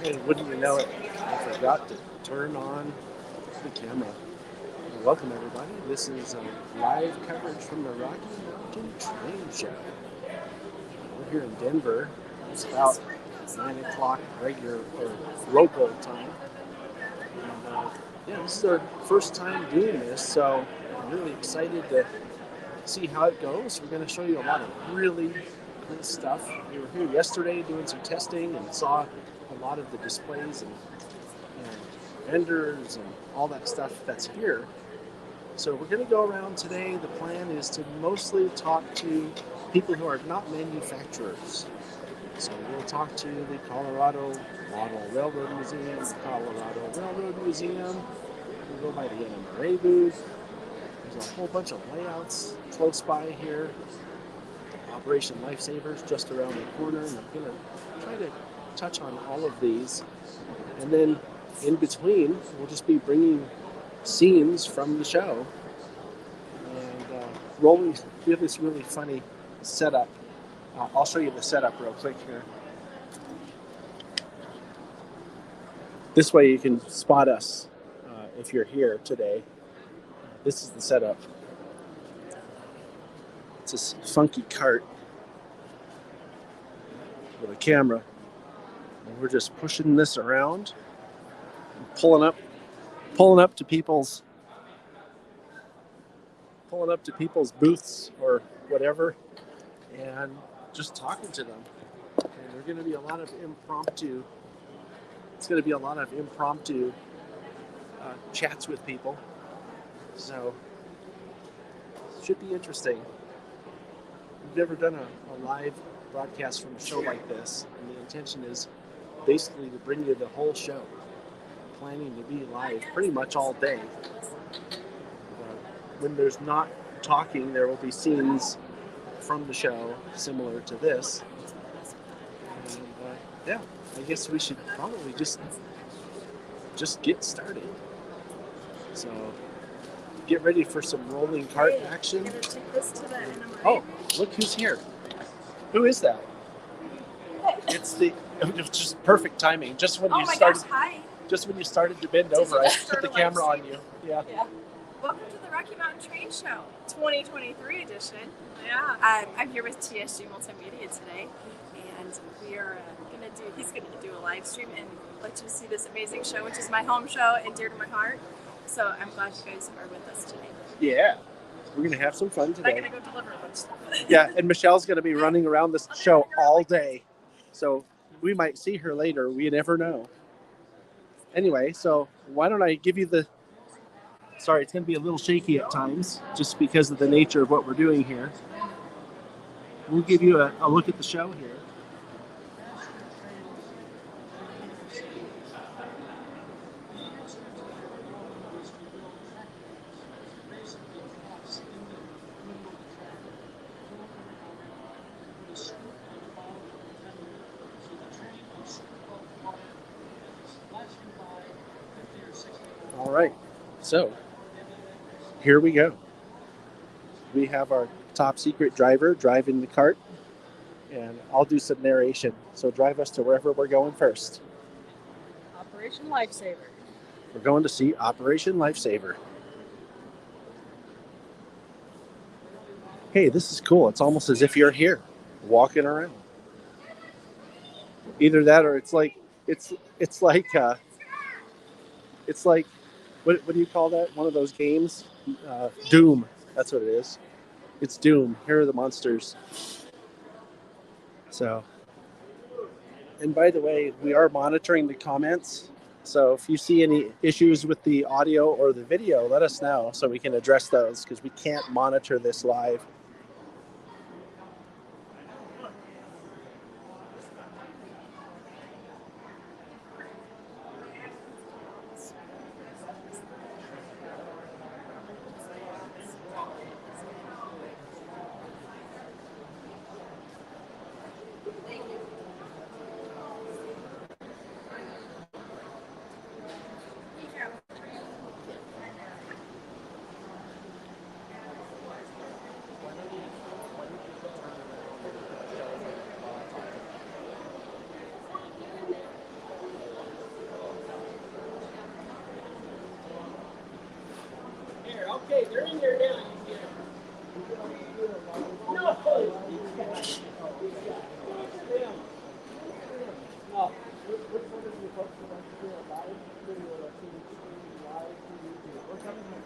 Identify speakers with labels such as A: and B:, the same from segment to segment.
A: And wouldn't you know it, I forgot to turn on the camera. Welcome, everybody. This is live coverage from the Rocky Mountain Train Show. We're here in Denver. It's about 9 o'clock regular or local time. And, this is our first time doing this, so I'm really excited to see how it goes. We're going to show you a lot of really cool stuff. We were here yesterday doing some testing and saw a lot of the displays and vendors and all that stuff that's here. So we're going to go around today. The plan is to mostly talk to people who are not manufacturers. So we'll talk to the Colorado Model Railroad Museum, the Colorado Railroad Museum. We'll go by the NMRA booth. There's a whole bunch of layouts close by here. Operation Lifesavers just around the corner. And I'm going to try to touch on all of these. And then in between, we'll just be bringing scenes from the show. And we have this really funny setup. I'll show you the setup real quick here. This way you can spot us if you're here today. This is the setup. It's this funky cart with a camera. And we're just pushing this around and pulling up to people's booths or whatever, and just talking to them. And there's going to be a lot of impromptu. It's going to be a lot of impromptu chats with people. So it should be interesting. We've never done a live broadcast from a show like this, and the intention is basically to bring you the whole show. Planning to be live pretty much all day. When there's not talking, there will be scenes from the show similar to this. And I guess we should probably just get started. So get ready for some rolling cart action. Oh, look who's here. Who is that? It's just perfect timing. Just when you started.
B: Gosh, hi.
A: Just when you started to bend over, I put the camera on you. Yeah.
B: Welcome to the Rocky Mountain Train Show, 2023 edition. Yeah. I'm here with TSG Multimedia today, and we are he's going to do a live stream and let you see this amazing show, which is my home show and dear to my heart. So I'm glad you guys are with us today.
A: Yeah. We're going to have some fun today.
B: I'm going to go deliver a bunch of stuff.
A: Yeah, and Michelle's going to be running around this show all day. So we might see her later. We never know. Anyway, so why don't I give you sorry, it's going to be a little shaky at times just because of the nature of what we're doing here. We'll give you a look at the show here. All right, so here we go. We have our top secret driver driving the cart, and I'll do some narration. So drive us to wherever we're going first.
B: Operation Lifesaver.
A: We're going to see Operation Lifesaver. Hey, this is cool. It's almost as if you're here, walking around. Either that, or it's like what do you call that? One of those games? Doom. That's what it is. It's Doom. Here are the monsters. So, and by the way, we are monitoring the comments. So if you see any issues with the audio or the video, let us know so we can address those, because we can't monitor this live.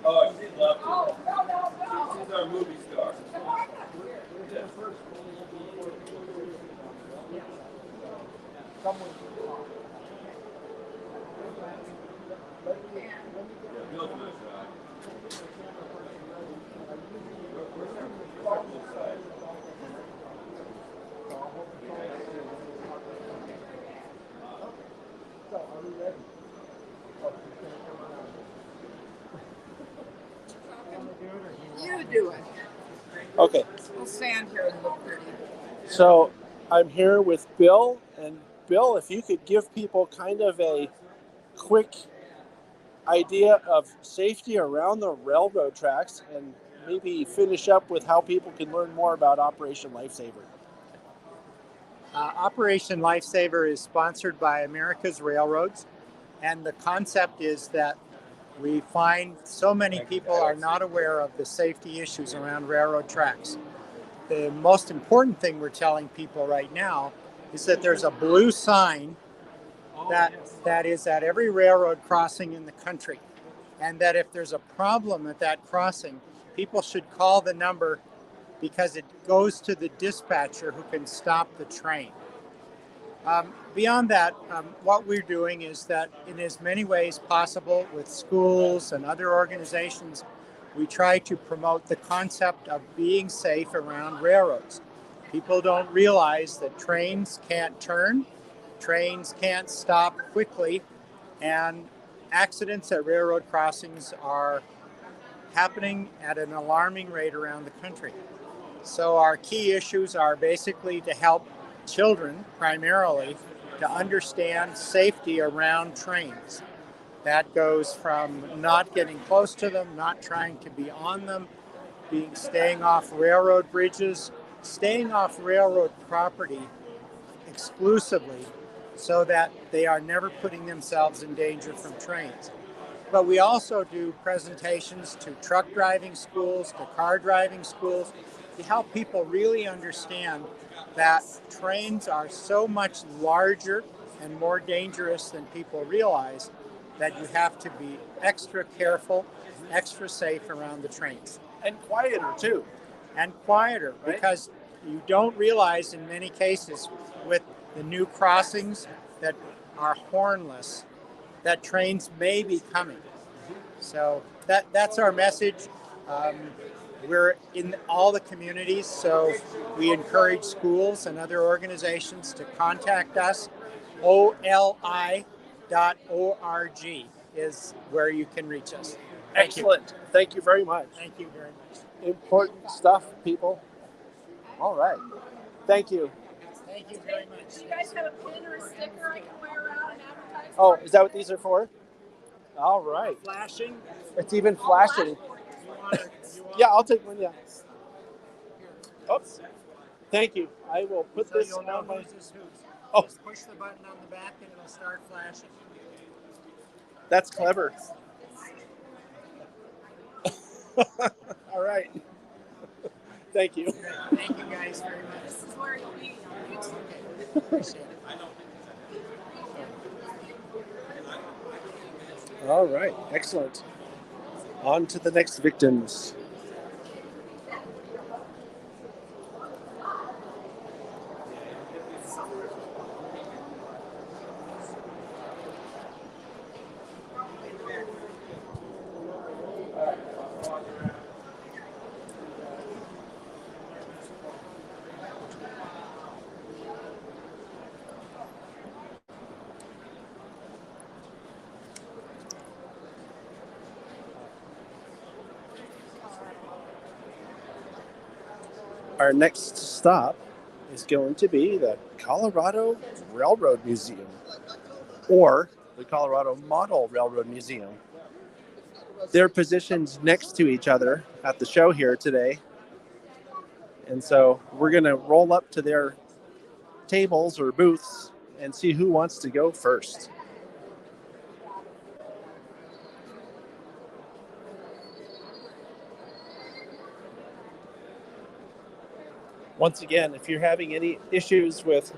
C: Oh, she'd love to. She's our movie star.
D: You do it.
A: Okay,
D: We'll stand here and look pretty.
A: so I'm here with Bill, and Bill, if you could give people kind of a quick idea of safety around the railroad tracks and maybe finish up with how people can learn more about Operation Lifesaver.
E: Operation Lifesaver is sponsored by America's Railroads, and the concept is that we find so many people are not aware of the safety issues around railroad tracks. The most important thing we're telling people right now is that there's a blue sign that is at every railroad crossing in the country, and that if there's a problem at that crossing, people should call the number because it goes to the dispatcher who can stop the train. Beyond that, what we're doing is that in as many ways possible with schools and other organizations, we try to promote the concept of being safe around railroads. People don't realize that trains can't turn, trains can't stop quickly, and accidents at railroad crossings are happening at an alarming rate around the country. So our key issues are basically to help children primarily to understand safety around trains. That goes from not getting close to them, not trying to be on them, staying off railroad bridges, staying off railroad property exclusively so that they are never putting themselves in danger from trains. But we also do presentations to truck driving schools, to car driving schools, to help people really understand that trains are so much larger and more dangerous than people realize that you have to be extra careful, extra safe around the trains.
A: And quieter too.
E: And quieter, right? Because you don't realize in many cases with the new crossings that are hornless, that trains may be coming. So that's our message. We're in all the communities, so we encourage schools and other organizations to contact us. oli.org is where you can reach us.
A: Excellent. Thank you very much.
E: Thank you very much.
A: Important stuff, people. All right. Thank you.
E: Thank you very much.
B: Do you guys have a pin or a sticker I can wear around and advertise?
A: Oh, is that what these are for? All right.
E: Flashing?
A: It's even flashing. Yeah, I'll take one, yeah. Oops. Thank you. I will put
E: So
A: this
E: you'll know
A: on my...
E: whose is whose.
A: Oh.
E: Just push the button on the back and it'll start flashing.
A: That's clever. All right. Thank you.
E: Thank you guys very much.
B: This is where you'll be on YouTube.
E: Appreciate it.
A: All right. Excellent. On to the next victims. Our next stop is going to be the Colorado Railroad Museum, or the Colorado Model Railroad Museum. They're positioned next to each other at the show here today. And so we're going to roll up to their tables or booths and see who wants to go first. Once again, if you're having any issues with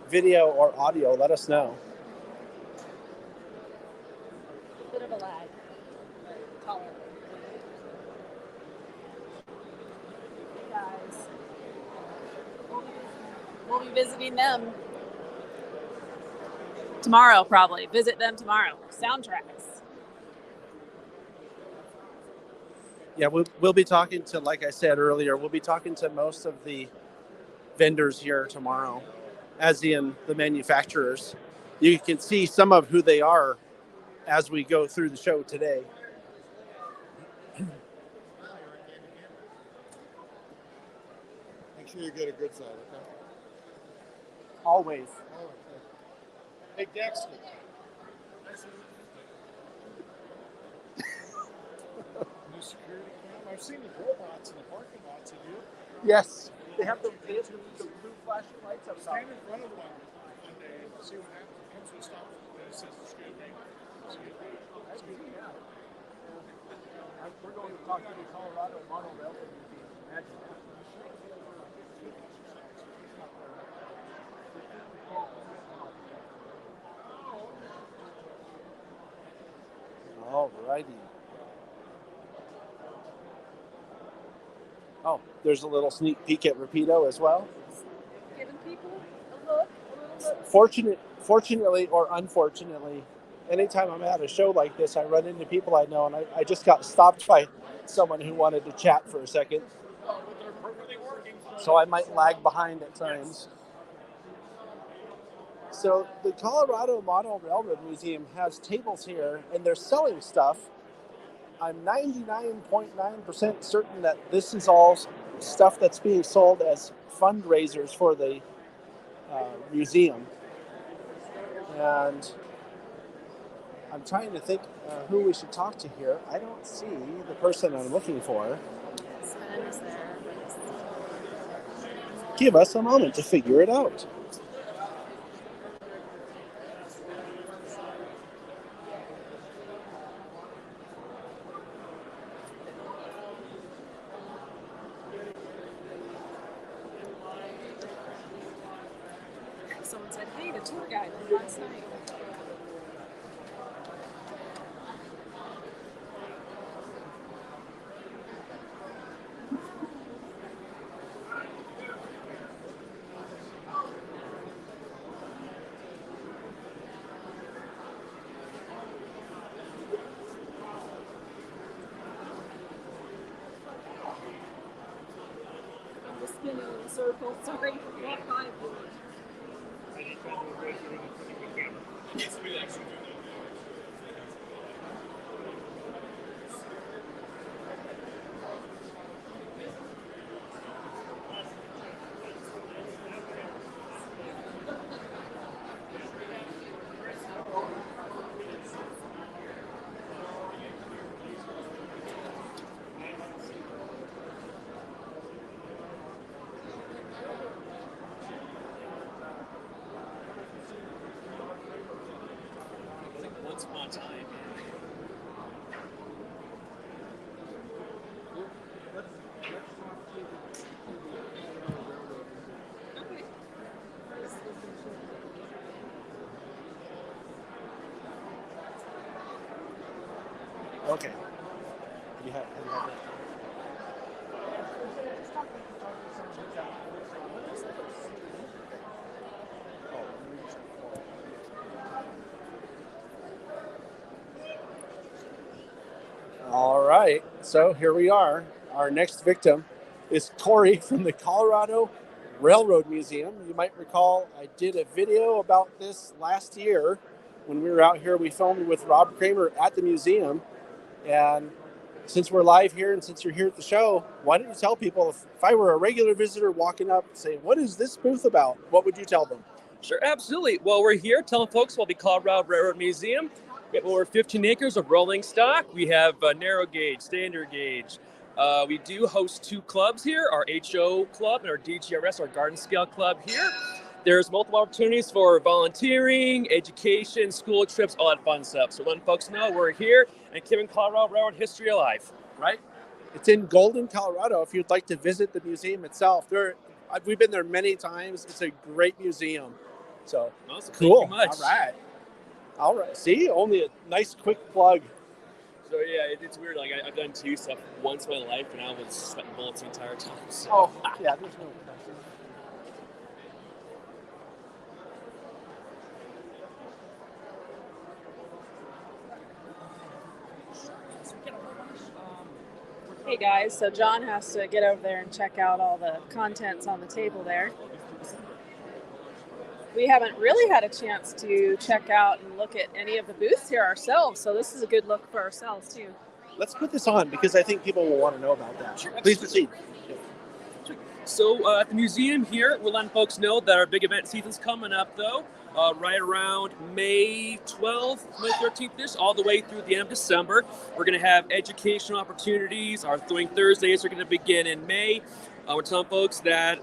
A: video or audio, let us know.
B: Bit of a lag. Color. Hey guys. We'll be visiting them tomorrow, probably. Visit them tomorrow. Soundtracks.
A: Yeah, we'll be talking to, like I said earlier, we'll be talking to most of the vendors here tomorrow, as in the manufacturers. You can see some of who they are as we go through the show today.
F: Make sure you get a good side, okay?
A: Always.
F: Oh, okay. Hey, Dexter. New security cam. I've seen the robots in the parking lots. Have you?
A: Yes. They have the blue flashing lights outside.
F: Stand in front of one day and see what happens. It comes with stuff that says excuse me. Excuse me.
A: We're going to talk to the Colorado Model Railroad Museum. Imagine that. All righty. Oh, there's a little sneak peek at Rapido as well.
B: Giving people a little look.
A: Fortunately or unfortunately, anytime I'm at a show like this, I run into people I know, and I just got stopped by someone who wanted to chat for a second. So I might lag behind at times. So the Colorado Model Railroad Museum has tables here, and they're selling stuff. I'm 99.9% certain that this is all stuff that's being sold as fundraisers for the museum. And I'm trying to think who we should talk to here. I don't see the person I'm looking for.
B: Sven is there.
A: Give us a moment to figure it out.
B: Someone said, hey, the tour guide from last night. I'm just spinning in a circle. Sorry. Walk by, please.
G: Once upon a time.
A: Okay. You have it. All right, so here we are. Our next victim is Corey from the Colorado Railroad Museum. You might recall I did a video about this last year when we were out here. We filmed with Rob Kramer at the museum. And since we're live here and since you're here at the show, why don't you tell people, if I were a regular visitor walking up, say, what is this booth about? What would you tell them?
G: Sure, absolutely. Well, we're here telling folks about the Colorado Railroad Museum. We have over 15 acres of rolling stock. We have narrow gauge, standard gauge. We do host two clubs here, our HO club and our DGRS, our garden scale club here. There's multiple opportunities for volunteering, education, school trips, all that fun stuff. So letting folks know we're here and keeping Colorado Railroad history alive.
A: Right? It's in Golden, Colorado. If you'd like to visit the museum itself, the We've been there many times. It's a great museum. So
G: Awesome.
A: cool.
G: Thank you much.
A: All right. See, only a nice quick plug.
G: So yeah, it's weird. Like I've done two stuff once in my life, and I was sweating bullets the entire time. So.
A: Oh, yeah. There's no question.
B: Hey guys, so John has to get over there and check out all the contents on the table there. We haven't really had a chance to check out and look at any of the booths here ourselves, so this is a good look for ourselves too.
A: Let's put this on because I think people will want to know about that.
G: Sure,
A: Please proceed.
G: So at the museum here, we're letting folks know that our big event season's coming up, though, right around May 12th, May 13th-ish, all the way through the end of December. We're going to have educational opportunities. Our Throwing Thursdays are going to begin in May. We're telling folks that,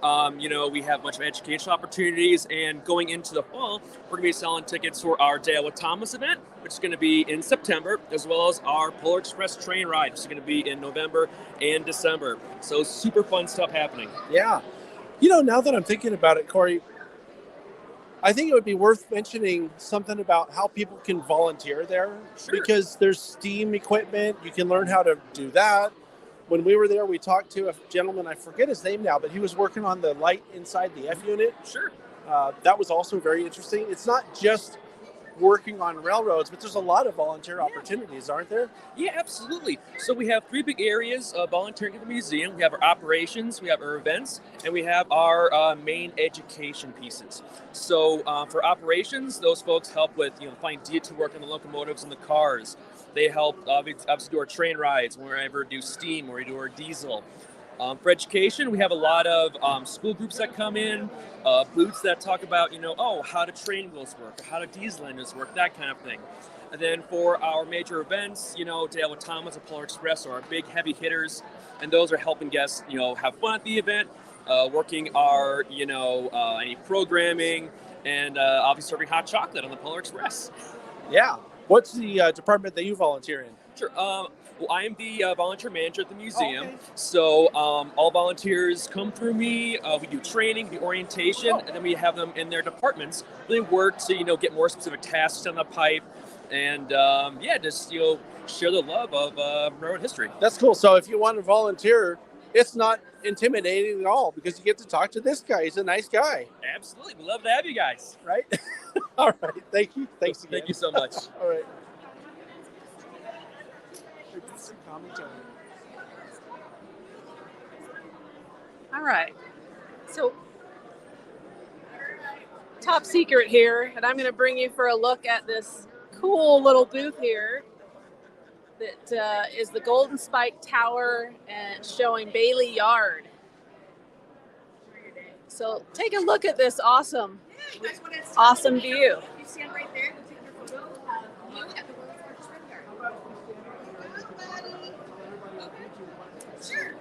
G: we have a bunch of educational opportunities, and going into the fall, we're going to be selling tickets for our Dale with Thomas event, which is going to be in September, as well as our Polar Express train ride, which is going to be in November and December. So super fun stuff happening.
A: Yeah. Now that I'm thinking about it, Corey, I think it would be worth mentioning something about how people can volunteer there.
G: Sure.
A: Because there's STEAM equipment. You can learn how to do that. When we were there, we talked to a gentleman, I forget his name now, but he was working on the light inside the F unit.
G: Sure.
A: That was also very interesting. It's not just working on railroads, but there's a lot of volunteer opportunities, aren't there?
G: Yeah, absolutely. So we have three big areas of volunteering at the museum. We have our operations, we have our events, and we have our main education pieces. So for operations, those folks help with finding deity work on the locomotives and the cars. They help obviously do our train rides when we ever do steam or we do our diesel. For education, we have a lot of school groups that come in, booths that talk about, how do train wheels work, or how do diesel engines work, that kind of thing. And then for our major events, Dale with Thomas and Polar Express are our big heavy hitters, and those are helping guests, have fun at the event, working our, any programming, and obviously serving hot chocolate on the Polar Express.
A: Yeah. What's the department that you volunteer in?
G: Sure. Well, I am the volunteer manager at the museum.
A: Oh, okay.
G: So all volunteers come through me. We do training, the orientation, and then we have them in their departments. They work to get more specific tasks on the pipe, and just share the love of railroad history.
A: That's cool. So if you want to volunteer, it's not intimidating at all because you get to talk to this guy. He's a nice guy.
G: Absolutely, we love to have you guys.
A: Right? All right. Thank you. Thanks again.
G: Thank you so much.
A: All right.
B: All right. So, top secret here, and I'm going to bring you for a look at this cool little booth here that is the Golden Spike Tower and showing Bailey Yard. So, take a look at this awesome view.
H: You stand right there, you take your photo of you at the world's largest rail yard. Sure.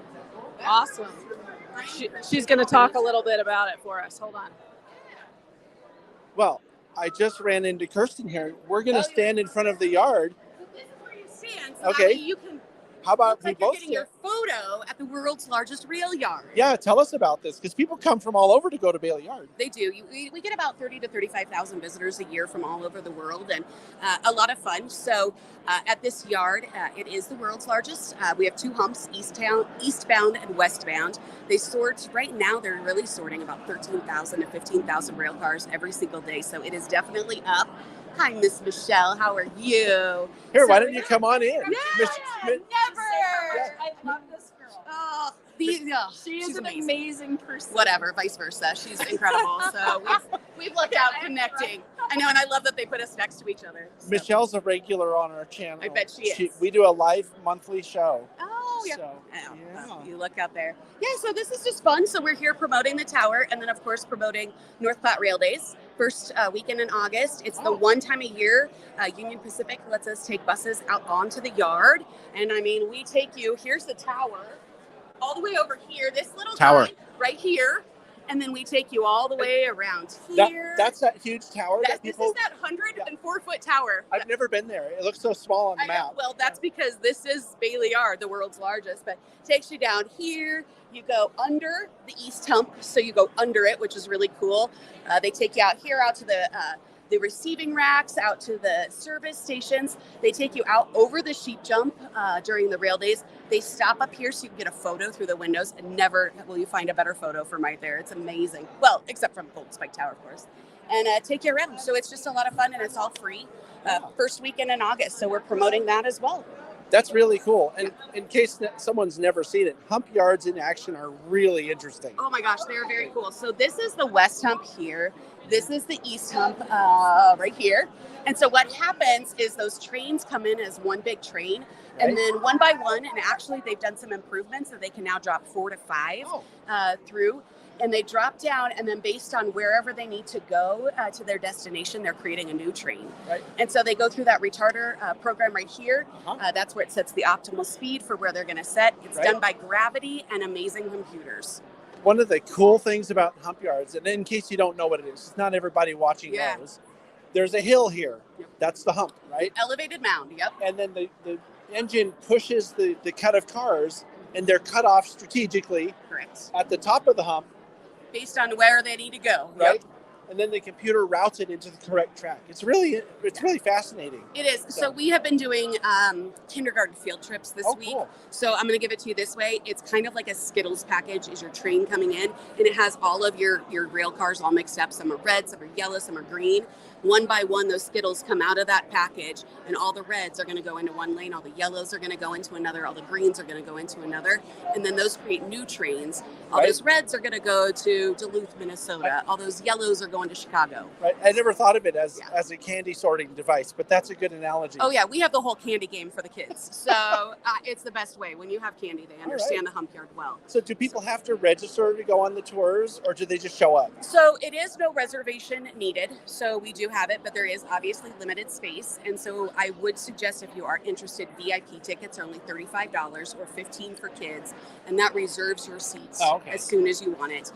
B: Awesome. She's going to talk a little bit about it for us. Hold on.
A: Well, I just ran into Kirsten here. We're going to stand in front of the yard.
H: This is where you stand, so
A: Okay.
H: that way you can
A: How about
H: look
A: we
H: like you're
A: both
H: getting your photo at the world's largest rail yard.
A: Yeah, tell us about this because people come from all over to go to Bailey Yard.
H: They do. We get about 30 to 35,000 visitors a year from all over the world, and a lot of fun. So at this yard, it is the world's largest. We have two humps, eastbound and westbound. They sort, right now they're really sorting about 13,000 to 15,000 rail cars every single day. So it is definitely up. Hi, Miss Michelle. How are you?
A: Here, why don't you come on in?
H: Yeah, never.
B: I love this girl.
H: Oh,
B: She
H: she's
B: is an
H: amazing.
B: amazing person.
H: Whatever, vice versa. She's incredible. So we've lucked out connecting. I know, and I love that they put us next to each other. So.
A: Michelle's a regular on our channel.
H: I bet she is.
A: We do a live monthly show.
H: Oh, yeah.
A: So,
H: Well, you look out there. Yeah, so this is just fun. So we're here promoting the tower and then, of course, promoting North Platte Rail Days. First weekend in August. It's the one time a year Union Pacific lets us take buses out onto the yard. And I mean, we take you, here's the tower, all the way over here, this little
A: Tower.
H: guy right here. and then we take you all the way around here.
A: That's that huge tower that
H: This
A: people.
H: is that 104-foot tower.
A: I've never been there. It looks so small on the
H: I know.
A: map.
H: Well, that's because this is Bailey Yard, the world's largest, but takes you down here. You go under the east hump, so you go under it, which is really cool. They take you out here, out to the receiving racks, out to the service stations. They take you out over the sheep jump during the rail days. They stop up here so you can get a photo through the windows, and never will you find a better photo from right there. It's amazing. Well, except from Golden Spike Tower, of course. And take you around. So it's just a lot of fun, and it's all free. First weekend in August, so we're promoting that as well.
A: That's really cool. And in case someone's never seen it, hump yards in action are really interesting.
H: Oh my gosh, they're very cool. So this is the west hump here. This is the east hump right here. And so what happens is those trains come in as one big train, and then one by one, and actually they've done some improvements so they can now drop 4 to 5 through. And they drop down, and then based on wherever they need to go to their destination, they're creating a new train.
A: Right.
H: And so they go through that retarder program right here. That's where it sets the optimal speed for where they're going to set. It's done by gravity and amazing computers.
A: One of the cool things about hump yards, and in case you don't know what it is, not everybody watching knows, there's a hill here.
H: Yep.
A: That's the hump, right?
H: Elevated mound, yep.
A: And then the engine pushes the cut of cars, and they're cut off strategically at the top of the hump.
H: Based on where they need to go.
A: Right.
H: Yep.
A: And then the computer routes it into the correct track. It's really fascinating.
H: It is. So we have been doing kindergarten field trips this week.
A: Cool.
H: So I'm going to give it to you this way. It's kind of like a Skittles package is your train coming in, and it has all of your rail cars all mixed up. Some are red, some are yellow, some are green. One by one, those Skittles come out of that package, and all the reds are going to go into one lane, all the yellows are going to go into another, all the greens are going to go into another, and then those create new trains. All those reds are going to go to Duluth, Minnesota. All those yellows are going to Chicago.
A: Right. I never thought of it as a candy sorting device, but that's a good analogy.
H: Oh, yeah. We have the whole candy game for the kids. So it's the best way. When you have candy, they understand the hump yard well.
A: So do people have to register to go on the tours, or do they just show up?
H: So it is no reservation needed. So we do have it, but there is obviously limited space. And so I would suggest if you are interested, VIP tickets are only $35 or $15 for kids. And that reserves your seats as soon as you want it.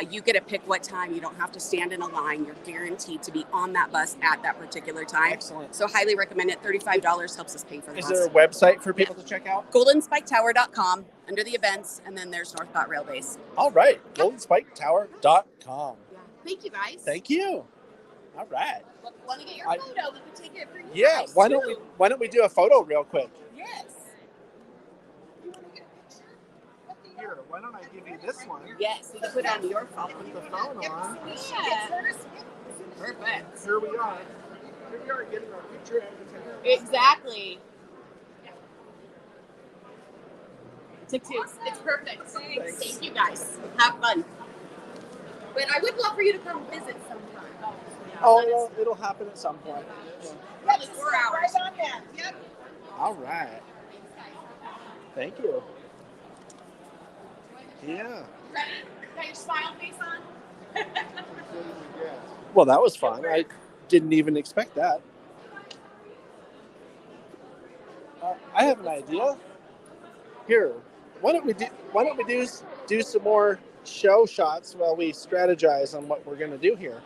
H: You get to pick what time. You don't have to stand in a line. You're guaranteed to be on that bus at that particular time.
A: Excellent.
H: So highly recommend it. $35 helps us pay for the bus.
A: Is there a website for people to check out?
H: GoldenSpikeTower.com under the events, and then there's North Bot Rail Base.
A: All right. GoldenSpikeTower.com.
H: Yeah. Thank you, guys.
A: Thank you. All right.
H: Want to get your photo? We can take it for you.
A: Yeah.
H: Guys
A: Why
H: too.
A: don't we do a photo real quick?
H: Yes.
A: Here, why don't I give you this one?
H: Yes, you can put it on your phone.
A: Put the phone on.
H: Yeah. Perfect.
A: Here we are. Here we are getting our picture out of town.
H: Exactly. Took two. It's perfect. Thanks. Thank you guys. Have fun. But I would love for you to come visit sometime.
A: Oh, it'll happen at some point.
H: Probably 4 hours. Yep.
A: All right. Thank you. Yeah.
H: Ready? Got your smile face on?
A: Well, that was fun. I didn't even expect that. I have an idea. Here, why don't we do some more show shots while we strategize on what we're going to do here?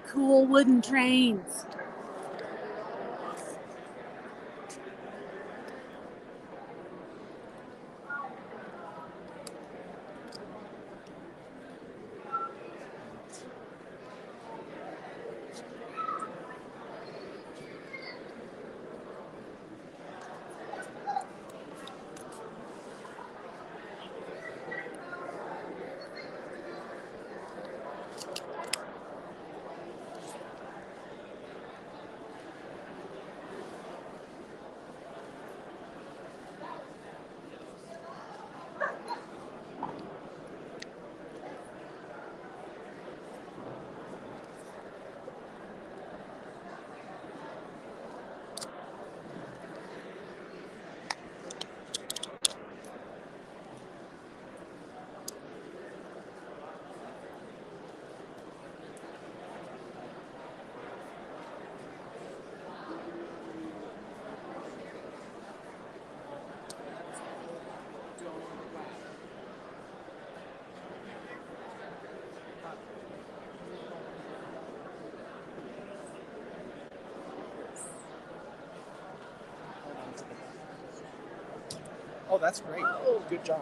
I: Cool wooden trains.
A: Oh, that's great. Oh, good job.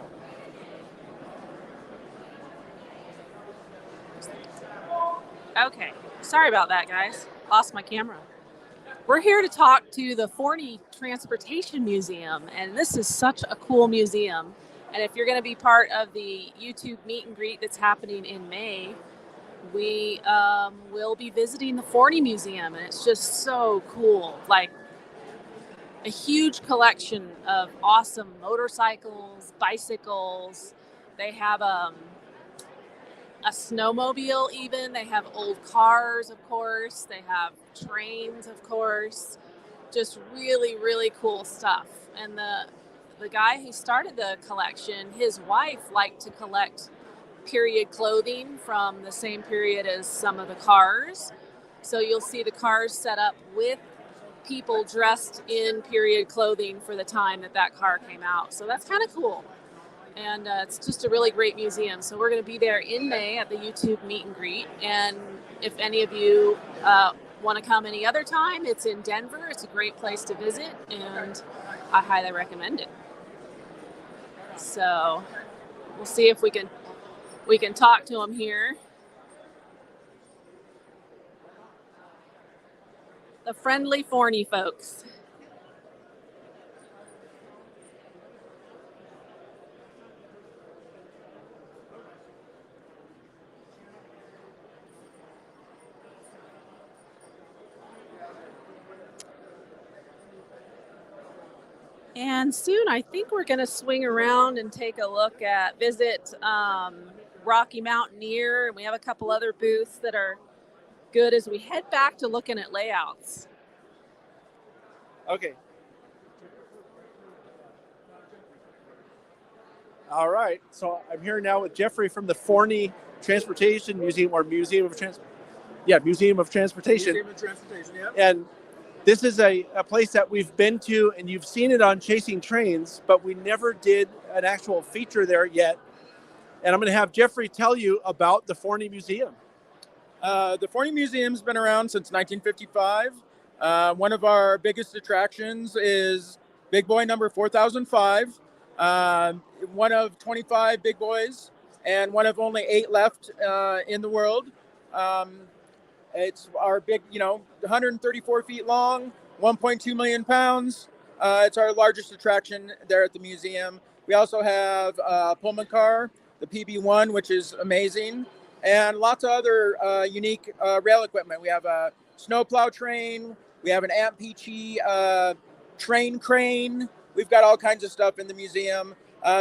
J: Okay, sorry about that, guys. Lost my camera. We're here to talk to the Forney Transportation Museum, and this is such a cool museum. And if you're going to be part of the YouTube meet and greet that's happening in May, we will be visiting the Forney Museum, and it's just so cool. Like a huge collection of awesome motorcycles, bicycles. They have a snowmobile even. They have old cars, of course. They have trains, of course. Just really, really cool stuff. And the guy who started the collection, his wife liked to collect period clothing from the same period as some of the cars. So you'll see the cars set up with people dressed in period clothing for the time that car came out. So that's kind of cool. And it's just a really great museum. So we're going to be there in May at the YouTube meet and greet. And if any of you want to come any other time, it's in Denver. It's a great place to visit, and I highly recommend it. So we'll see if we can talk to them here. The friendly Forney folks. And soon, I think we're going to swing around and take a look at, visit Rocky Mountaineer. And we have a couple other booths that are good as we head back to looking at layouts.
A: Okay. All right. So I'm here now with Jeffrey from the Forney Transportation Museum, or Museum of Transportation. Museum of Transportation, yeah. And this is a place that we've been to, and you've seen it on Chasing Trains, but we never did an actual feature there yet. And I'm going to have Jeffrey tell you about the Forney Museum.
K: The Forney Museum's been around since 1955. One of our biggest attractions is Big Boy number 4005. One of 25 big boys, and one of only 8 left in the world. It's our big, 134 feet long, 1.2 million pounds. It's our largest attraction there at the museum. We also have a Pullman car, the PB1, which is amazing, and lots of other unique rail equipment. We have a snowplow train. We have an AMP-PG train crane. We've got all kinds of stuff in the museum.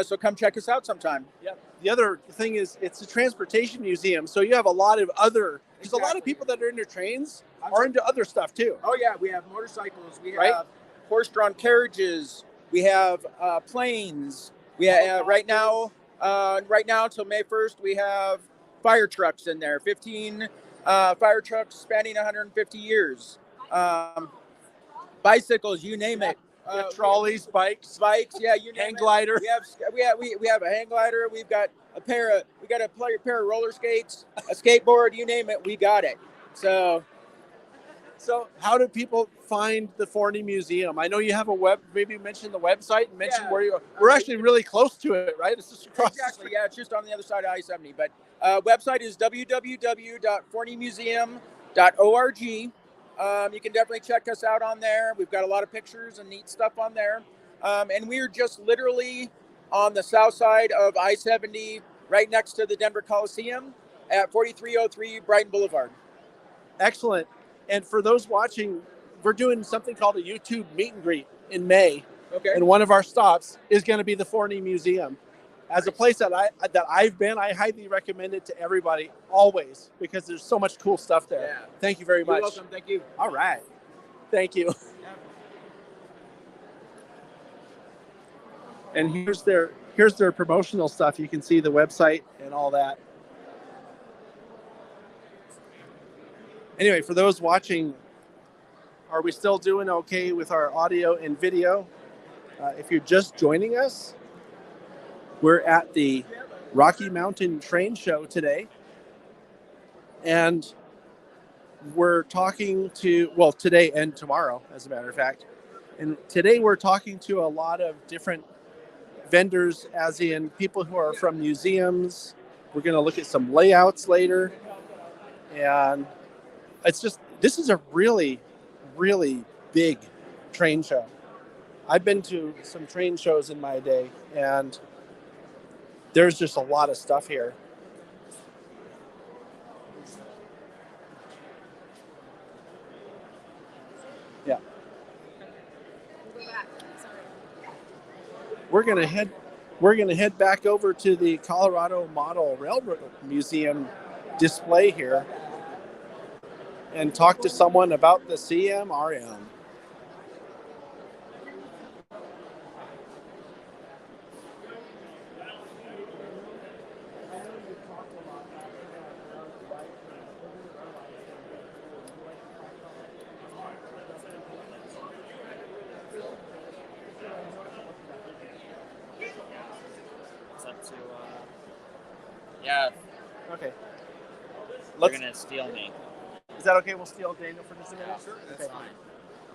K: So come check us out sometime.
A: Yep. The other thing is it's a transportation museum, so you have a lot of other. There's a lot of people that are into trains are into other stuff too.
K: Oh yeah, we have motorcycles. We have horse-drawn carriages. We have planes. We have right now till May 1st, we have fire trucks in there. 15 fire trucks spanning 150 years. Bicycles, you name it.
A: Trolleys, bikes,
K: yeah, you name
A: hang glider.
K: We have a hang glider. We've got a pair of roller skates, a skateboard, you name it, we got it. So
A: how do people find the Forney Museum? I know you have a maybe mention the website and mention where you are. We're actually really close to it, right? It's just across the street.
K: Yeah, it's just on the other side of I-70. But website is www.forneymuseum.org. You can definitely check us out on there. We've got a lot of pictures and neat stuff on there. And we're just literally on the south side of I-70, right next to the Denver Coliseum at 4303 Brighton Boulevard.
A: Excellent. And for those watching, we're doing something called a YouTube meet and greet in May.
K: Okay.
A: And one of our stops is going to be the Forney Museum. As a place that I've been, I highly recommend it to everybody, always, because there's so much cool stuff there.
K: Yeah.
A: Thank you very much.
K: You're welcome. Thank you.
A: All right. Thank you. And here's their promotional stuff. You can see the website and all that. Anyway, for those watching, are we still doing okay with our audio and video? If you're just joining us, we're at the Rocky Mountain Train Show today. And we're talking to, today and tomorrow, as a matter of fact. And today we're talking to a lot of different vendors, as in people who are from museums. We're going to look at some layouts later. And this is a really, really big train show. I've been to some train shows in my day, and there's just a lot of stuff here. Yeah. We're gonna head back over to the Colorado Model Railroad Museum display here and talk to someone about the CMRM.
L: Yeah.
A: Okay.
L: We're gonna steal me.
A: Is that okay? We'll steal Daniel for just a minute?
L: Yeah, sure. That's fine.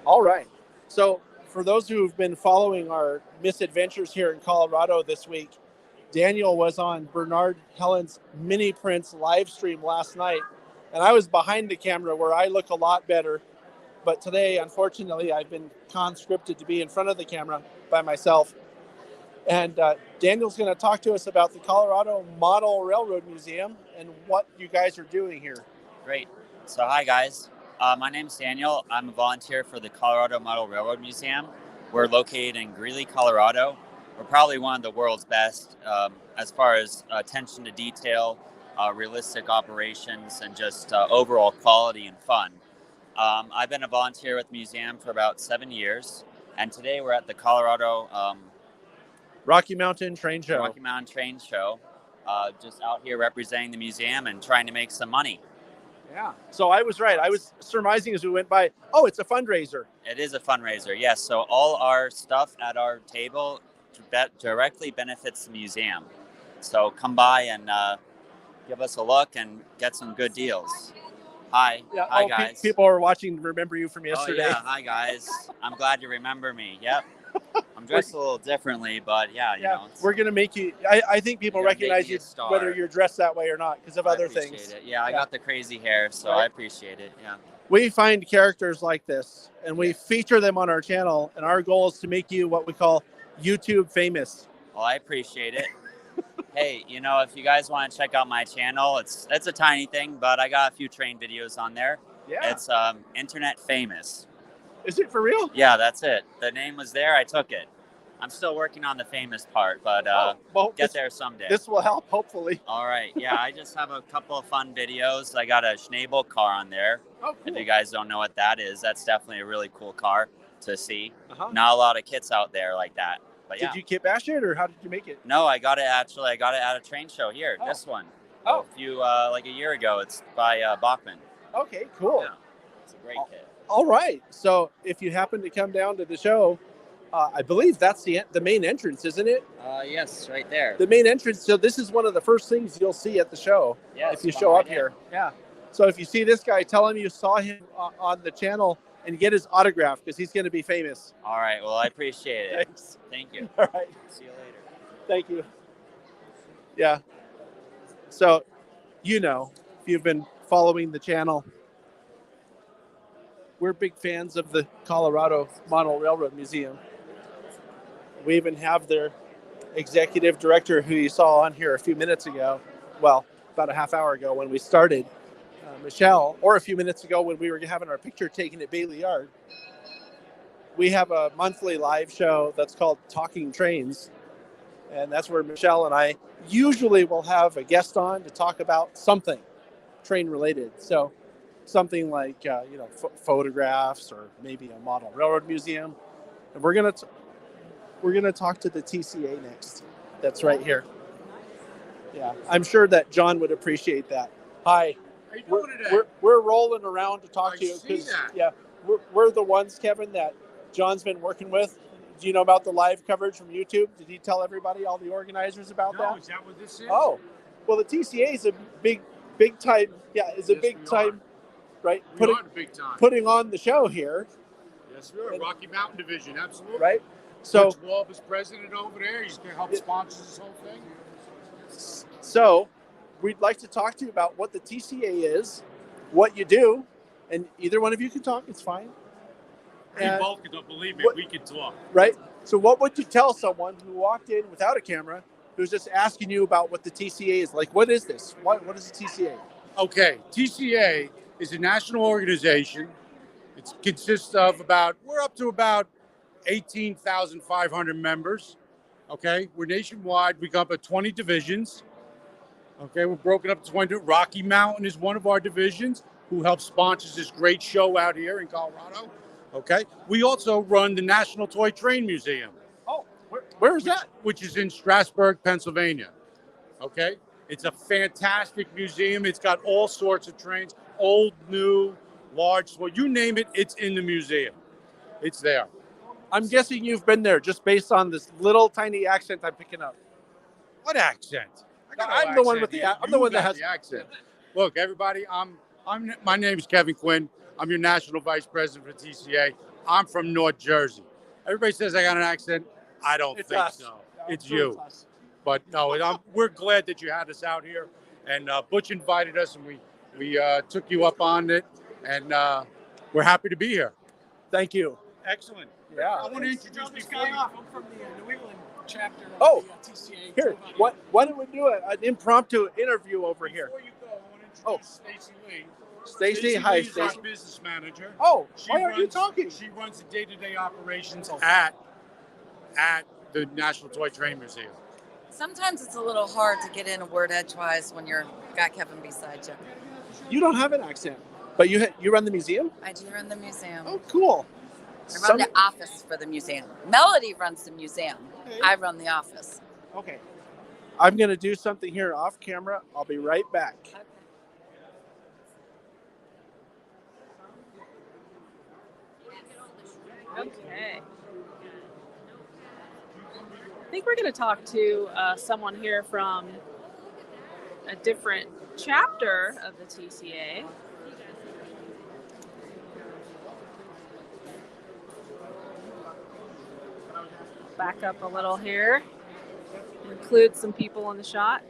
A: All right. So for those who've been following our misadventures here in Colorado this week, Daniel was on Bernard Helland's Mini Prints live stream last night, and I was behind the camera where I look a lot better. But today, unfortunately, I've been conscripted to be in front of the camera by myself. And Daniel's going to talk to us about the Colorado Model Railroad Museum and what you guys are doing here.
L: Great. So hi, guys. My name's Daniel. I'm a volunteer for the Colorado Model Railroad Museum. We're located in Greeley, Colorado. We're probably one of the world's best as far as attention to detail, realistic operations, and just overall quality and fun. I've been a volunteer with the museum for about 7 years, and today we're at the Colorado
A: Rocky Mountain Train Show.
L: Rocky Mountain Train Show, just out here representing the museum and trying to make some money.
A: Yeah. So I was right. I was surmising as we went by, oh, it's a fundraiser.
L: It is a fundraiser, yes. So all our stuff at our table directly benefits the museum. So come by and give us a look and get some good deals. Hi.
A: Yeah.
L: Hi, guys.
A: People are watching remember you from yesterday.
L: Oh, yeah. Hi, guys. I'm glad you remember me. Yep. I'm dressed a little differently, but you know.
A: We're going to make you, I think people recognize you whether you're dressed that way or not because of other things.
L: It. Yeah, I got the crazy hair, so I appreciate it. Yeah.
A: We find characters like this and we feature them on our channel, and our goal is to make you what we call YouTube famous.
L: Well, I appreciate it. Hey, you know, if you guys want to check out my channel, it's a tiny thing, but I got a few train videos on there.
A: Yeah.
L: It's internet famous.
A: Is it for real?
L: Yeah, that's it. The name was there. I took it. I'm still working on the famous part, but get there someday.
A: This will help, hopefully.
L: All right. Yeah, I just have a couple of fun videos. I got a Schnabel car on there.
A: Oh, cool.
L: If you guys don't know what that is, that's definitely a really cool car to see.
A: Uh-huh.
L: Not a lot of kits out there like that. But yeah.
A: Did you kit bash it, or how did you make it?
L: No, I got it at a train show here. Oh. This one.
A: Oh.
L: A few, like a year ago. It's by Bachman.
A: Okay, cool.
L: Yeah. It's a great kit.
A: All right. So if you happen to come down to the show, I believe that's the main entrance, isn't it?
L: Yes, right there.
A: The main entrance. So this is one of the first things you'll see at the show.
L: Yes,
A: if you show up here. Yeah. So if you see this guy, tell him you saw him on the channel and get his autograph because he's going to be famous.
L: All right. Well, I appreciate it.
A: Thanks.
L: Thank you.
A: All right.
L: See you later.
A: Thank you. Yeah. So, you know, if you've been following the channel, we're big fans of the Colorado Model Railroad Museum. We even have their executive director, who you saw on here a few minutes ago, well, about a half hour ago when we started, Michelle, or a few minutes ago when we were having our picture taken at Bailey Yard. We have a monthly live show that's called Talking Trains, and that's where Michelle and I usually will have a guest on to talk about something train related. So something like, photographs or maybe a model railroad museum. And we're going to talk to the TCA next. That's right here. Yeah, I'm sure that John would appreciate that. Hi.
F: How you doing today?
A: We're rolling around to talk to you.
F: I see that.
A: Yeah, we're the ones, Kevin, that John's been working with. Do you know about the live coverage from YouTube? Did he tell everybody, all the organizers about that?
F: No, is that what this is?
A: Oh, well, the TCA is a big time. Yeah, is a big time, right?
F: We are the big time.
A: Putting on the show here.
F: Yes, we are. Rocky Mountain Division, absolutely.
A: Right. So,
M: Butch Walb is president over there. He's going to help sponsor this whole thing.
A: so we'd like to talk to you about what the TCA is, what you do, and either one of you can talk. It's fine.
M: We
A: And
M: both don't believe me.
A: what-
M: We can talk.
A: right? So what would you tell someone who walked in without a camera, who's just asking you about what the TCA is? Like, what is this? What is the TCA?
M: Okay, TCA is a national organization. It consists of we're up to about 18,500 members. Okay, we're nationwide. We got about 20 divisions. Okay, we're broken up to 20. Rocky Mountain is one of our divisions who helps sponsors this great show out here in Colorado. Okay, we also run the National Toy Train Museum.
A: Oh, where is that?
M: Which is in Strasburg, Pennsylvania. Okay, it's a fantastic museum. It's got all sorts of trains, old, new, large, well, you name it, it's in the museum. It's there.
A: I'm guessing you've been there just based on this little tiny accent I'm picking up.
M: What accent?
A: I'm the one with the. I'm the one that has
M: the accent. Look, everybody, my name is Kevin Quinn. I'm your national vice president for TCA. I'm from North Jersey. Everybody says I got an accent. I don't think
A: us.
M: so. It's you. But no, we're glad that you had us out here, and Butch invited us, and we took you up on it, and we're happy to be here.
A: Thank you.
M: Excellent.
A: Yeah.
M: I want to introduce before you.
F: I'm from the New England chapter of
A: Oh,
F: the TCA.
A: here. Why don't we do an impromptu interview over here?
M: Before you go, I want to introduce Stacy Lee.
A: Stacey, hi,
M: Lee is our
A: Stacey.
M: business manager.
A: Oh, why aren't you talking?
M: She runs the day-to-day operations at the National Toy Train Museum.
N: Sometimes it's a little hard to get in a word edgewise when you're got Kevin beside you.
A: You don't have an accent, but you run the museum?
N: I do run the museum.
A: Oh, cool.
N: I run the office for the museum. Melody runs the museum.
A: Okay.
N: I run the office.
A: Okay. I'm going to do something here off camera. I'll be right back.
J: Okay. I think we're going to talk to someone here from a different chapter of the TCA. Back up a little here. Include some people in the shot.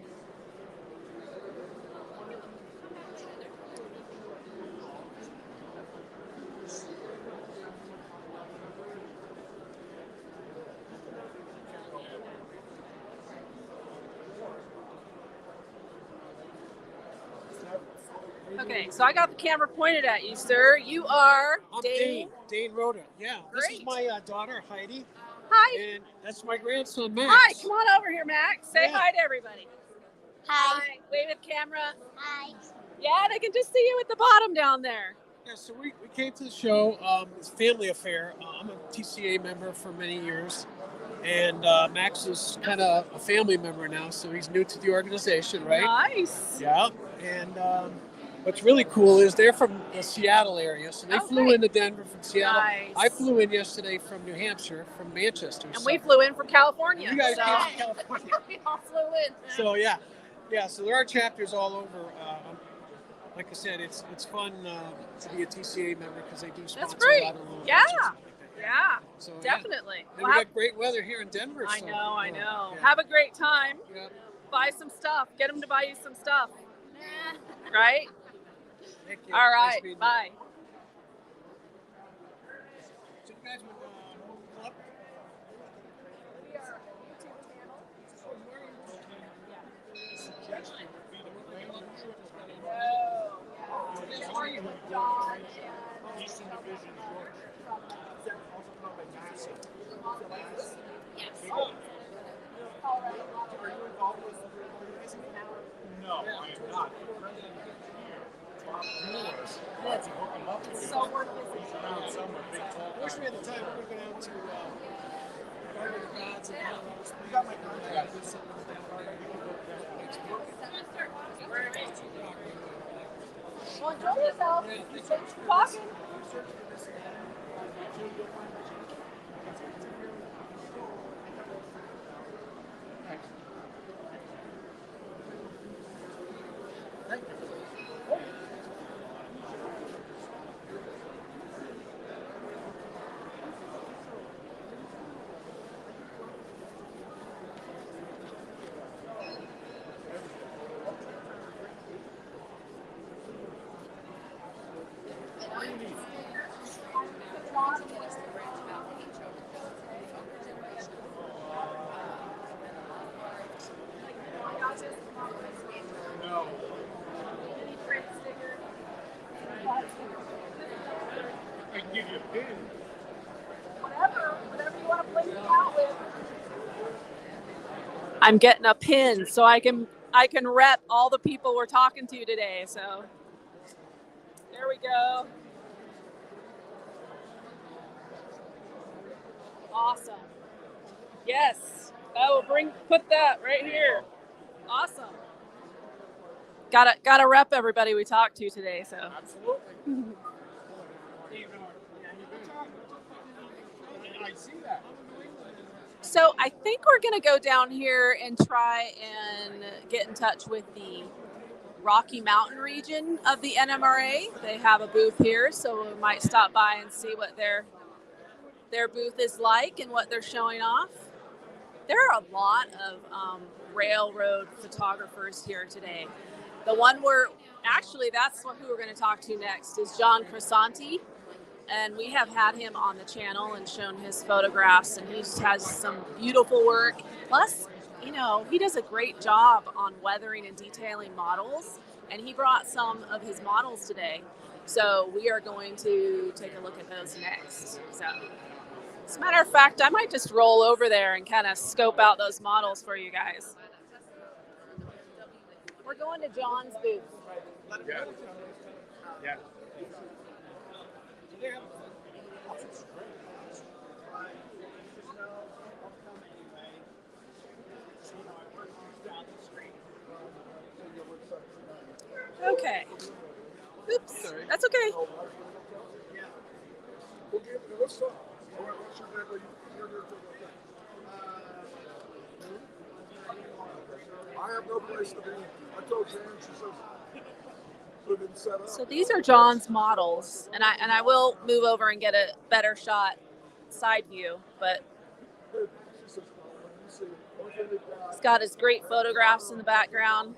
J: Okay, so I got the camera pointed at you, sir. You are
F: I'm
J: Dane.
F: Dane Rhoda. Yeah. This is
J: Great.
F: my daughter, Heidi.
J: Hi.
F: And that's my grandson, Max.
J: Hi, come on over here, Max. Say
F: Yeah.
J: hi to everybody. Hi. Wave at camera. Hi. Yeah, they can just see you at the bottom down there.
F: Yeah, so we came to the show. It's a family affair. I'm a TCA member for many years. And Max is kind of a family member now, so he's new to the organization, right?
J: Nice.
F: Yeah. And what's really cool is they're from the Seattle area, so they flew into Denver from Seattle.
J: Nice.
F: I flew in yesterday from New Hampshire, from Manchester.
J: And we flew in from California.
F: You guys
J: so.
F: came from California.
J: We all flew in.
F: So yeah, so there are chapters all over. Like I said, it's fun to be a TCA member because they do sponsor
J: That's great.
F: a lot of little
J: Yeah.
F: events and stuff like that.
J: Yeah.
F: So,
J: Definitely.
F: And
J: Well,
F: we got great weather here in Denver.
J: I
F: so,
J: know.
F: yeah.
J: Have a great time.
F: Yeah.
J: Buy some stuff. Get them to buy you some stuff. Right?
F: Thank you.
J: All
F: Nice
J: right.
F: meeting you.
J: Bye.
F: So you guys would pull up?
M: Eastern Division, No, I am not.
J: It's so worth it.
F: I wish we had the time. We're going to go down to Garden of Gods and all those. We got my contact with some of them.
J: Well, enjoy yourself. Thanks for talking. Whatever you want to play out with. I'm getting a pin so I can rep all the people we're talking to today. So there we go. Awesome. Yes. I will put that right here. Awesome. Gotta rep everybody we talked to today. So
M: Absolutely. I see that.
J: So I think we're going to go down here and try and get in touch with the Rocky Mountain region of the NMRA. They have a booth here, so we might stop by and see what their booth is like and what they're showing off. There are a lot of railroad photographers here today. The one that's who we're going to talk to next is John Crisanti. And we have had him on the channel and shown his photographs, and he just has some beautiful work. Plus, he does a great job on weathering and detailing models, and he brought some of his models today. So we are going to take a look at those next. So, as a matter of fact, I might just roll over there and kind of scope out those models for you guys. We're going to John's booth.
M: Yeah.
J: Okay. Oops. That's okay.
O: I have no place to be. I told Jan, she says, we've been set up.
J: So these are John's models, and I will move over and get a better shot side view, but he's got his great photographs in the background.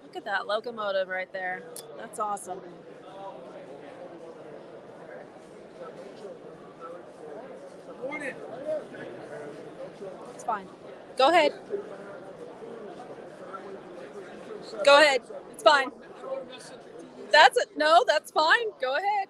J: Look at that locomotive right there. That's awesome. It's fine. Go ahead. Go ahead. It's fine. That's it. No, that's fine. Go ahead.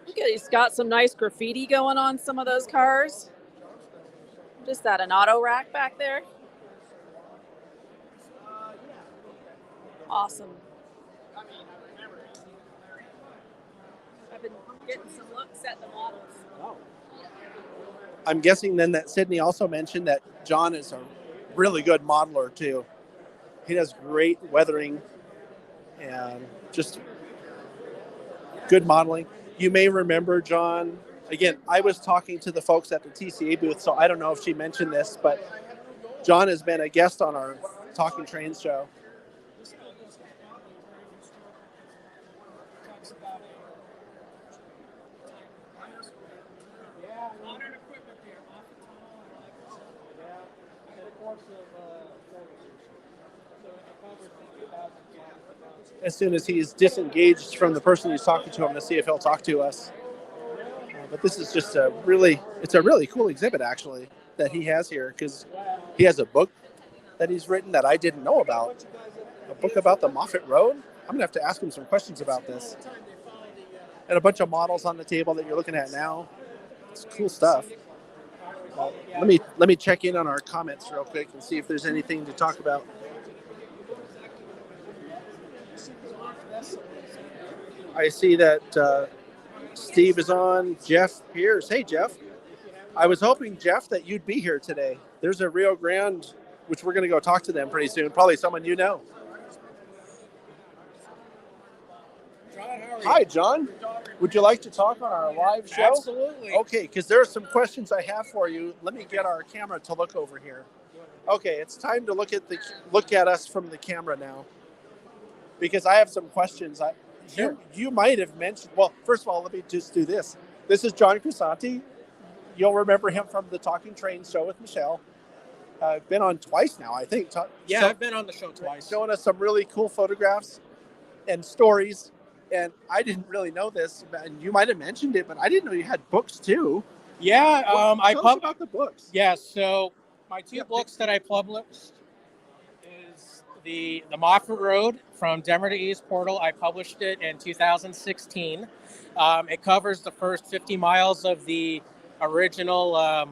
J: Look at, he's got some nice graffiti going on some of those cars. Just that an auto rack back there. Awesome. I've been getting some looks at the models.
A: Oh. I'm guessing then that Sydney also mentioned that John is a really good modeler too. He does great weathering and just good modeling. You may remember John, again, I was talking to the folks at the TCA booth, so I don't know if she mentioned this, but John has been a guest on our Talking Trains show. As soon as he's disengaged from the person who's talking to him to see if he'll talk to us. But this is just it's a really cool exhibit actually that he has here, because he has a book that he's written that I didn't know about. A book about the Moffett Road. I'm gonna have to ask him some questions about this. And a bunch of models on the table that you're looking at now. It's cool stuff. Let me check in on our comments real quick and see if there's anything to talk about. I see that Steve is on. Jeff Pierce. Hey, Jeff. I was hoping, Jeff, that you'd be here today. There's a Rio Grande, which we're going to go talk to them pretty soon. Probably someone you know.
F: John, how are you?
A: Hi, John. Would you like to talk on our live show?
F: Absolutely.
A: Okay, because there are some questions I have for you. Let me get our camera to look over here. Okay, it's time to look at us from the camera now. because I have some questions.
F: Sure.
A: You might have mentioned. Well, first of all, let me just do this. This is John Crisanti. You'll remember him from the Talking Train show with Michelle. Been on twice now, I think.
F: Yeah, I've been on the show twice.
A: Showing us some really cool photographs and stories. And I didn't really know this, and you might have mentioned it, but I didn't know you had books too.
F: Yeah,
A: Tell us about the books.
F: Yeah, so my two books that I published is the Moffett Road from Denver to East Portal. I published it in 2016. It covers the first 50 miles of the original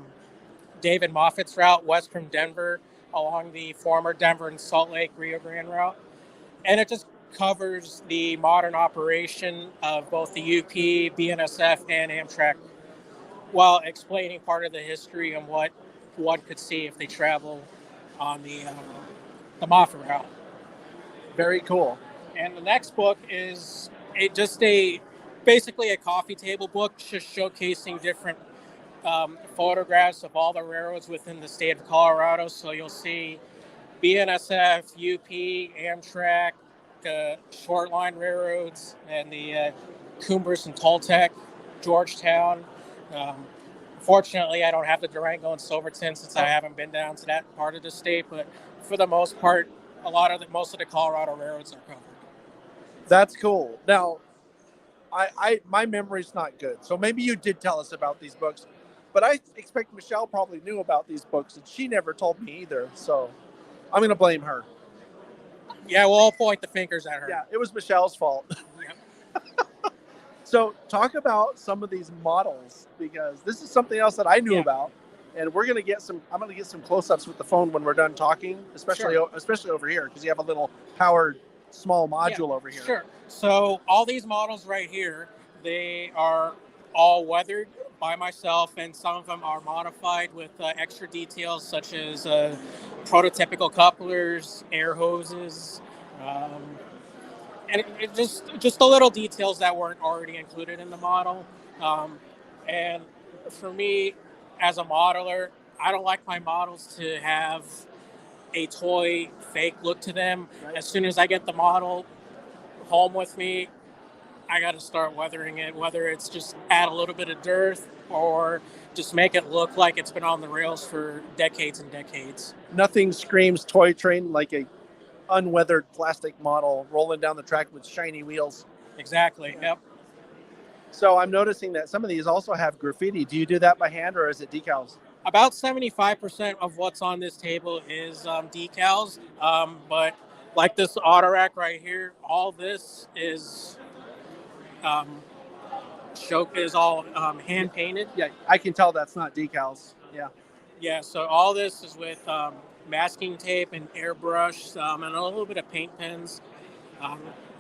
F: David Moffat's route west from Denver along the former Denver and Salt Lake Rio Grande route. And it just covers the modern operation of both the UP, BNSF, and Amtrak, while explaining part of the history and what one could see if they travel on the Moffat route.
A: Very cool.
F: And the next book is basically a coffee table book, just showcasing different photographs of all the railroads within the state of Colorado. So you'll see BNSF, UP, Amtrak, short line railroads, and the Coombers and Toltec, Georgetown. Fortunately, I don't have the Durango and Silverton since I haven't been down to that part of the state, but for the most part, most of the Colorado railroads are covered.
A: That's cool. Now, my memory's not good, so maybe you did tell us about these books, but I expect Michelle probably knew about these books, and she never told me either, so I'm going to blame her.
F: Yeah, we'll all point the fingers at her.
A: Yeah, it was Michelle's fault.
F: Yep.
A: So talk about some of these models, because this is something else that I knew about, and I'm going to get some close-ups with the phone when we're done talking, especially over here, because you have a little powered small module over here.
F: Sure. So all these models right here, they are all weathered by myself, and some of them are modified with extra details such as prototypical couplers, air hoses, and just the little details that weren't already included in the model. And for me, as a modeler, I don't like my models to have a toy fake look to them. Right. As soon as I get the model home with me, I got to start weathering it, whether it's just add a little bit of dearth or just make it look like it's been on the rails for decades and decades.
A: Nothing screams toy train like a unweathered plastic model rolling down the track with shiny wheels.
F: Exactly. Yep.
A: So I'm noticing that some of these also have graffiti. Do you do that by hand or is it decals?
F: About 75% of what's on this table is decals, but like this Otter rack right here, all this is all hand painted.
A: Yeah, I can tell that's not decals. Yeah.
F: Yeah, so all this is with masking tape and airbrush and a little bit of paint pens.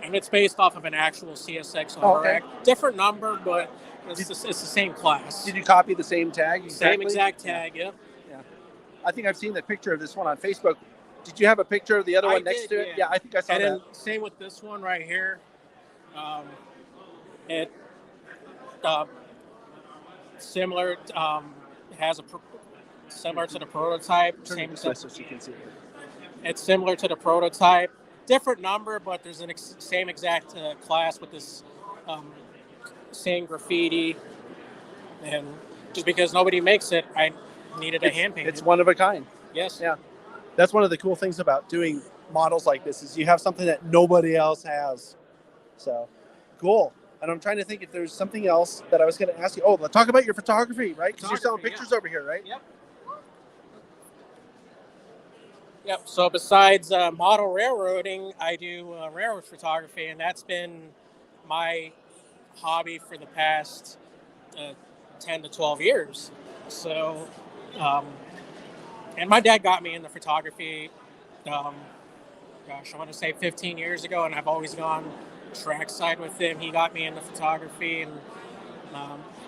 F: And it's based off of an actual CSX Otter rack. Different number, but it's the same class.
A: Did you copy the same tag? Exactly?
F: Same exact tag, yep.
A: Yeah. I think I've seen the picture of this one on Facebook. Did you have a picture of the other one next to it? Yeah, I think I saw that.
F: And then same with this one right here. It similar has similar to the prototype. Same
A: so you can see it.
F: It's similar to the prototype. Different number, but there's an same exact class with this same graffiti. And just because nobody makes it, I needed a hand paint.
A: It's one of a kind.
F: Yes.
A: Yeah. That's one of the cool things about doing models like this is you have something that nobody else has. So cool. And I'm trying to think if there's something else that I was going to ask you. Oh, let's talk about your photography, right? Because you're selling pictures over here, right?
F: Yep. Yep. So besides model railroading, I do railroad photography, and that's been my hobby for the past 10 to 12 years. So, and my dad got me into photography, I want to say 15 years ago, and I've always gone trackside with him. He got me into photography, and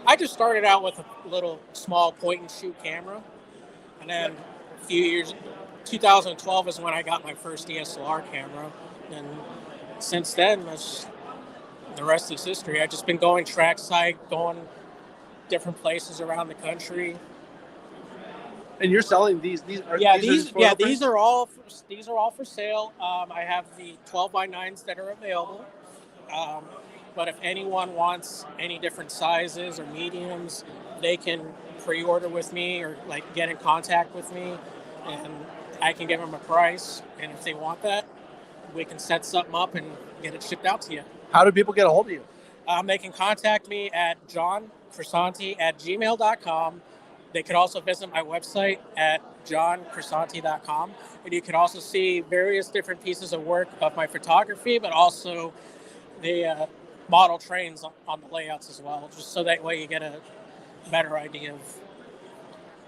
F: I just started out with a little small point-and-shoot camera, and then a few years 2012 is when I got my first DSLR camera, and since then, the rest is history. I've just been going trackside, going different places around the country.
A: And you're selling these? These are
F: these are all for sale. I have the 12x9s that are available. But if anyone wants any different sizes or mediums, they can pre-order with me or like get in contact with me, and I can give them a price. And if they want that, we can set something up and get it shipped out to you.
A: How do people get a hold of you?
F: They can contact me at johncresanti@gmail.com. They could also visit my website at johncresanti.com. And you can also see various different pieces of work of my photography, but also the model trains on the layouts as well, just so that way you get a better idea of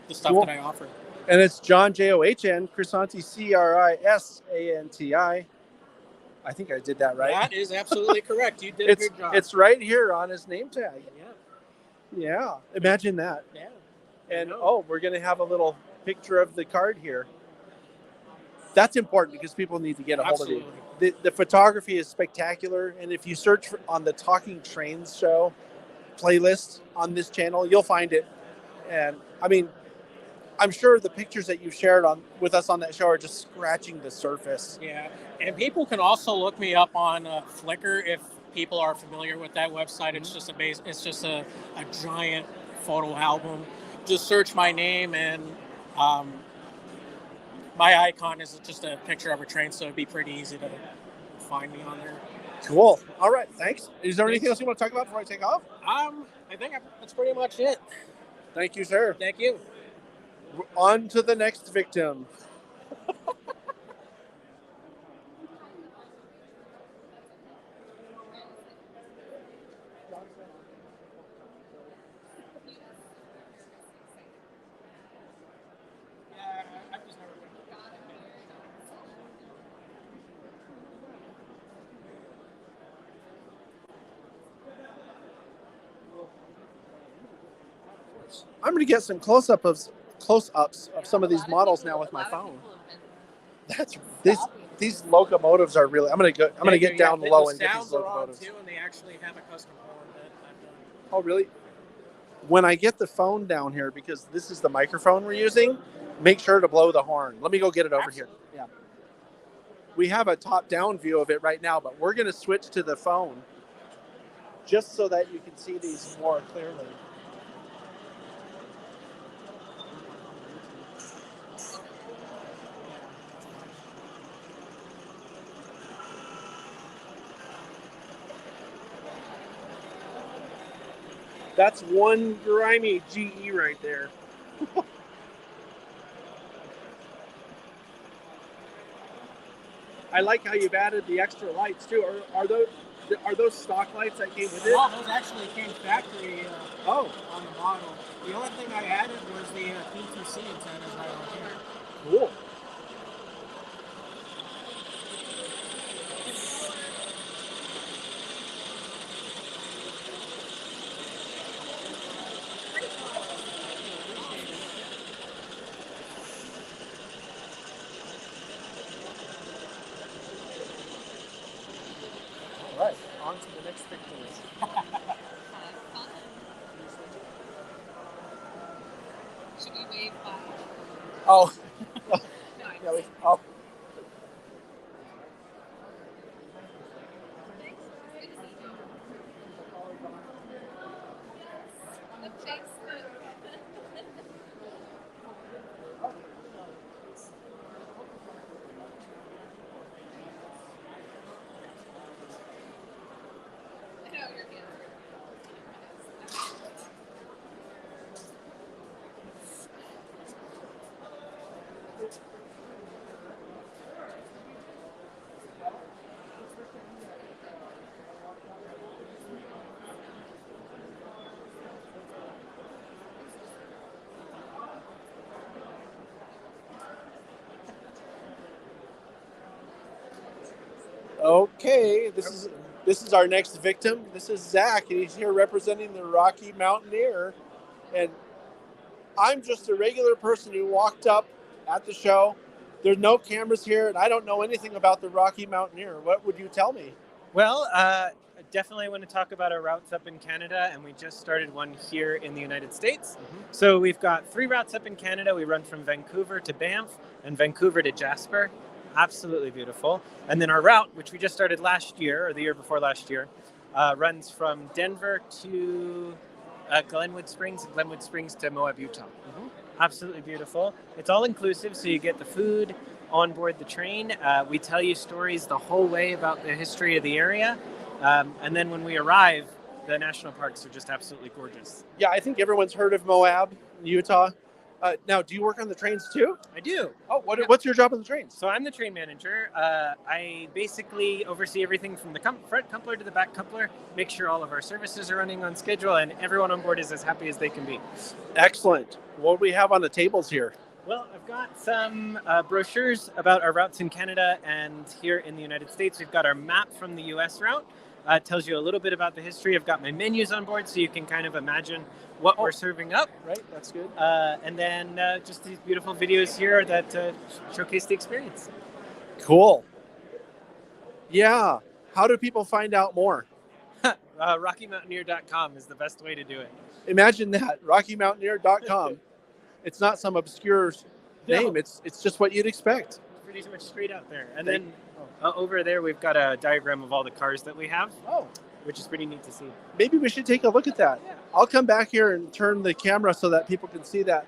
F: the stuff that I offer.
A: And it's John, John, Crisanti, Crisanti. I think I did that right.
F: That is absolutely correct. You did a good job.
A: It's right here on his name tag. Yeah. Imagine that.
F: Yeah.
A: And we're going to have a little picture of the card here. That's important because people need to get a hold of you. The photography is spectacular. And if you search on the Talking Trains show playlist on this channel, you'll find it. And I mean, I'm sure the pictures that you've shared with us on that show are just scratching the surface.
F: Yeah. And people can also look me up on Flickr if people are familiar with that website. It's just a giant photo album. Just search my name, and my icon is just a picture of a train, so it'd be pretty easy to find me on there.
A: Cool. All right. Thanks. Is there anything else you want to talk about before I take off?
F: I think that's pretty much it.
A: Thank you, sir.
F: Thank you.
A: On to the next victim. I'm going to get some close-ups of some of these models now with my phone. These locomotives are really. I'm going to get down low and get these locomotives.
F: Too, and they actually have a custom horn that I've done.
A: Oh, really? When I get the phone down here, because this is the microphone we're using, make sure to blow the horn. Let me go get it over here. Yeah. We have a top-down view of it right now, but we're going to switch to the phone just so that you can see these more clearly. That's one grimy GE right there. I like how you've added the extra lights too. Are those stock lights that came with it?
F: Oh, those actually came factory on the model. The only thing I added was the PTC antennas right on here.
A: Cool. All right, on to the next picture.
B: Should we wave bye?
A: Oh. Yeah, oh. Okay, this is our next victim. This is Zach, and he's here representing the Rocky Mountaineer. And I'm just a regular person who walked up at the show. There's no cameras here, and I don't know anything about the Rocky Mountaineer. What would you tell me?
P: Well, definitely want to talk about our routes up in Canada, and we just started one here in the United States. So we've got 3 routes up in Canada. We run from Vancouver to Banff and Vancouver to Jasper. Absolutely beautiful. And then our route, which we just started last year, or the year before last year, runs from Denver to Glenwood Springs, and Glenwood Springs to Moab, Utah. Absolutely beautiful. It's all inclusive, so you get the food on board the train. We tell you stories the whole way about the history of the area. And then when we arrive, the national parks are just absolutely gorgeous.
A: Yeah, I think everyone's heard of Moab, Utah. Now, do you work on the trains too?
P: I do.
A: Oh, what's your job on the trains?
P: So I'm the train manager. I basically oversee everything from the front coupler to the back coupler, make sure all of our services are running on schedule, and everyone on board is as happy as they can be.
A: Excellent. What do we have on the tables here?
P: Well, I've got some brochures about our routes in Canada, and here in the United States, we've got our map from the US route. It tells you a little bit about the history. I've got my menus on board, so you can kind of imagine what we're serving up.
A: Right, that's good.
P: And then just these beautiful videos here that showcase the experience.
A: Cool. Yeah. How do people find out more?
P: RockyMountaineer.com is the best way to do it.
A: Imagine that, RockyMountaineer.com. It's not some obscure name. It's just what you'd expect.
P: Pretty much straight out there. And then over there, we've got a diagram of all the cars that we have.
A: Oh.
P: Which is pretty neat to see.
A: Maybe we should take a look at that. Yeah. I'll come back here and turn the camera so that people can see that.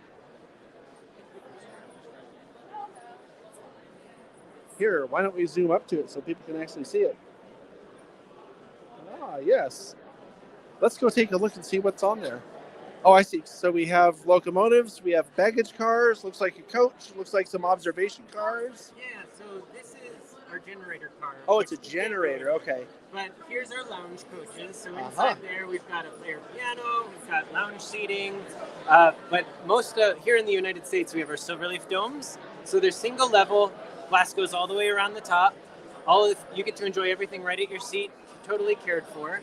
A: Here, why don't we zoom up to it so people can actually see it? Ah, yes. Let's go take a look and see what's on there. Oh, I see. So we have locomotives, we have baggage cars, looks like a coach, looks like some observation cars.
P: Yeah, so this is our generator car.
A: Oh, it's a generator, okay.
P: But here's our lounge coaches. So inside there, we've got a player piano, we've got lounge seating. But most here in the United States, we have our Silverleaf domes. So they're single level, glass goes all the way around the top. You get to enjoy everything right at your seat, totally cared for.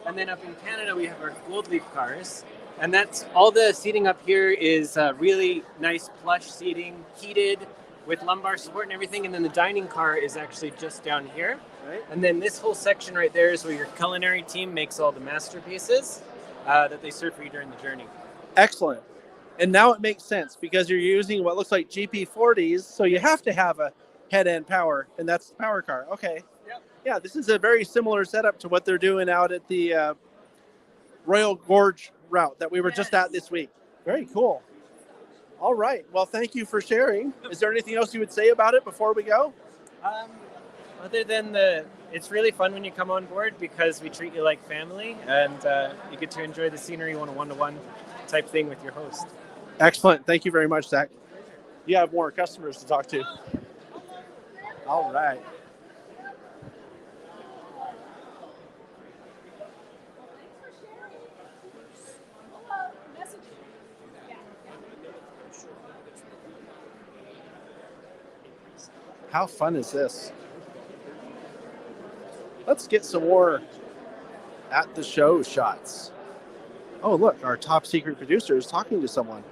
P: And then up in Canada, we have our Gold Leaf cars. And that's all the seating up here is really nice plush seating, heated with lumbar support and everything. And then the dining car is actually just down here. Right. And then this whole section right there is where your culinary team makes all the masterpieces that they serve for you during the journey.
A: Excellent. And now it makes sense because you're using what looks like GP40s. So you have to have a head-end power, and that's the power car. Okay.
P: Yep.
A: Yeah, this is a very similar setup to what they're doing out at the Royal Gorge route that we were just at this week. Very cool. All right. Well, thank you for sharing. Is there anything else you would say about it before we go?
P: Other than it's really fun when you come on board because we treat you like family, and you get to enjoy the scenery on a one-to-one type thing with your host.
A: Excellent. Thank you very much, Zach. You have more customers to talk to. All right. How fun is this? Let's get some more at the show shots. Oh, look, our top secret producer is talking to someone.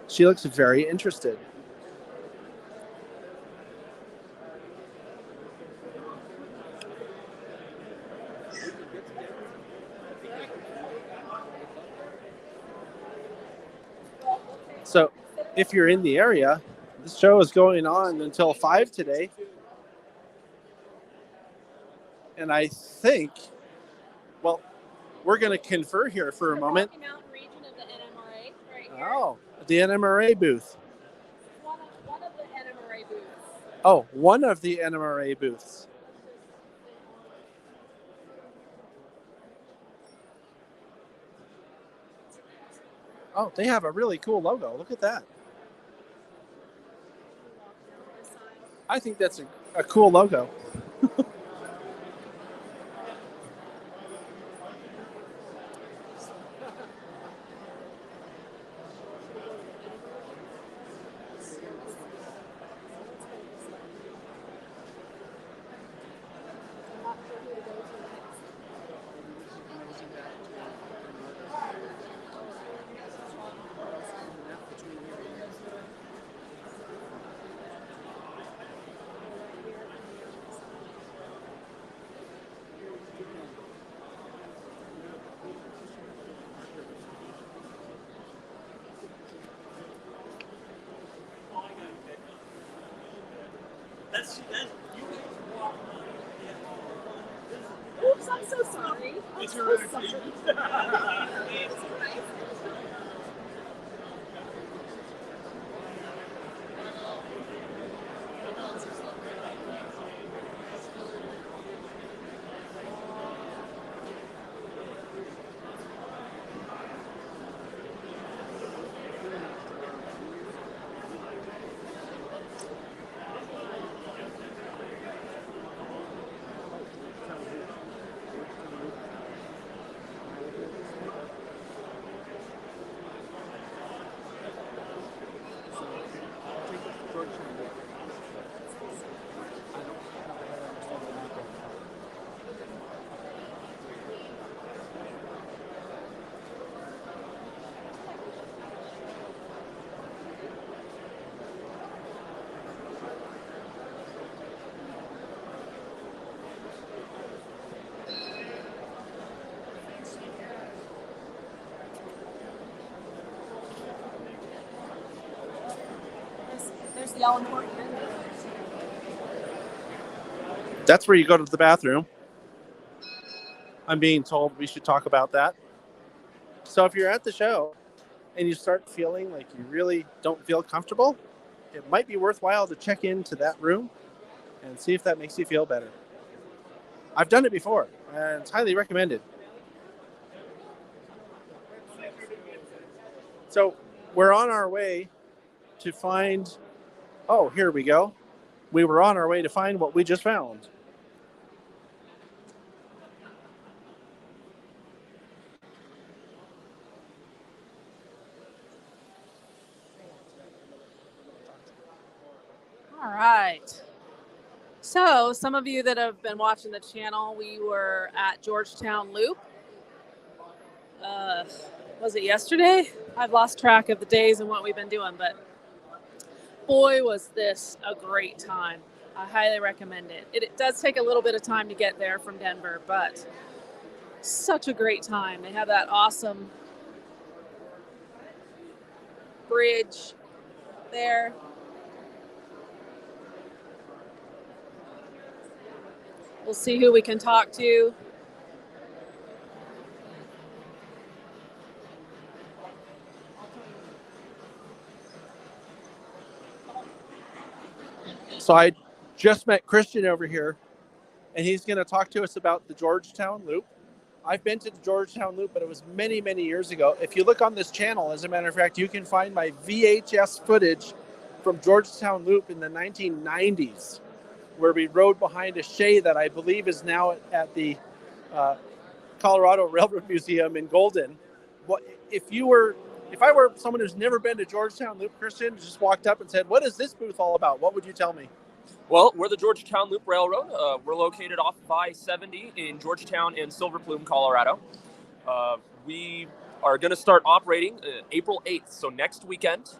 A: She looks very interested. So, if you're in the area, this show is going on until 5 today. And I think, well, we're going to confer here for a moment.
J: Rocky Mountain region of the NMRA right here.
A: Oh, the NMRA booth.
J: One of the NMRA booths.
A: Oh, one of the NMRA booths. Oh, they have a really cool logo. Look at that. I think that's a cool logo.
B: Oops, I'm so sorry. I'm so sorry. There's the all important end.
A: That's where you go to the bathroom. I'm being told we should talk about that. So if you're at the show and you start feeling like you really don't feel comfortable, it might be worthwhile to check into that room and see if that makes you feel better. I've done it before, and it's highly recommended. So we're on our way to find... Oh, here we go. We were on our way to find what we just found.
J: All right. So, some of you that have been watching the channel, we were at Georgetown Loop. Was it yesterday? I've lost track of the days and what we've been doing, but boy, was this a great time. I highly recommend it. It does take a little bit of time to get there from Denver, but such a great time. They have that awesome bridge there. We'll see who we can talk to.
A: So I just met Christian over here, and he's going to talk to us about the Georgetown Loop. I've been to the Georgetown Loop, but it was many, many years ago. If you look on this channel, as a matter of fact, you can find my VHS footage from Georgetown Loop in the 1990s, where we rode behind a shay that I believe is now at the Colorado Railroad Museum in Golden. If I were someone who's never been to Georgetown Loop, Christian, just walked up and said, "What is this booth all about?" What would you tell me?
G: Well, we're the Georgetown Loop Railroad. We're located off of I-70 in Georgetown and Silver Plume, Colorado. We are going to start operating April 8th, so next weekend.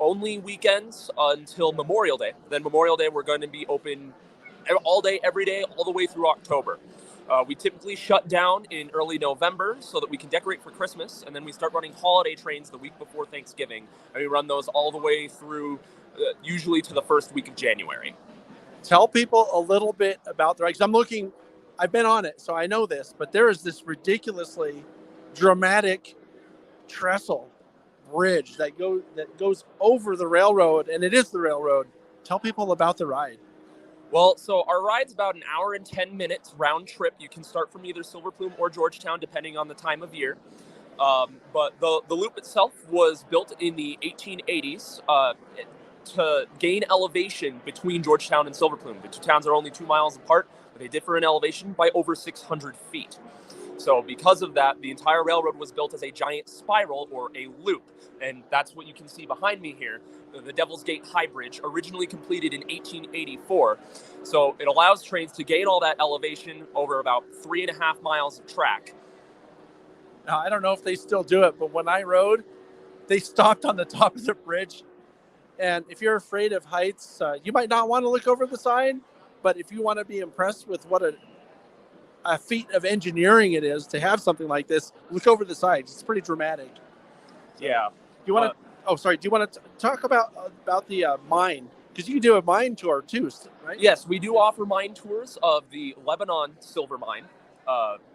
G: Only weekends until Memorial Day. Then Memorial Day, we're going to be open all day, every day, all the way through October. We typically shut down in early November so that we can decorate for Christmas, and then we start running holiday trains the week before Thanksgiving, and we run those all the way through usually to the first week of January.
A: Tell people a little bit about the ride, because I've been on it, so I know this, but there is this ridiculously dramatic trestle bridge that goes over the railroad, and it is the railroad. Tell people about the ride.
G: Well, so our ride's about an hour and 10 minutes round trip. You can start from either Silver Plume or Georgetown, depending on the time of year. But the loop itself was built in the 1880s to gain elevation between Georgetown and Silver Plume. The two towns are only 2 miles apart, but they differ in elevation by over 600 feet. So because of that, the entire railroad was built as a giant spiral or a loop. And that's what you can see behind me here, the Devil's Gate High Bridge, originally completed in 1884. So it allows trains to gain all that elevation over about 3.5 miles of track.
A: Now, I don't know if they still do it, but when I rode, they stopped on the top of the bridge. And if you're afraid of heights, you might not want to look over the side. But if you want to be impressed with what a feat of engineering it is to have something like this, look over the sides. It's pretty dramatic.
G: Yeah.
A: Do you want to talk about the mine Because you can do a mine tour too, right?
G: Yes, we do offer mine tours of the Lebanon silver mine.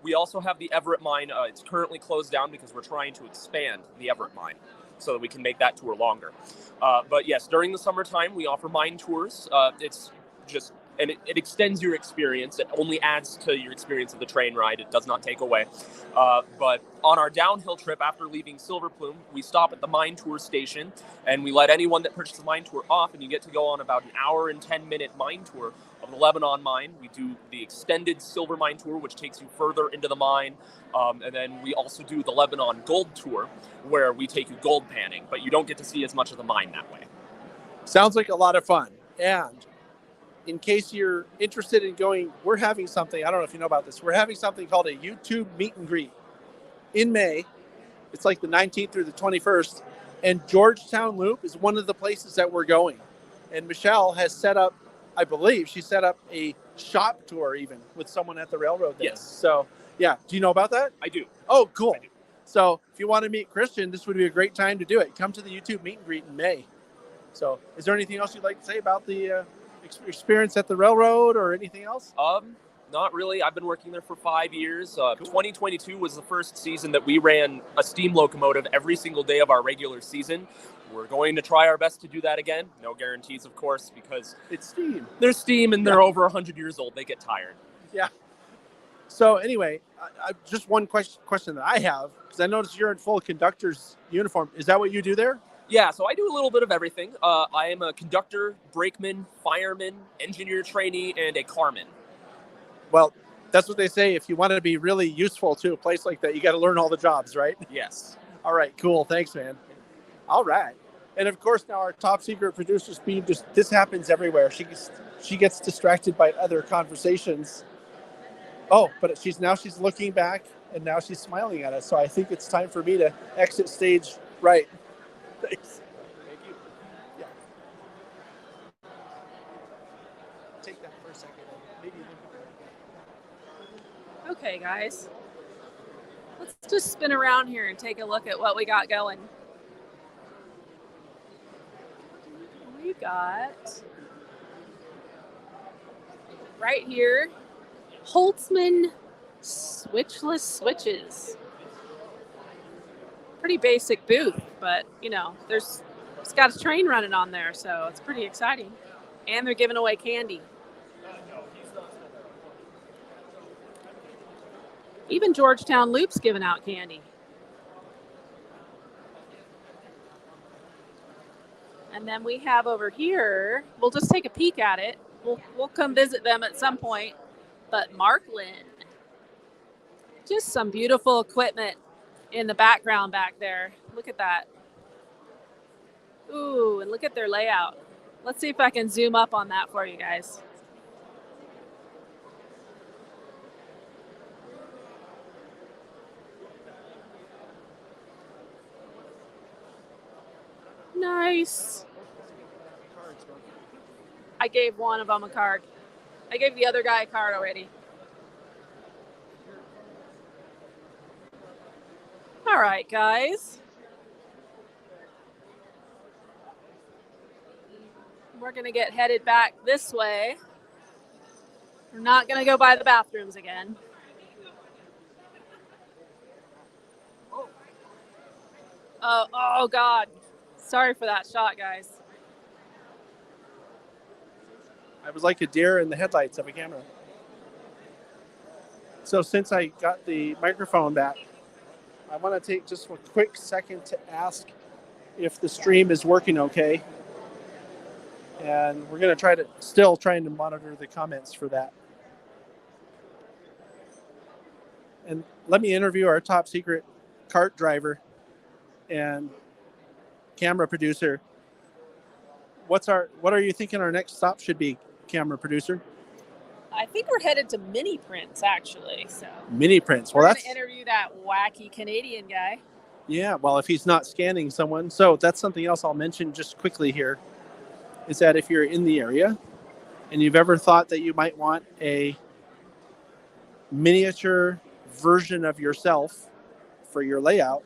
G: We also have the Everett mine. It's currently closed down because we're trying to expand the Everett mine so that we can make that tour longer. But yes, during the summertime, we offer mine tours. It's just, and it extends your experience. It only adds to your experience of the train ride. It does not take away. But on our downhill trip after leaving Silver Plume, we stop at the mine tour station and we let anyone that purchases the mine tour off, and you get to go on about an hour and 10-minute mine tour of the Lebanon mine. We do the extended silver mine tour, which takes you further into the mine. And then we also do the Lebanon gold tour, where we take you gold panning, but you don't get to see as much of the mine that way.
A: Sounds like a lot of fun. And in case you're interested in going, we're having something, I don't know if you know about this, we're having something called a YouTube meet and greet in May. It's like the 19th through the 21st. And Georgetown Loop is one of the places that we're going. And Michelle has set up, I believe, she set up a shop tour even with someone at the railroad there.
G: Yes.
A: So, yeah. Do you know about that?
G: I do.
A: Oh, cool. So if you want to meet Christian, this would be a great time to do it. Come to the YouTube meet and greet in May. So is there anything else you'd like to say about the experience at the railroad or anything else?
G: Not really. I've been working there for 5 years. 2022 was the first season that we ran a steam locomotive every single day of our regular season. We're going to try our best to do that again. No guarantees, of course, because
A: it's steam.
G: They're steam and they're over 100 years old. They get tired.
A: Yeah. So anyway, just one question that I have, because I noticed you're in full conductor's uniform. Is that what you do there?
G: Yeah, so I do a little bit of everything. I am a conductor, brakeman, fireman, engineer trainee, and a carman.
A: Well, that's what they say. If you want to be really useful to a place like that, you got to learn all the jobs, right?
G: Yes.
A: All right, cool. Thanks, man. All right. And of course, now our top secret producer, Speed, this happens everywhere. She gets distracted by other conversations. Oh, but she's looking back and now she's smiling at us. So I think it's time for me to exit stage right. Thanks. Thank you. Yeah. Take that for a second. Maybe
J: Okay, guys. Let's just spin around here and take a look at what we got going. We got right here Holtzman switchless switches. Pretty basic booth, but it's got a train running on there, so it's pretty exciting. And they're giving away candy. Even Georgetown Loop's giving out candy. And then we have over here, we'll just take a peek at it. We'll come visit them at some point. But Markland, just some beautiful equipment in the background back there. Look at that. Ooh, and look at their layout. Let's see if I can zoom up on that for you guys. Nice. I gave one of them a card. I gave the other guy a card already. All right, guys. We're going to get headed back this way. We're not going to go by the bathrooms again. Oh, God. Sorry for that shot, guys.
A: I was like a deer in the headlights of a camera. So since I got the microphone back, I want to take just a quick second to ask if the stream is working okay. And we're going to still trying to monitor the comments for that. And let me interview our top secret cart driver and camera producer. What are you thinking our next stop should be, camera producer?
J: I think we're headed to Mini Prints, actually. So
A: Mini Prints. Well,
J: we're
A: that's
J: going to interview that wacky Canadian guy.
A: Yeah, well, if he's not scanning someone. So that's something else I'll mention just quickly here, is that if you're in the area and you've ever thought that you might want a miniature version of yourself for your layout,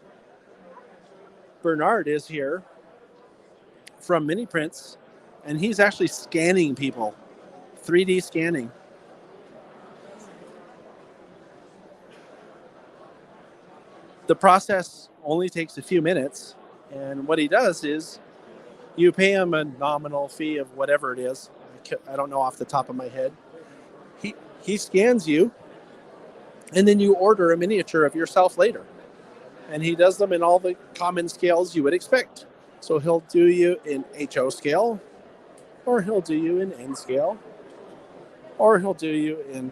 A: Bernard is here from Mini Prints, and he's actually scanning people, 3D scanning. The process only takes a few minutes, and what he does is you pay him a nominal fee of whatever it is. I don't know off the top of my head. He scans you, and then you order a miniature of yourself later. And he does them in all the common scales you would expect. So he'll do you in HO scale, or he'll do you in N scale, or he'll do you in,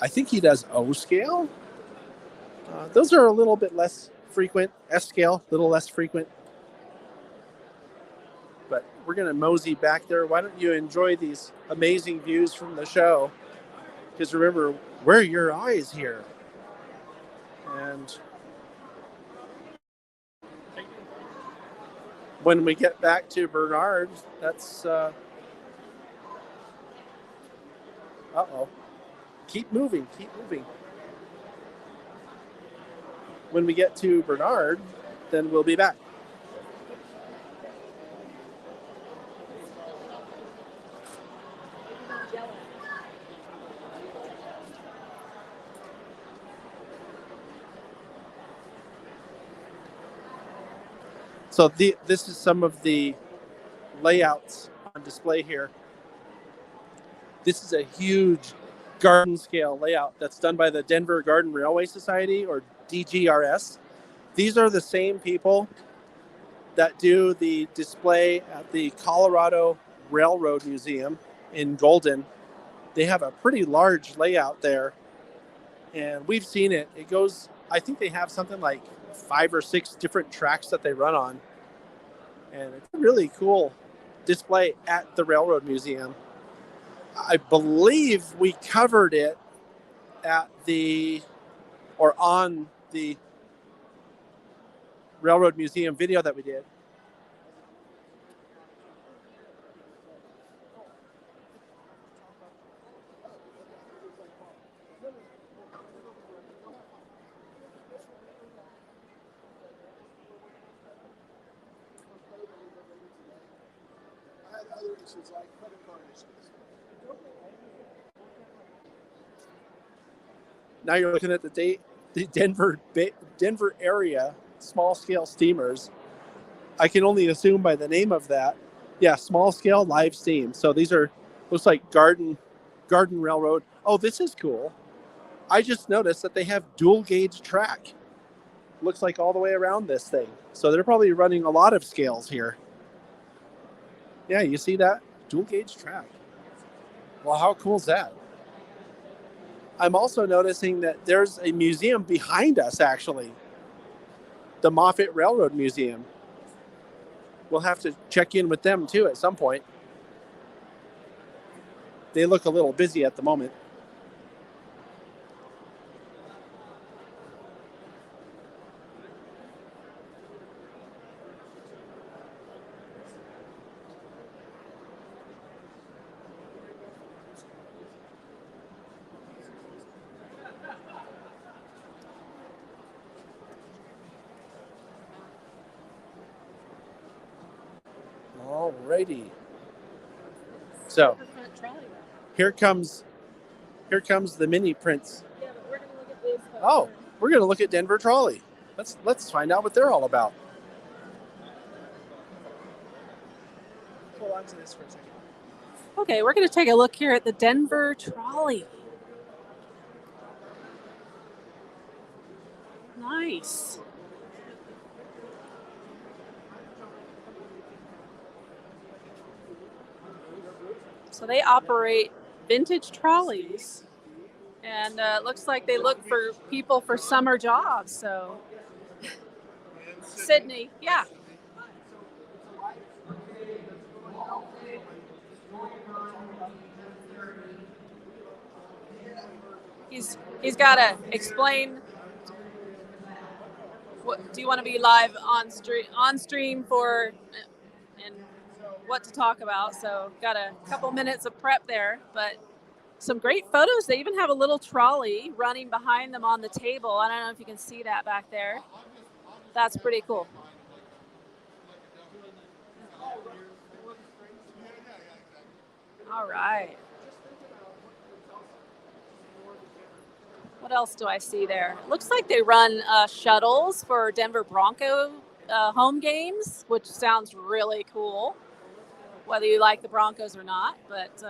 A: I think he does O scale. Those are a little bit less frequent. S scale, a little less frequent. But we're going to mosey back there. Why don't you enjoy these amazing views from the show? Because remember, we're your eyes here. And when we get back to Bernard, that's... uh-oh. Keep moving, keep moving. When we get to Bernard, then we'll be back. So this is some of the layouts on display here. This is a huge garden scale layout that's done by the Denver Garden Railway Society, or DGRS. These are the same people that do the display at the Colorado Railroad Museum in Golden. They have a pretty large layout there, and we've seen it. It goes, I think they have something like 5 or 6 different tracks that they run on. And it's a really cool display at the Railroad Museum. I believe we covered it at on the Railroad Museum video that we did. Now you're looking at the Denver area small scale steamers. I can only assume by the name of that. Yeah, small scale live steam. So these are, looks like garden railroad. Oh, this is cool. I just noticed that they have dual gauge track. Looks like all the way around this thing. So they're probably running a lot of scales here. Yeah, you see that? Dual gauge track. Well, how cool is that? I'm also noticing that there's a museum behind us, actually. The Moffett Railroad Museum. We'll have to check in with them, too, at some point. They look a little busy at the moment. Alrighty. So here comes the mini prints. Oh, we're gonna look at Denver Trolley. Let's find out what they're all about. Hold on to this for a second.
J: Okay, we're going to take a look here at the Denver Trolley. Nice. So they operate vintage trolleys, and it looks like they look for people for summer jobs. So, Sydney, yeah. He's got to explain. What do you want to be live on stream for, and what to talk about? So got a couple minutes of prep there, but some great photos. They even have a little trolley running behind them on the table. I don't know if you can see that back there. That's pretty cool. All right. What else do I see there? It looks like they run shuttles for Denver Bronco home games, which sounds really cool, whether you like the Broncos or not. But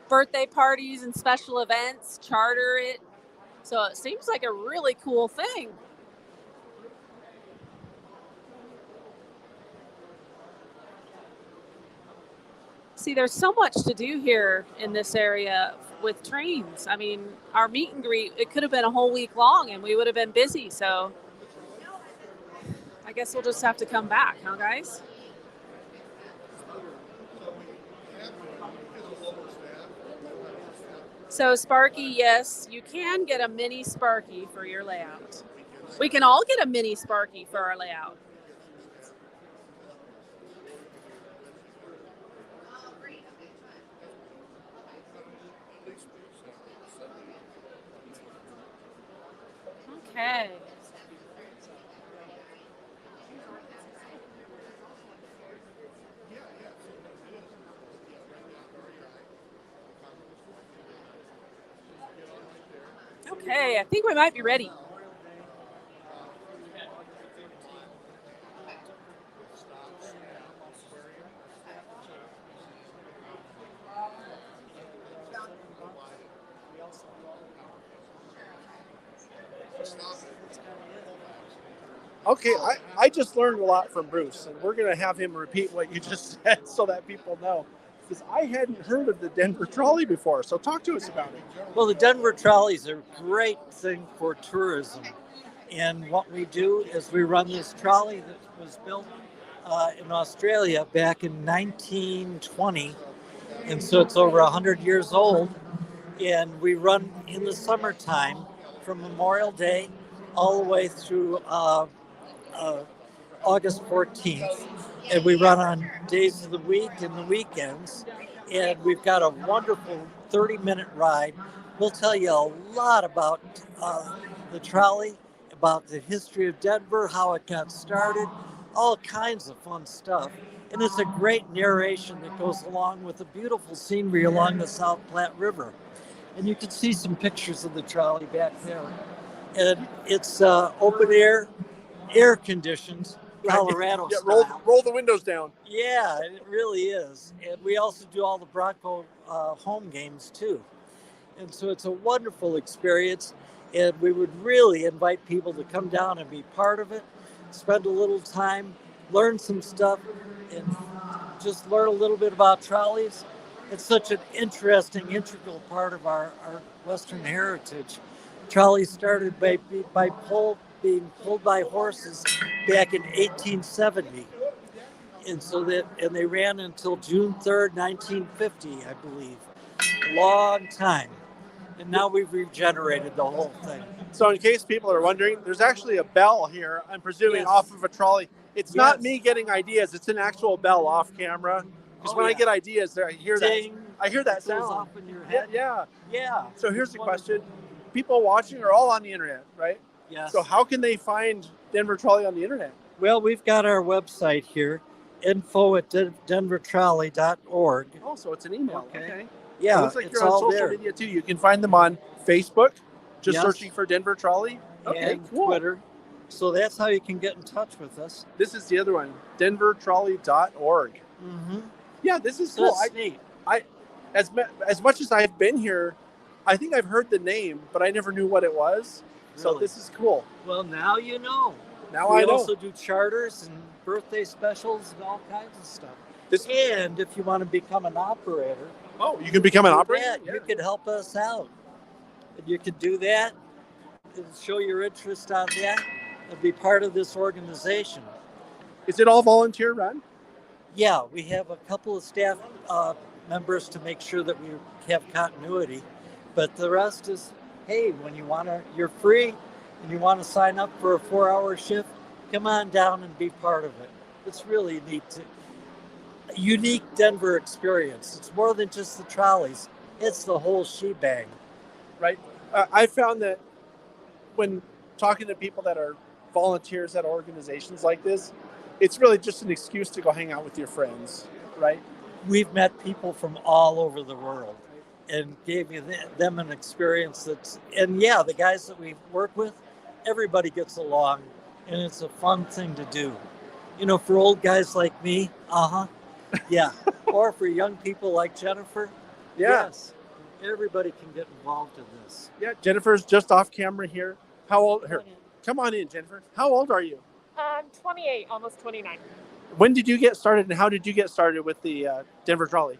J: birthday parties and special events, charter it. So it seems like a really cool thing. See, there's so much to do here in this area with trains. I mean, our meet and greet, it could have been a whole week long and we would have been busy. So I guess we'll just have to come back, huh, guys? So Sparky, yes, you can get a mini Sparky for your layout. We can all get a mini Sparky for our layout. Okay. Okay, I think we might be ready.
A: Okay, I just learned a lot from Bruce, and we're going to have him repeat what you just said so that people know. Because I hadn't heard of the Denver trolley before, so talk to us about it.
Q: Well, the Denver trolleys are a great thing for tourism. And what we do is we run this trolley that was built in Australia back in 1920. And so it's over 100 years old. And we run in the summertime from Memorial Day all the way through August 14th. And we run on days of the week and the weekends. And we've got a wonderful 30-minute ride. We'll tell you a lot about the trolley, about the history of Denver, how it got started, all kinds of fun stuff. And it's a great narration that goes along with the beautiful scenery along the South Platte River. And you can see some pictures of the trolley back there. And it's open air conditions, Colorado style.
A: Roll the windows down.
Q: Yeah, it really is. And we also do all the Bronco home games too. And so it's a wonderful experience. And we would really invite people to come down and be part of it, spend a little time, learn some stuff, and just learn a little bit about trolleys. It's such an interesting, integral part of our Western heritage. Trolleys started by being pulled by horses back in 1870. And so they ran until June 3rd, 1950, I believe. A long time. And now we've regenerated the whole thing.
A: So in case people are wondering, there's actually a bell here, I'm presuming,
Q: Yes.
A: off of a trolley. It's not
Q: Yes.
A: me getting ideas, it's an actual bell off camera. Because when I get ideas, I hear
Q: Ding.
A: that. I hear that
Q: It goes
A: sound.
Q: off in your head.
A: Yeah.
Q: Yeah.
A: So here's the question. People watching are all on the internet, right?
Q: Yes.
A: So how can they find Denver Trolley on the internet?
Q: Well, we've got our website here, info@denvertrolley.org.
A: Oh, so it's an email. Okay.
Q: Yeah,
A: It looks like
Q: it's
A: you're on
Q: all
A: social
Q: there.
A: media too. You can find them on Facebook, just
Q: Yes.
A: searching for Denver Trolley. Okay,
Q: And
A: cool.
Q: Twitter. So that's how you can get in touch with us.
A: This is the other one, denvertrolley.org.
Q: Mm-hmm.
A: Yeah, this is
Q: So
A: cool.
Q: that's neat.
A: As much as I've been here, I think I've heard the name, but I never knew what it was. So
Q: Really?
A: this is cool.
Q: Well, now you know.
A: Now
Q: we
A: I know.
Q: also do charters and birthday specials and all kinds of stuff. And if you want to become an operator,
A: oh, you can become an operator?
Q: You could help us out. And you could do that and show your interest on that and be part of this organization.
A: Is it all volunteer run?
Q: Yeah, we have a couple of staff members to make sure that we have continuity, but the rest is, hey, when you're free and you want to sign up for a 4-hour shift, come on down and be part of it. It's really a unique Denver experience. It's more than just the trolleys. It's the whole shebang.
A: Right. I found that when talking to people that are volunteers at organizations like this, it's really just an excuse to go hang out with your friends, right?
Q: we've met people from all over the world and gave them an experience that's, and yeah, the guys that we work with, everybody gets along, and it's a fun thing to do. You know, for old guys like me, yeah. Or for young people like Jennifer, yes, everybody can get involved in this.
A: Yeah, Jennifer's just off camera here. How old? Here, come on in, Jennifer. How old are you?
R: I'm 28, almost 29.
A: When did you get started, and how did you get started with the Denver Trolley?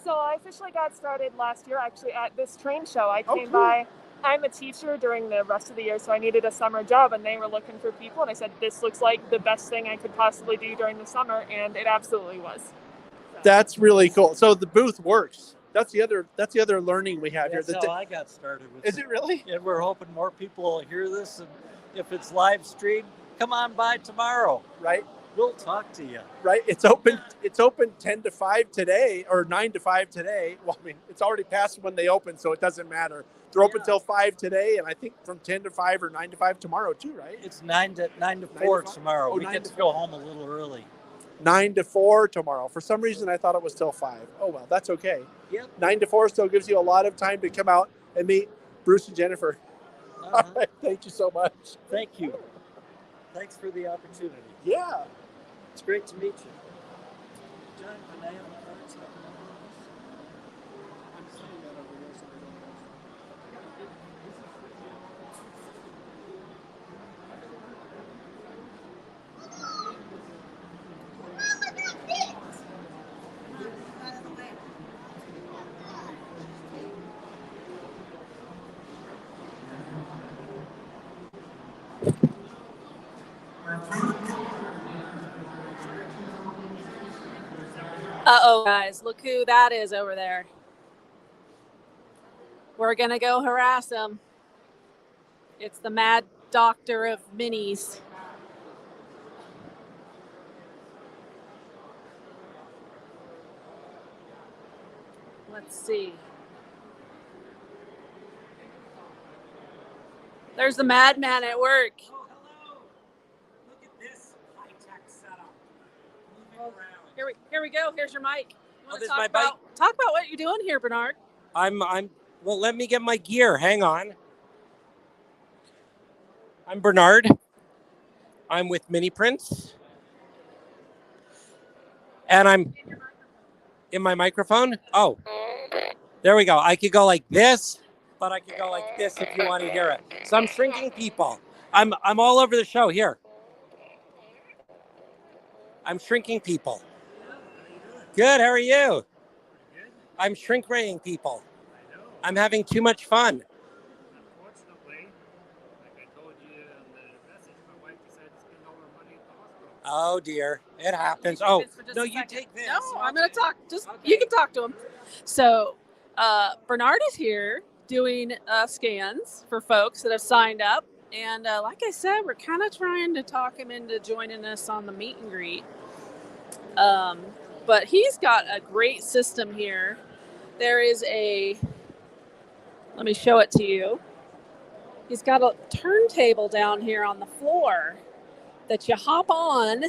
R: So I officially got started last year, actually, at this train show. I came
A: cool.
R: by. I'm a teacher during the rest of the year, so I needed a summer job, and they were looking for people, and I said, this looks like the best thing I could possibly do during the summer, and it absolutely was. So.
A: That's really cool. So the booth works. That's the other learning we have
Q: That's
A: here.
Q: how I got started with
A: Is it really?
Q: And we're hoping more people will hear this, and if it's live streamed, come on by tomorrow.
A: Right.
Q: We'll talk to you.
A: Right. It's open 10 to 5 today, or 9 to 5 today. Well, I mean, it's already past when they open, so it doesn't matter. They're open till 5 today, and I think from 10 to 5 or 9 to 5 tomorrow too, right?
Q: It's 9 to 4 tomorrow.
A: Oh,
Q: we
A: 9
Q: get
A: to
Q: to go home a little early.
A: 9 to 4 tomorrow. For some reason, I thought it was till 5. Oh, well, that's okay.
Q: Yep.
A: 9 to 4 still gives you a lot of time to come out and meet Bruce and Jennifer. All right. Thank you so much.
Q: Thank you. Thanks for the opportunity.
A: Yeah.
Q: It's great to meet you. John, can I have a card?
J: Uh-oh, guys, look who that is over there. We're going to go harass him. It's the mad doctor of minis. Let's see. There's the madman at work.
F: Oh, hello. Look at this high-tech setup. Moving around.
J: Here we go. Here's your mic.
F: Oh, this is my bike?
J: Talk about what you're doing here, Bernard.
F: Well, let me get my gear. Hang on. I'm Bernard. I'm with Mini Prince. And I'm in my microphone. Oh, there we go. I could go like this, but I could go like this if you want to hear it. So I'm shrinking people. I'm all over the show here. I'm shrinking people. Good. How are you? I'm shrink raying people. I'm having too much fun.
S: Unfortunately, like I told you in the message, my wife decided to spend all her money at the hospital.
F: Oh dear, it happens. Oh no, you take this.
J: No, I'm going to talk. You can talk to him. So Bernard is here doing scans for folks that have signed up. And like I said, we're kind of trying to talk him into joining us on the meet and greet. But he's got a great system here. There is let me show it to you. He's got a turntable down here on the floor that you hop on,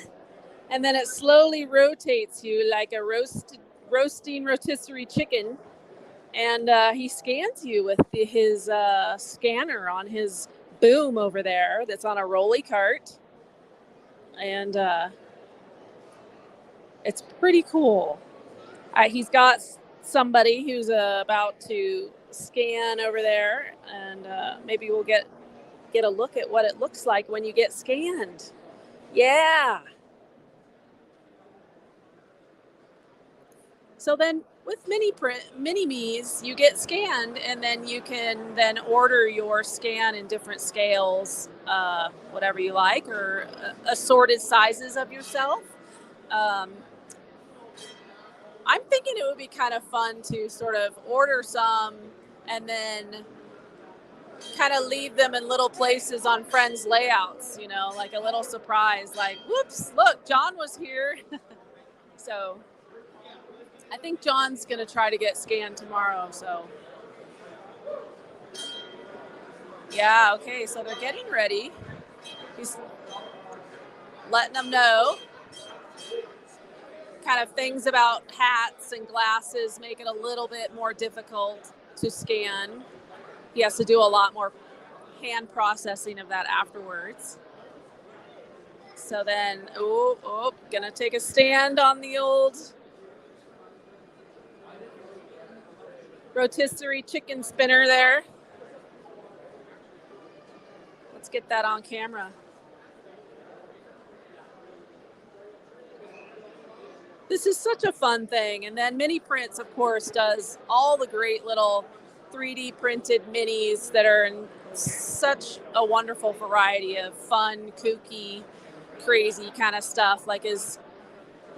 J: and then it slowly rotates you like a roasting rotisserie chicken. And he scans you with his scanner on his boom over there that's on a rolly cart. And it's pretty cool. He's got somebody who's about to scan over there, and maybe we'll get a look at what it looks like when you get scanned. Yeah. So then with Mini-Me's, you get scanned, and then you can then order your scan in different scales, whatever you like, or assorted sizes of yourself. I'm thinking it would be kind of fun to sort of order some and then kind of leave them in little places on friends' layouts, like a little surprise, like, whoops, look, John was here. So I think John's going to try to get scanned tomorrow. So yeah, okay, so they're getting ready. He's letting them know. kind of things about hats and glasses make it a little bit more difficult to scan. He has to do a lot more hand processing of that afterwards. So then, gonna take a stand on the old rotisserie chicken spinner there. Let's get that on camera. This is such a fun thing. And then Mini Prints, of course, does all the great little 3D printed minis that are in such a wonderful variety of fun, kooky, crazy kind of stuff. Like his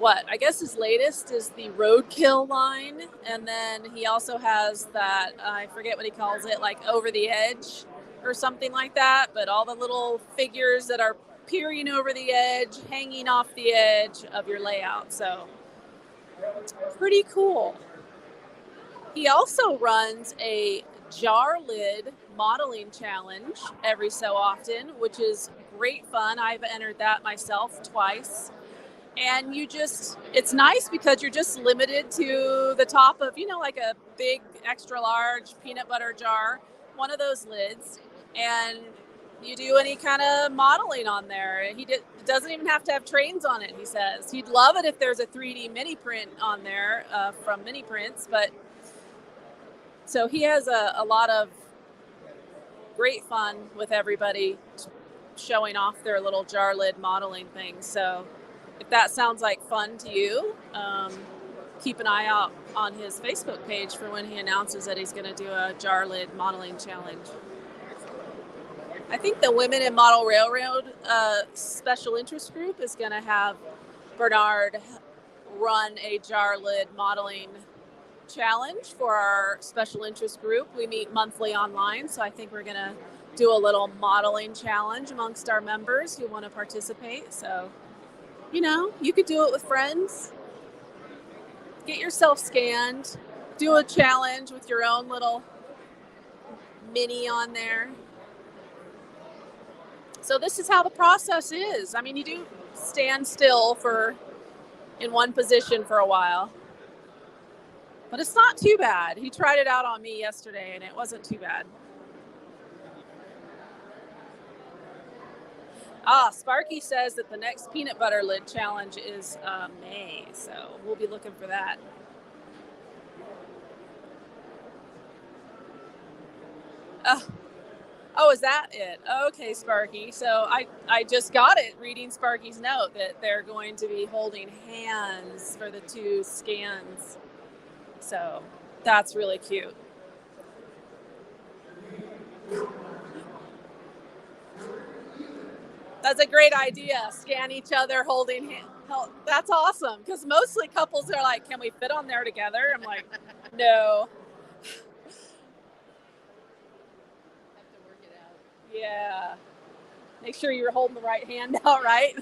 J: latest is the Roadkill line. And then he also has that, I forget what he calls it, like Over the Edge or something like that. But all the little figures that are peering over the edge, hanging off the edge of your layout. So pretty cool. He also runs a jar lid modeling challenge every so often, which is great fun. I've entered that myself twice. And it's nice because you're just limited to the top of, like a big extra large peanut butter jar, one of those lids, and you do any kind of modeling on there. Doesn't even have to have trains on it, he says. He'd love it if there's a 3D mini print on there from Mini Prints, but so he has a lot of great fun with everybody showing off their little jar lid modeling things. So if that sounds like fun to you, keep an eye out on his Facebook page for when he announces that he's going to do a jar lid modeling challenge. I think the Women in Model Railroad special interest group is going to have Bernard run a jar lid modeling challenge for our special interest group. We meet monthly online, so I think we're going to do a little modeling challenge amongst our members who want to participate. So, you could do it with friends. Get yourself scanned. Do a challenge with your own little mini on there. So this is how the process is. I mean, you do stand still in one position for a while, but it's not too bad. He tried it out on me yesterday and it wasn't too bad. Sparky says that the next peanut butter lid challenge is May, so we'll be looking for that. Oh, is that it? Okay, Sparky. So I just got it reading Sparky's note that they're going to be holding hands for the 2 scans. So that's really cute. That's a great idea. Scan each other holding hands. That's awesome. Because mostly couples are like, can we fit on there together? I'm like, no. Yeah. Make sure you're holding the right hand out, right?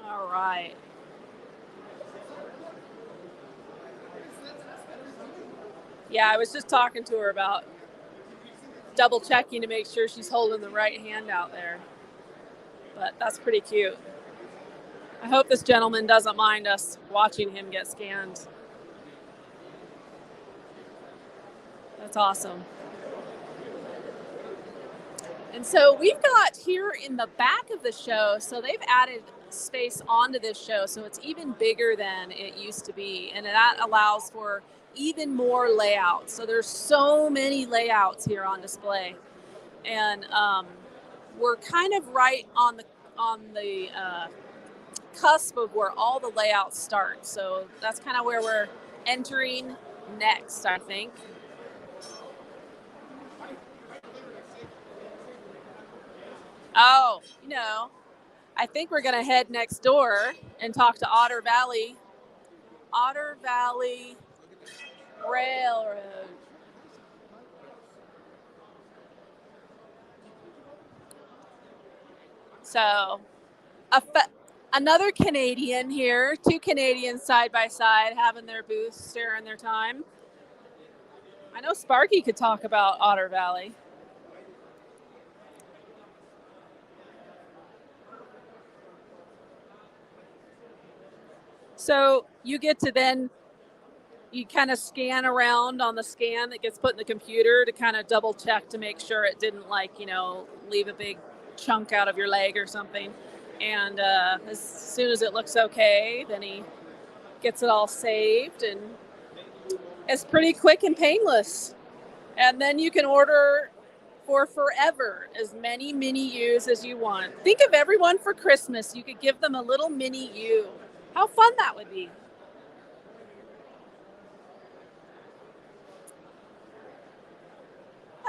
J: All right. Yeah, I was just talking to her about double checking to make sure she's holding the right hand out there. But that's pretty cute. I hope this gentleman doesn't mind us watching him get scanned. That's awesome. And so we've got here in the back of the show, so they've added space onto this show, so it's even bigger than it used to be. And that allows for even more layouts. So there's so many layouts here on display. And we're kind of right on the cusp of where all the layouts start. So that's kind of where we're entering next, I think. Oh, I think we're going to head next door and talk to Otter Valley Railroad. So, another Canadian here, 2 Canadians side by side having their booths, sharing their time. I know Sparky could talk about Otter Valley. So you get to then, you kind of scan around on the scan that gets put in the computer to kind of double check to make sure it didn't leave a big chunk out of your leg or something. And as soon as it looks okay, then he gets it all saved, and it's pretty quick and painless. And then you can order for forever as many mini U's as you want. Think of everyone for Christmas. You could give them a little mini U. How fun that would be.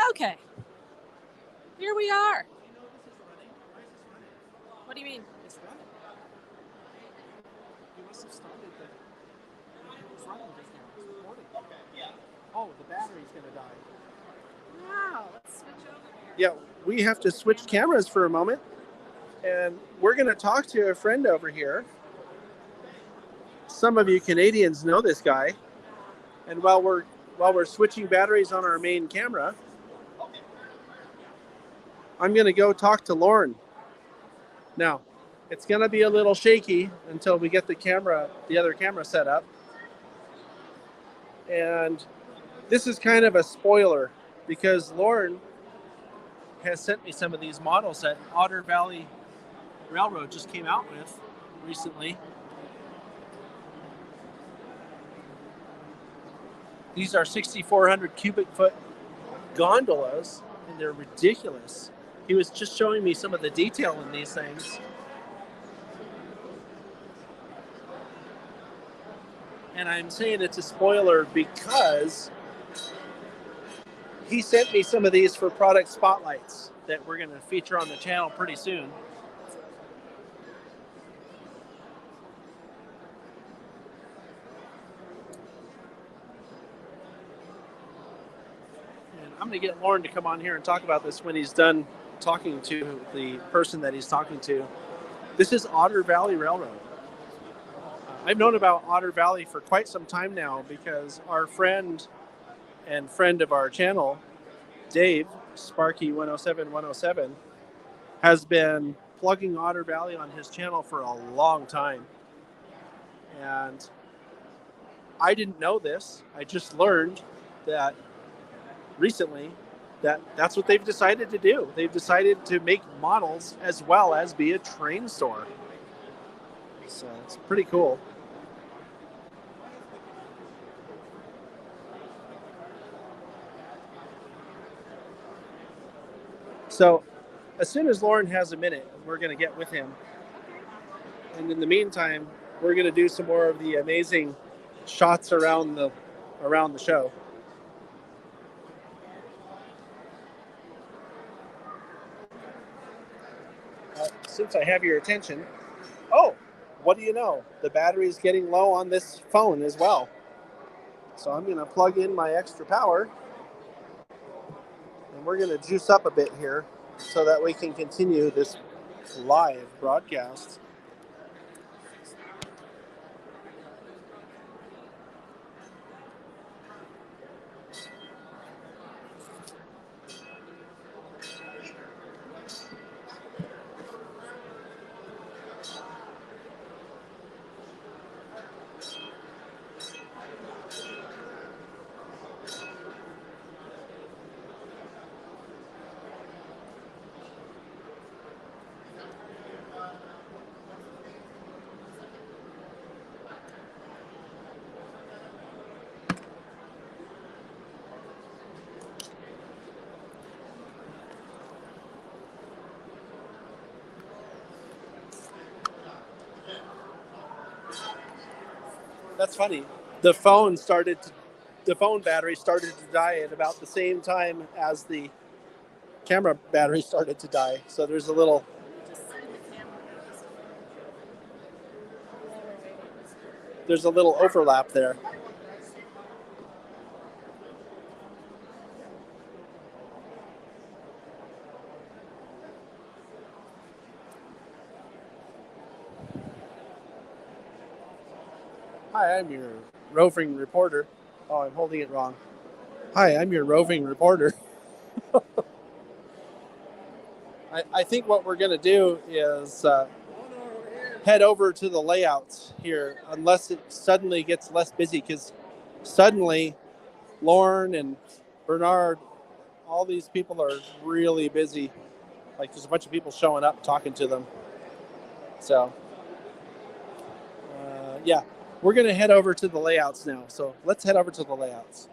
J: Okay. Here we are. What do you mean?
A: It's running. You must have started the. It's running just now. It's recording. Okay, yeah. Oh, the battery's going to die.
J: Wow. Let's switch over.
A: Yeah, we have to switch cameras for a moment. And we're going to talk to a friend over here. Some of you Canadians know this guy. And while we're switching batteries on our main camera, I'm going to go talk to Lauren. Now, it's going to be a little shaky until we get the other camera set up. And this is kind of a spoiler because Lauren has sent me some of these models that Otter Valley Railroad just came out with recently. These are 6,400 cubic foot gondolas, and they're ridiculous. He was just showing me some of the detail in these things. And I'm saying it's a spoiler because he sent me some of these for product spotlights that we're going to feature on the channel pretty soon. And I'm going to get Lauren to come on here and talk about this when he's done talking to the person that he's talking to. This is Otter Valley Railroad. I've known about Otter Valley for quite some time now because our friend and friend of our channel, Dave, Sparky107107, has been plugging Otter Valley on his channel for a long time. And I didn't know this. I just learned that recently that's what they've decided to do. They've decided to make models as well as be a train store. So it's pretty cool. So as soon as Lauren has a minute, we're going to get with him. And in the meantime, we're going to do some more of the amazing shots around the show. Since I have your attention, what do you know? The battery's getting low on this phone as well. So I'm going to plug in my extra power. And we're going to juice up a bit here so that we can continue this live broadcast. That's funny. The phone battery started to die at about the same time as the camera battery started to die. So there's a little overlap there. Hi, I'm your roving reporter. Oh, I'm holding it wrong. Hi, I'm your roving reporter. I think what we're going to do is head over to the layouts here unless it suddenly gets less busy, because suddenly Lauren and Bernard, all these people are really busy. Like there's a bunch of people showing up talking to them. So yeah, we're going to head over to the layouts now. So let's head over to the layouts.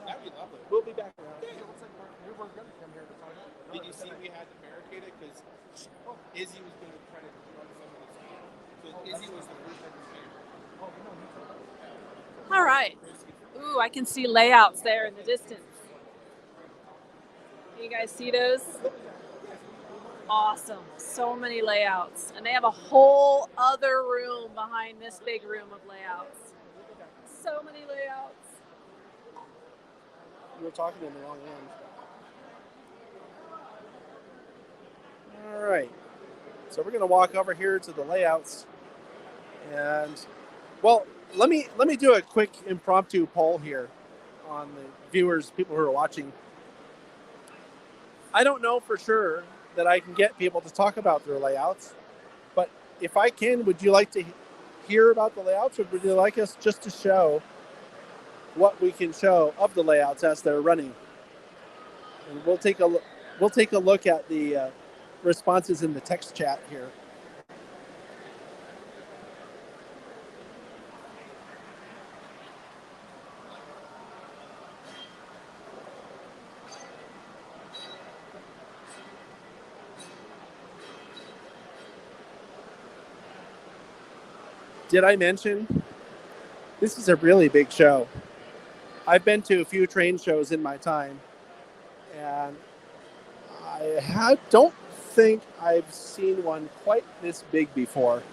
A: That'd be lovely. We'll be back around. Yeah, it looks like we weren't going to come here to talk. Did you see we had to barricade it because Izzy was going to try to run some of this game. So Izzy was the first ever player.
J: All right. Ooh, I can see layouts there in the distance. You guys see those? Awesome. So many layouts. And they have a whole other room behind this big room of layouts. So many layouts.
A: You were talking in the wrong end. All right. So we're going to walk over here to the layouts. And, well, let me do a quick impromptu poll here on the viewers, people who are watching. I don't know for sure that I can get people to talk about their layouts, but if I can, would you like to hear about the layouts, or would you like us just to show what we can show of the layouts as they're running? And we'll take a look at the responses in the text chat here. Did I mention this is a really big show? I've been to a few train shows in my time, and I don't think I've seen one quite this big before.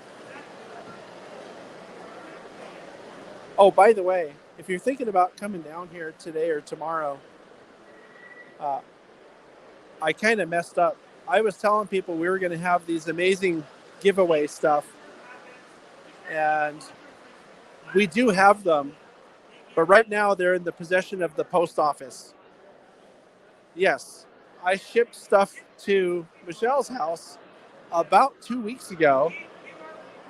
A: Oh, by the way, if you're thinking about coming down here today or tomorrow, I kind of messed up. I was telling people we were going to have these amazing giveaway stuff, and we do have them, but right now they're in the possession of the post office. Yes, I shipped stuff to Michelle's house about 2 weeks ago,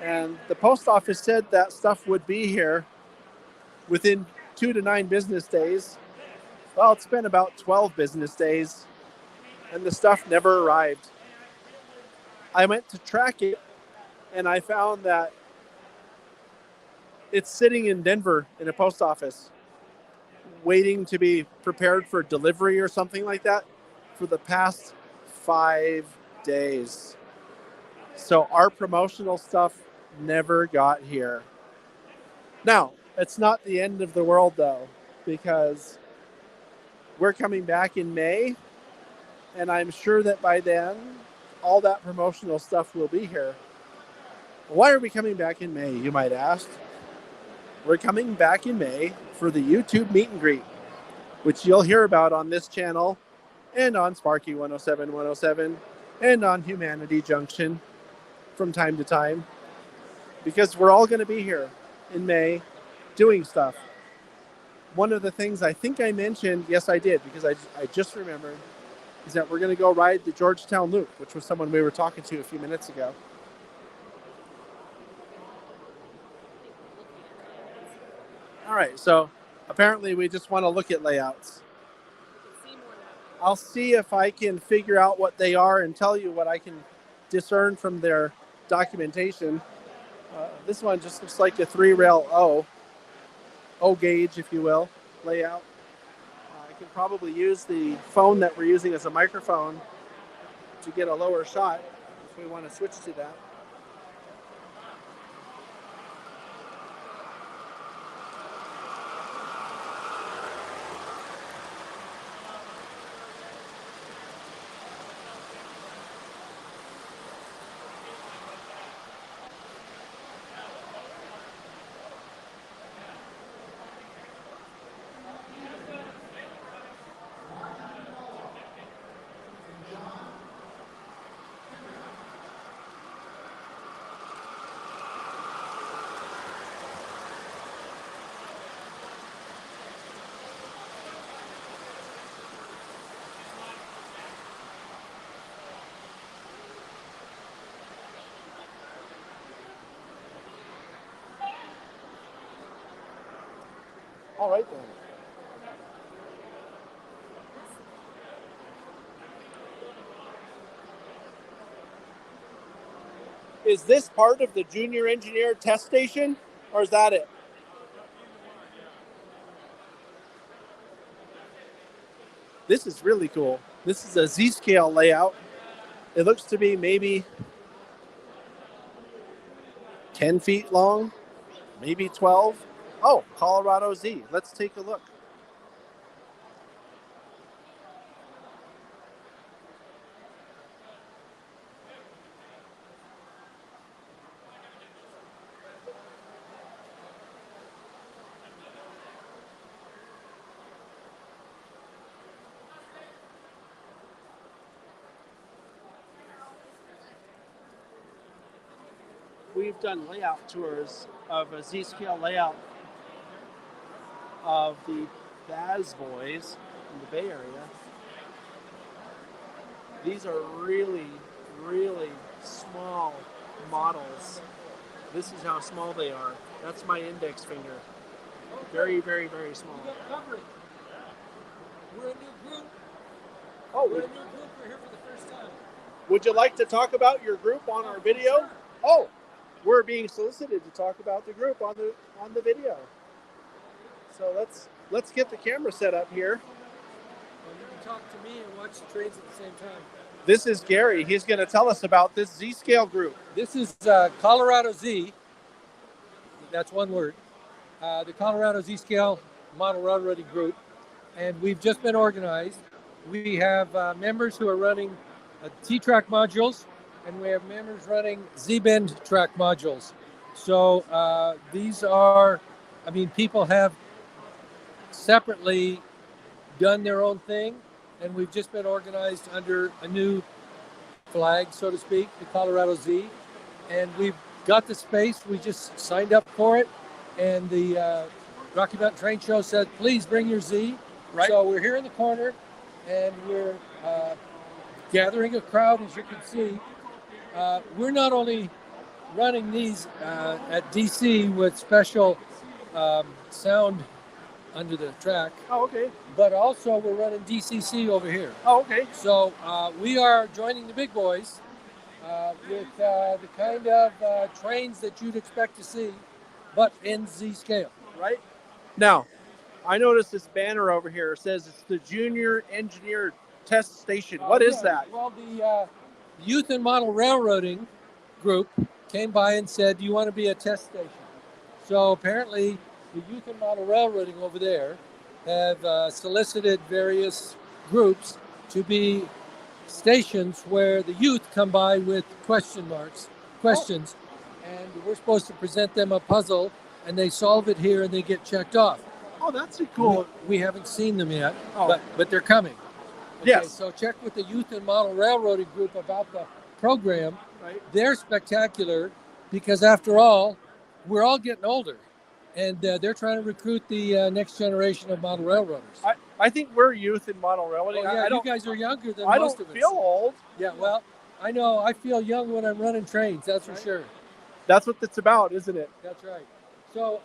A: and the post office said that stuff would be here within 2 to 9 business days. Well, it's been about 12 business days, and the stuff never arrived. I went to track it, and I found that it's sitting in Denver in a post office, waiting to be prepared for delivery or something like that for the past 5 days. So our promotional stuff never got here. Now, it's not the end of the world, though, because we're coming back in May, and I'm sure that by then, all that promotional stuff will be here. Why are we coming back in May, you might ask? We're coming back in May for the YouTube meet and greet, which you'll hear about on this channel and on Sparky 107 and on Humanity Junction from time to time, because we're all going to be here in May doing stuff. One of the things I think I mentioned, yes I did, because I just remembered, is that we're going to go ride the Georgetown Loop, which was someone we were talking to a few minutes ago. All right, so apparently we just want to look at layouts. I'll see if I can figure out what they are and tell you what I can discern from their documentation. This one just looks like a 3-rail O gauge, if you will, layout. I can probably use the phone that we're using as a microphone to get a lower shot if we want to switch to that. All right then. Is this part of the junior engineer test station, or is that it? This is really cool. This is a Z-scale layout. It looks to be maybe 10 feet long, maybe 12. Oh, Colorado Z. Let's take a look. We've done layout tours of a Z-scale layout of the Baz Boys in the Bay Area. These are really, really small models. This is how small they are. That's my index finger. Very, very, very small.
T: We're a new group.
A: Oh,
T: We're a new group. We're here for the first time.
A: would you like to talk about your group on our video? Oh, we're being solicited to talk about the group on the video. So let's get the camera set up here.
T: Well, you can talk to me and watch the trains at the same time.
A: This is Gary. He's going to tell us about this Z-scale group.
T: This is Colorado Z. That's one word. The Colorado Z-scale model railroading group, and we've just been organized. We have members who are running T-track modules, and we have members running Z-bend track modules. So these are, people have separately done their own thing, and we've just been organized under a new flag, so to speak, the Colorado Z. And we've got the space. We just signed up for it, and the Rocky Mountain Train Show said, please bring your Z. Right. So we're here in the corner, and we're gathering a crowd, as you can see. We're not only running these at DC with special sound under the track.
A: Oh, okay.
T: But also we're running DCC over here.
A: Oh, okay.
T: So we are joining the big boys with the kind of trains that you'd expect to see, but in Z scale.
A: Right. Now, I noticed this banner over here. It says it's the Junior Engineer Test Station. What is that?
T: Well, the Youth and Model Railroading group came by and said, do you want to be a test station? So apparently the Youth and Model Railroading over there have solicited various groups to be stations where the youth come by with questions, and we're supposed to present them a puzzle, and they solve it here and they get checked off.
A: Oh, that's cool.
T: We haven't seen them yet, but they're coming. Okay,
A: yes.
T: So check with the Youth and Model Railroading group about the program.
A: Right.
T: They're spectacular because, after all, we're all getting older, and they're trying to recruit the next generation of model railroaders.
A: I think we're youth in model railroading.
T: Oh, yeah, you guys are younger than
A: most
T: of us.
A: I don't feel old.
T: Yeah, well, I know. I feel young when I'm running trains, that's for sure.
A: That's what it's about, isn't it?
T: That's right. So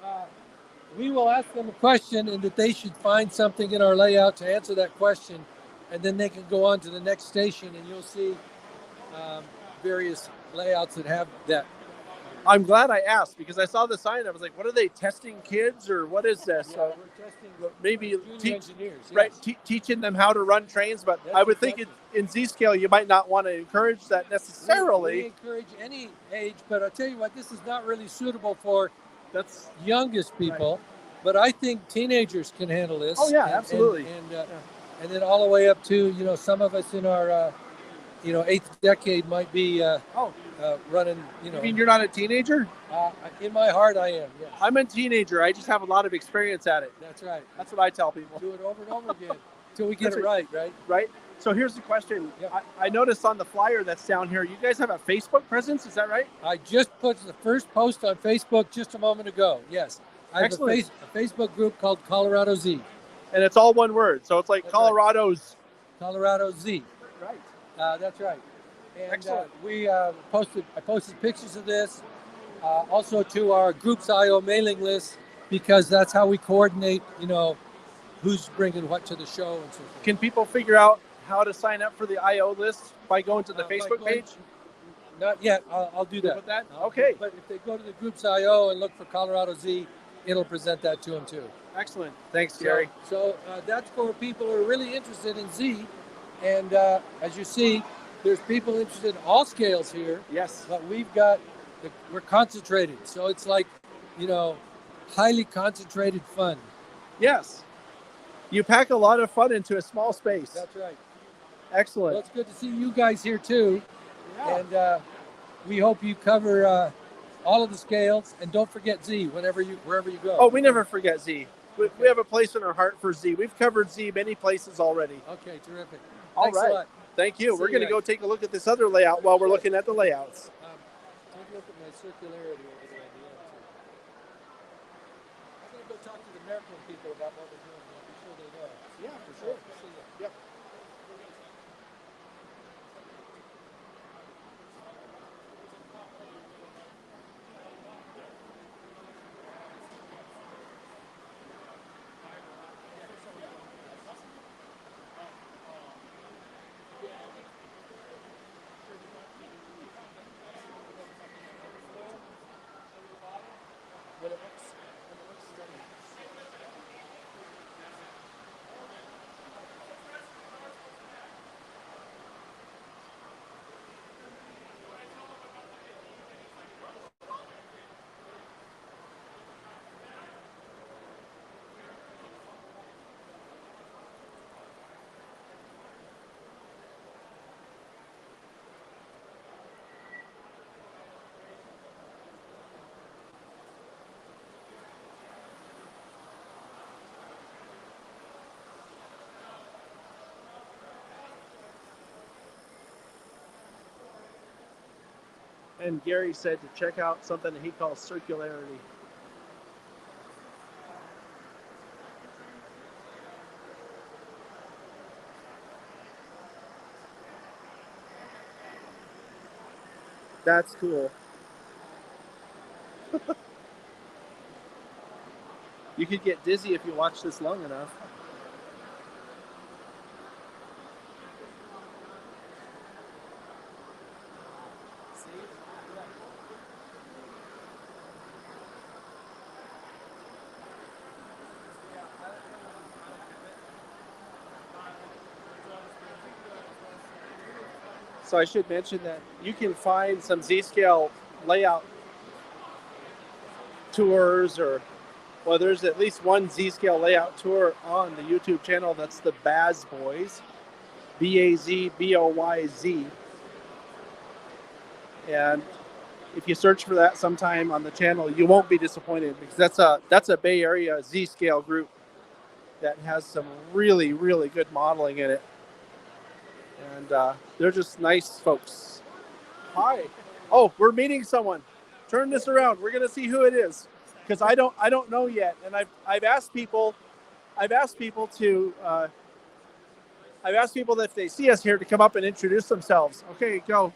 T: we will ask them a question, and that they should find something in our layout to answer that question, and then they can go on to the next station, and you'll see various layouts that have that.
A: I'm glad I asked because I saw the sign. I was like, what are they testing kids or what is this?
T: Yeah, we're testing
A: maybe
T: engineers. Yes.
A: Right, teaching them how to run trains. But I would think in Z-scale, you might not want to encourage that necessarily.
T: We encourage any age, but I'll tell you what, this is not really suitable for youngest people. Right. But I think teenagers can handle this.
A: Oh, yeah, absolutely.
T: And then all the way up to, some of us in our, 8th decade might be running,
A: You mean you're not a teenager?
T: In my heart, I am, yes.
A: I'm a teenager. I just have a lot of experience at it.
T: That's right.
A: That's what I tell people.
T: Do it over and over again until we get it right?
A: Right. So here's the question. Yep. I noticed on the flyer that's down here, you guys have a Facebook presence. Is that right?
T: I just put the first post on Facebook just a moment ago. Yes. I have a Facebook group called Colorado Z.
A: And it's all one word. So it's like that's Colorado's.
T: Right. Colorado Z.
A: Right.
T: That's right. And
A: excellent.
T: I posted pictures of this also to our Groups IO mailing list. because that's how we coordinate, who's bringing what to the show and so forth.
A: Can people figure out how to sign up for the IO list by going to the Facebook page?
T: Not yet. I'll do that.
A: Okay.
T: But if they go to the group's IO and look for Colorado Z, it'll present that to them too.
A: Excellent. Thanks, Gary.
T: So that's for people who are really interested in Z. And as you see, there's people interested in all scales here.
A: Yes.
T: But we're concentrated. So it's like, highly concentrated fun.
A: Yes. You pack a lot of fun into a small space.
T: That's right.
A: Excellent.
T: Well, it's good to see you guys here too.
A: Yeah.
T: And we hope you cover all of the scales, and don't forget Z wherever you go.
A: Oh, we never forget Z. We have a place in our heart for Z. We've covered Z many places already.
T: Okay, terrific.
A: All
T: Thanks
A: right.
T: a lot.
A: Thank you.
T: See
A: We're going to
T: you
A: go
T: guys.
A: take a look at this other layout while we're looking at the layouts.
T: Take a look at my circularity over there. I'm going to go talk to the American people about what we're doing. I'll be sure they know.
A: Yeah, for sure.
T: See you.
A: Yep. And Gary said to check out something that he calls circularity. That's cool. You could get dizzy if you watch this long enough. So I should mention that you can find some Z-Scale layout tours well, there's at least one Z-Scale layout tour on the YouTube channel. That's the Baz Boys, BAZBOYZ. And if you search for that sometime on the channel, you won't be disappointed because that's a Bay Area Z-Scale group that has some really, really good modeling in it. And they're just nice folks. Hi. Oh, we're meeting someone. Turn this around. We're gonna see who it is, because I don't know yet. And I've asked people to that if they see us here to come up and introduce themselves. Okay, go.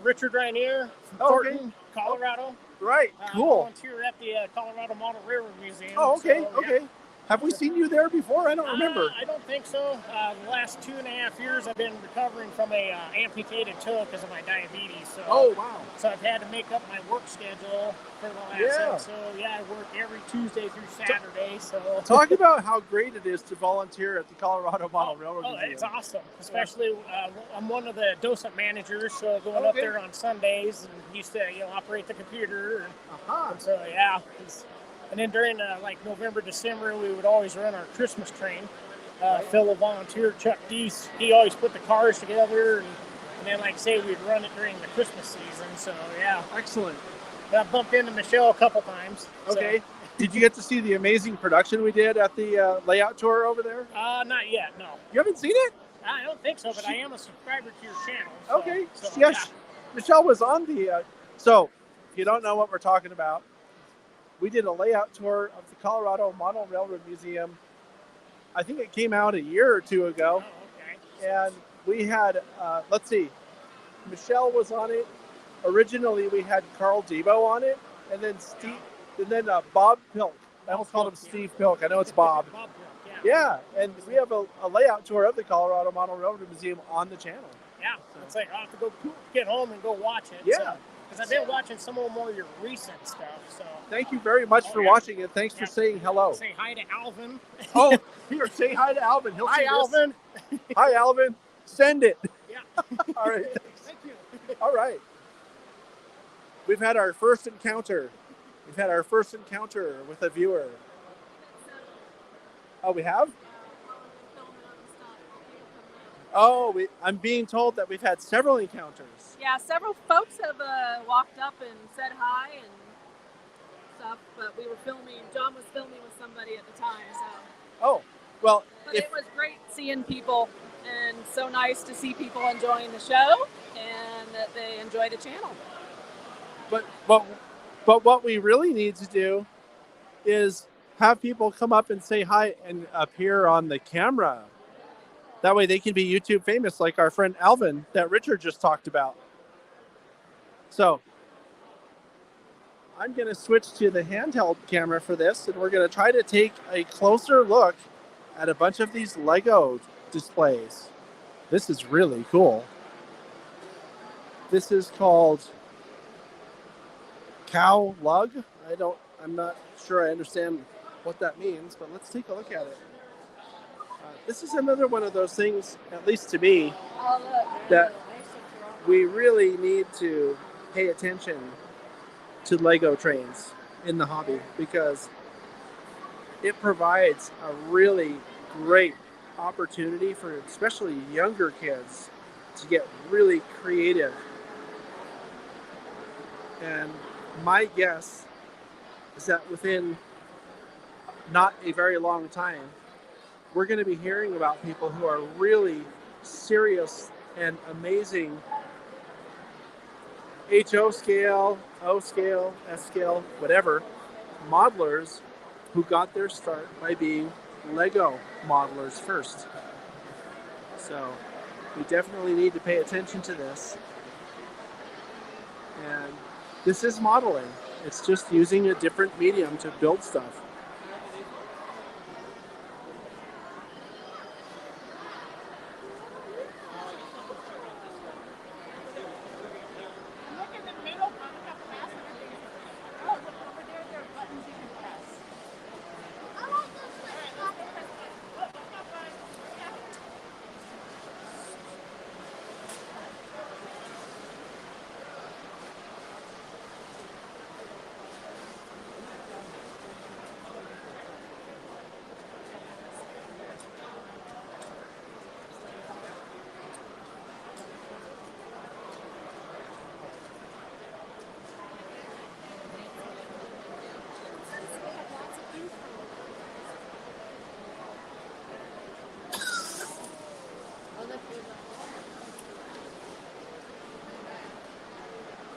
U: Richard Rainier from
A: Okay.
U: Thornton, Colorado.
A: Right.
U: I
A: Cool.
U: volunteer at the Colorado Model Railroad Museum.
A: Oh, okay.
U: So, yeah.
A: Okay. Have we seen you there before? I don't remember.
U: I don't think so. The last 2.5 years, I've been recovering from a amputated toe because of my diabetes. So,
A: Oh, wow.
U: So I've had to make up my work schedule for the last.
A: Yeah.
U: So yeah, I work every Tuesday through Saturday. So
A: Talk about how great it is to volunteer at the Colorado Model Railroad Museum.
U: It's awesome. Especially, I'm one of the docent managers, so going up
A: Okay.
U: there on Sundays and used to operate the computer.
A: Uh-huh.
U: And so yeah. And then during like November, December, we would always run our Christmas train. Phil, a volunteer, Chuck Deese, he always put the cars together, and then like I say, we'd run it during the Christmas season. So yeah.
A: Excellent.
U: I bumped into Michelle a couple times.
A: Okay. Did you get to see the amazing production we did at the layout tour over there?
U: Not yet, no.
A: You haven't seen it?
U: I don't think so, but I am a subscriber to your channel. So,
A: Okay.
U: So,
A: Yes. Michelle was on the. So, if you don't know what we're talking about, we did a layout tour of the Colorado Model Railroad Museum. I think it came out a year or two ago.
U: Oh, okay.
A: And we had, let's see, Michelle was on it. Originally, we had Carl Debo on it, and then Bob Pilk I almost called him Steve Pilk. I know it's Bob.
U: Bob,
A: Yeah, and we have a layout tour of the Colorado Model Railroad Museum on the channel.
U: Yeah, it's like I'll have to go get home and go watch it.
A: Yeah.
U: Because I've been watching some of more of your recent stuff. So
A: Thank you very much for watching, and thanks for saying hello.
U: say hi to Alvin.
A: Oh, here, say hi to Alvin. He'll
U: Hi,
A: see this.
U: Alvin.
A: Hi, Alvin. Send it.
U: Yeah.
A: All right.
U: Thank you.
A: All right. We've had our first encounter. We've had our first encounter with a viewer. Oh, we have? Oh, I'm being told that we've had several encounters.
J: Yeah, several folks have walked up and said hi and stuff, but we were filming. John was filming with somebody at the time, so.
A: Oh, well,
J: But it was great seeing people, and so nice to see people enjoying the show and that they enjoy the channel.
A: But what we really need to do is have people come up and say hi and appear on the camera. That way they can be YouTube famous like our friend Alvin that Richard just talked about. So I'm going to switch to the handheld camera for this, and we're going to try to take a closer look at a bunch of these Lego displays. This is really cool. This is called Cow Lug. I'm not sure I understand what that means, but let's take a look at it. This is another one of those things, at least to me, that we really need to pay attention to Lego trains in the hobby, because it provides a really great opportunity for especially younger kids to get really creative. And my guess is that within not a very long time, we're going to be hearing about people who are really serious and amazing HO scale, O scale, S scale, whatever, modelers who got their start by being Lego modelers first. So we definitely need to pay attention to this. And this is modeling. It's just using a different medium to build stuff.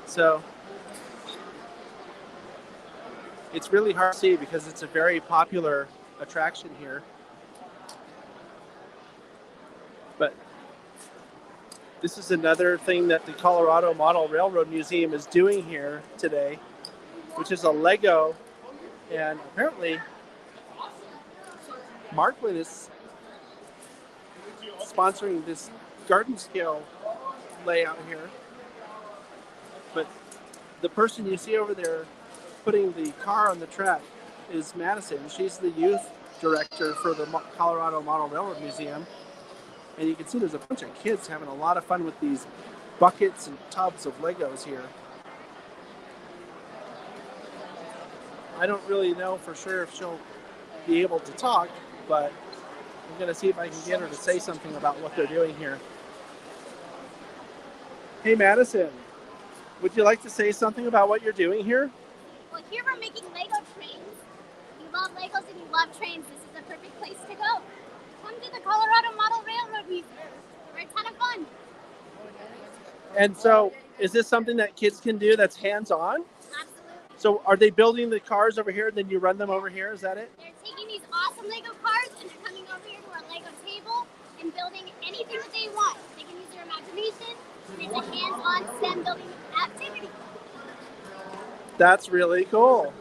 A: So it's really hard to see because it's a very popular attraction here. But this is another thing that the Colorado Model Railroad Museum is doing here today, which is a Lego, and apparently Markland is sponsoring this garden scale layout here. But the person you see over there putting the car on the track is Madison. She's the youth director for the Colorado Model Railroad Museum. And you can see there's a bunch of kids having a lot of fun with these buckets and tubs of Legos here. I don't really know for sure if she'll be able to talk, but I'm going to see if I can get her to say something about what they're doing here. Hey, Madison. Would you like to say something about what you're doing here?
C: Well, here we're making Lego trains. If you love Legos and you love trains, this is the perfect place to go. Come to the Colorado Model Railroad Museum. We're a ton of fun.
A: And so, is this something that kids can do that's hands-on?
C: Absolutely.
A: So, are they building the cars over here, and then you run them over here? Is that it?
C: They're taking these awesome Lego cars and they're coming over here to our Lego table and building anything that they want. They can use their imagination. It's a hands-on STEM building activity.
A: That's really cool.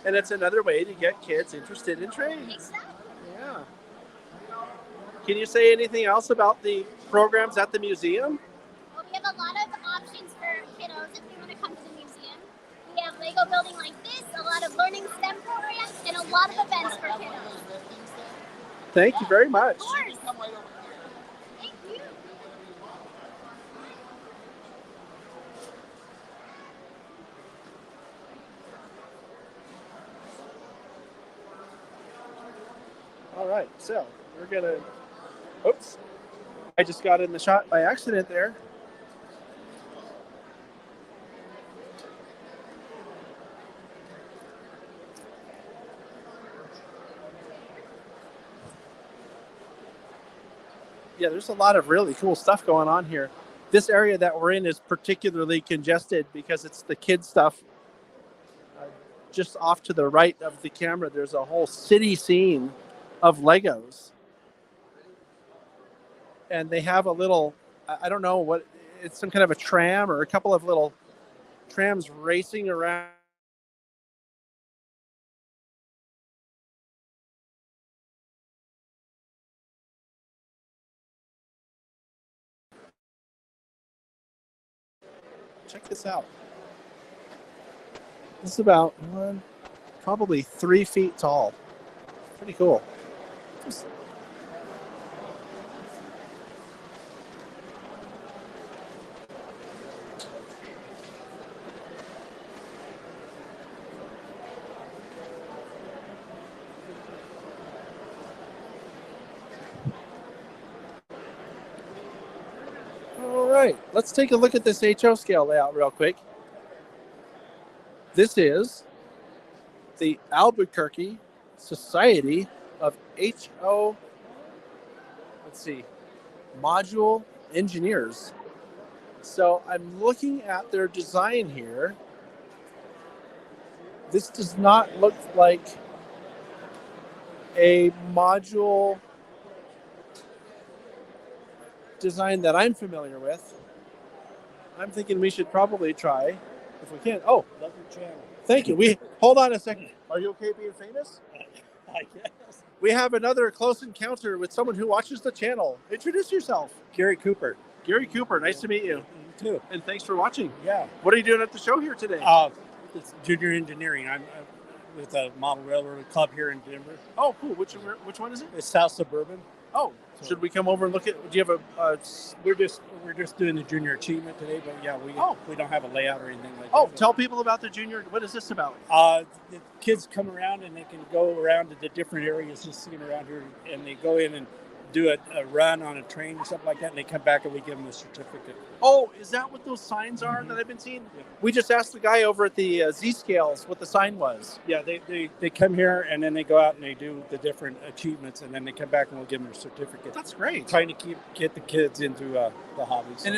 A: And it's another way to get kids interested in trains.
C: Exactly.
A: Yeah. Can you say anything else about the programs at the museum?
C: Well, we have a lot of options for kiddos if they want to come to the museum. We have Lego building like this, a lot of learning STEM programs, and a lot of events for kiddos.
A: Thank you very much.
C: Of course. Thank you.
A: All right, so we're gonna. Oops, I just got in the shot by accident there. Yeah, there's a lot of really cool stuff going on here. This area that we're in is particularly congested because it's the kid stuff. Just off to the right of the camera, there's a whole city scene of Legos. And they have a little, I don't know what, it's some kind of a tram or a couple of little trams racing around. Check this out. This is about probably 3 feet tall. Pretty cool. All right, let's take a look at this HO scale layout real quick. This is the Albuquerque Society of HO, let's see, Module Engineers. So I'm looking at their design here. This does not look like a module design that I'm familiar with. I'm thinking we should probably try, if we can. Oh,
D: Love your channel.
A: thank you. Hold on a second. Are you okay being famous?
D: I guess.
A: We have another close encounter with someone who watches the channel. Introduce yourself.
D: Gary Cooper.
A: Gary Cooper, nice to meet you.
D: You too.
A: And thanks for watching.
D: Yeah.
A: What are you doing at the show here today?
D: It's junior engineering. I'm with a model railroad club here in Denver.
A: Oh, cool. Which one is it?
D: It's South Suburban.
A: Oh, should we come over and look at? Do you have a?
D: We're just doing the junior achievement today, but yeah, we don't have a layout or anything like that.
A: Oh, tell people about the junior. What is this about?
D: The kids come around and they can go around to the different areas just seen around here, and they go in and do a run on a train or something like that, and they come back and we give them a certificate.
A: Oh, is that what those signs are that I've been seeing? Yeah. We just asked the guy over at the Z-Scales what the sign was.
D: Yeah, they come here and then they go out and they do the different achievements, and then they come back and we'll give them a certificate.
A: That's great.
D: Trying to get the kids into the hobbies.
A: And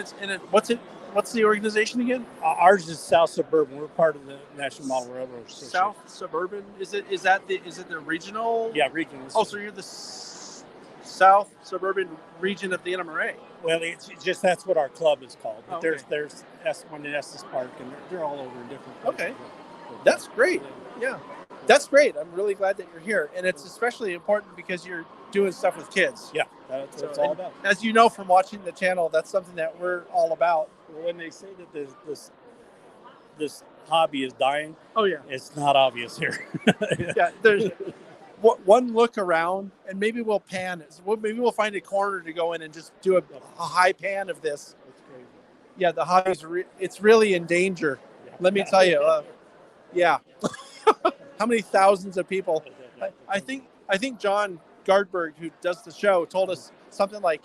A: what's the organization again?
D: Ours is South Suburban. We're part of the National Model Railroad Association.
A: South Suburban. Is it the regional?
D: Yeah, regional.
A: Oh, so you're the South Suburban region of the NMRA.
D: Well, it's just that's what our club is called. But
A: okay.
D: There's S1 and Estes Park, and they're all over in different places.
A: Okay, that's great. Yeah, that's great. I'm really glad that you're here, and it's especially important because you're doing stuff with kids.
D: Yeah, that's what it's all about.
A: As you know from watching the channel, that's something that we're all about.
D: When they say that this hobby is dying,
A: oh yeah,
D: it's not obvious here.
A: Yeah, there's. One look around, and maybe we'll pan it. Maybe we'll find a corner to go in and just do a high pan of this.
D: That's crazy.
A: Yeah, the hobby's it's really in danger. Yeah. Let me tell you. Yeah. How many thousands of people? I think John Gardberg, who does the show, told us something like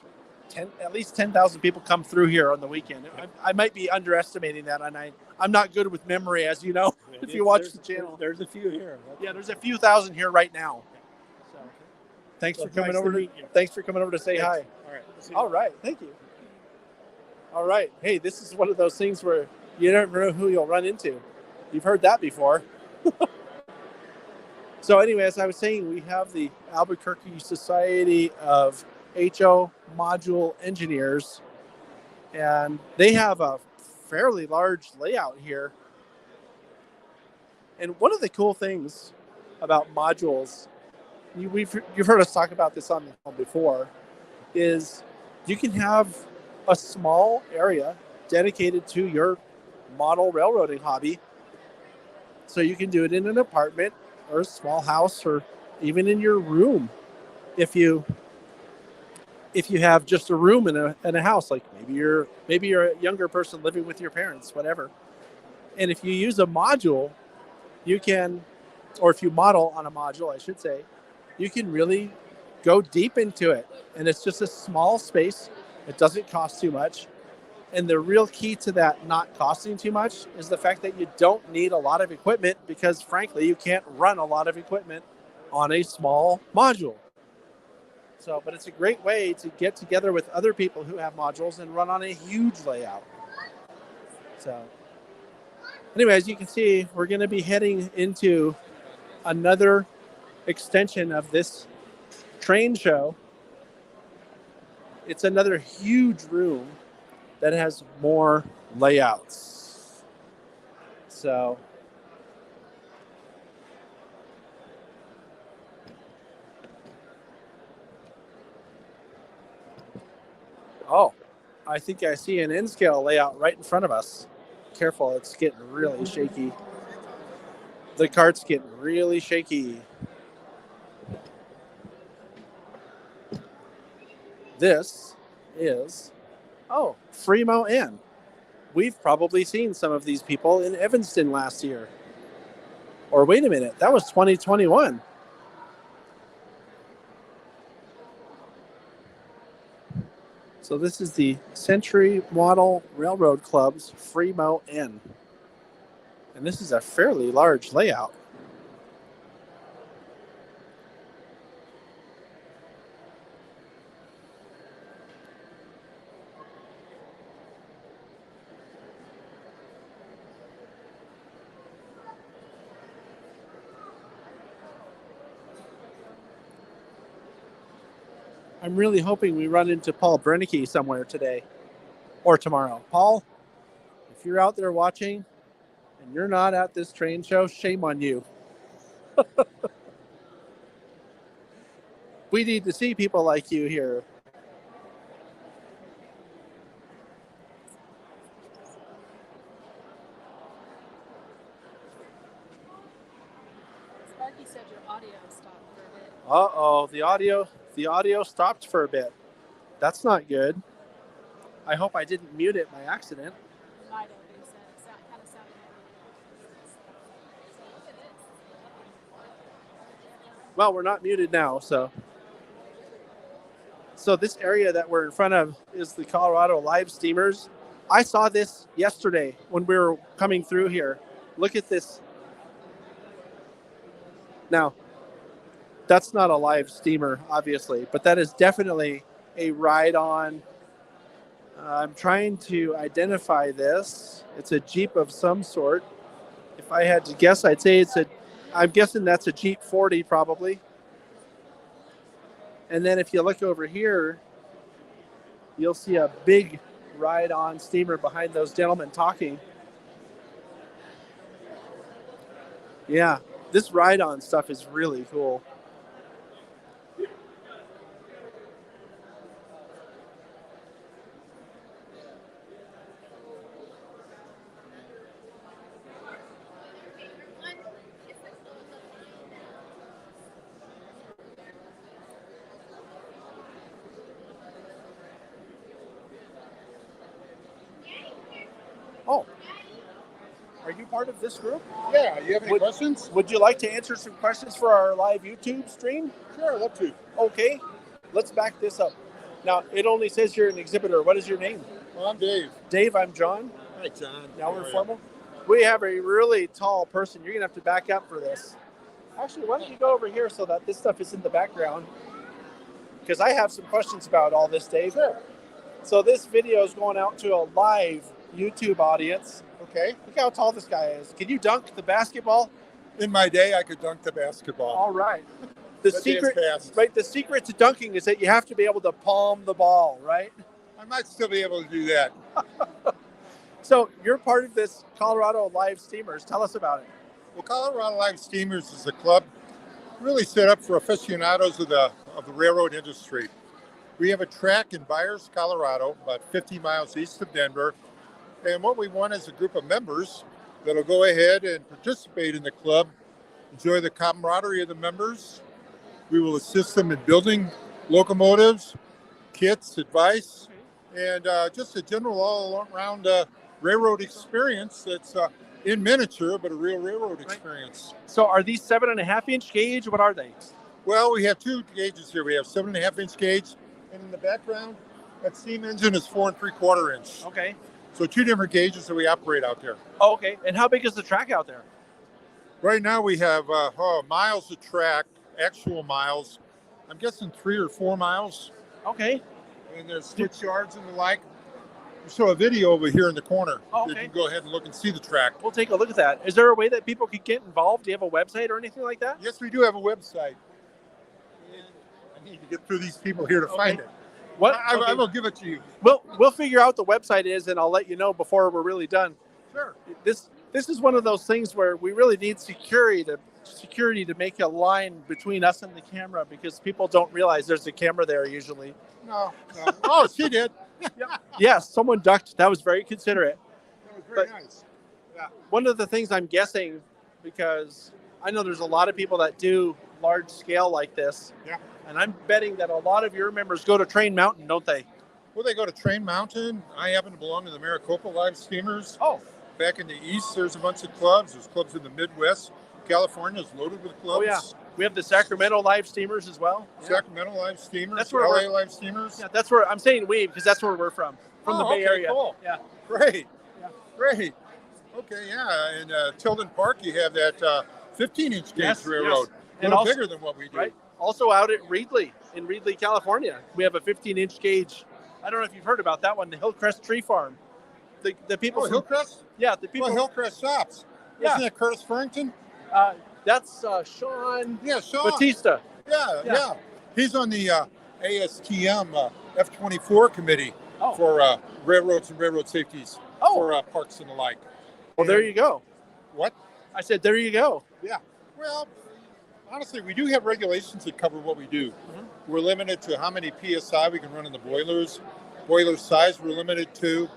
A: at least 10,000 people come through here on the weekend. I might be underestimating that, and I'm not good with memory, as you know. If you watch the channel,
D: there's a few here.
A: Yeah, there's a few thousand here right now. So, thanks for coming over. Thanks for coming over to say hi.
D: All right.
A: All right. Thank you. All right. Hey, this is one of those things where you never know who you'll run into. You've heard that before. So anyway, as I was saying, we have the Albuquerque Society of HO Module Engineers, and they have a fairly large layout here. And one of the cool things about modules, you've heard us talk about this on the phone before, is you can have a small area dedicated to your model railroading hobby. So you can do it in an apartment or a small house or even in your room. If you have just a room in a house, like maybe you're a younger person living with your parents, whatever. And if you use a module, you can, or if you model on a module, I should say, you can really go deep into it. And it's just a small space. It doesn't cost too much. And the real key to that not costing too much is the fact that you don't need a lot of equipment, because frankly, you can't run a lot of equipment on a small module. So, but it's a great way to get together with other people who have modules and run on a huge layout. So anyway, as you can see, we're going to be heading into another extension of this train show. It's another huge room that has more layouts. So oh, I think I see an N-scale layout right in front of us. Careful, it's getting really shaky. The cart's getting really shaky. This is, Fremo Inn. We've probably seen some of these people in Evanston last year. Or wait a minute, that was 2021. So this is the Century Model Railroad Club's Fremo Inn. And this is a fairly large layout. I'm really hoping we run into Paul Brennecke somewhere today or tomorrow. Paul, if you're out there watching and you're not at this train show, shame on you. We need to see people like you here.
J: Sparky said your audio stopped for a bit.
A: Uh-oh, the audio stopped for a bit. That's not good. I hope I didn't mute it by accident.
J: Might have been said. It kind of sounded
A: Well, we're not muted now, so this area that we're in front of is the Colorado Live Steamers. I saw this yesterday when we were coming through here. Look at this. Now, that's not a live steamer, obviously, but that is definitely a ride-on. I'm trying to identify this. It's a Jeep of some sort. If I had to guess, I'd say I'm guessing that's a Jeep 40 probably. And then if you look over here, you'll see a big ride-on steamer behind those gentlemen talking. Yeah, this ride-on stuff is really cool. Oh, are you part of this group?
M: Yeah, you have any questions?
A: Would you like to answer some questions for our live YouTube stream?
M: Sure, I'd love to.
A: Okay, let's back this up. Now, it only says you're an exhibitor. What is your name?
M: Well, I'm Dave.
A: Dave, I'm John.
M: Hi, John.
A: Now we're formal. We have a really tall person. You're going to have to back up for this. Actually, why don't you go over here so that this stuff is in the background? Because I have some questions about all this, Dave.
M: Sure.
A: So this video is going out to a live YouTube audience.
M: Okay.
A: Look how tall this guy is. Can you dunk the basketball?
M: In my day, I could dunk the basketball.
A: All right. The secret to dunking is that you have to be able to palm the ball, right?
M: I might still be able to do that.
A: So you're part of this Colorado Live Steamers. Tell us about it.
E: Well, Colorado Live Steamers is a club really set up for aficionados of the railroad industry. We have a track in Byers, Colorado, about 50 miles east of Denver. And what we want is a group of members that'll go ahead and participate in the club, enjoy the camaraderie of the members. We will assist them in building locomotives, kits, advice, and just a general all-around railroad experience that's in miniature, but a real railroad experience.
V: So are these 7.5-inch gauge? What are they?
E: Well, we have two gauges here. We have 7.5-inch gauge, and in the background, that steam engine is 4 3/4 inch.
V: Okay.
E: So two different gauges that we operate out there.
V: Oh, okay. And how big is the track out there?
E: Right now we have miles of track, actual miles. I'm guessing 3 or 4 miles.
V: Okay.
E: And there's switch yards and the like. We show a video over here in the corner.
V: Oh,
E: You
V: okay.
E: can go ahead and look and see the track.
V: We'll take a look at that. Is there a way that people could get involved? Do you have a website or anything like that?
E: Yes, we do have a website. I need to get through these people here to find it.
V: What?
E: I will give it to you.
V: We'll figure out the website is, and I'll let you know before we're really done.
E: Sure.
V: This is one of those things where we really need security to make a line between us and the camera, because people don't realize there's a camera there usually.
E: No. Oh, she did.
V: Yes, someone ducked. That was very considerate.
E: That was very nice. Yeah.
V: One of the things I'm guessing, because I know there's a lot of people that do large scale like this.
E: Yeah.
V: And I'm betting that a lot of your members go to Train Mountain, don't they?
E: Well, they go to Train Mountain. I happen to belong to the Maricopa Live Steamers.
V: Oh.
E: Back in the east, there's a bunch of clubs. There's clubs in the Midwest. California is loaded with clubs.
V: Oh, yeah. We have the Sacramento Live Steamers as well.
E: Sacramento Live Steamers.
V: That's where
E: LA Live Steamers.
V: Yeah, that's where I'm saying we, because that's where we're from the Bay
E: okay,
V: Area.
E: Cool.
V: Yeah.
E: Great. Yeah. Great. Okay, yeah. In Tilden Park, you have that 15-inch gauge railroad. A little bigger than what we do.
V: Right. Also out at Reedley, in Reedley, California, we have a 15-inch gauge. I don't know if you've heard about that one, the Hillcrest Tree Farm. The people.
E: Oh, Hillcrest?
V: Yeah, the people.
E: Well, Hillcrest shops.
V: Yeah.
E: Isn't that Curtis Farrington?
V: That's Sean.
E: Yeah, Sean.
V: Batista.
E: Yeah. He's on the ASTM F-24 committee for railroads and railroad safeties for parks and the like.
V: Well, there you go.
E: What?
V: I said, there you go.
E: Yeah. Well, honestly, we do have regulations that cover what we do.
V: Mm-hmm.
E: We're limited to how many PSI we can run in the boilers. Boiler size we're limited to.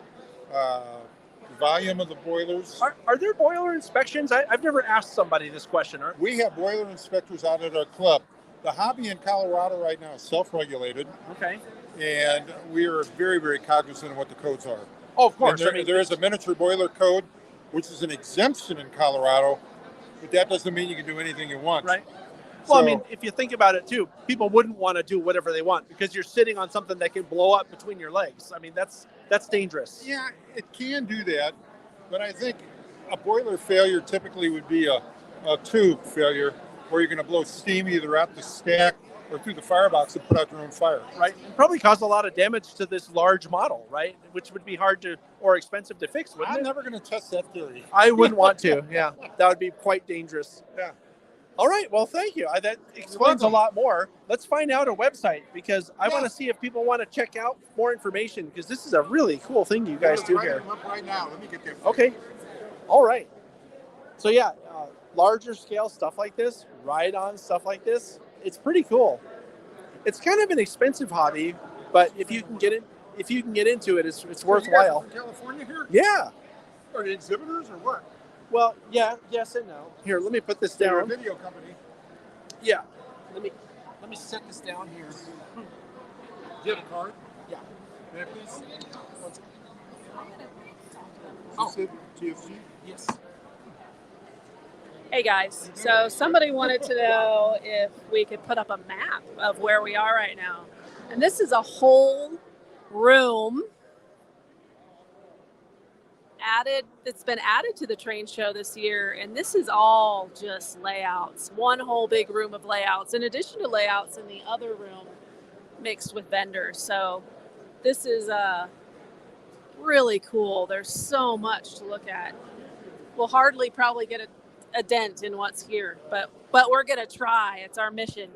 E: The volume of the boilers.
V: Are there boiler inspections? I've never asked somebody this question.
E: We have boiler inspectors out at our club. The hobby in Colorado right now is self-regulated.
V: Okay.
E: And we are very, very cognizant of what the codes are.
V: Oh, of course.
E: And there is a miniature boiler code, which is an exemption in Colorado, but that doesn't mean you can do anything you want.
V: Right. Well, I mean, if you think about it too, people wouldn't want to do whatever they want because you're sitting on something that can blow up between your legs. I mean, that's dangerous.
E: Yeah, it can do that, but I think a boiler failure typically would be a tube failure where you're going to blow steam either out the stack or through the firebox and put out your own fire.
V: Right. And probably cause a lot of damage to this large model, right? Which would be hard to or expensive to fix, wouldn't it?
E: I'm never going to test that theory.
V: I wouldn't want to. Yeah, that would be quite dangerous.
E: Yeah.
V: All right. Well, thank you. That explains a lot more. Let's find out a website because I want to see if people want to check out more information because this is a really cool thing you guys do here.
E: Right now. Let me get there.
V: Okay. All right. So yeah, larger scale stuff like this, ride-on stuff like this, it's pretty cool. It's kind of an expensive hobby, but if you can get into it, it's worthwhile.
E: From California here?
V: Yeah.
E: Are they exhibitors or what?
V: Well, yeah, yes and no. Here, let me put this
E: They're a
V: down.
E: video company.
V: Yeah. Let me set this down here.
E: Do you have a card?
V: Yeah.
E: May I please?
V: Oh.
E: TSG?
V: Yes.
J: Hey guys, so somebody wanted to know if we could put up a map of where we are right now. And this is a whole room it's been added to the train show this year, and this is all just layouts, one whole big room of layouts in addition to layouts in the other room mixed with vendors. So this is really cool. There's so much to look at. We'll hardly probably get a dent in what's here, but we're gonna try. It's our mission.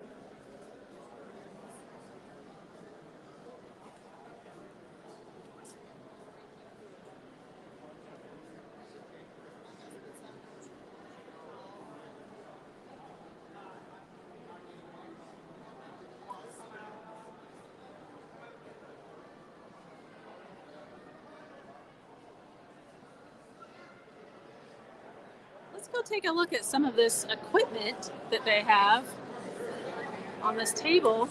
J: let's go take a look at some of this equipment that they have on this table.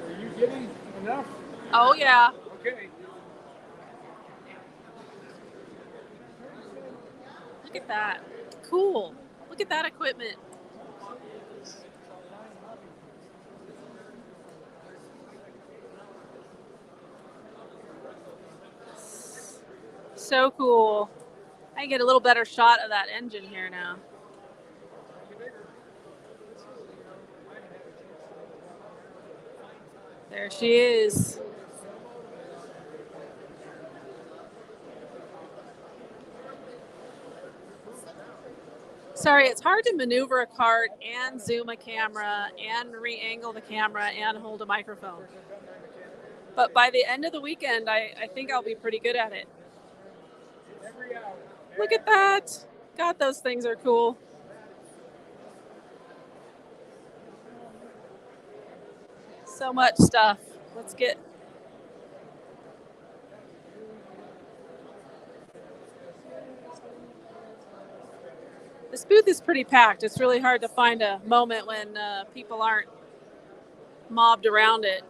M: Are you getting enough?
J: Oh, yeah.
M: Okay.
J: Look at that. Cool. Look at that equipment. So cool. I can get a little better shot of that engine here now. There she is. Sorry, it's hard to maneuver a cart and zoom a camera and re-angle the camera and hold a microphone. But by the end of the weekend, I think I'll be pretty good at it. Look at that. God, those things are cool. So much stuff. Let's get... This booth is pretty packed. It's really hard to find a moment when people aren't mobbed around it.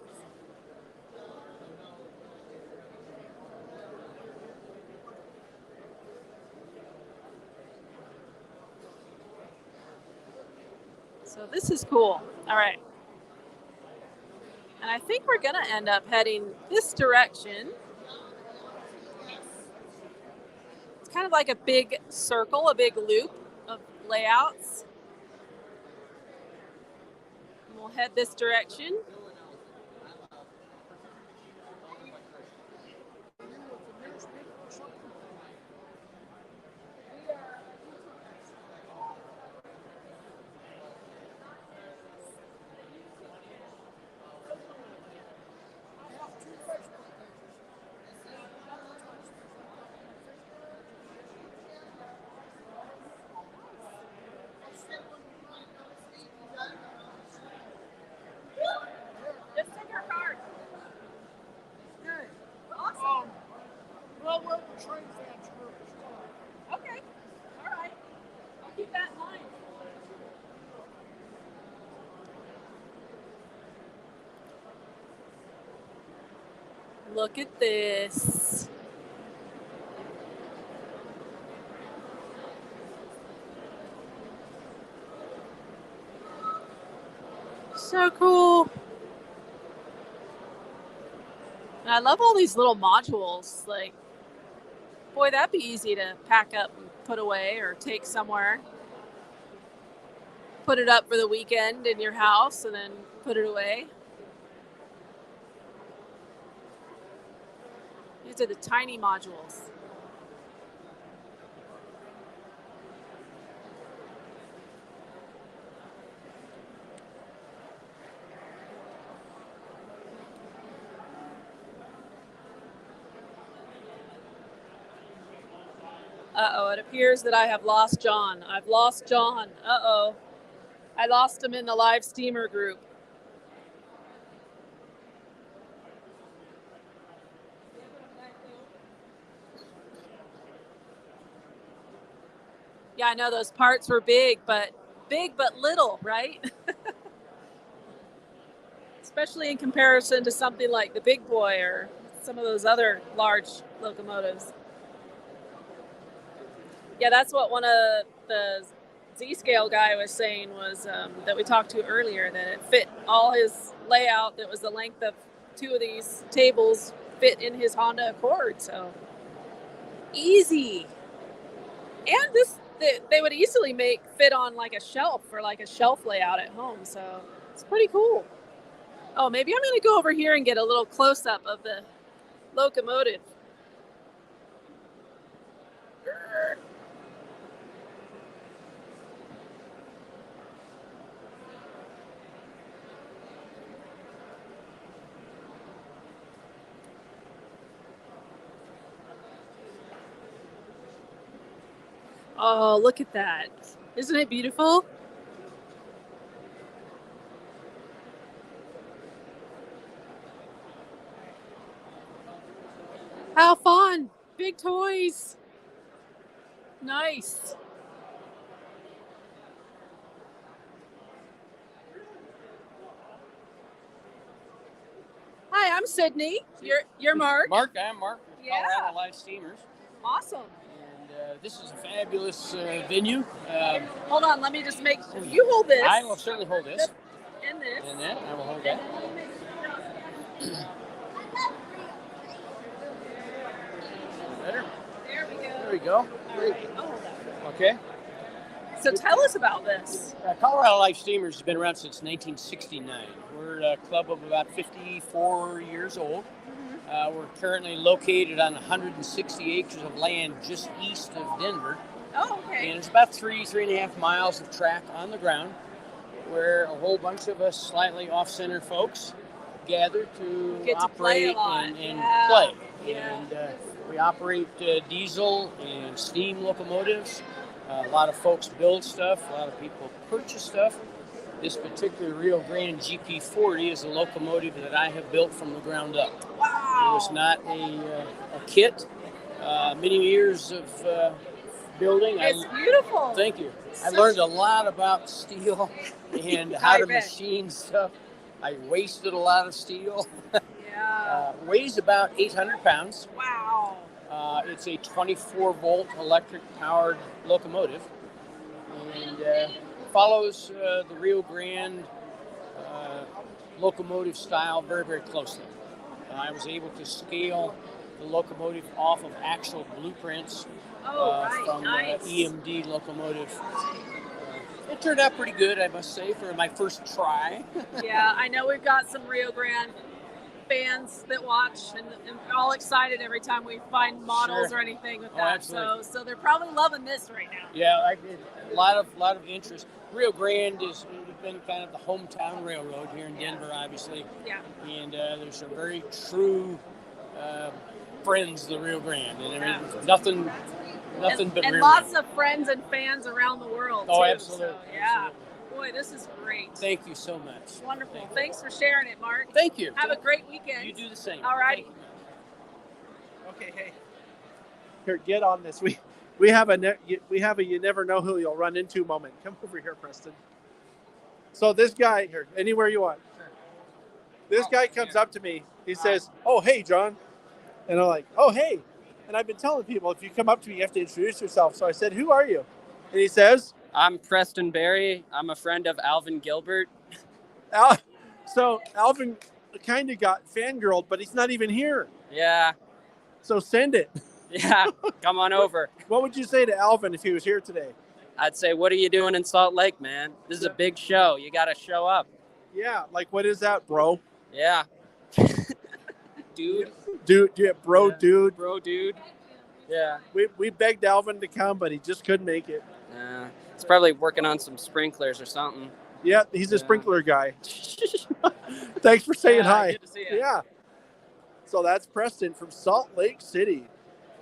J: So this is cool. All right. And I think we're going to end up heading this direction. It's kind of like a big circle, a big loop of layouts. And we'll head this direction. Just take your card.
U: Okay.
J: Awesome.
U: Well, we're the trains that's
J: Okay. All right. I'll keep that in mind. Look at this. So cool. And I love all these little modules. Like, boy, that'd be easy to pack up and put away or take somewhere. Put it up for the weekend in your house and then put it away. These are the tiny modules. Uh-oh, it appears that I have lost John. I've lost John. Uh-oh. I lost him in the live steamer group. Yeah, I know those parts were big but little, right? Especially in comparison to something like the Big Boy or some of those other large locomotives. Yeah, that's what one of the Z-scale guy was saying was that we talked to earlier, that it fit all his layout. That was the length of two of these tables fit in his Honda Accord. So easy. And this they would easily fit on like a shelf for like a shelf layout at home. So it's pretty cool. Oh, maybe I'm going to go over here and get a little close-up of the locomotive. Oh, look at that. Isn't it beautiful? How fun. Big toys. Nice. I'm Sydney. You're Mark.
H: I'm Mark.
J: Yeah.
H: Colorado Live Steamers.
J: Awesome.
H: And this is a fabulous venue.
J: Hold on, let me just make. You hold this.
H: I will certainly hold this.
J: And this.
H: And that, I will hold that. Better?
J: There we go.
H: There we go.
J: All right. I'll hold that.
H: Okay.
J: So tell us about this.
H: Colorado Life Steamers has been around since 1969. We're a club of about 54 years old. We're currently located on 160 acres of land just east of Denver.
J: Oh, okay.
H: And it's about 3.5 miles of track on the ground where a whole bunch of us slightly off-center folks gather to
J: Get to play
H: operate
J: a lot.
H: and
J: Yeah.
H: play.
J: Yeah.
H: And we operate diesel and steam locomotives. A lot of folks build stuff. A lot of people purchase stuff. This particular Rio Grande GP40 is a locomotive that I have built from the ground up.
J: Wow.
H: It was not a kit. Many years of building.
J: It's beautiful.
H: Thank you. I learned a lot about steel and how to machine stuff. I wasted a lot of steel.
J: Yeah.
H: Weighs about 800 pounds.
J: Wow.
H: It's a 24-volt electric-powered locomotive, and follows the Rio Grande locomotive style very, very closely. I was able to scale the locomotive off of actual blueprints from EMD locomotive. It turned out pretty good, I must say, for my first try.
J: Yeah, I know we've got some Rio Grande fans that watch and all excited every time we find models
H: Sure.
J: or anything with
H: Oh,
J: that.
H: absolutely.
J: So they're probably loving this right now.
H: Yeah, I did. A lot of interest. Rio Grande has been kind of the hometown railroad here in Denver, obviously.
J: Yeah.
H: And there's some very true friends of the Rio Grande, and I mean, nothing but
J: and
H: Rio
J: lots
H: Grande.
J: of friends and fans around the world.
H: Oh,
J: too.
H: absolutely.
J: So, yeah. Boy, this is great.
H: Thank you so much.
J: Wonderful. Thanks for sharing it, Mark.
H: Thank you.
J: Have a great weekend.
H: You do the same.
J: All righty.
V: Okay, hey. Here, get on this. We have a you never know who you'll run into moment. Come over here, Preston. So this guy here, anywhere you want. This guy comes up to me. He says, "Oh, hey, John," and I'm like, "Oh, hey." And I've been telling people, if you come up to me, you have to introduce yourself. So I said, "Who are you?" And he says,
I: I'm Preston Berry. I'm a friend of Alvin Gilbert.
V: So Alvin kind of got fangirled, but he's not even here.
I: Yeah.
V: So send it.
I: Yeah, come on over.
V: What would you say to Alvin if he was here today?
I: I'd say, what are you doing in Salt Lake, man? This is a big show. You got to show up.
V: Yeah, like what is that, bro?
I: Yeah. Dude.
V: Dude, yeah, bro, dude.
I: Bro, dude. Yeah.
V: We begged Alvin to come, but he just couldn't make it.
I: He's probably working on some sprinklers or something.
V: Yeah, he's a sprinkler guy. Thanks for saying hi.
I: Good to see you.
V: Yeah. So that's Preston from Salt Lake City.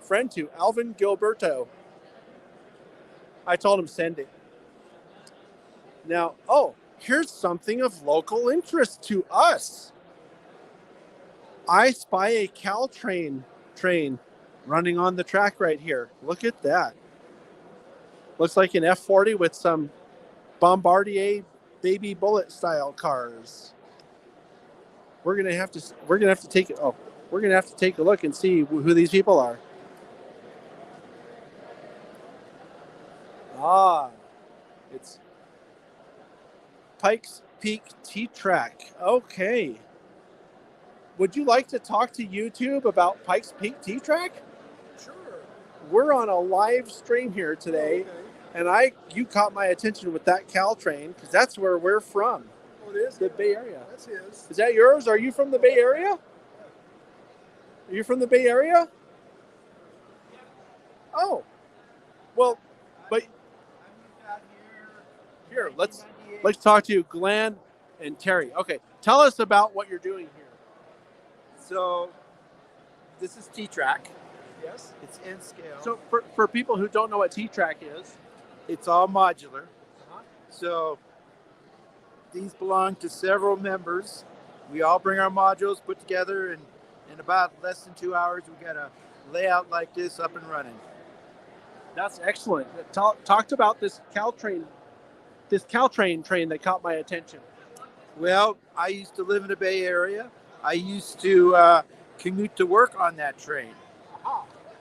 V: Friend to Alvin Gilberto. I told him send it. Now, here's something of local interest to us. I spy a Caltrain train running on the track right here. Look at that. Looks like an F40 with some Bombardier baby bullet style cars. We're gonna have to take it. Oh, we're gonna have to take a look and see who these people are. It's Pikes Peak T-Track. Okay. Would you like to talk to YouTube about Pikes Peak T-Track?
O: Sure.
V: We're on a live stream here today, and you caught my attention with that Caltrain because that's where we're from.
O: Oh, it is?
V: The Bay Area.
O: That's his.
V: Is that yours? Are you from the Bay Area? Are you from the Bay Area? Oh, well, but here, let's talk to you, Glenn and Terry. Okay, tell us about what you're doing here.
W: So, this is T-Track.
V: Yes.
W: It's in scale.
V: So for people who don't know what T-Track is,
W: it's all modular. So, these belong to several members. We all bring our modules put together, and in about less than 2 hours, we got a layout like this up and running.
V: That's excellent. Talked about this Caltrain train that caught my attention.
W: Well, I used to live in the Bay Area, I used to commute to work on that train.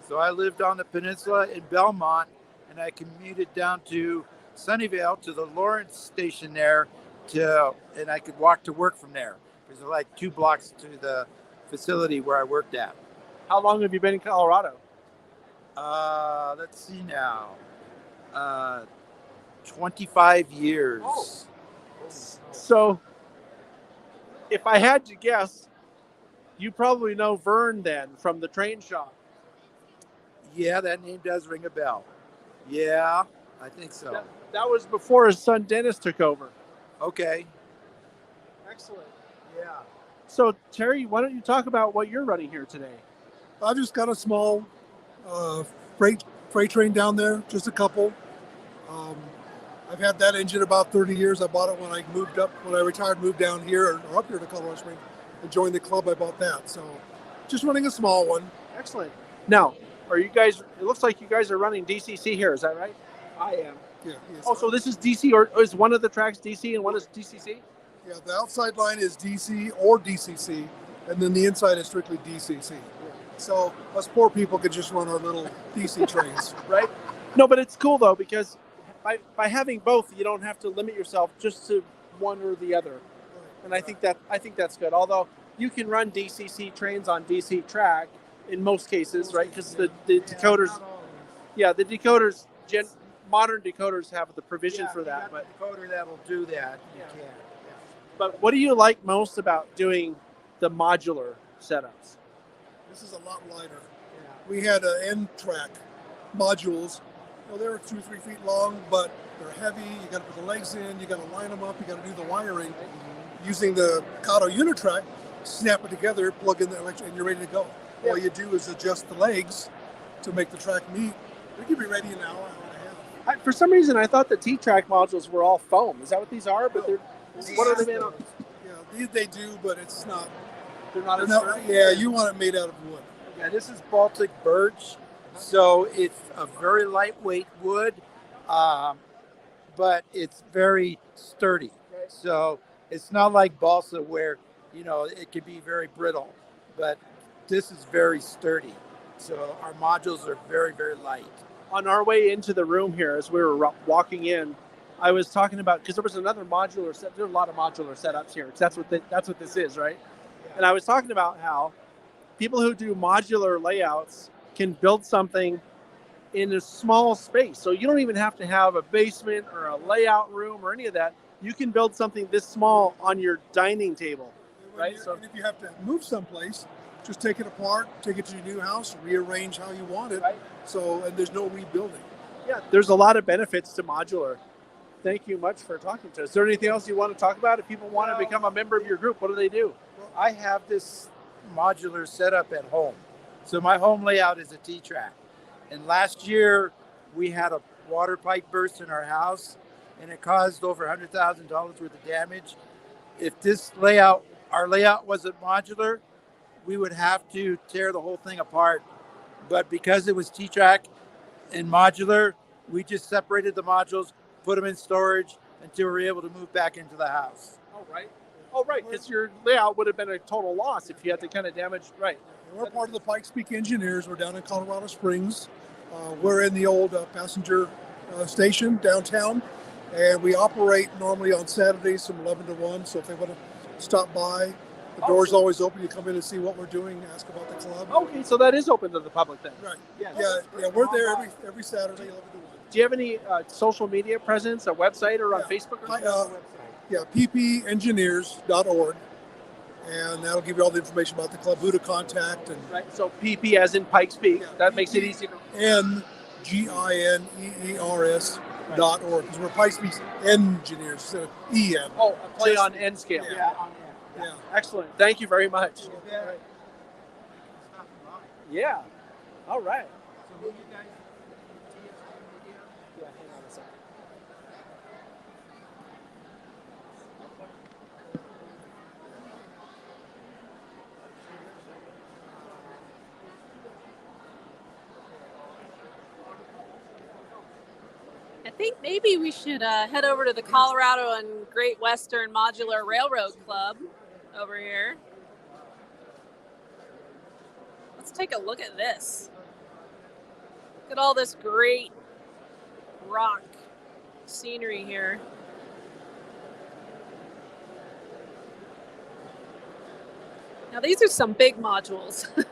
W: So I lived on the peninsula in Belmont, and I commuted down to Sunnyvale to the Lawrence station there, and I could walk to work from there. There's like 2 blocks to the facility where I worked at.
V: How long have you been in Colorado?
W: Let's see now. 25 years.
V: Oh. So, if I had to guess, you probably know Vern then from the train shop.
W: Yeah, that name does ring a bell. Yeah, I think so.
V: That was before his son Dennis took over.
W: Okay.
V: Excellent. Yeah. So, Terry, why don't you talk about what you're running here today?
K: I've just got a small freight train down there, just a couple. I've had that engine about 30 years. I bought it when I retired, moved down here or up here to Colorado Springs and joined the club. I bought that. So just running a small one.
V: Excellent. Now, are you guys, it looks like you guys are running DCC here. Is that right?
K: I am. Yeah. Yes.
V: Oh, so this is DC, or is one of the tracks DC and one is DCC?
K: Yeah, the outside line is DC or DCC, and then the inside is strictly DCC. So us poor people could just run our little DC trains.
V: Right? No, but it's cool though, because by having both, you don't have to limit yourself just to one or the other. And I think that's good. Although you can run DCC trains on DC track in most cases, right? Because the decoders, the decoders, modern decoders have the provision for that.
W: But the decoder that'll do that. You can.
V: But what do you like most about doing the modular setups?
K: This is a lot lighter. We had end track modules. Well, they were 2-3 feet long, but they're heavy. You got to put the legs in. You got to line them up. You got to do the wiring. Using the Kato Unitrack, snap it together, plug in the electric, and you're ready to go. All you do is adjust the legs to make the track meet. We can be ready in an hour and a half.
V: For some reason, I thought the T-Track modules were all foam. Is that what these are? But what are they made of?
K: Yeah, they do, but it's not.
V: They're not.
K: Yeah, you want it made out of wood.
W: Yeah, this is Baltic birch, so it's a very lightweight wood, but it's very sturdy. So it's not like balsa where it can be very brittle, but this is very sturdy. So our modules are very, very light.
V: On our way into the room here, as we were walking in, I was talking about, because there was another modular set. There are a lot of modular setups here. That's what this is, right? And I was talking about how people who do modular layouts can build something in a small space. So you don't even have to have a basement or a layout room or any of that. You can build something this small on your dining table, right?
K: So if you have to move someplace, just take it apart, take it to your new house, rearrange how you want it. Right. So, and there's no rebuilding.
V: Yeah, there's a lot of benefits to modular. Thank you much for talking to us. Is there anything else you want to talk about? If people want to become a member of your group, what do they do?
W: Well, I have this modular setup at home. So my home layout is a T-track. And last year we had a water pipe burst in our house and it caused over $100,000 worth of damage. If our layout wasn't modular, we would have to tear the whole thing apart. But because it was T-track and modular, we just separated the modules, put them in storage until we were able to move back into the house.
V: Oh, right, because your layout would have been a total loss if you had to kind of damage, right.
K: We're part of the Pikes Peak Engineers. We're down in Colorado Springs. We're in the old passenger station downtown, and we operate normally on Saturdays from 11 to 1. So if they want to stop by, the door's always open. You come in and see what we're doing, ask about the club.
V: Okay, so that is open to the public then.
K: Right. Yeah, we're there every Saturday, 11 to 1.
V: Do you have any social media presence, a website, or on Facebook?
K: ppengineers.org, and that'll give you all the information about the club, who to contact, and
V: right. So PP as in Pikes Peak. That makes it easier.
K: NGINEERS.org, because we're Pikes Peak Engineers instead of EN.
V: Oh, a play on N scale.
K: Yeah.
V: Excellent. Thank you very much. Yeah. All right.
J: I think maybe we should head over to the Colorado and Great Western Modular Railroad Club over here. Let's take a look at this. Look at all this great rock scenery here. Now these are some big modules. They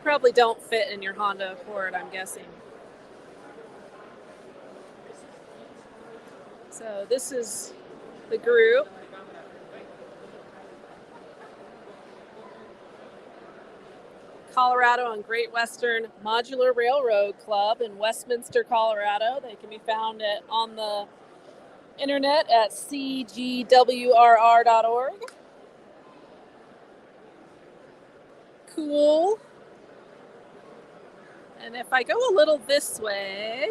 J: probably don't fit in your Honda Accord, I'm guessing. So this is the group. Colorado and Great Western Modular Railroad Club in Westminster, Colorado. They can be found on the internet at cgwrr.org. Cool. And if I go a little this way,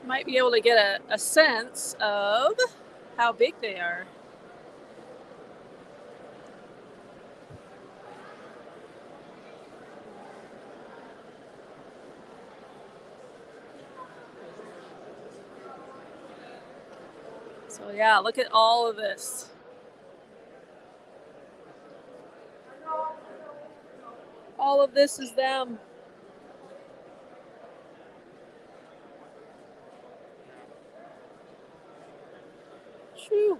J: might be able to get a sense of how big they are. So yeah, look at all of this. All of this is them. Shoo.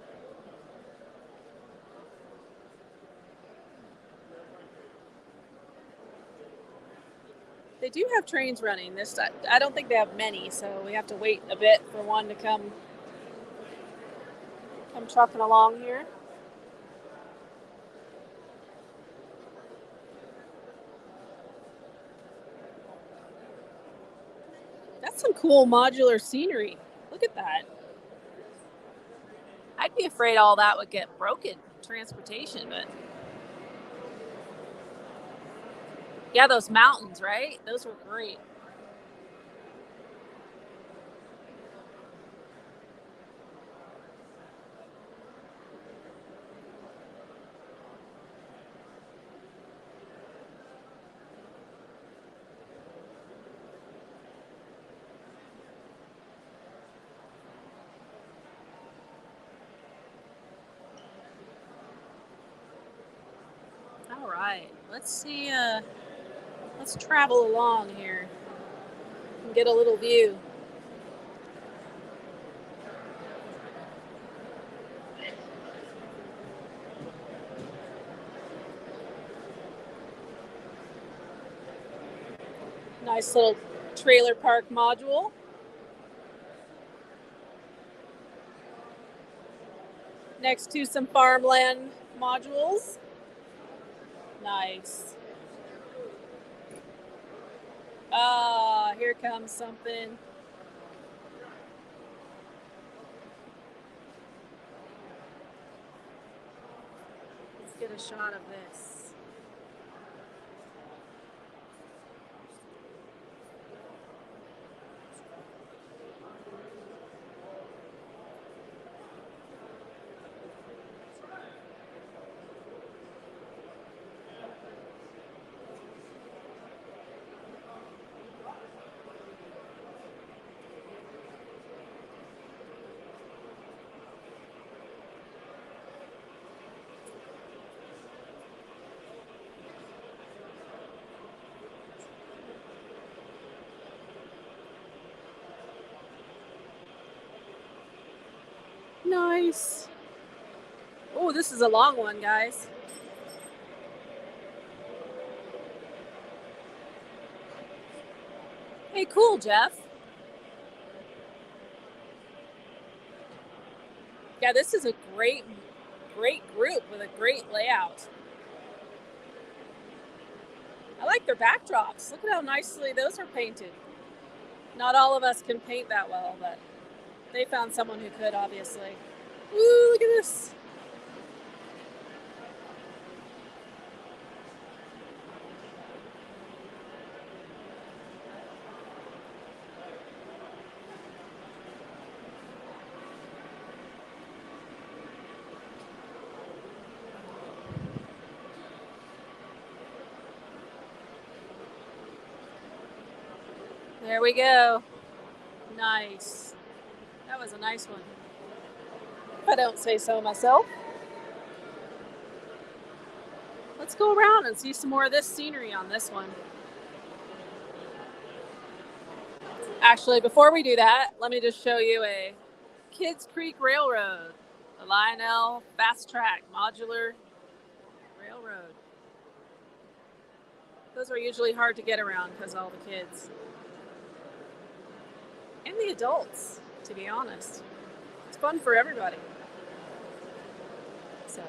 J: They do have trains running. I don't think they have many, so we have to wait a bit for one to come trucking along here. That's some cool modular scenery. Look at that. I'd be afraid all that would get broken, transportation, but yeah, those mountains, right? Those were great. All right, let's see. Let's travel along here and get a little view. Nice little trailer park module. Next to some farmland modules. Nice. Ah, here comes something. Let's get a shot of this. Nice. Oh, this is a long one, guys. Hey, cool, Jeff. Yeah, this is a great group with a great layout. I like their backdrops. Look at how nicely those are painted. Not all of us can paint that well, but they found someone who could, obviously. Ooh, look at this. There we go. Nice. That was a nice one. If I don't say so myself. let's go around and see some more of this scenery on this one. Actually, before we do that, let me just show you a Kids Creek Railroad, the Lionel Fast Track Modular Railroad. Those are usually hard to get around because of all the kids. And the adults, to be honest. It's fun for everybody. So,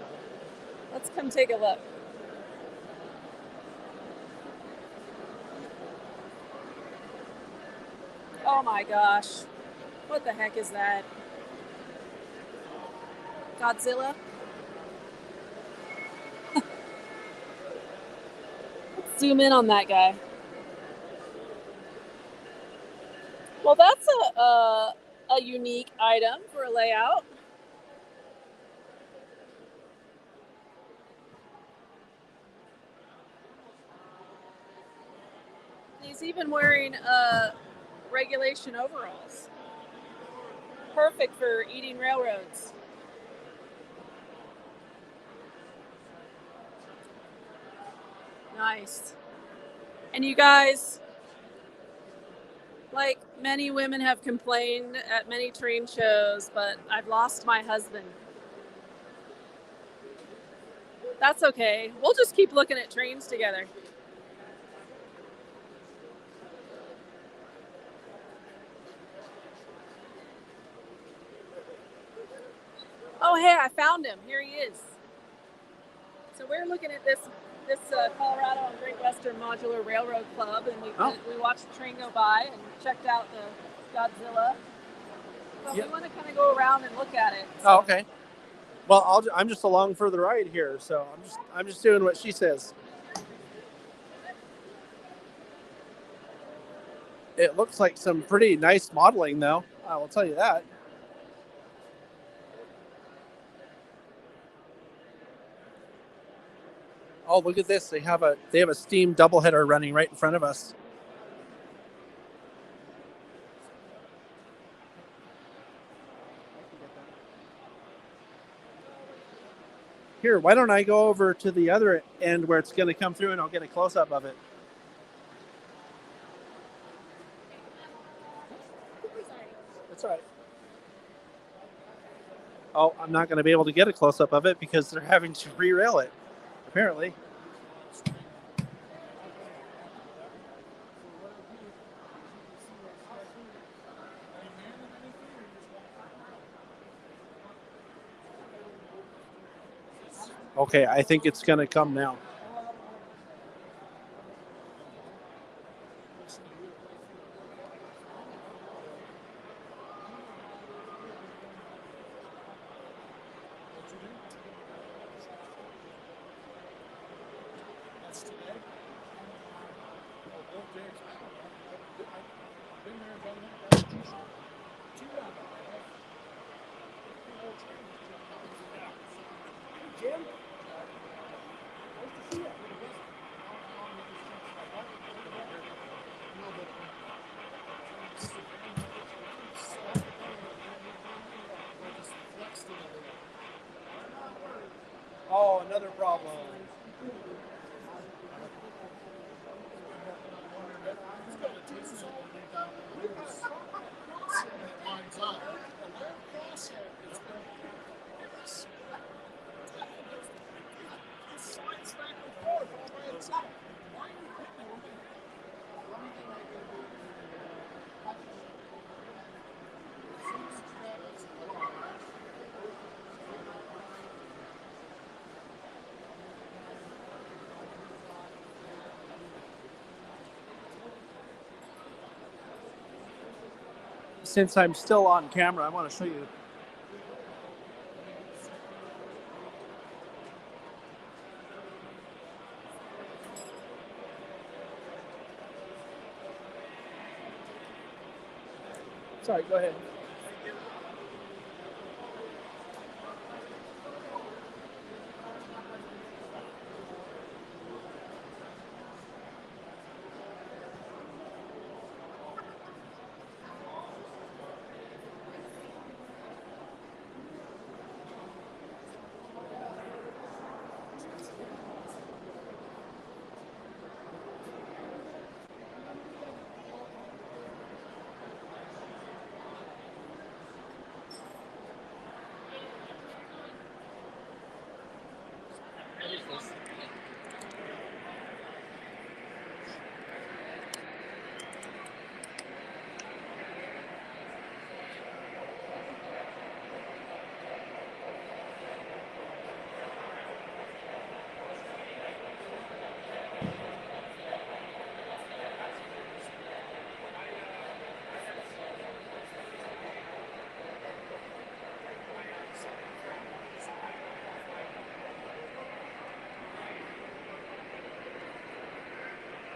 J: let's come take a look. Oh my gosh. What the heck is that? Godzilla? Let's zoom in on that guy. Well, that's a unique item for a layout. He's even wearing regulation overalls. Perfect for eating railroads. Nice. And you guys, like many women have complained at many train shows, but I've lost my husband. That's okay. We'll just keep looking at trains together. Oh, hey, I found him. Here he is. So we're looking at this Colorado and Great Western Modular Railroad Club, and we watched the train go by and checked out the Godzilla. But we want to kind of go around and look at it. So.
A: Oh, okay. Well, I'm just along for the ride here, so I'm just doing what she says. It looks like some pretty nice modeling, though. I will tell you that. Oh, look at this! They have a steam doubleheader running right in front of us. Here, why don't I go over to the other end where it's going to come through, and I'll get a close up of it. That's all right. Oh, I'm not going to be able to get a close up of it because they're having to re-rail it, apparently. Okay, I think it's going to come now. Oh, another problem. Since I'm still on camera, I want to show you. Sorry, go ahead.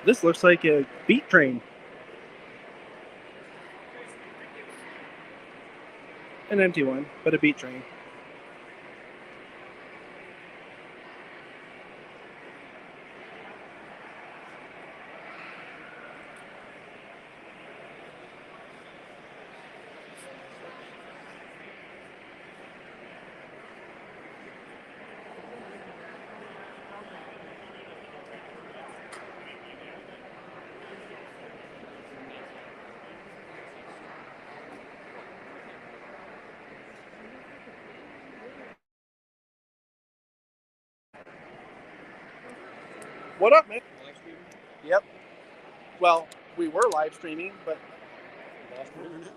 A: This looks like a beat train. An empty one, but a beat train. What up, man? Yep. Well, we were live streaming, but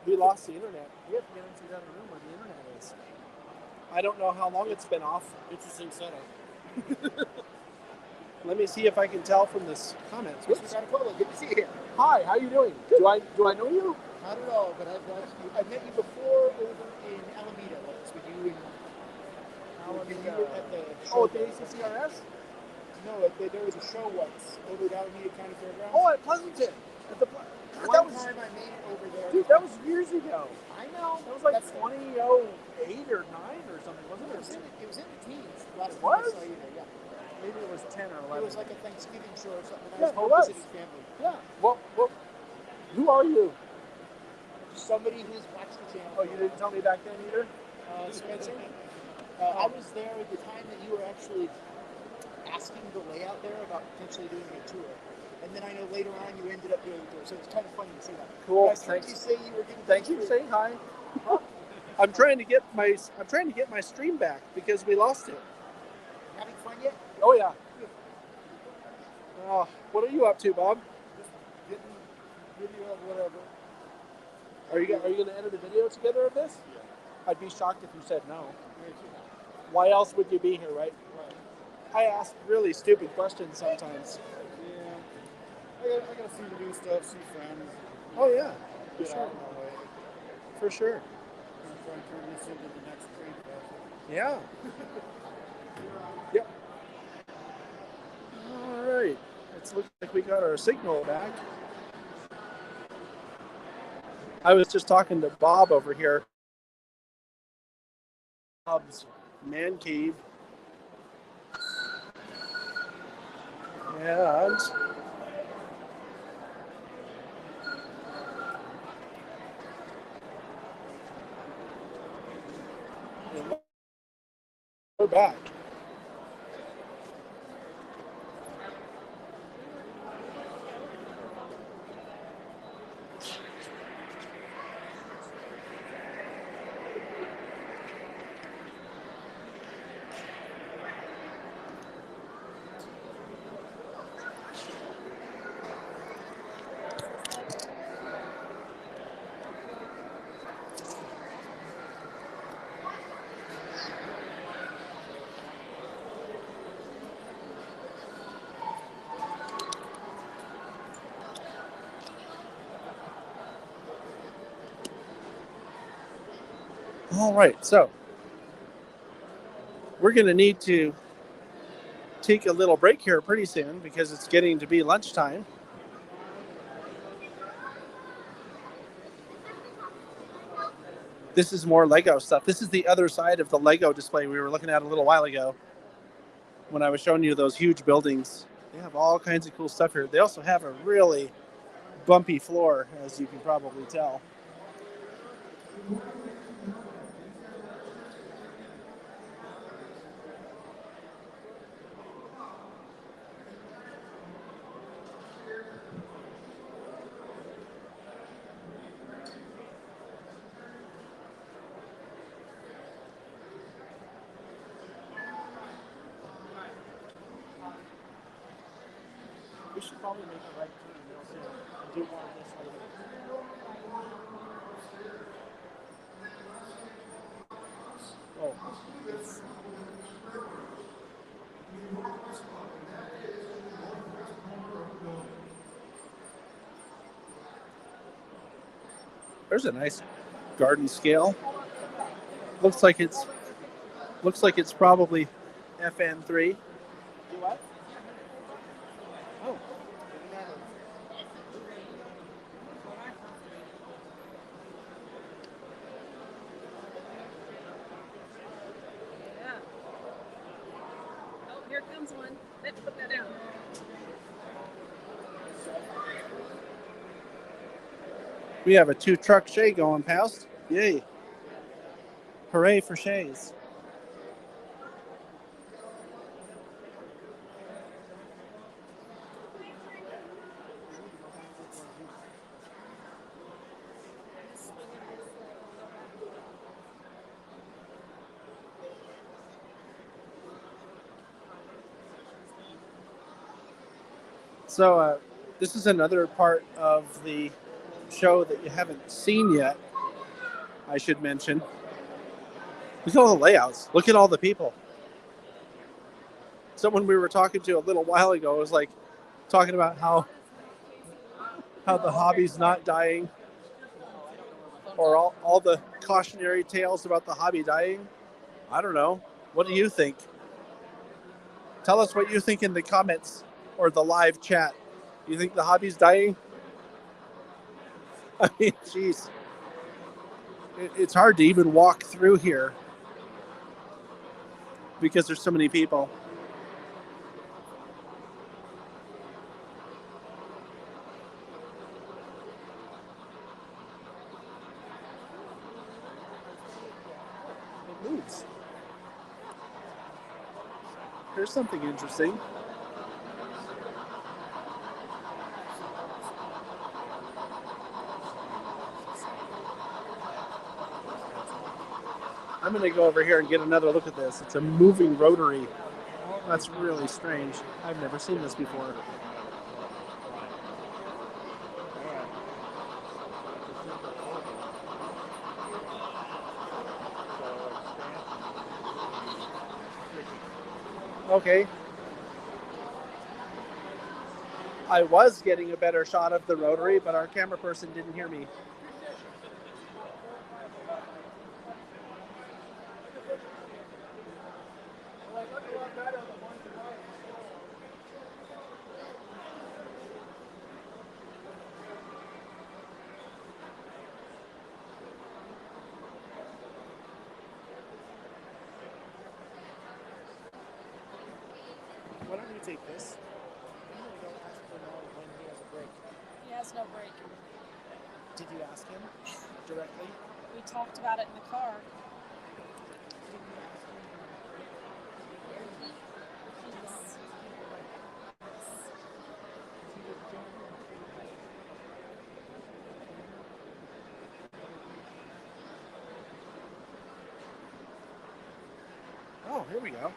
A: we lost the internet. We have to get into that room where the internet is. I don't know how long it's been off.
H: Interesting setup.
A: Let me see if I can tell from this comments.
L: Good to see you here.
A: Hi, how you doing? Do I know you?
L: Not at all, but I've watched you. I've met you before over in Alameda once with you and you were at the show.
A: Oh, at the ACCRS?
L: No, there was a show once over at Alameda County Fairgrounds.
A: Oh, at Pleasanton. At the
L: One time I made it over there.
A: Dude, that was years ago.
L: I know.
A: That was like 2008 or 9 or something, wasn't it?
L: It was in the teens. Last
A: It
L: time I
A: was?
L: saw you there, yeah.
A: Maybe it was 10 or 11.
L: It was like a Thanksgiving show or something. I
A: Yeah,
L: was
A: it
L: home
A: was.
L: visiting family.
A: Yeah. Well, who are you?
L: Somebody who's watched the channel.
A: Oh, you didn't tell me back then either?
L: Spencer? I was there at the time that you were actually asking the layout there about potentially doing a tour. And then I know later on you ended up doing a tour, so it's kind of funny to see that.
A: Cool.
L: But I heard you say you were getting
A: Thank you for saying hi. I'm trying to get my stream back because we lost it.
L: Having fun yet?
A: Oh yeah. What are you up to, Bob?
L: Just getting video of whatever.
A: Are you going to edit a video together of this? Yeah. I'd be shocked if you said no. Why else would you be here, right? I ask really stupid questions sometimes.
L: Yeah. I gotta see the new stuff, see friends.
A: Oh yeah, for
L: Get
A: sure.
L: out of my way.
A: For sure.
L: I'm trying to turn this into the next train fest.
A: Yeah. Yep. All right. It looks like we got our signal back. I was just talking to Bob over here. Bob's man cave. And we're back. All right, so we're going to need to take a little break here pretty soon because it's getting to be lunchtime. This is more Lego stuff. This is the other side of the Lego display we were looking at a little while ago when I was showing you those huge buildings. They have all kinds of cool stuff here. They also have a really bumpy floor, as you can probably tell. We should probably make a right turn real soon and do more of this later. Oh, it's... There's a nice garden scale. Looks like it's probably FN3.
L: Do what?
A: Oh.
J: comes one. Let's put that down.
A: We have a 2-truck Shay going past. Yay. Hooray for Shays. So this is another part of the show that you haven't seen yet, I should mention. Look at all the layouts. Look at all the people. Someone we were talking to a little while ago was like talking about how the hobby's not dying, or all the cautionary tales about the hobby dying. I don't know. What do you think? Tell us what you think in the comments or the live chat. You think the hobby's dying? I mean, geez. It's hard to even walk through here because there's so many people. It moves. Here's something interesting. I'm going to go over here and get another look at this. It's a moving rotary. That's really strange. I've never seen this before. Okay. I was getting a better shot of the rotary, but our camera person didn't hear me. Why don't you take this? I'm going to go ask Bernard when he has a break.
J: He has no break.
A: Did you ask him directly?
J: We talked about it in the car.
A: Oh, here we go.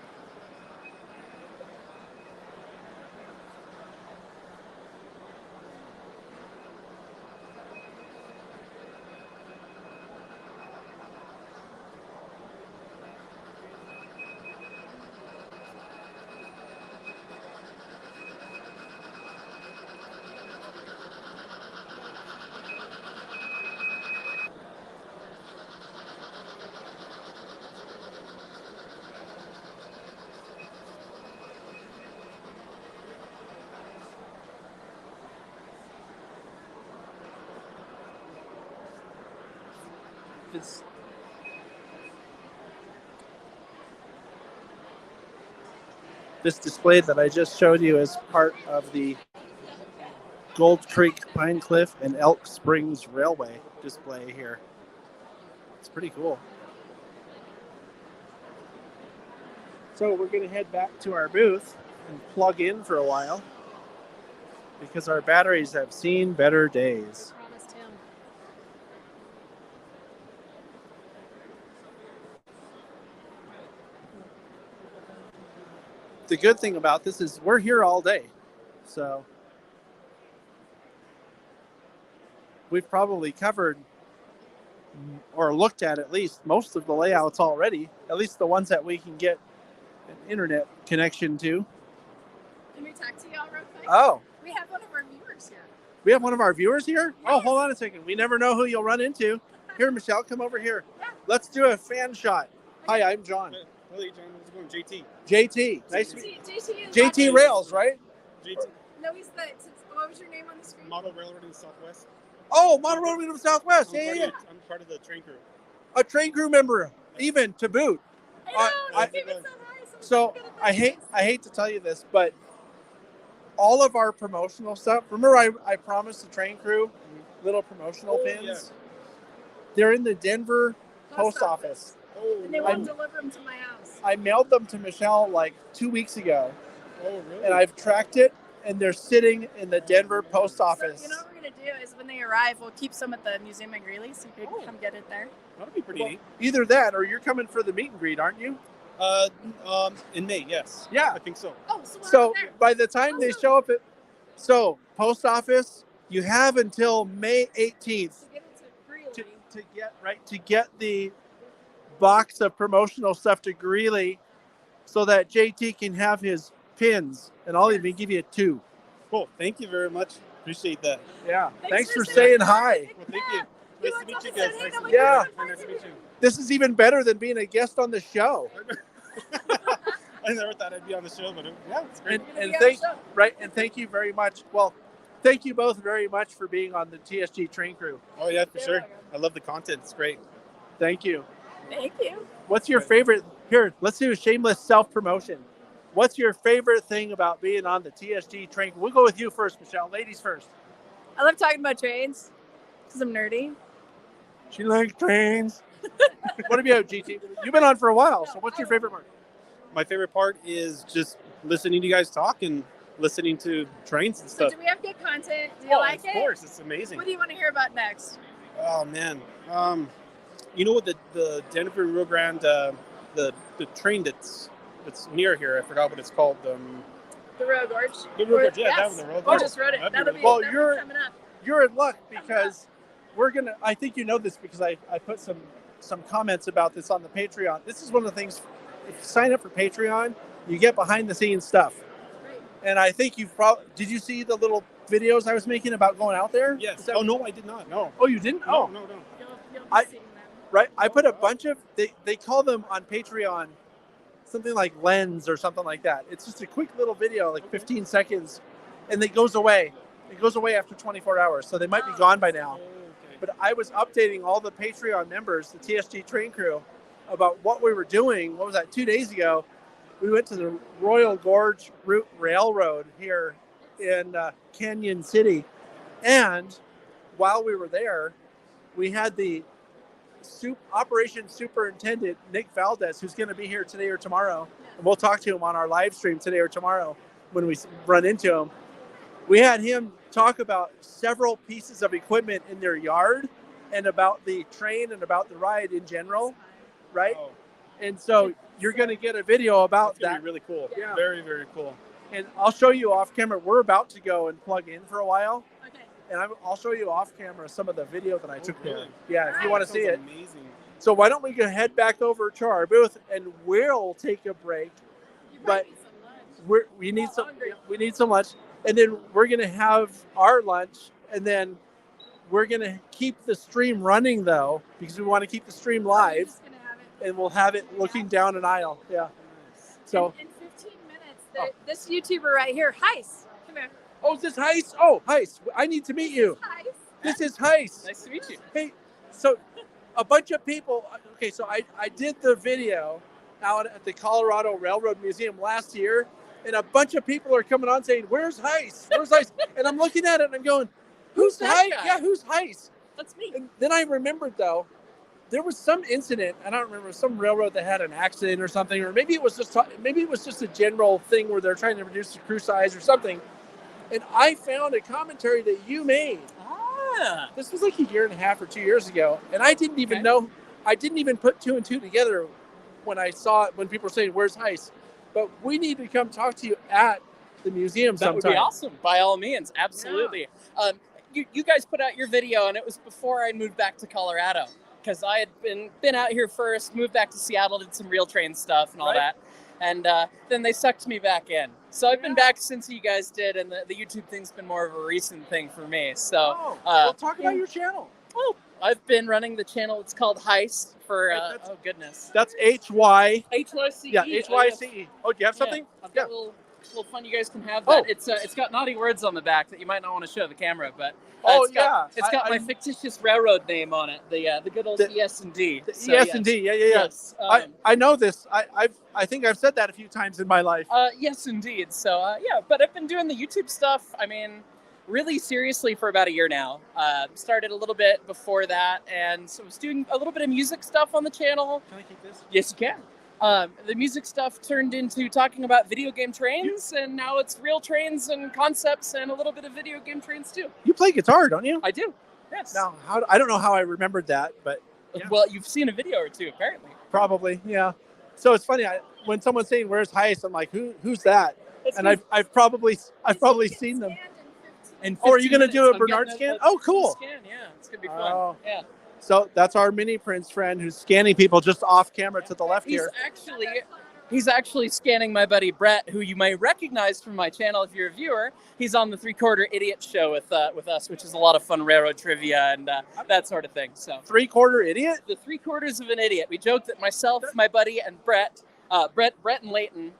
A: This display that I just showed you is part of the Gold Creek, Pine Cliff, and Elk Springs Railway display here. It's pretty cool. So we're going to head back to our booth and plug in for a while because our batteries have seen better days.
J: Promised him.
A: The good thing about this is we're here all day. So we've probably covered or looked at least most of the layouts already, at least the ones that we can get an internet connection to.
J: Can we talk to y'all real quick?
A: Oh.
J: We have one of our viewers here.
A: We have one of our viewers here? Yes. Oh, hold on a second. We never know who you'll run into. Here, Michelle, come over here. Yeah. Let's do a fan shot. Hi, I'm John.
B: Hello, John. How's it going? JT.
A: JT. Nice to meet
J: you.
A: JT Rails, right?
B: JT.
J: No, he's the. What was your name on the screen?
B: Model Railroad in the Southwest.
A: Oh, Model Railroad in the Southwest. Yeah.
B: I'm part of the train crew.
A: A train crew member, even to boot.
J: I know. Give it so nice.
V: So I hate to tell you this, but all of our promotional stuff. Remember, I promised the train crew little promotional pins.
B: Yeah.
V: They're in the Denver post office.
R: And they won't deliver them to my house.
V: I mailed them to Michelle like 2 weeks ago,
B: Oh, really?
V: and I've tracked it, and they're sitting in the Denver post office.
J: So, you know what we're going to do is when they arrive, we'll keep some at the museum in Greeley so you can come get it there.
B: That'd be pretty neat.
V: Either that, or you're coming for the meet and greet, aren't you?
B: In May, yes.
V: Yeah.
B: I think so.
J: Oh,
V: So by the time they show up post office, you have until May 18th to get the box of promotional stuff to Greeley, so that JT can have his pins, and I'll even give you 2.
B: Cool. Thank you very much. Appreciate that.
V: Yeah. Thanks for saying hi.
B: Well, thank you. Nice to meet you guys.
V: Yeah.
B: Nice to meet you.
V: This is even better than being a guest on the show.
B: I never thought I'd be on the show, but yeah, it's great.
V: And thank you very much. Well, thank you both very much for being on the TSG train crew.
B: Oh yeah, for sure. I love the content. It's great.
V: Thank you.
J: Thank you.
V: What's your favorite? Here, let's do a shameless self-promotion. What's your favorite thing about being on the TSG train? We'll go with you first, Michelle. Ladies first.
J: I love talking about trains because I'm nerdy.
V: She likes trains. What about you, GT? You've been on for a while, so what's your favorite part?
B: My favorite part is just listening to you guys talk and listening to trains and
J: So
B: stuff.
J: do we have good content? Do you like it?
B: Of course, it's amazing.
J: What do you want to hear about next?
B: Oh man, you know what the Denver Rio Grande the train that's near here? I forgot what it's called.
J: The Royal Gorge?
B: The Royal Gorge, yeah, that was the Royal
J: I
B: Gorge.
J: just wrote it. That'll be
V: Well,
J: coming up.
V: you're in luck because I think you know this because I put some comments about this on the Patreon. This is one of the things, if you sign up for Patreon, you get behind the scenes stuff. And I think did you see the little videos I was making about going out there?
B: Yes. Oh no, I did not. No.
V: Oh, you didn't?
B: No,
V: Oh.
B: no.
V: I put a bunch of, they call them on Patreon something like Lens or something like that. It's just a quick little video, like 15 seconds, and it goes away. It goes away after 24 hours, so they might be gone by now. But I was updating all the Patreon members, the TSG train crew, about what we were doing. What was that, 2 days ago? We went to the Royal Gorge Route Railroad here in Canyon City. And while we were there, we had the Operation Superintendent, Nick Valdez, who's going to be here today or tomorrow. And we'll talk to him on our live stream today or tomorrow when we run into him. We had him talk about several pieces of equipment in their yard and about the train and about the ride in general, right?
B: Oh.
V: And so you're going to get a video about
B: That's gonna
V: that.
B: be really cool.
V: Yeah.
B: Very, very cool.
V: And I'll show you off camera. We're about to go and plug in for a while. Okay. And I'll show you off camera some of the video that I took there. Yeah, if you want to see it.
B: Amazing.
V: So why don't we go head back over to our booth and we'll take a break. But we need some lunch. And then we're going to have our lunch, and then we're going to keep the stream running, though, because we want to keep the stream live, and we'll have it looking down an aisle. Yeah. So.
J: In 15 minutes, this YouTuber right here, Heis, come here.
V: Oh, is this Heis? Oh, Heis, I need to meet you. This is Heis.
I: Nice to meet you.
V: Hey, so a bunch of people. Okay, so I did the video out at the Colorado Railroad Museum last year. And a bunch of people are coming on saying, "Where's Heis? Where's Heis?" And I'm looking at it and I'm going, "Who's Heis? Yeah, who's Heis?"
J: That's me.
V: And then I remembered though, there was some incident. I don't remember, some railroad that had an accident or something, or maybe it was just a general thing where they're trying to reduce the crew size or something. And I found a commentary that you made.
I: Ah.
V: This was like a year and a half or 2 years ago, and I didn't even know. I didn't even put 2 and 2 together when I saw it. When people were saying, "Where's Heis?" But we need to come talk to you at the museum sometime.
I: That would be awesome. By all means, absolutely. Yeah. You guys put out your video, and it was before I moved back to Colorado, because I had been out here first, moved back to Seattle, did some real train stuff and all that, and then they sucked me back in. So I've been back since you guys did, and the YouTube thing's been more of a recent thing for me. So
V: well, talk about your channel.
I: Oh, I've been running the channel. It's called Heis for oh goodness.
V: That's HY.
I: HYCE.
V: Yeah, HYCE. Oh, do you have something?
I: Yeah, I've got a little little fun. You guys can have that. It's got naughty words on the back that you might not want to show the camera, but it's got my fictitious railroad name on it. The good old ES&D. So,
V: ES&D, yeah.
I: Yes.
V: I know this. I think I've said that a few times in my life.
I: Yes, indeed. So but I've been doing the YouTube stuff. I mean, really seriously for about a year now. Started a little bit before that, and so I was doing a little bit of music stuff on the channel.
V: Can I keep this?
I: Yes, you can. The music stuff turned into talking about video game trains, and now it's real trains and concepts and a little bit of video game trains too.
V: You play guitar, don't you?
I: I do. Yes.
V: Now, I don't know how I remembered that, but yeah.
I: Well, you've seen a video or two, apparently.
V: Probably, yeah. So it's funny when someone's saying "Where's Heist," I'm like, who's that? And I've probably seen them. Are you going to do a Bernard scan? Oh, cool.
I: Scan, yeah, it's gonna be fun. Yeah.
V: So that's our mini Prince friend who's scanning people just off camera to the left here.
I: He's actually scanning my buddy Brett, who you may recognize from my channel if you're a viewer. He's on the 3/4 Idiot show with us, which is a lot of fun railroad trivia and that sort of thing. So
V: 3/4 Idiot?
I: The 3/4 of an idiot. We joke that myself, my buddy, and Brett and Leighton,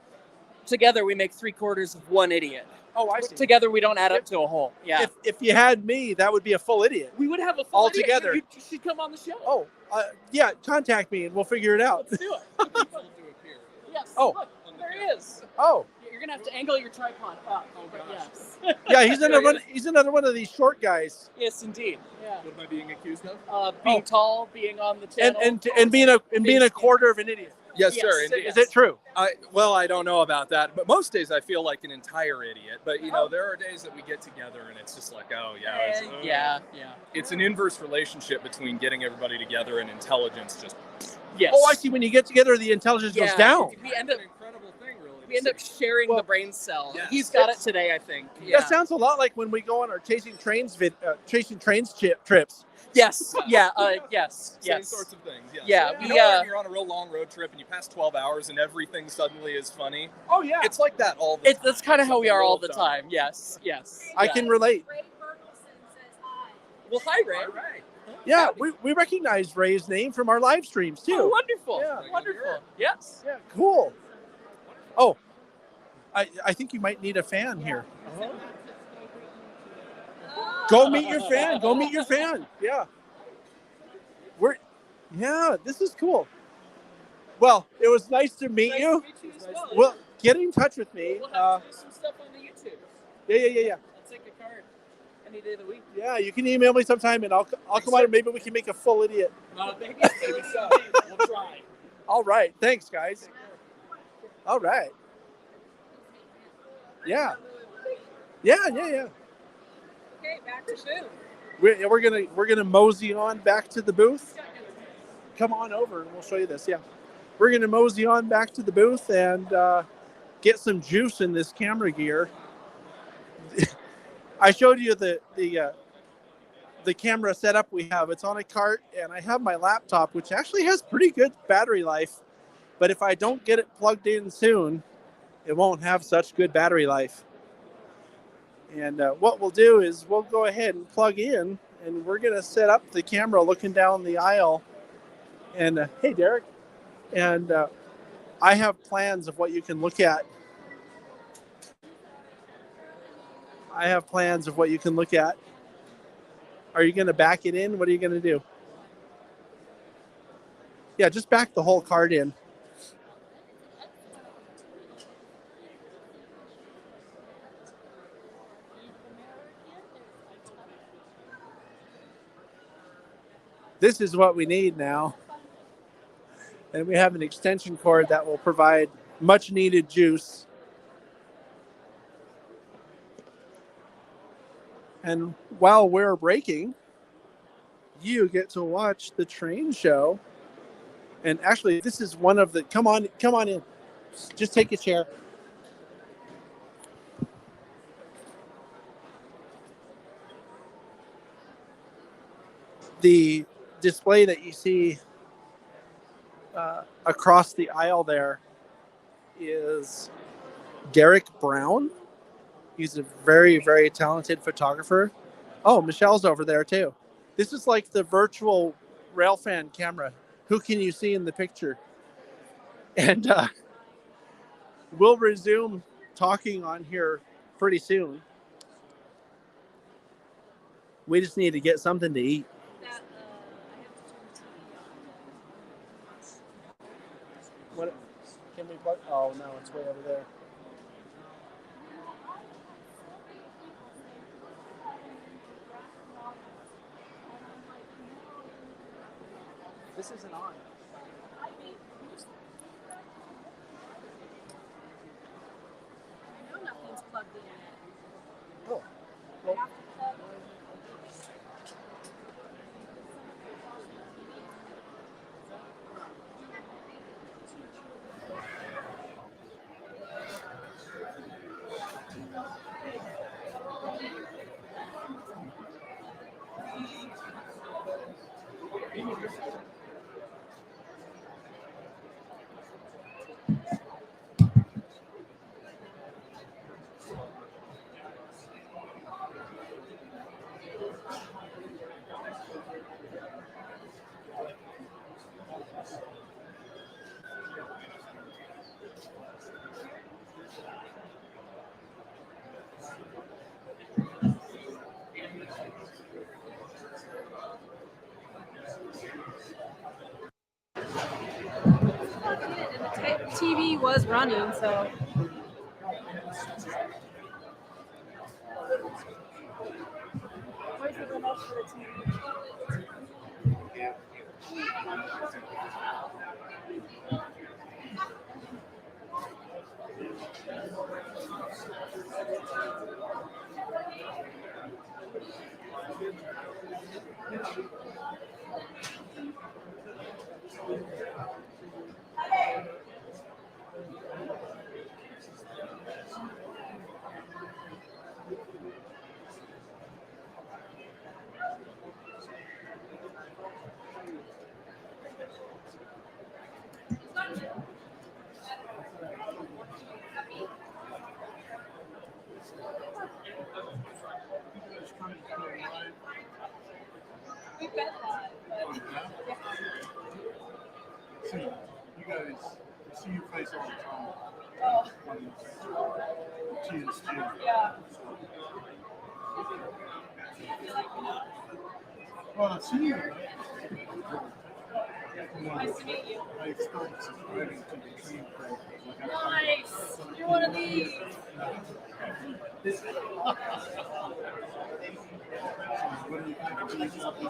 I: together we make 3/4 of one idiot.
V: Oh, I see.
I: Together we don't add up to a whole. Yeah.
V: If you had me, that would be a full idiot.
I: We would have a full idiot.
V: Altogether.
I: You should come on the show.
V: Oh, yeah. Contact me and we'll figure it out.
I: Let's do it. Yes.
V: Oh.
I: Look, there he is.
V: Oh.
I: You're gonna have to angle your tripod up. Oh, but yes.
V: Yeah, he's another one of these short guys.
I: Yes, indeed. Yeah.
G: What am I being accused of?
I: Being tall, being on the channel,
V: and being a quarter of an idiot.
G: Yes, sir. Indeed.
V: Is it true?
G: Well, I don't know about that, but most days I feel like an entire idiot. But there are days that we get together and it's just like,
I: yeah.
G: It's an inverse relationship between getting everybody together and intelligence. Just
I: yes.
V: Oh, I see. When you get together, the intelligence goes down.
I: We end up sharing the brain cell. Yes. He's got it today, I think. Yeah.
V: That sounds a lot like when we go on our chasing trains trips.
I: Yes. Yeah. Yes.
G: Same sorts of things. Yes.
I: Yeah.
G: You know when you're on a real long road trip and you pass 12 hours and everything suddenly is funny.
V: Oh yeah.
G: It's like that all the time.
I: That's kind of how we are all the time. Yes. Yes.
V: I can relate.
I: Well, hi, Ray.
V: Yeah, we recognize Ray's name from our live streams too.
I: Oh, wonderful.
V: Yeah.
I: Wonderful. Yes.
V: Yeah. Cool. Oh, I think you might need a fan here. Go meet your fan. Go meet your fan. Yeah. This is cool. Well, it was nice to meet you.
I: Nice to meet you as well.
V: Well, get in touch with me.
I: We'll have to do some stuff on the YouTube.
V: Yeah.
I: I'll take a card any day of the week.
V: Yeah, you can email me sometime and I'll come out and maybe we can make a full idiot.
I: Maybe so. We'll try.
V: All right. Thanks, guys. All right. Yeah.
I: Okay, back to shoot.
V: We're gonna mosey on back to the booth. Come on over and we'll show you this. Yeah, we're gonna mosey on back to the booth and get some juice in this camera gear. I showed you the camera setup we have. It's on a cart, and I have my laptop, which actually has pretty good battery life. But if I don't get it plugged in soon, it won't have such good battery life. And what we'll do is we'll go ahead and plug in, and we're going to set up the camera looking down the aisle. And hey, Derek. And I have plans of what you can look at. Are you going to back it in? What are you going to do? Yeah, just back the whole card in. This is what we need now. And we have an extension cord that will provide much needed juice. And while we're breaking, you get to watch the train show. And actually, this is one of the, come on in. Just take a chair. The display that you see across the aisle there is Derek Brown. He's a very, very talented photographer. Oh, Michelle's over there too. This is like the virtual railfan camera. Who can you see in the picture? And we'll resume talking on here pretty soon. We just need to get something to eat. What? Can we plug? Oh no, it's way over there. This isn't on.
J: I know nothing's plugged in yet.
V: Oh. Well,
J: And the TV was running, so. Where's the remote for the TV?
E: See, you guys see your face all the time. TSG.
J: Yeah.
E: Well, I've seen you.
J: Nice to meet you.
E: I started subscribing to the Dream program.
J: Nice. You're one of these.
E: What do you think of these up and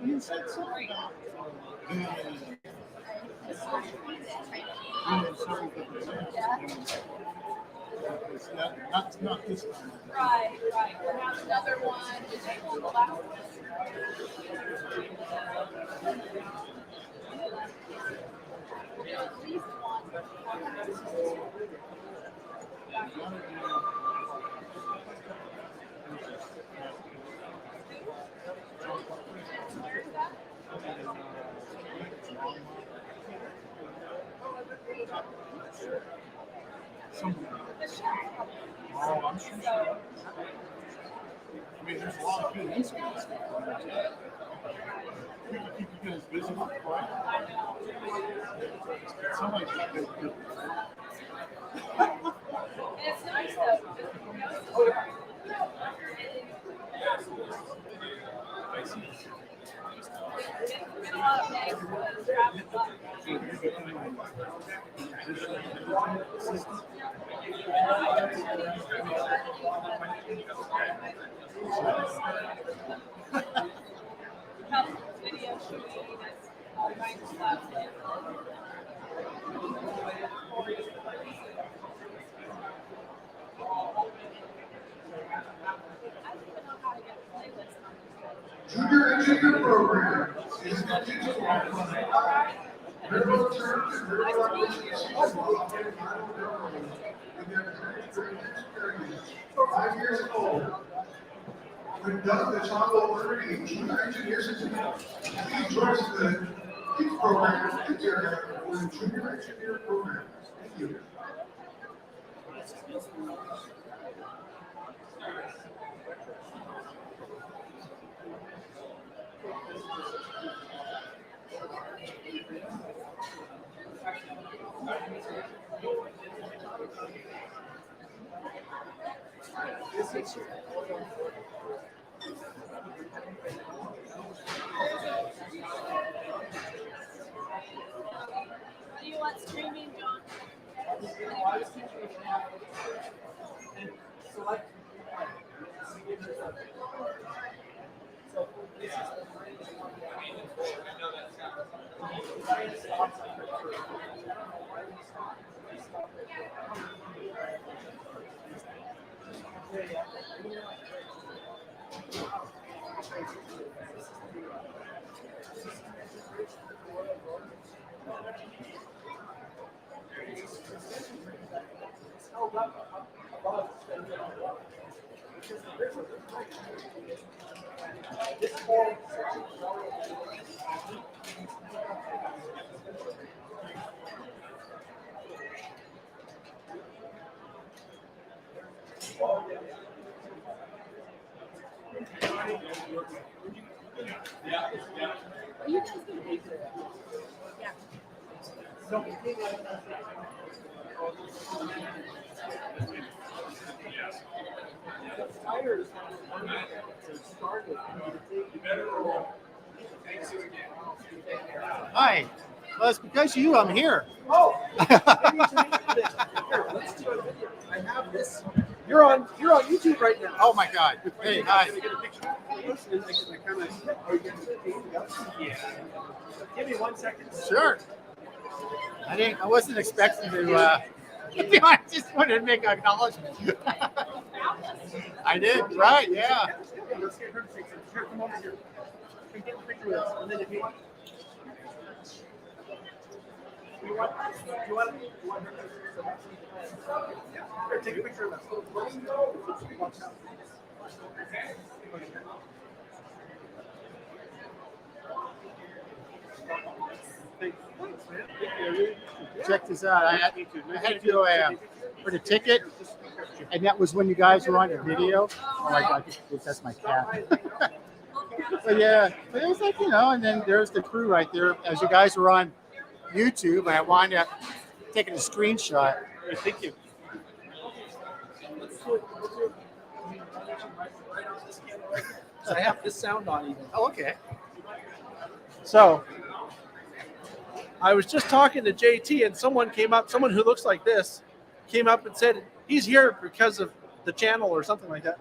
E: You said something about not this time.
J: Right. We have another one. Is it the last one? At least one.
E: Oh, I'm sure. I mean, there's a lot of good instruments. We can keep you guys busy with the choir. Somebody's got good.
J: It's nice though.
E: I see.
J: Been a lot of days traveling. Video shooting, all kinds of stuff.
N: Junior engineer program is the digital railroad terms and railroad operations. For 5 years old. We've done the Chongo learning junior engineers and he joins the youth program in the area for the junior engineer program. Thank you.
P: Hi. Well, it's because of you I'm here.
A: Oh, here, let's do a video. I have this. You're on YouTube right now.
P: Oh my God. Hey, hi.
A: Can I get a picture? Yeah. Give me 1 second.
P: Sure. I wasn't expecting to. I just wanted to make an acknowledgement. I did, right? Yeah.
A: Let's get her picture. Here, come over here. Get a picture with us, and then if you want. You want her Here, take a picture of us.
P: Check this out. I had to do for the ticket, and that was when you guys were on the video. Oh my God, that's my cat. But yeah, but it was like, and then there's the crew right there. As you guys were on YouTube, and I wound up taking a screenshot.
A: Thank you. So I have this sound on even.
P: Oh, okay.
A: So I was just talking to JT, and someone who looks like this, came up and said he's here because of the channel or something like that.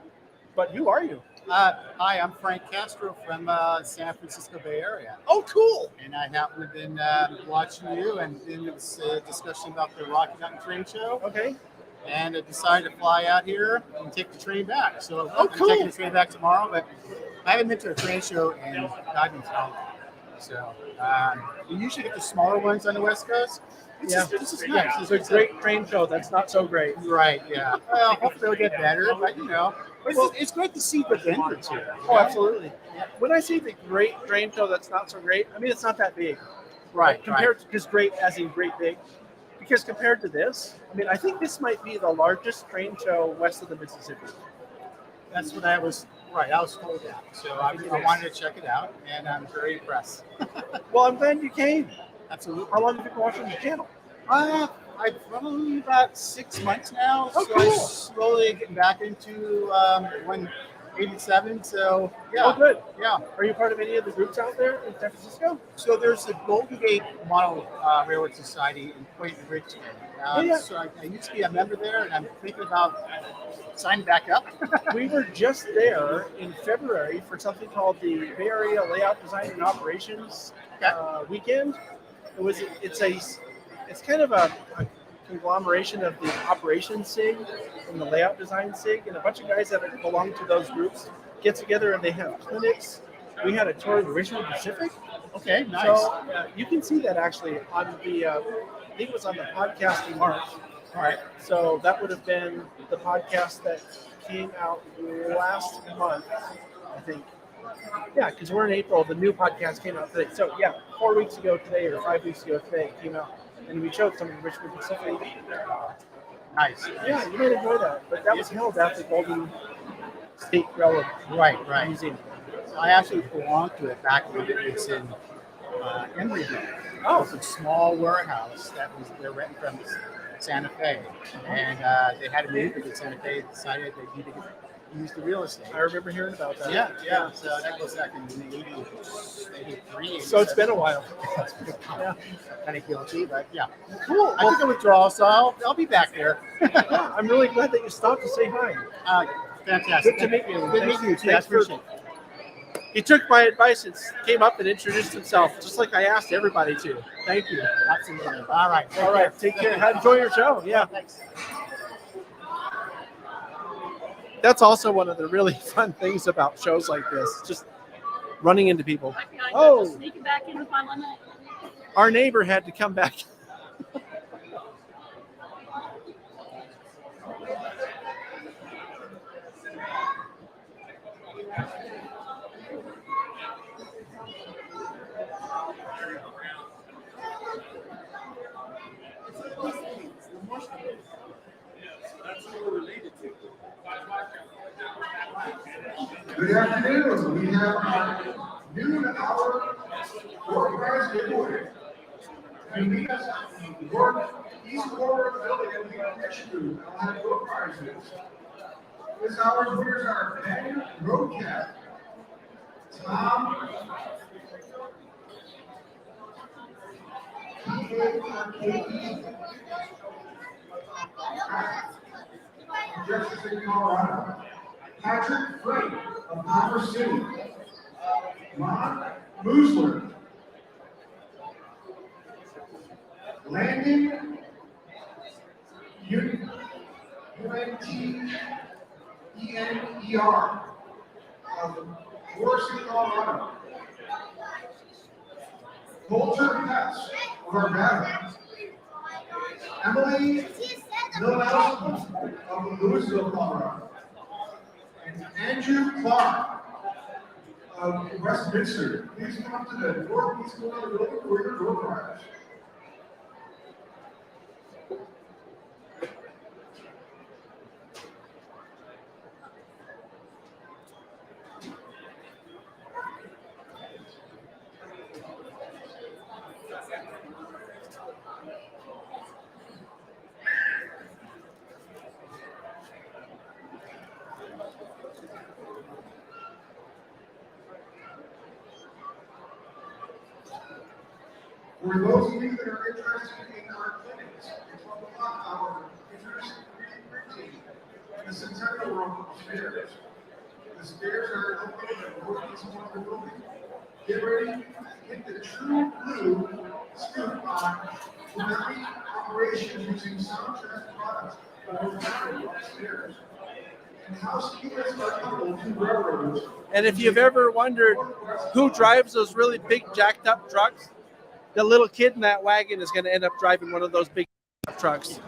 A: But who are you?
P: Hi, I'm Frank Castro from San Francisco Bay Area.
A: Oh, cool.
P: And I happen to have been watching you, and then there was a discussion about the Rocky Mountain Train Show.
A: Okay.
P: And I decided to fly out here and take the train back. So
A: Oh,
P: I'm
A: cool.
P: taking the train back tomorrow, but I haven't been to a train show in God knows how long. So we usually get the smaller ones on the West Coast. This is nice.
A: It's a great train show. That's not so great.
P: Right, yeah. Well, hopefully it'll get better, but it's great to see the vendors here.
A: Oh, absolutely. When I say the great train show that's not so great, I mean it's not that big.
P: Right.
A: Compared to just great as in great big. Because compared to this, I mean, I think this might be the largest train show west of the Mississippi.
P: That's what I was told that. So I wanted to check it out, and I'm very impressed.
A: Well, I'm glad you came.
P: Absolutely.
A: How long have you been watching the channel?
P: I've probably about 6 months now.
A: Oh,
P: so
A: cool.
P: I'm slowly getting back into 187. So yeah.
A: Oh, good.
P: Yeah.
A: Are you part of any of the groups out there in San Francisco?
P: So there's the Golden Gate Model Railroad Society in Point Richmond. So I used to be a member there, and I'm thinking about signing back up.
A: We were just there in February for something called the Bay Area Layout Design and Operations weekend. It's kind of a conglomeration of the operations SIG and the layout design SIG, and a bunch of guys that belong to those groups get together and they have clinics. We had a tour of the Richmond Pacific.
P: Okay, nice.
A: So you can see that actually on the, I think it was on the podcast in March.
P: All right.
A: So that would have been the podcast that came out last month, I think. Yeah, because we're in April. The new podcast came out today. So yeah, 4 weeks ago today or 5 weeks ago today it came out. And we showed some of the Richmond Pacific.
P: Nice.
A: Yeah, you might enjoy that. But that was held at the Golden State Railroad Museum.
P: I actually belonged to it back when it was in Emeryville. Oh, it's a small warehouse that was they're renting from Santa Fe, and they had a meeting with Santa Fe. Decided they needed to use the real estate.
A: I remember hearing about that.
P: Yeah. So that goes back in 83.
A: So it's been a while.
P: Yeah. Kind of guilty, but yeah.
A: Cool.
P: I took a withdrawal, so I'll be back there.
A: Yeah, I'm really glad that you stopped to say hi.
P: Fantastic.
A: Good to meet you.
P: Good to meet you too. I appreciate it.
A: He took my advice and came up and introduced himself, just like I asked everybody to. Thank you.
P: Absolutely. All right.
A: Take care. Enjoy your show. Yeah.
P: Thanks.
A: That's also one of the really fun things about shows like this. Just
V: running into people.
J: Oh, sneaking back in with my lemonade.
V: Our neighbor had to come back.
N: Good afternoon. We have our noon hour door prize giveaway. If you meet us in the east corner of the building, and we have next to you, I'll have door prizes. This hour's winners are Ben Roadcat, Tom P-A-R-K-E, Jefferson, Colorado. Patrick Frank of Commerce City. Ron Musler. Landon U-N-T-E-N-E-R of Morrison, Colorado. Walter Pets of Arvada. Emily Milowski of Louisville, Colorado. And Andrew Clark of Westminster. Please come up to the northeast corner of the building for your door prize. For those of you that are interested in our clinics, it's 12 o'clock hour, introducing 3D printing in the Centennial Room upstairs. The stairs are located at the northeast corner of the building. Get ready to get the true blue scoop on Forney operation using Soundtrack products upstairs. And housekeepers are coupled to railroads.
V: And if you've ever wondered who drives those really big jacked up trucks, the little kid in that wagon is going to end up driving one of those big trucks.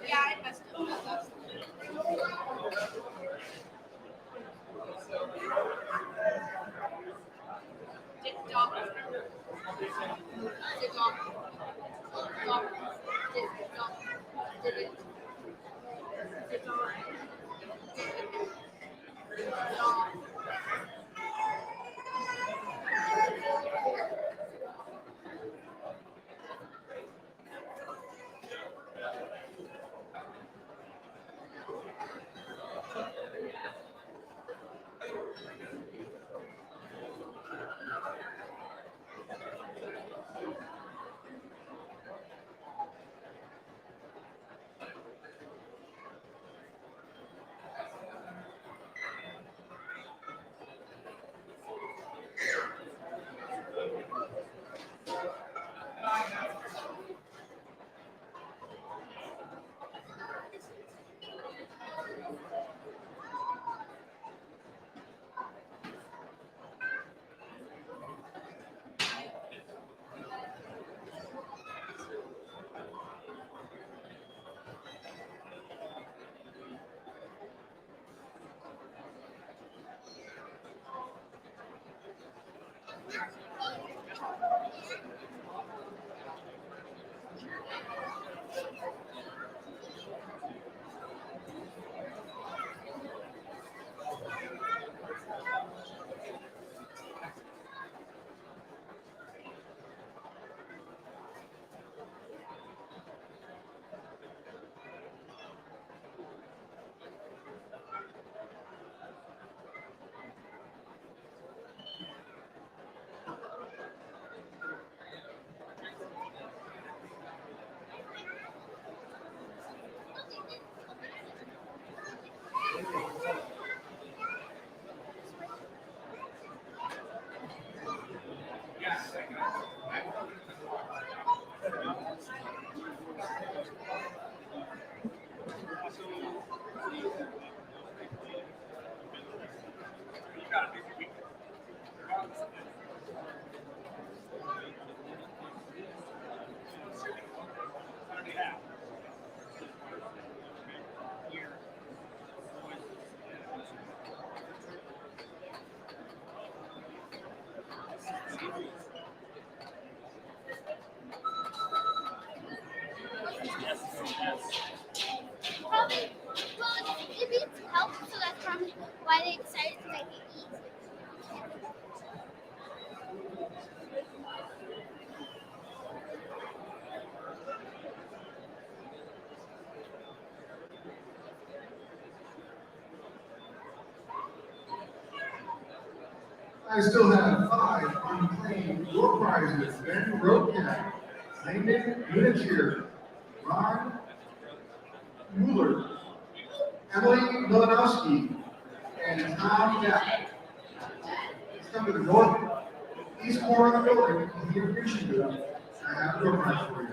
C: Yeah, I messed up. Probably, well, it needs help, so that's probably why they decided to make it easy.
N: I still have 5 unclaimed door prizes. Ben Rocat, Landon Miniature, Ron Mueller, Emily Milanowski, and Tom Depp. Let's come to the northeast corner of the building. If you're appreciative, I have a door prize for you.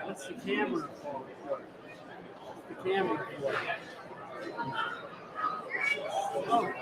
P: What's the camera for? The camera for? Oh.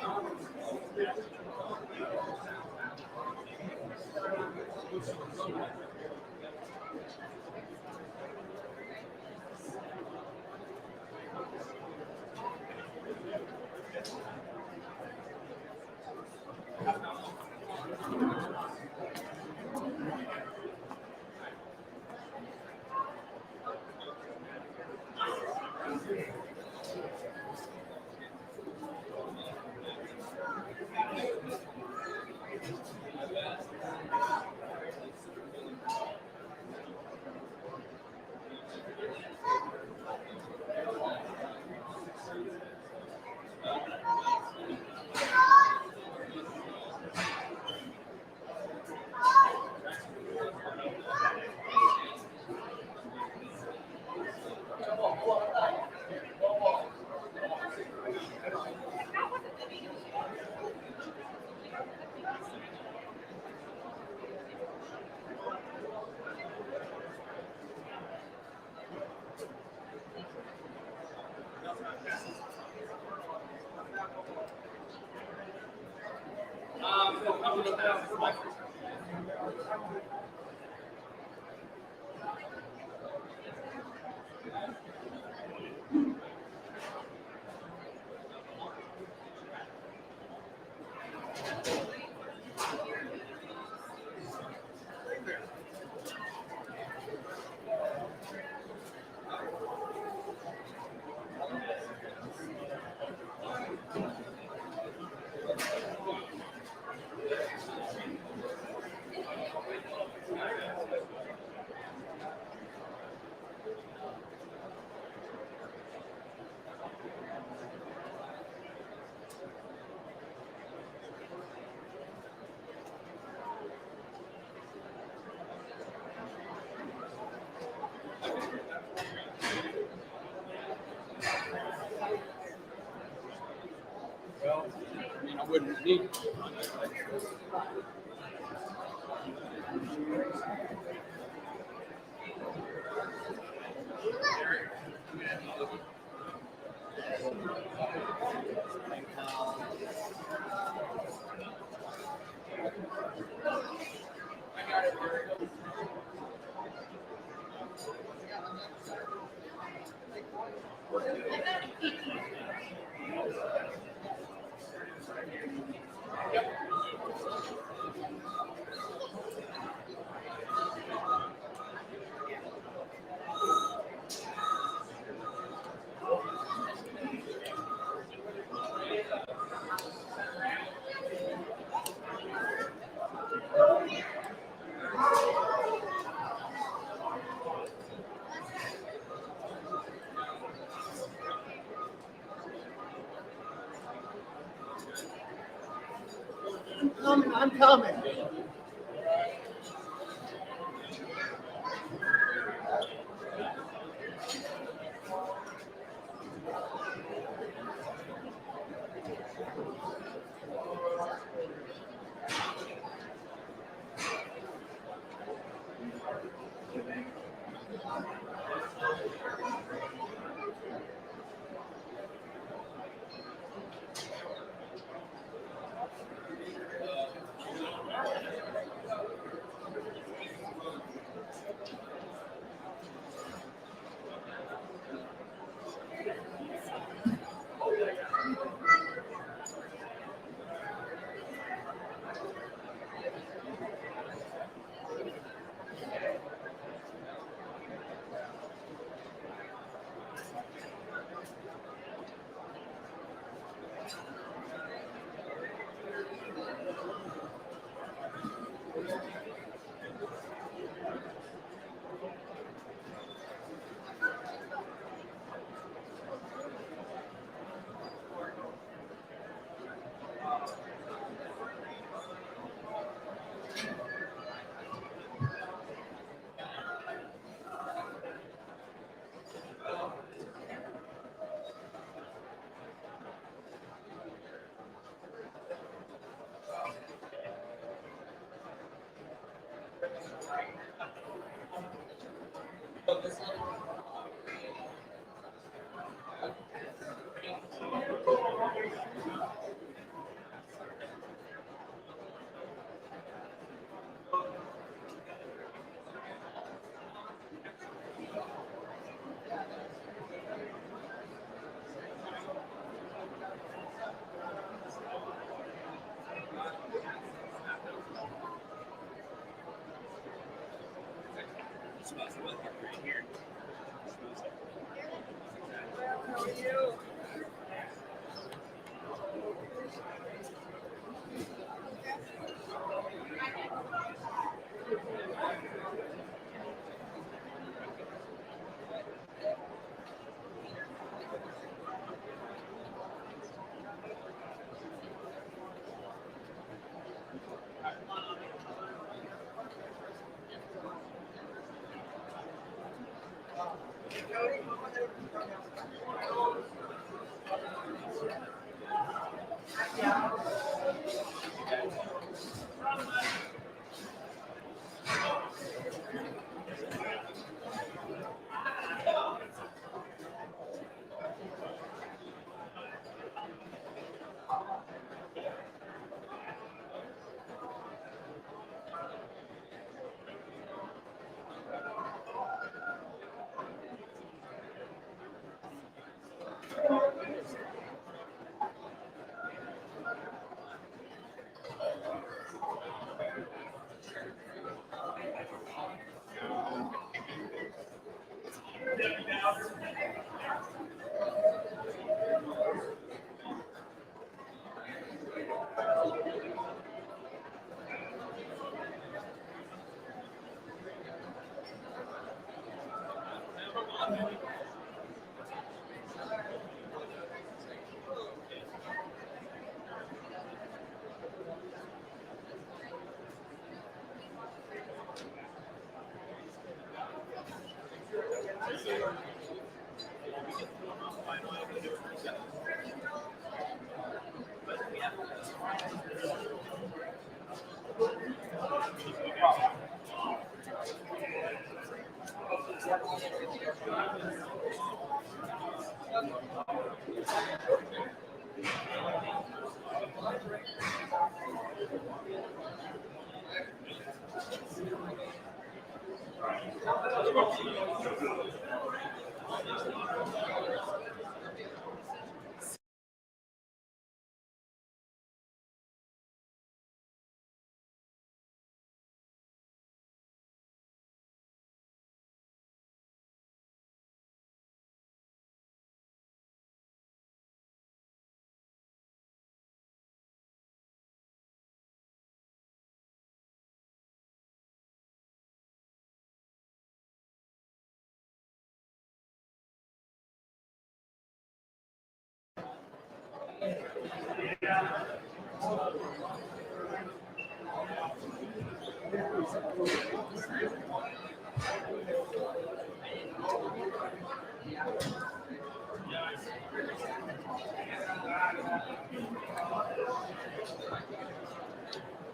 M: Well, I mean, I wouldn't need.
P: I'm coming.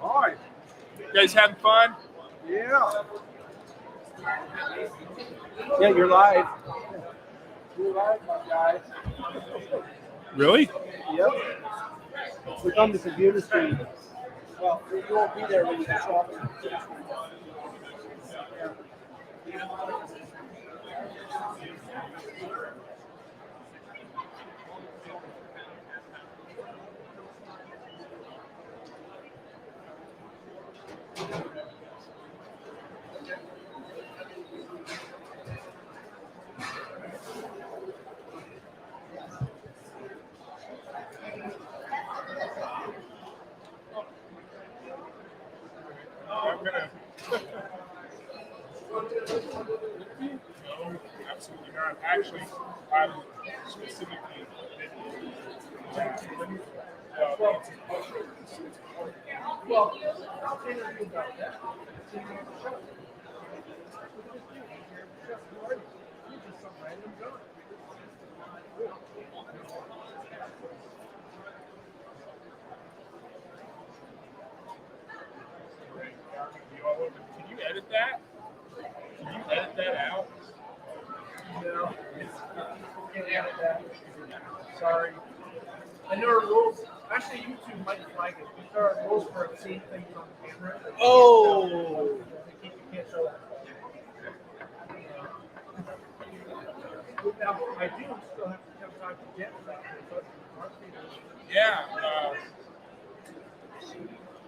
N: All right.
F: You guys having fun?
N: Yeah.
V: Yeah, you're live. You're live, my guy.
F: Really?
V: Yep. Click on the computer screen. Well, you won't be there when you show up.
F: I'm gonna. No, absolutely not. Actually, I'm specifically.
N: Well, I'll interview about that.
F: Can you edit that? Can you edit that out?
N: No. Can't edit that. Sorry. And there are rules. Actually, YouTube might flag it. There are rules for obscene things on camera.
V: Oh.
N: You can't show that. Now, I do still have to have time to get that.
F: Yeah.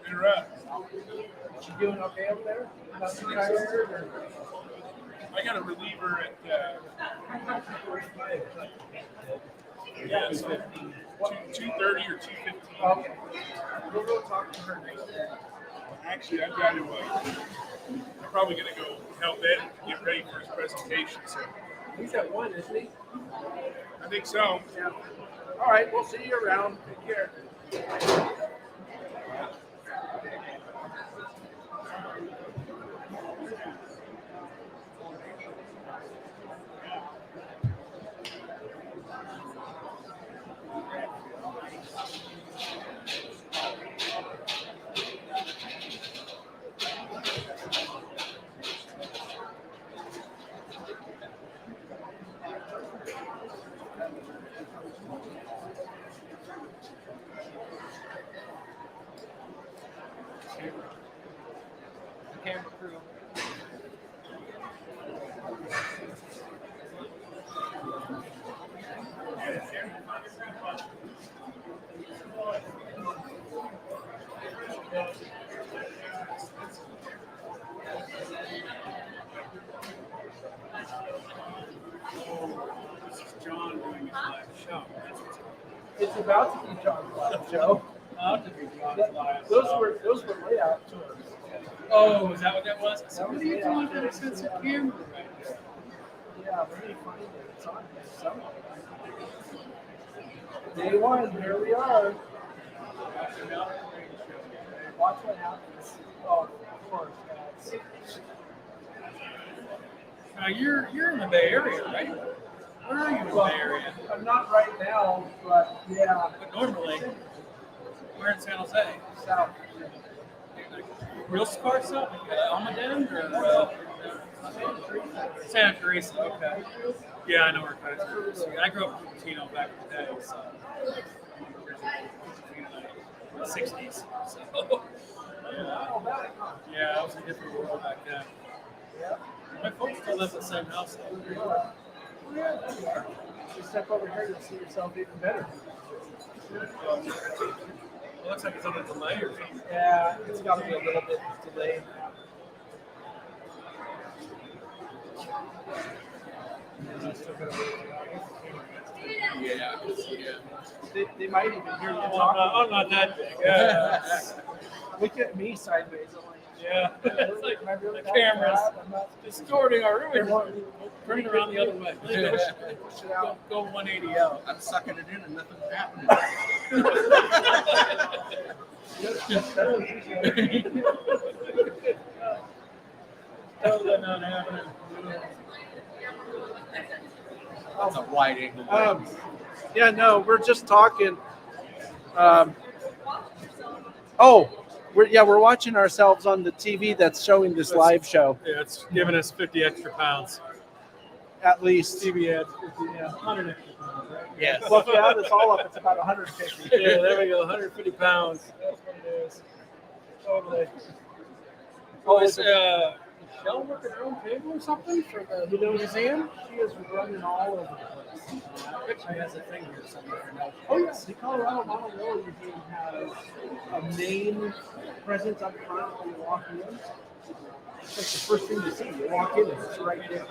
F: Interrupt.
N: You doing okay over there? Not too tired? Or?
F: I got a reliever at. Yeah, so 2:30 or 2:15.
N: Okay. We'll go talk to her next day.
F: Actually, I've got to. I'm probably going to go help Ed get ready for his presentation. So
N: He's at 1, isn't he?
F: I think so.
N: Yeah. All right. We'll see you around. Take care.
L: Camera crew.
D: John doing his live show.
N: It's about to be John's live show.
D: About to be John's live
N: Those
D: show.
N: were layout tours.
D: Oh, is that what that was?
N: That
D: What
N: was
D: are you
N: layout
D: doing
N: tours.
D: since it came back there?
N: Yeah, let me find it. It's on here somewhere. Day 1, here we are. Watch what happens. Oh, of course.
D: Now you're in the Bay Area, right? Where are you in the Bay Area?
N: I'm not right now, but yeah.
D: But normally, we're in San Jose.
N: South.
D: Real Sparsa? Almaden or Santa Teresa? Okay. Yeah, I know where Santa Teresa is. I grew up in Cupertino back in the day, so. In the 60s. So. Yeah, it was a different world back then. My folks still live in the same house though.
N: Yeah, there you are. You step over here, you'll see yourself even better.
D: It looks like it's on a delay or something.
N: Yeah, it's got to be a little bit delayed.
D: Yeah.
N: They might even hear you
D: Oh,
N: talking.
D: I'm not that big. Yeah.
N: Look at me sideways. I'm like,
D: Yeah. It's like
N: am I really
D: the
N: that
D: camera's
N: bad? I'm not-
D: distorting our image. Turn it around the other way.
N: Push it out.
D: Go 180 out.
L: I'm sucking it in and nothing's happening.
D: Totally not happening.
G: That's a wide angle.
A: Yeah, no, we're just talking. We're watching ourselves on the TV that's showing this live show.
D: Yeah, it's giving us 50 extra pounds.
A: At least.
D: TV ads, 100 extra pounds, right?
A: Yes. Well, if you add this all up, it's about 150.
D: Yeah, there we go, 150 pounds. That's what it is. Totally. Oh, is Michelle working her own table or something for the museum?
A: She is running all over the place.
D: She has a thing here somewhere.
A: Oh yes, the Colorado Model Railroad Museum has a main presence up front when you walk in. It's like the first thing you see. You walk in, it's right there.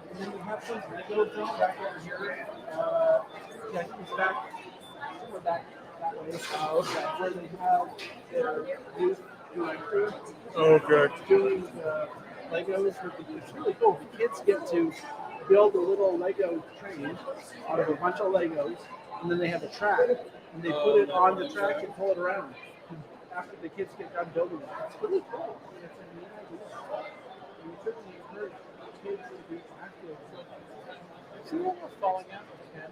A: And then you have some Lego film back over here. Yeah, it's back that way. Where they have their youth director.
D: Oh, good.
A: Doing Legos with the It's really cool. The kids get to build a little Lego train out of a bunch of Legos, and then they have a track, and they put it on the track and pull it around after the kids get done building it. It's really cool. It's a neat idea. You certainly encourage kids to be active.
D: Is he almost falling out with Ken?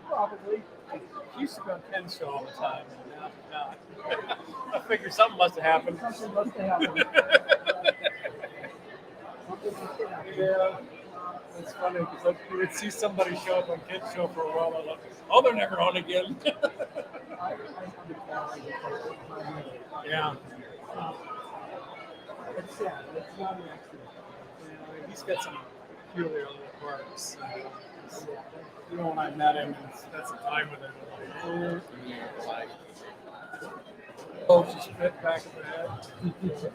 A: Probably.
D: He used to go on Ken's show all the time, and now he's not. I figure something must have happened.
A: Something must have happened.
D: Yeah. It's funny because you would see somebody show up on Ken's show for a while, and I'm like, oh, they're never on again. Yeah.
A: It's sad. It's not an accident.
D: Yeah, he's got some peculiar little quirks. You know, when I met him and spent some time with him, like, oh, she's fit back of the head.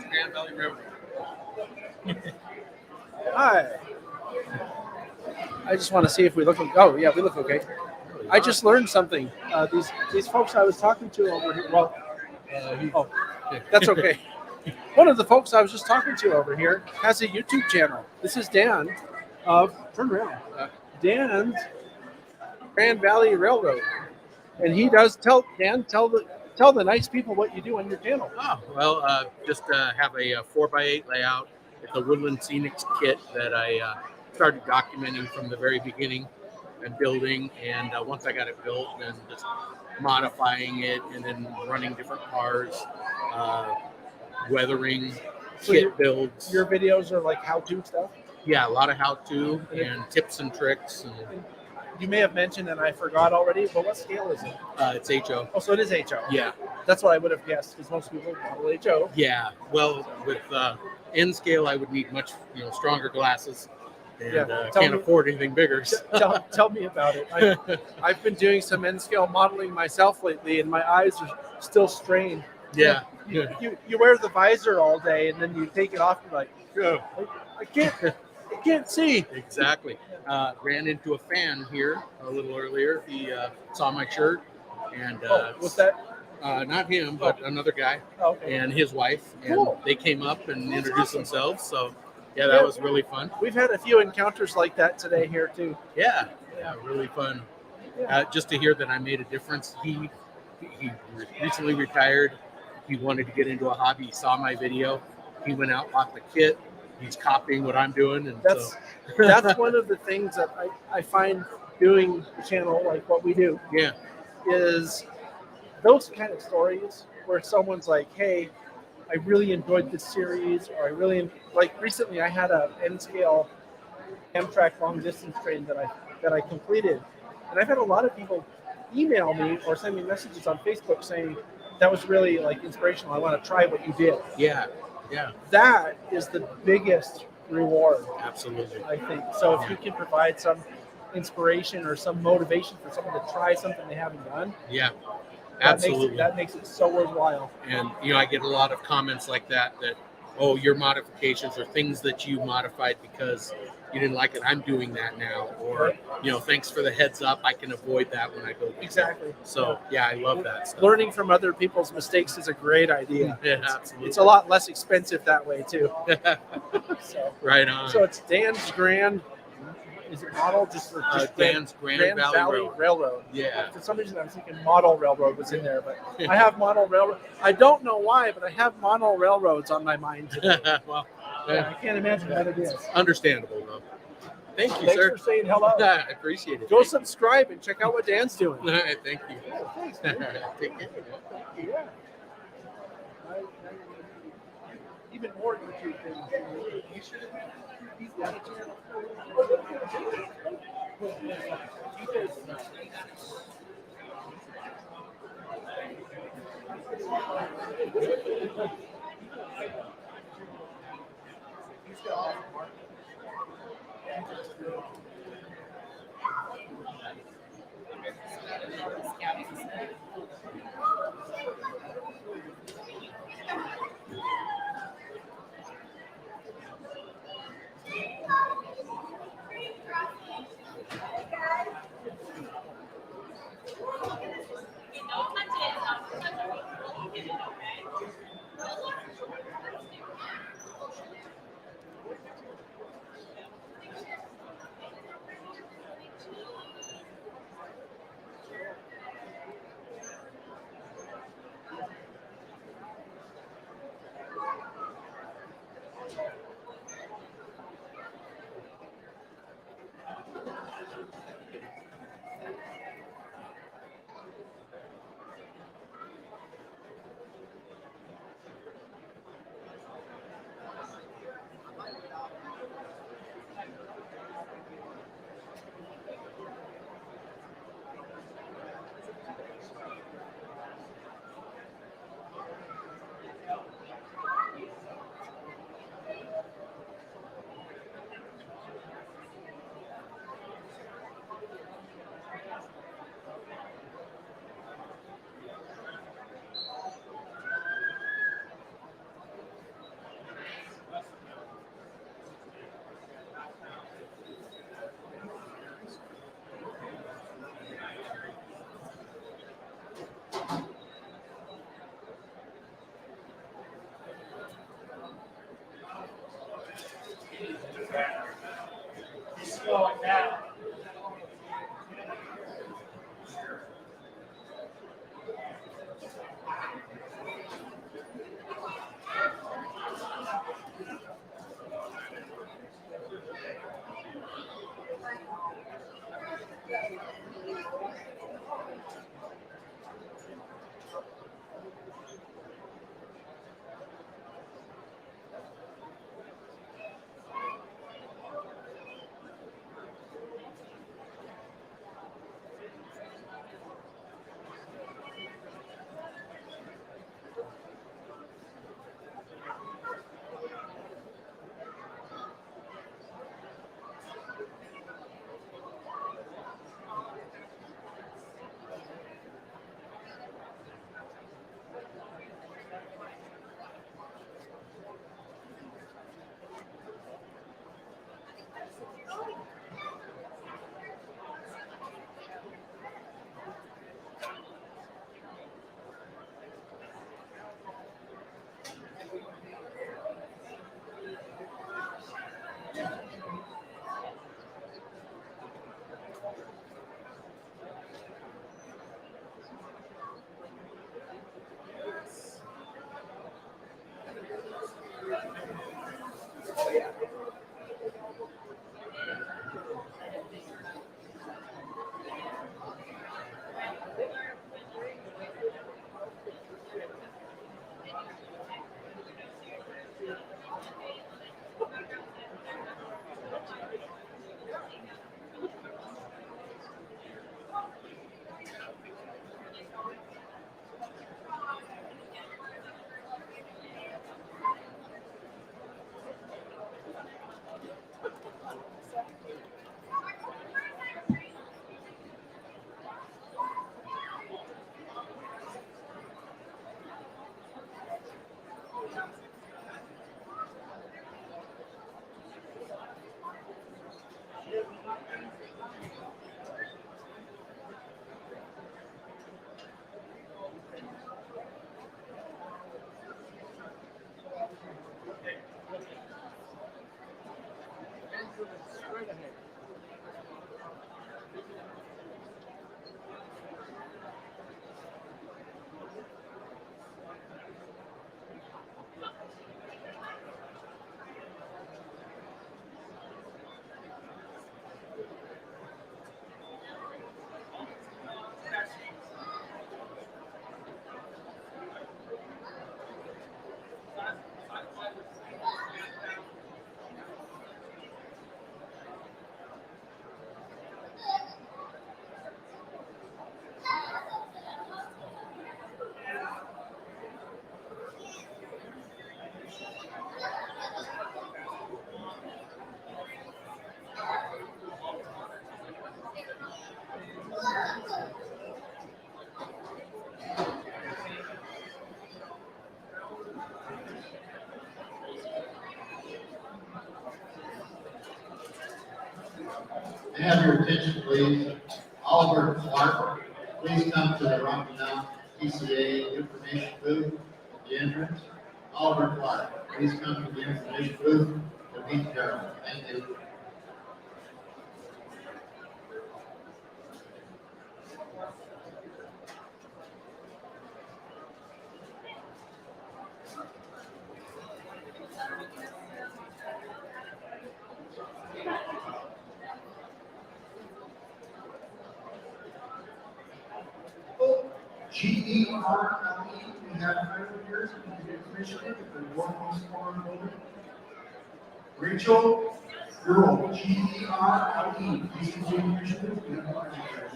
G: Grand Valley River.
A: Hi. I just want to see if we look. Oh, yeah, we look okay. I just learned something. These folks I was talking to over here. Well, oh, that's okay. One of the folks I was just talking to over here has a YouTube channel. This is Dan of turn around. Dan's Grand Valley Railroad, and he does tell the nice people what you do on your channel.
Q: Oh, well, just have a 4x8 layout. It's a woodland scenics kit that I started documenting from the very beginning and building. And once I got it built, then just modifying it and then running different cars, weathering, kit builds.
A: Your videos are like how-to stuff?
Q: Yeah, a lot of how-to and tips and tricks. And
A: you may have mentioned, and I forgot already, but what scale is it?
Q: It's HO.
A: Oh, so it is HO.
Q: Yeah.
A: That's what I would have guessed, because most people model HO.
Q: Yeah. Well, with N scale, I would need much stronger glasses, and can't afford anything bigger. So.
A: Tell me about it. I've been doing some N scale modeling myself lately, and my eyes are still strained.
Q: Yeah.
A: You wear the visor all day, and then you take it off, and like, I can't see.
Q: Exactly. Ran into a fan here a little earlier. He saw my shirt, and
A: what's that?
Q: Not him, but another guy and his wife, and they came up and introduced themselves. So, yeah, that was really fun.
A: We've had a few encounters like that today here too.
Q: Yeah, really fun. Just to hear that I made a difference. He recently retired. He wanted to get into a hobby. He saw my video. He went out, bought the kit. He's copying what I'm doing, and
A: that's one of the things that I find doing the channel like what we do.
Q: Yeah,
A: is those kind of stories where someone's like, "Hey, I really enjoyed this series," or "I really like." Recently, I had a N-scale Amtrak long distance train that I completed, and I've had a lot of people email me or send me messages on Facebook saying that was really like inspirational. I want to try what you did.
Q: Yeah.
A: That is the biggest reward.
Q: Absolutely.
A: I think so. If you can provide some inspiration or some motivation for someone to try something they haven't done.
Q: Yeah. Absolutely.
A: That makes it so worthwhile.
Q: And I get a lot of comments like that oh, your modifications are things that you modified because you didn't like it. I'm doing that now. Or, thanks for the heads up. I can avoid that when I go.
A: Exactly.
Q: So, yeah, I love that stuff.
A: Learning from other people's mistakes is a great idea.
Q: Yeah, absolutely.
A: It's a lot less expensive that way, too.
Q: Right on.
A: So it's Dan's Grand. Is it model? Just
Q: Dan's Grand Valley
A: Railroad.
Q: Yeah.
A: For some reason, I was thinking Model Railroad was in there, but I have Model Railroad. I don't know why, but I have Model Railroads on my mind today.
Q: Well,
A: I can't imagine what it is.
Q: Understandable, though. Thank you,
A: Thanks
Q: sir.
A: for saying hello.
Q: I appreciate it.
A: Go subscribe and check out what Dan's doing.
Q: Thank you.
A: Thanks,
Q: Take care.
A: Yeah. Even more YouTube things. You should have. He's got a channel.
D: slow it down.
S: Have your attention, please. Oliver Clark, please come to the Rocky Mountain TCA information booth at the entrance. Oliver Clark, please come to the information booth to meet Carol. Thank you.
N: GERLE, we have right over here, so you can get information if you're walking this corner building. Rachel, girl, GERLE, please come to the information booth. We have a line there.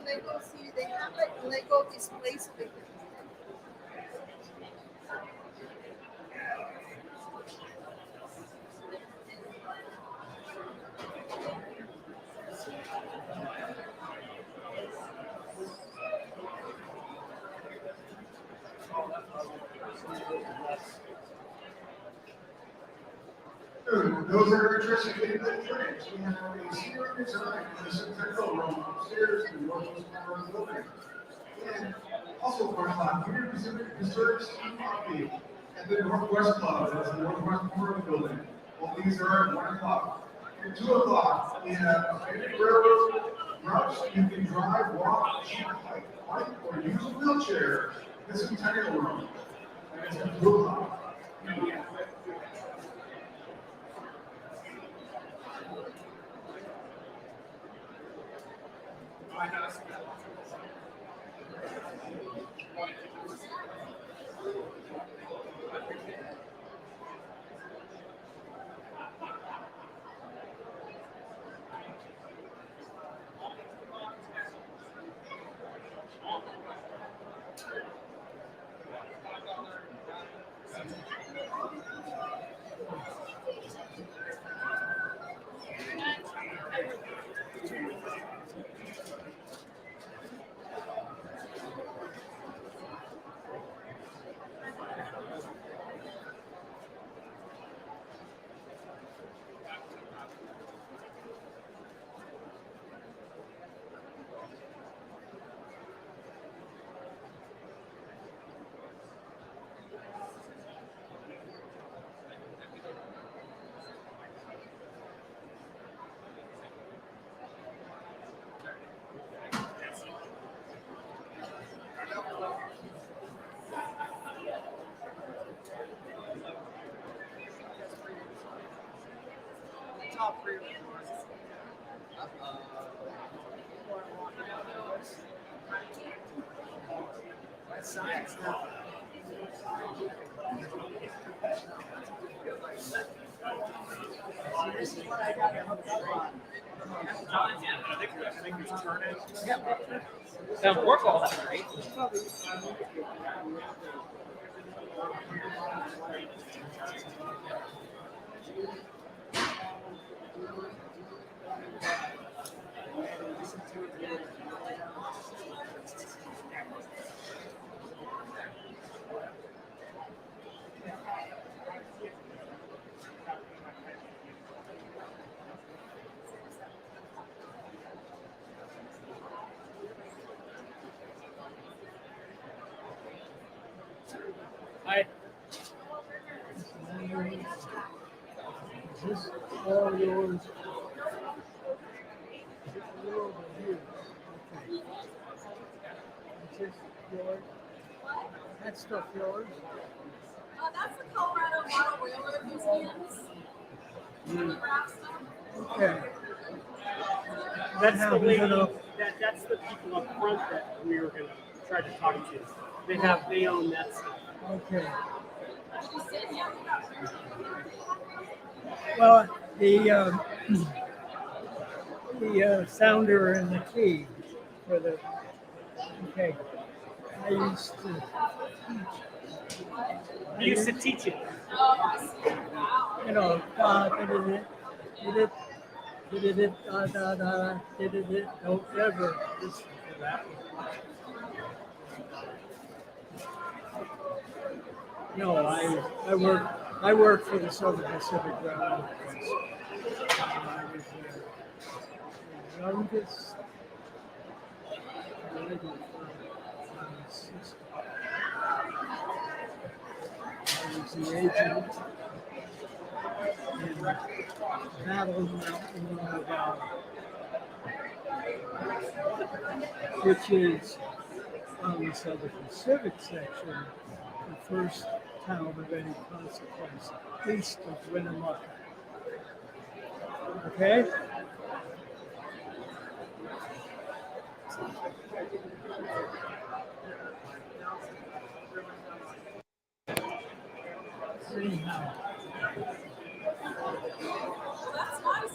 T: Lego, see, they have like Lego displays.
N: those that are interested in the trains, we have a senior design in the central room upstairs in the northwest corner of the building. And also, of course, Union Pacific Desserts and Coffee at the Northwest Club, that's the northwest corner of the building. All these are at 1 o'clock. At 2 o'clock, we have a railroad routes. You can drive, walk, bike, or use a wheelchair. This entire room. And it's at 2 o'clock.
O: Top three. That's science now. This is what I got hooked up on.
I: Doesn't work all that great.
H: Hi.
D: Is this all yours? You're over here. Okay. Is this yours? That stuff yours?
J: That's the Colorado Model Railroad Museums.
D: Okay.
H: That's
D: How
H: the
D: is
H: lady.
D: it up?
H: That's the people up front that we were going to try to talk to. They own that stuff.
D: Okay. Well, the sounder and the key for the. Okay. I used to teach.
H: You used to teach it.
D: You know, did it, don't ever listen to that. No, I worked for the Southern Pacific Railroad. I was the youngest lady from the system. I was the agent in Battle Mountain, which is on the Southern Pacific section, the first town of any consequence east of Winnemucca. Okay? Anyhow.
J: That's nice.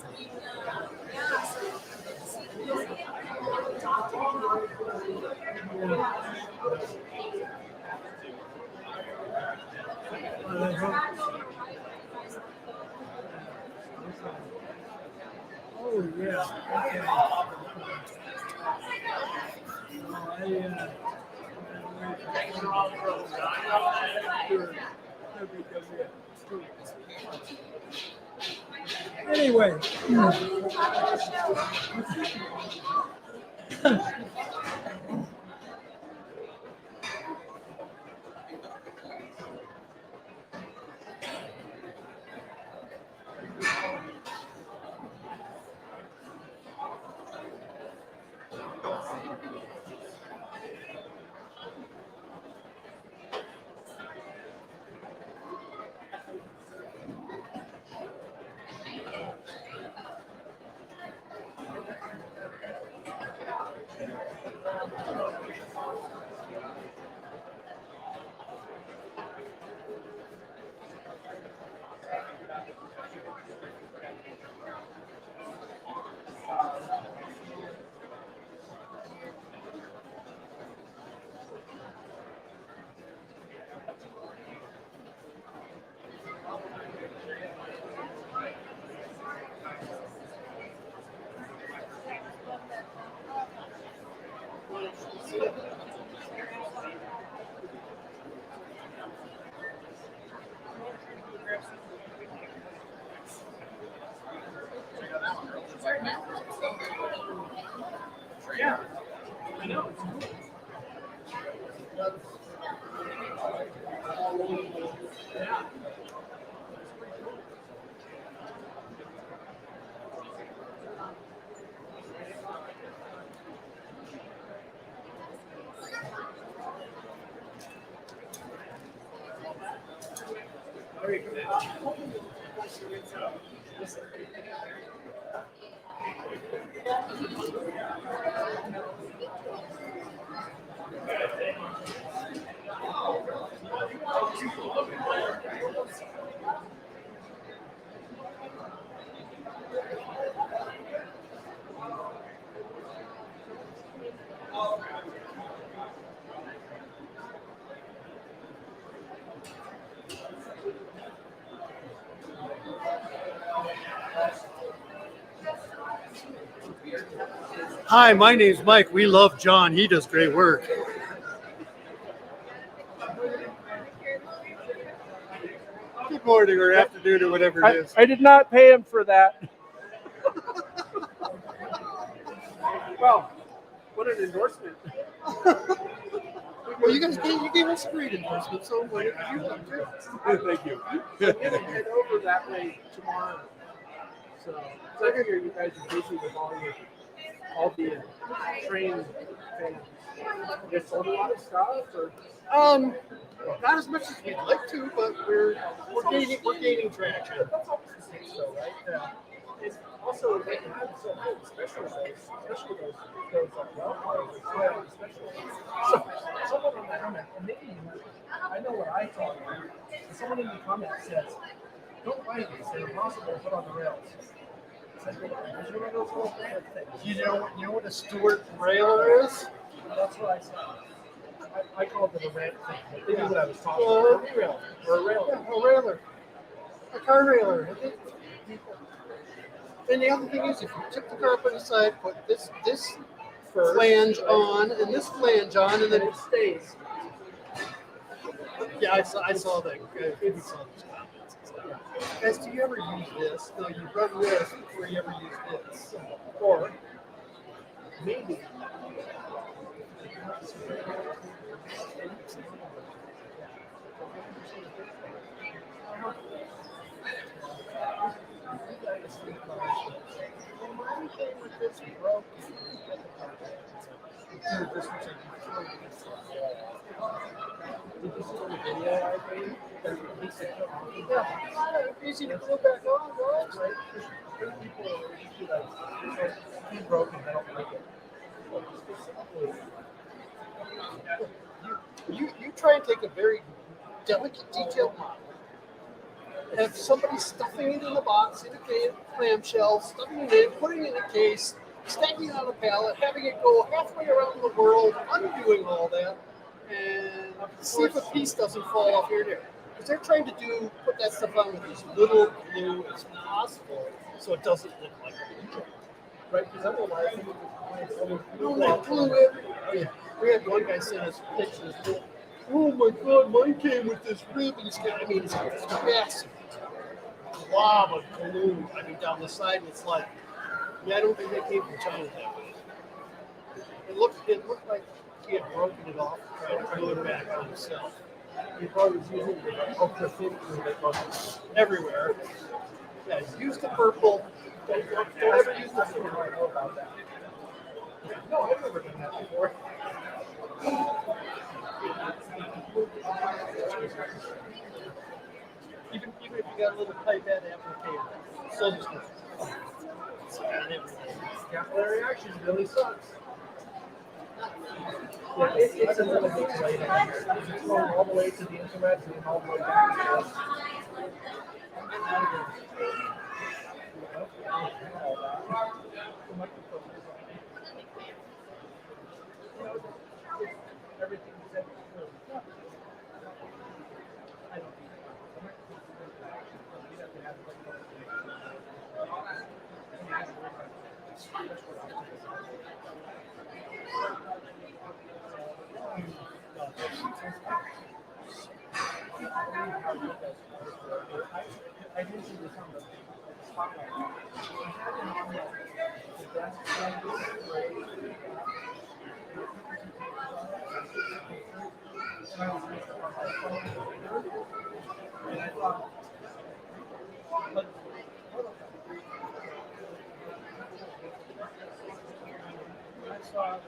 D: Oh, yeah. Okay. Anyway.
O: Yeah, I know. Yeah.
P: Hi, my name's Mike. We love John. He does great work. Good morning or afternoon or whatever it is.
V: I did not pay him for that.
B: Well, what an endorsement.
P: Well, you gave us a great endorsement, so why don't you want to?
B: Thank you. I'm going to head over that way tomorrow. So I figure you guys are busy with all the train things. You sold a lot of stuff, or
P: Not as much as we'd like to, but we're gaining traction.
B: that's always the case, though, right? It's also they have so many specialized, especially those well cars, especially. So someone in the comment, and maybe I know what I thought. Someone in the comment says, "Don't buy these; they're impossible to put on the rails."
P: You know what a Stewart railer is?
B: That's what I said. I called it a ramp thing. They knew what I was talking
P: Well,
B: about. Or a railer.
P: Yeah, a railer. A car railer. And the other thing is, if you tip the car up on the side, put this flange on and this flange on, and then
B: it stays.
P: Yeah, I saw that. We saw those comments. Guys, do you ever use this? No, you run this before you ever use this.
B: Or maybe.
P: Yeah, easy to put back on, right?
B: Broken, I don't like it.
P: You try and take a very delicate, detailed model. Have somebody stuffing it in the box, in a clamshell, stuffing it in, putting it in a case, stacking it on a pallet, having it go halfway around the world, undoing all that, and see if a piece doesn't fall off here and there. Because they're trying to put that stuff on with as little glue as possible, so it doesn't look like a glue.
B: Right, because otherwise,
P: glue everywhere. We had one guy send us pictures. Oh my God, mine came with this rib, and it's massive.
B: blob of glue, I mean, down the side, and it's like, yeah, I don't think they came from China that way. It looked like he had broken it off, trying to glue it back on himself. He probably was using the ultra thin glue that goes everywhere. Yeah, use the purple. Don't ever use the blue. I know about that. No, I've never done that before. Even if you got a little pipette applicator, still just capillary action really sucks. Yeah, it's a little bit late. It's going all the way to the internet and all the way back to us. I didn't see this on the spotlight. And I thought, I saw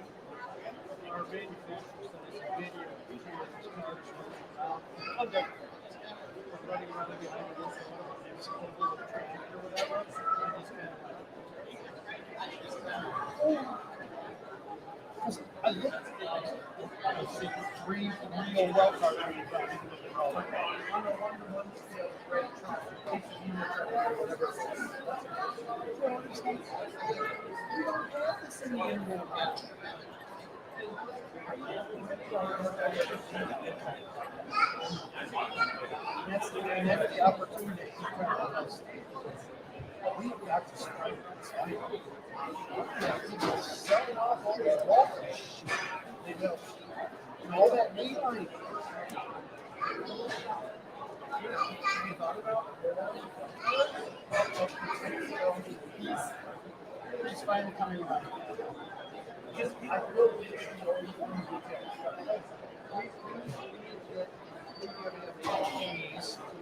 B: our manufacturer sent us a video of the running around behind this and some little tractor or whatever. And just kind of I looked at it, I see three real route cars on the back. That's the opportunity to try to us. We've got to strike this fight. Selling off all this water shit. They know. And all that meat on it. You thought about he's finally coming around. I really which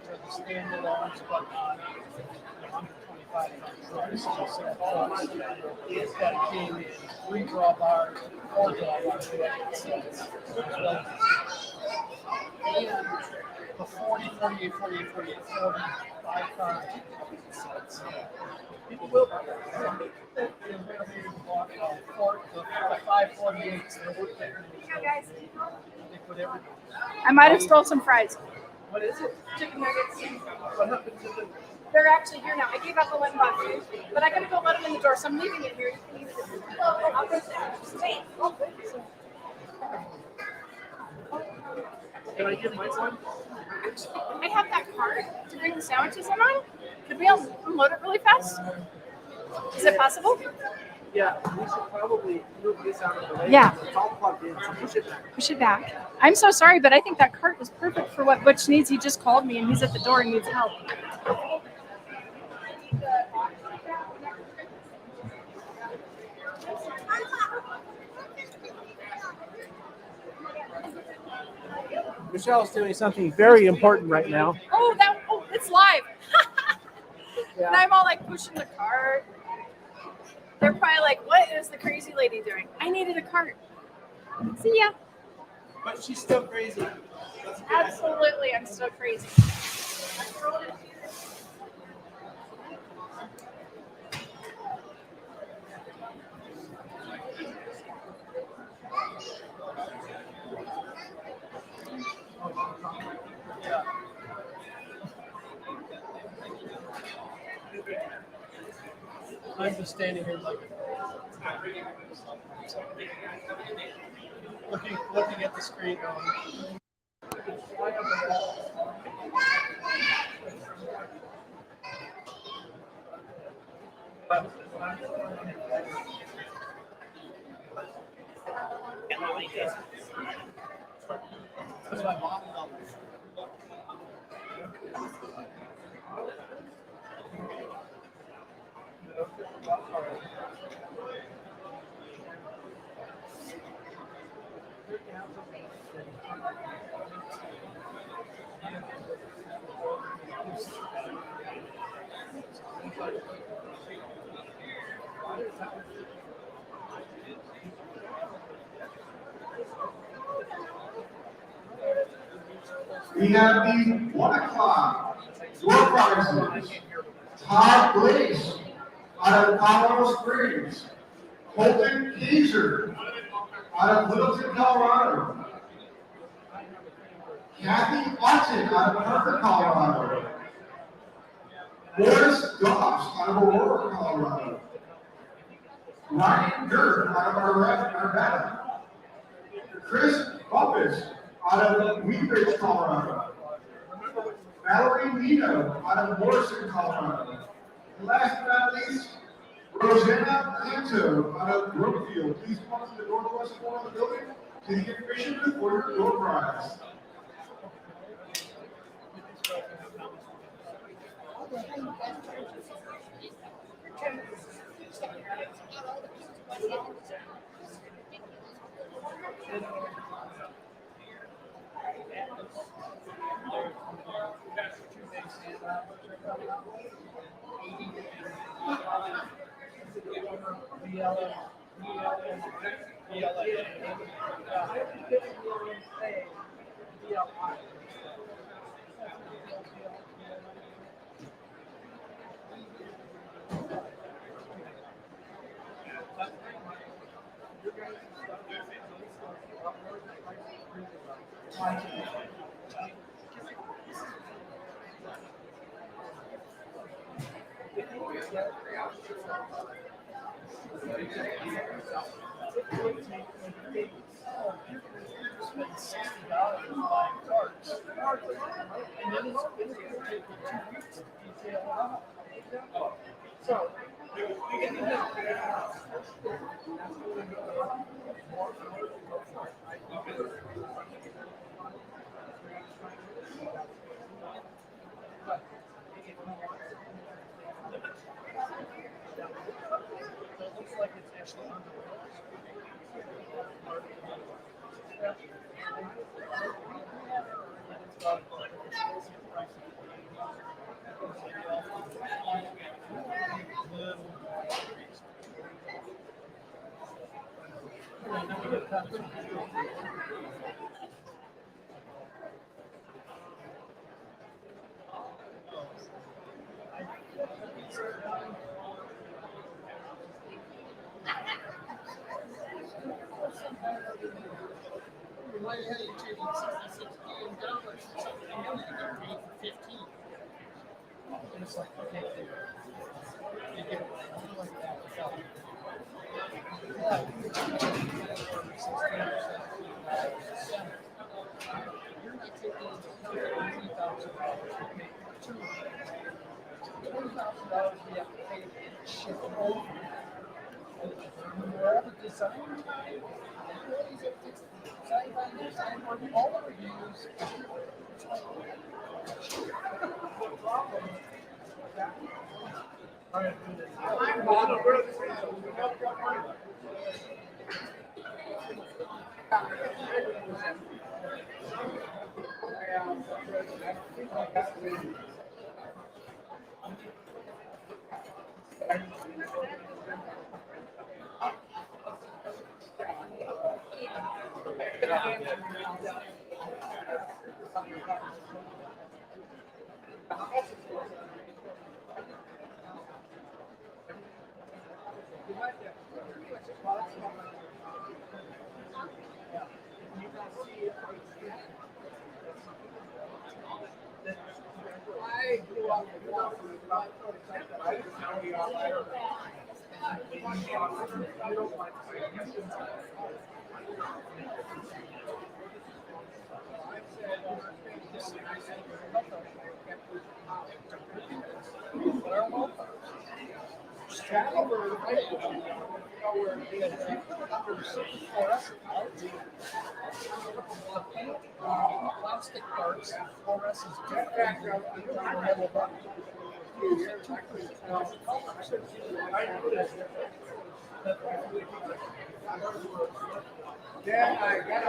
B: are the standalones, but the 125 trucks. It's got came in 3 drawbars, 4 drawbars, and the 40, 48, 48, 48, 45 cars. People will buy that. The 548s, they're worth it. They put everything.
K: I might have stole some fries.
B: What is it?
K: Chicken nuggets.
B: What happened to the...
K: They're actually here now. I gave out the one box, but I gotta go let them in the door, so I'm leaving it here. You can leave it. I'll go stay.
B: Can I give my one?
K: I have that cart to bring the sandwiches in on. Could we unload it really fast? Is it possible?
B: Yeah, we should probably move this out of the way.
K: Yeah.
B: It's all plugged in, so push it back.
K: Push it back. I'm so sorry, but I think that cart is perfect for what Butch needs. He just called me and he's at the door and needs help.
B: Michelle's doing something very important right now.
K: Oh, it's live.
B: Yeah.
K: And I'm all like pushing the cart. They're probably like, what is the crazy lady doing? I needed a cart. See ya.
B: But she's still crazy.
K: Absolutely, I'm still crazy.
B: I'm just standing here like looking at the screen going. That's my mom.
N: We have the 1 o'clock door prizes. Todd Glaze out of Colorado Springs. Colton Kaiser out of Littleton, Colorado. Kathy Watson out of Parker, Colorado. Boris Goss out of Aurora, Colorado. Ryan Dirk out of Arvada. Chris Bumpus out of Wheat Ridge, Colorado. Valerie Nino out of Morrison, Colorado. And last but not least, Rosanna Pinto out of Brookfield. Please come up to the northwest corner of the building to the information booth for your door prize.
B: Plastic parts, fluorescence jet background, Yeah, I got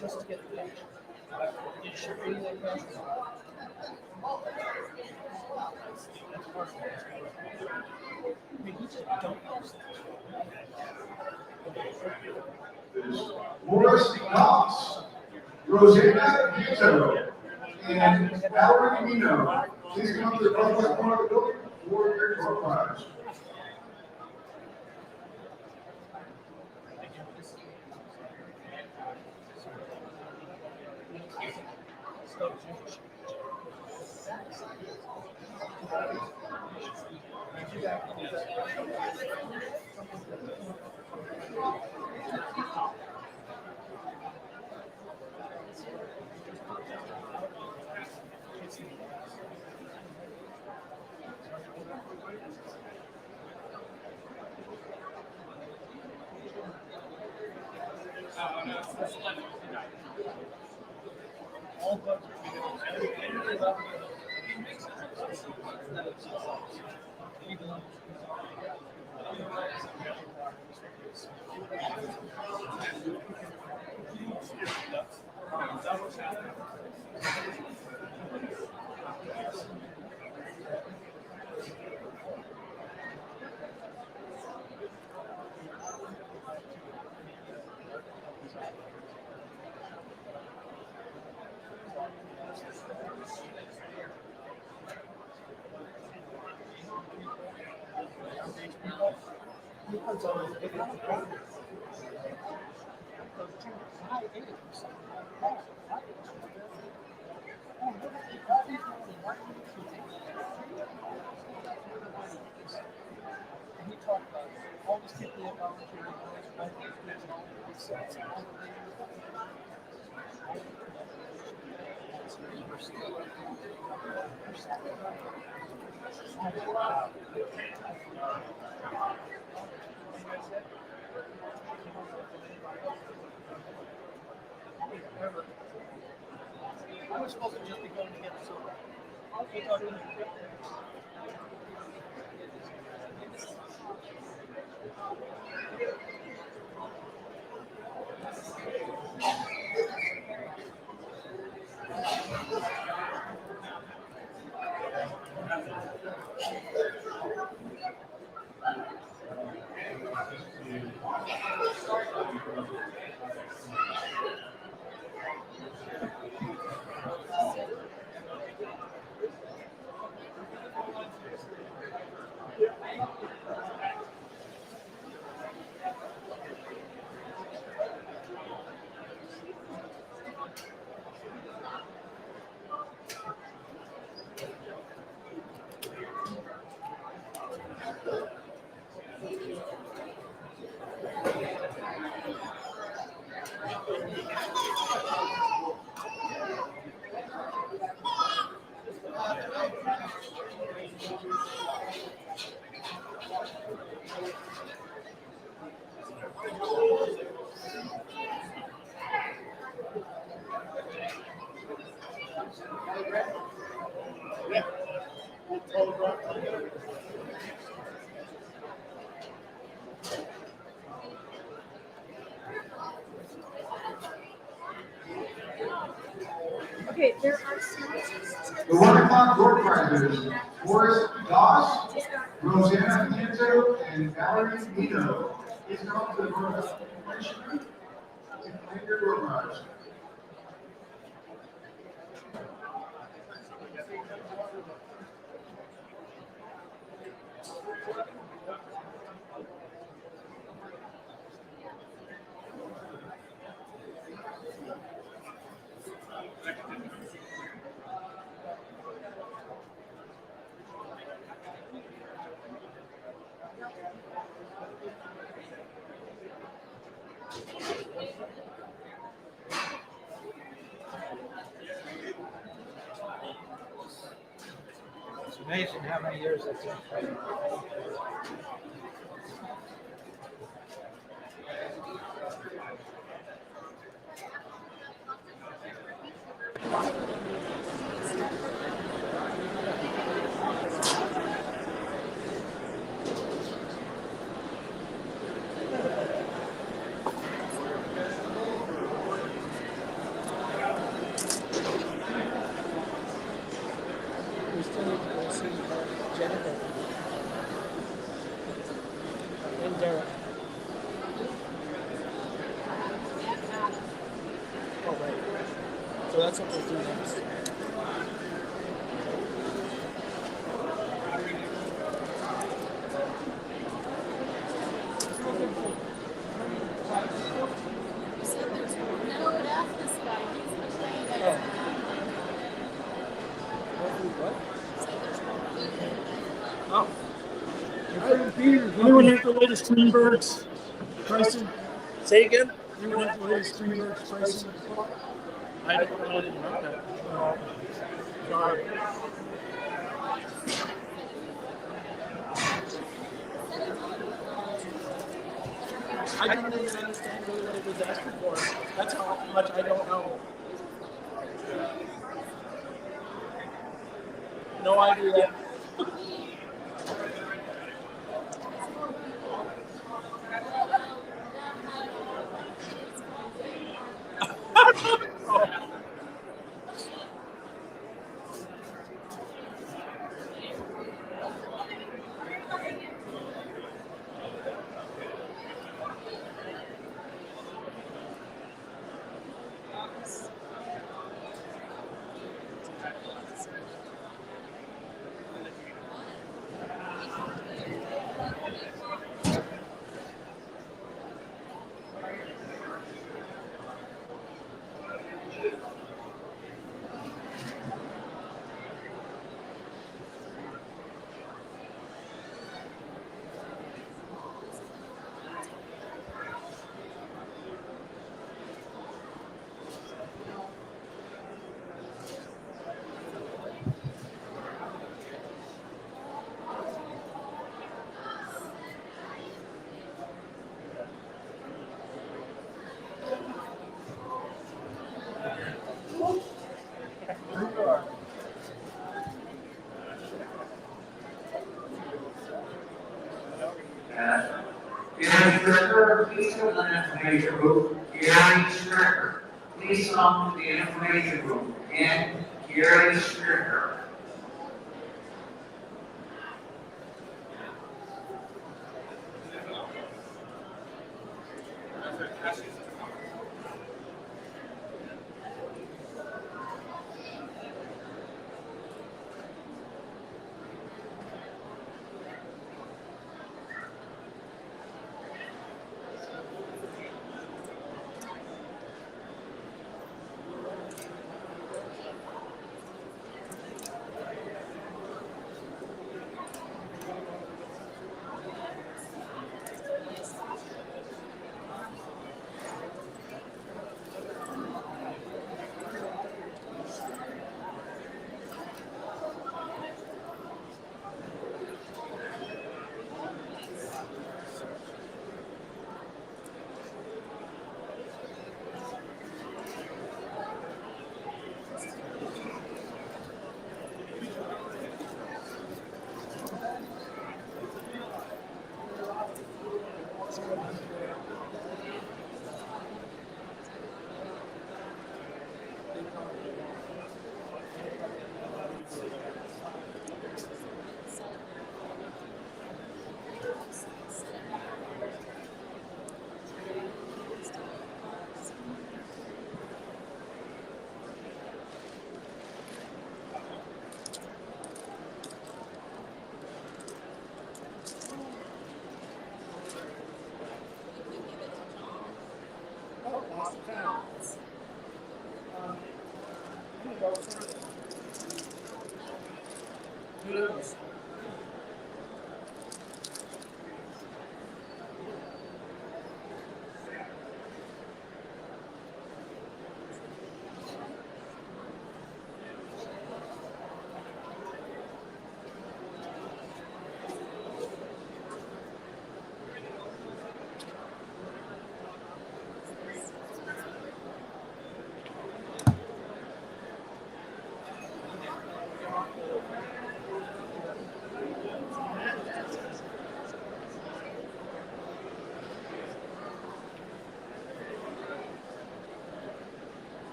B: just to get the picture. It should be like that. That's part of it. I mean, he just don't know.
N: Morris Knox, Rosanna Vito, and Valerie Mino. Please come to the front corner of the building for your door prize.
B: he talked about all these people that volunteer, all these I was supposed to just be going to get the silver. He talked to me.
K: Okay, there are snacks.
N: The 1 o'clock door prizes, Forrest Doss, Rosanna Pinto, and Valerie Nito. Please come to the door of the and claim your door prize.
B: It's amazing how many years that's been.
A: We still need to go see Jennifer and Derek. Oh, right. So that's what we'll do next. Oh.
B: Anyone have the latest Greenberg's pricing?
A: Say again?
B: Anyone have the latest Greenberg's pricing? I didn't know that.
A: I didn't even understand really what it was asking for. That's how much I don't know. No idea.
R: test. Gary Stricker, please come to the information booth. Gary Stricker, please come to the information booth. And Gary Stricker.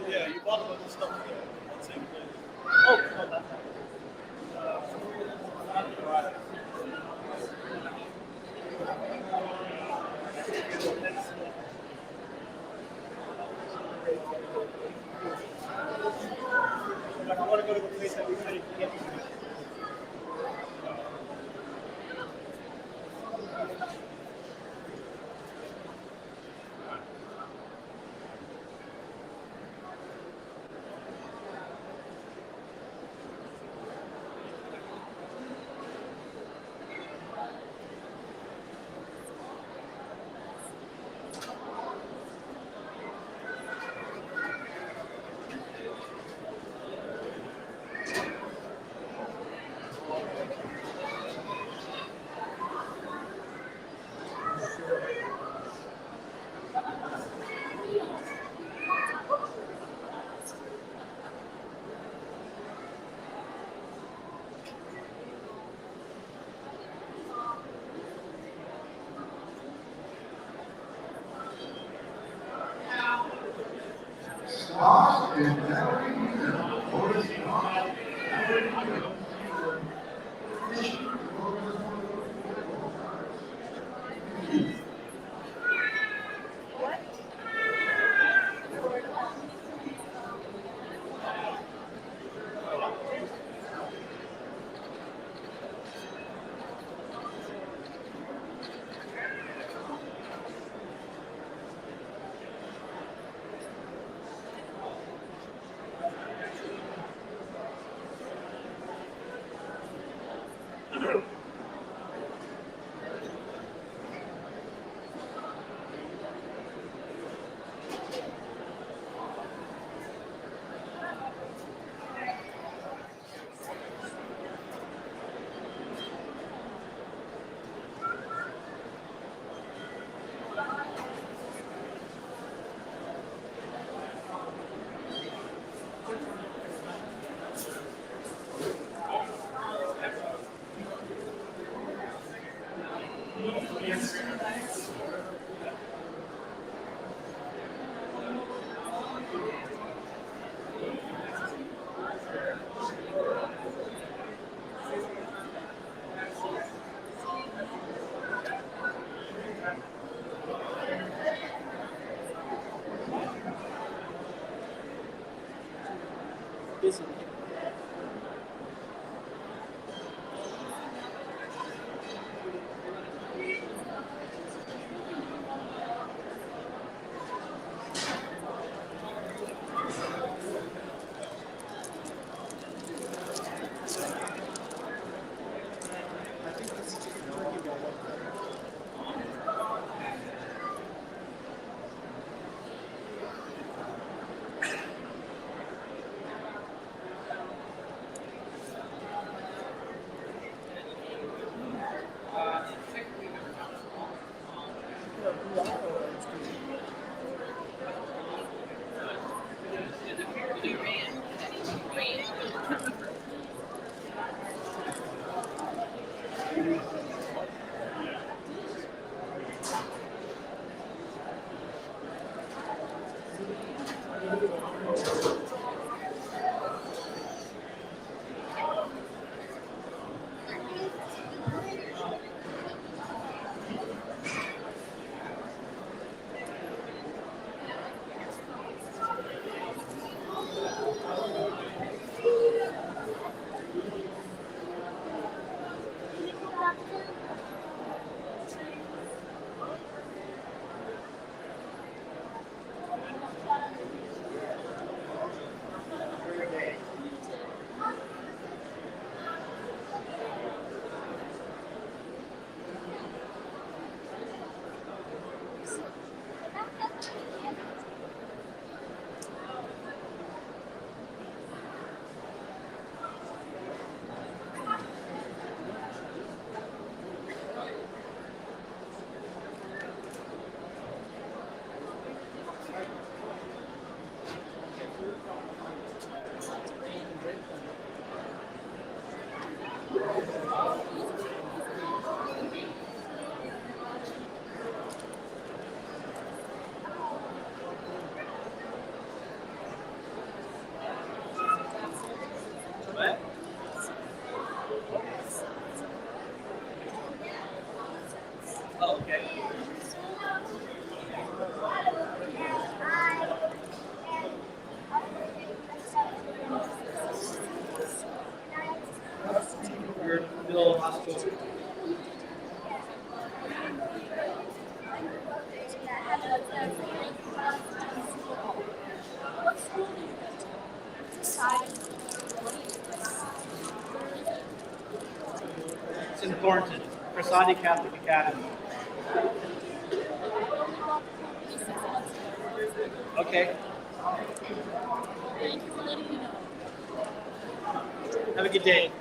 B: Yeah, you bought a bunch of stuff there. That same thing. Oh, no, that's I want to go to the place that we couldn't get to. It's in Thornton, Prasadi Catholic Academy. Okay. Have a good day.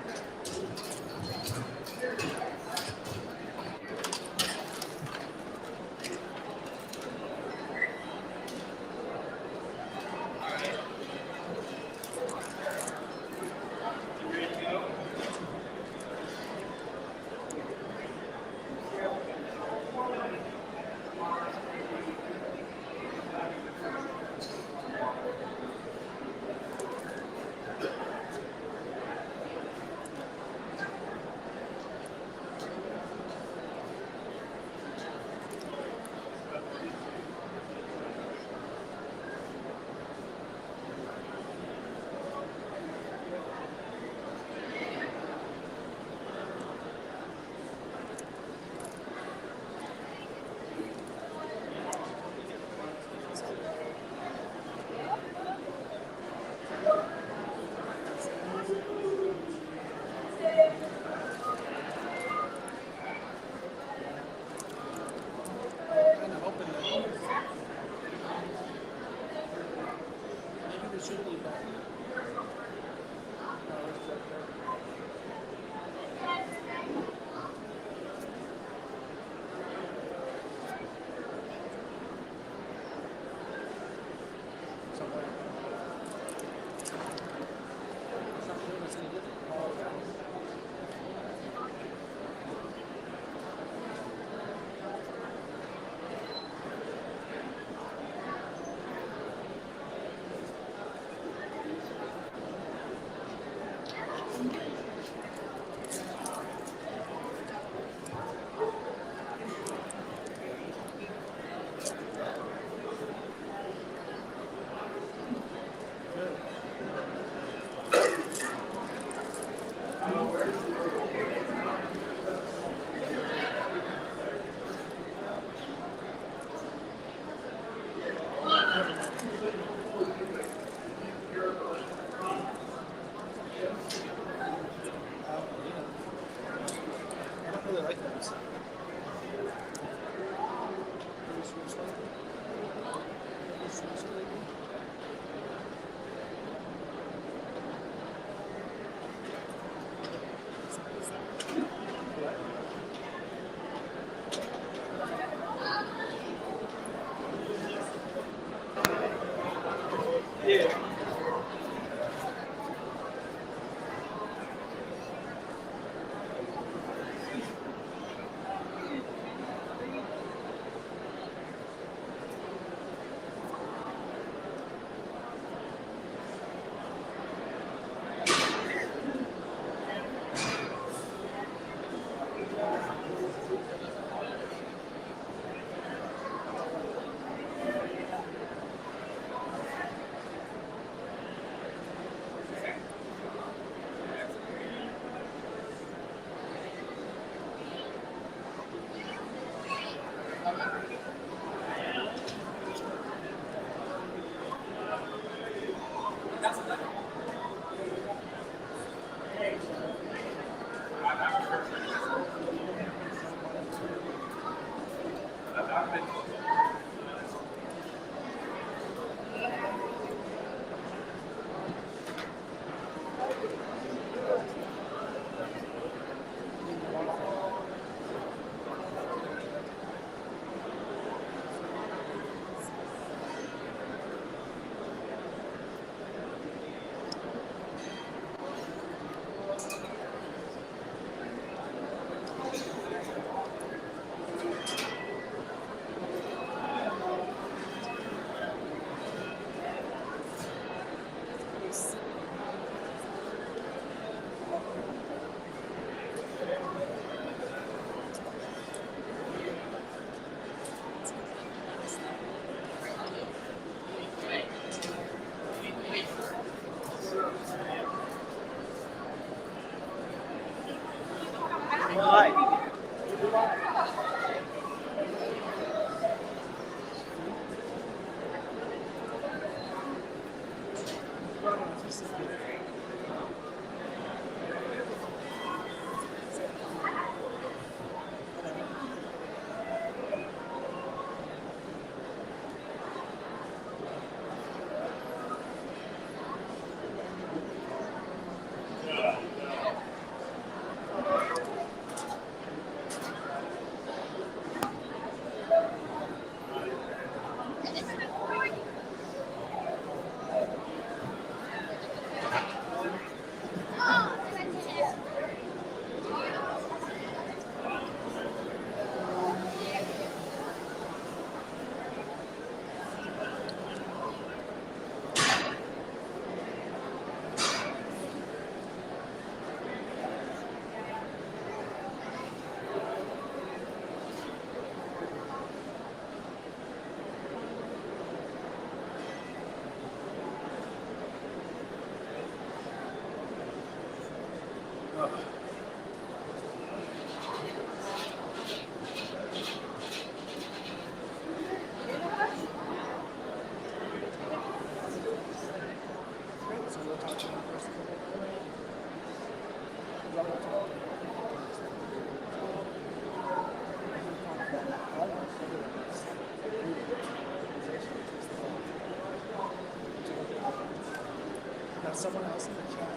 A: Now, someone else in the chat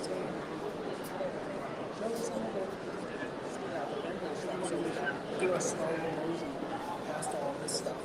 A: saying, show us some of the vendor stuff so we can do a slow motion past all this stuff.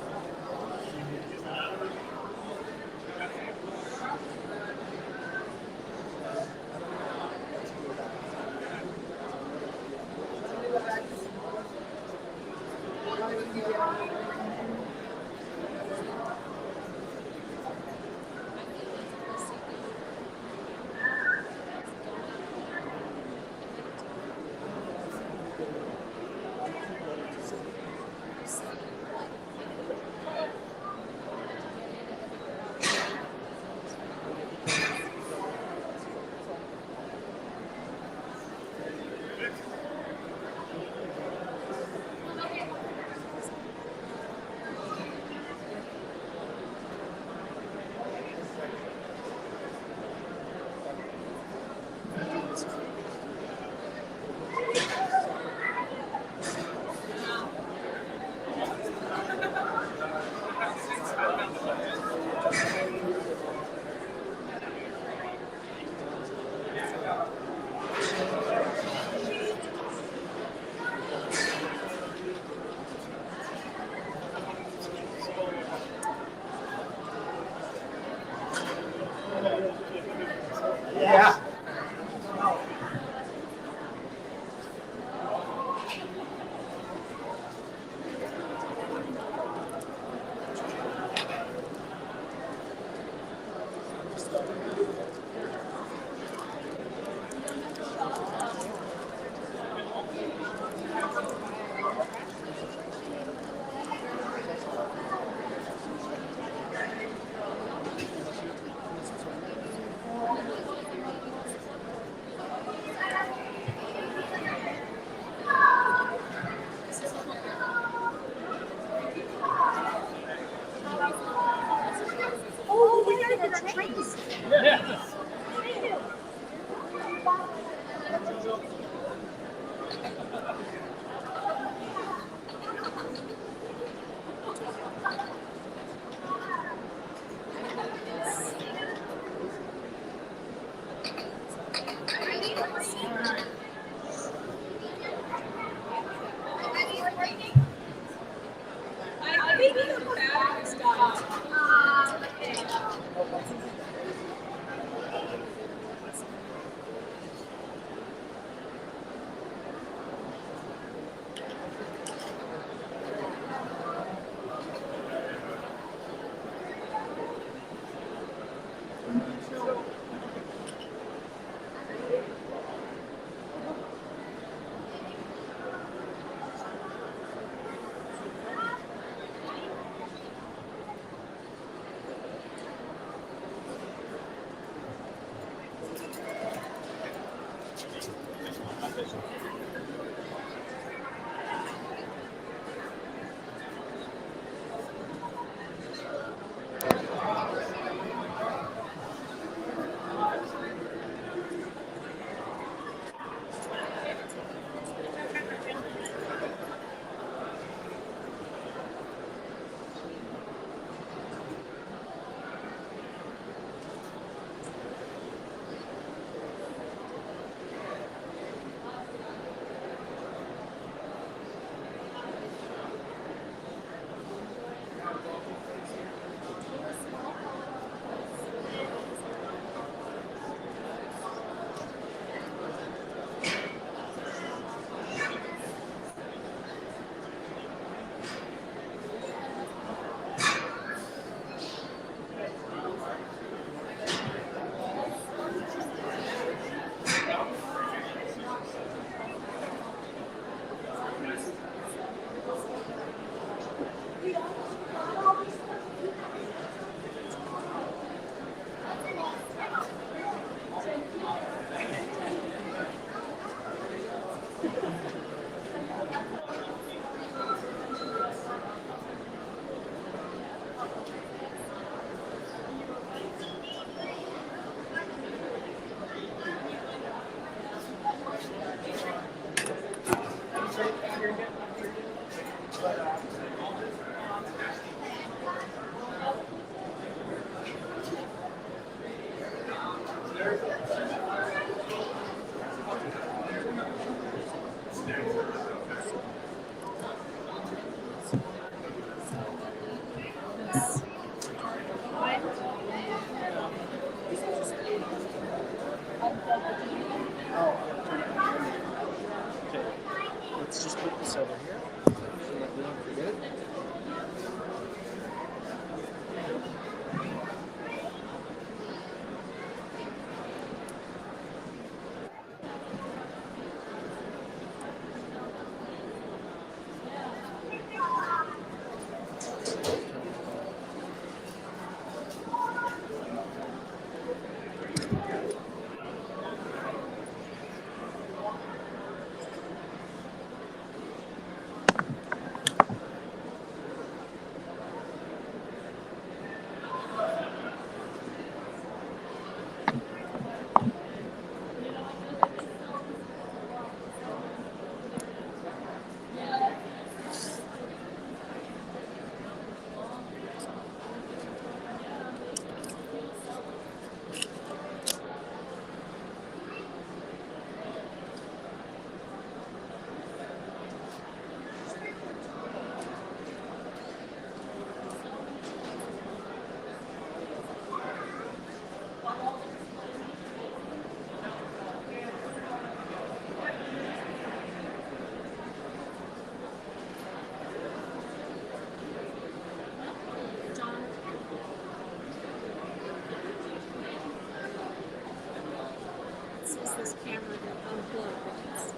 J: camera to unplug because it's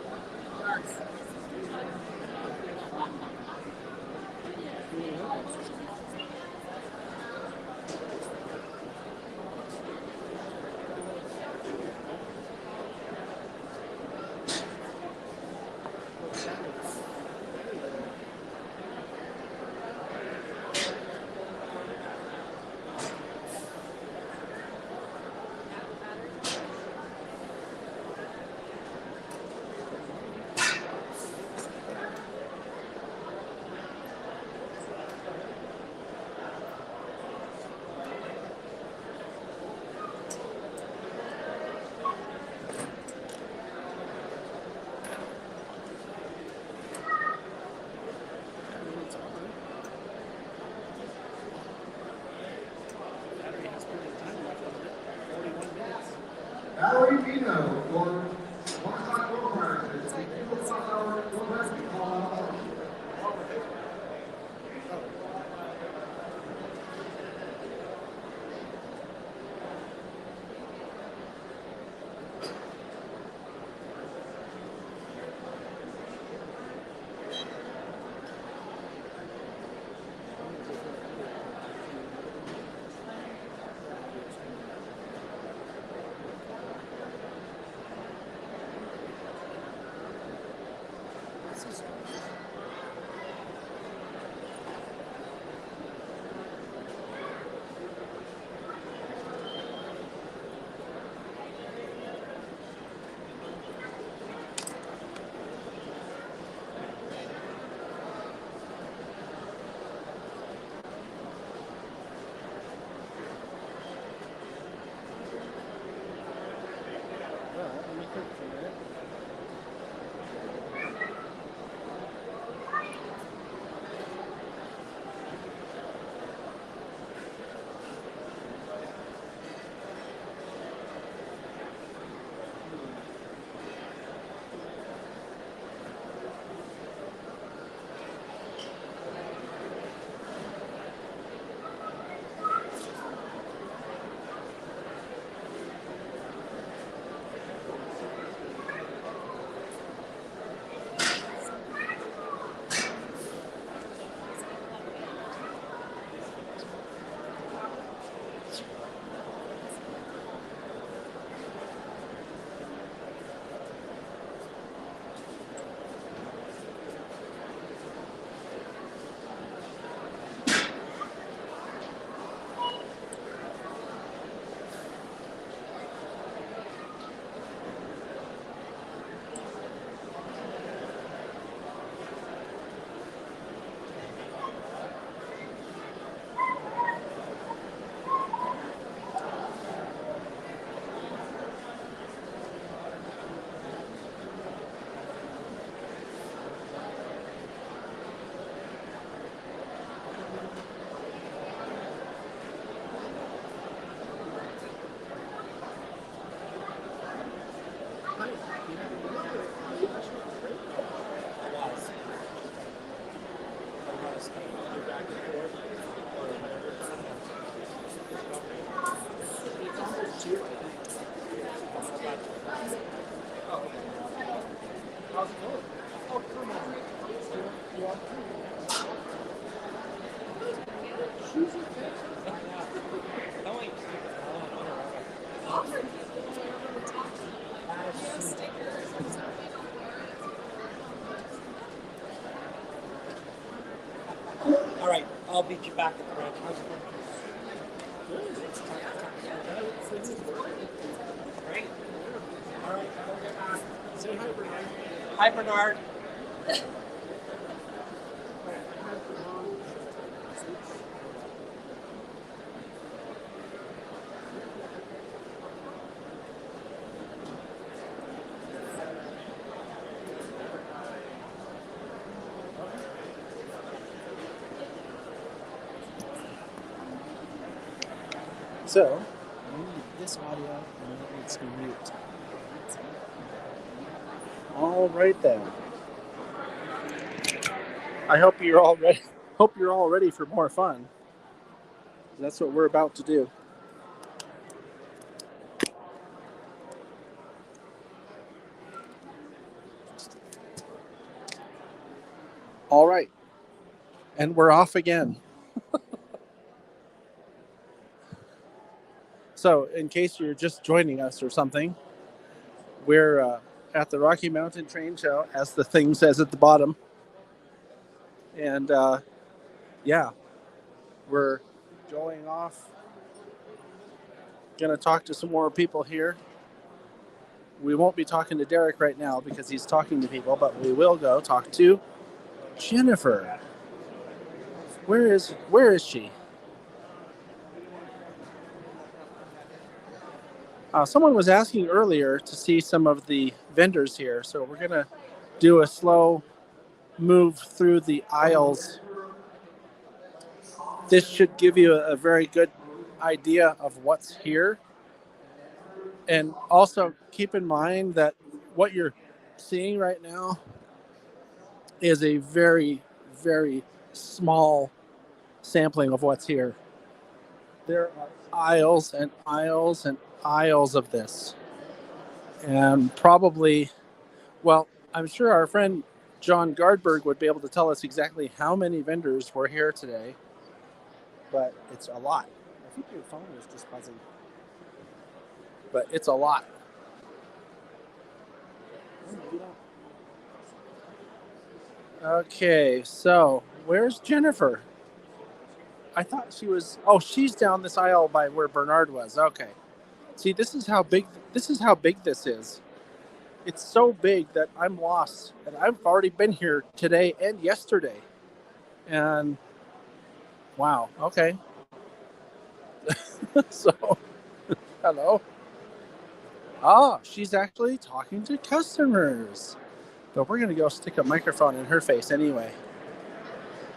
J: dark.
N: Valerie Pino for 1 o'clock program. It's a 2 o'clock hour program. We call out.
E: All right, I'll beat you back at the ranch. How's it going? Great. All right, say hi, Bernard. Hi, Bernard.
A: So, we need this audio and it needs to be mute. All right then. I hope you're all ready. Hope you're all ready for more fun. That's what we're about to do.
V: All right. And we're off again. So, in case you're just joining us or something, we're at the Rocky Mountain Train Show, as the thing says at the bottom. And yeah, we're going off. Going to talk to some more people here. We won't be talking to Derek right now because he's talking to people, but we will go talk to Jennifer. Where is she? Someone was asking earlier to see some of the vendors here, so we're going to do a slow move through the aisles. This should give you a very good idea of what's here. And also keep in mind that what you're seeing right now is a very, very small sampling of what's here. There are aisles and aisles and aisles of this. And probably, well, I'm sure our friend John Gardberg would be able to tell us exactly how many vendors were here today, but it's a lot. I think your phone is just buzzing, but it's a lot. Okay, so where's Jennifer? I thought she was. Oh, she's down this aisle by where Bernard was. Okay. See, this is how big this is. It's so big that I'm lost, and I've already been here today and yesterday. And wow. Okay. So, hello. She's actually talking to customers. But we're gonna go stick a microphone in her face anyway.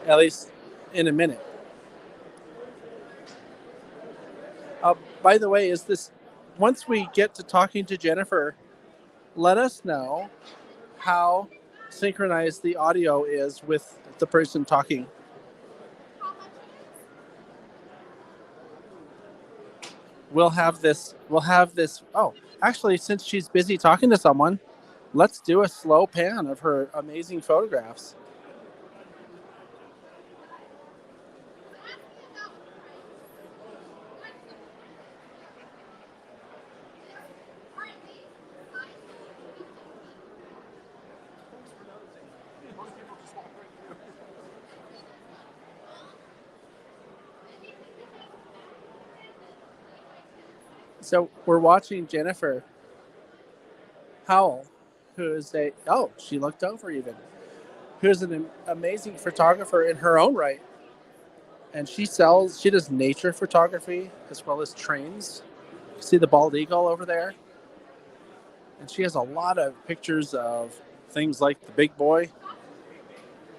V: At least in a minute. By the way, once we get to talking to Jennifer, let us know how synchronized the audio is with the person talking. We'll have this. Oh, actually, since she's busy talking to someone, let's do a slow pan of her amazing photographs. So we're watching Jennifer Howell, who is she looked over even, who's an amazing photographer in her own right. And she does nature photography as well as trains. See the bald eagle over there? And she has a lot of pictures of things like the big boy.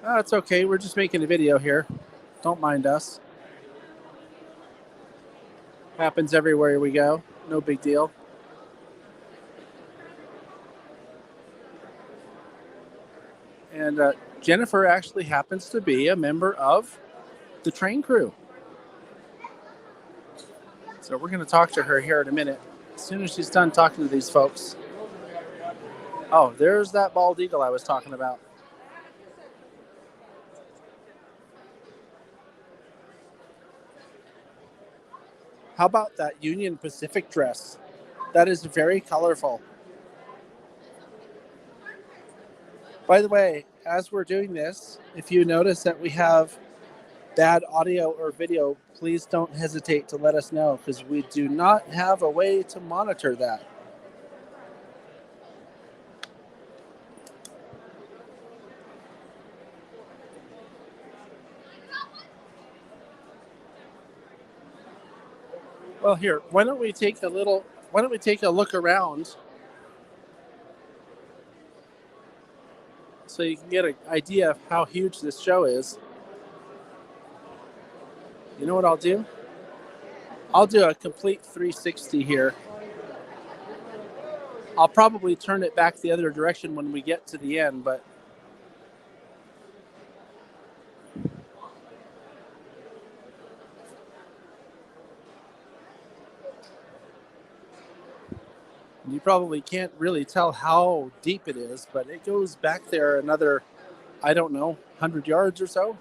V: It's okay, we're just making a video here. Don't mind us. Happens everywhere we go. No big deal. And Jennifer actually happens to be a member of the train crew. So we're going to talk to her here in a minute. As soon as she's done talking to these folks. Oh, there's that bald eagle I was talking about. How about that Union Pacific dress? That is very colorful. By the way, as we're doing this, if you notice that we have bad audio or video, please don't hesitate to let us know, because we do not have a way to monitor that. Well, here, why don't we take a look around so you can get an idea of how huge this show is. You know what I'll do? I'll do a complete 360 here. I'll probably turn it back the other direction when we get to the end, but you probably can't really tell how deep it is, but it goes back there another I don't know, 100 yards or so.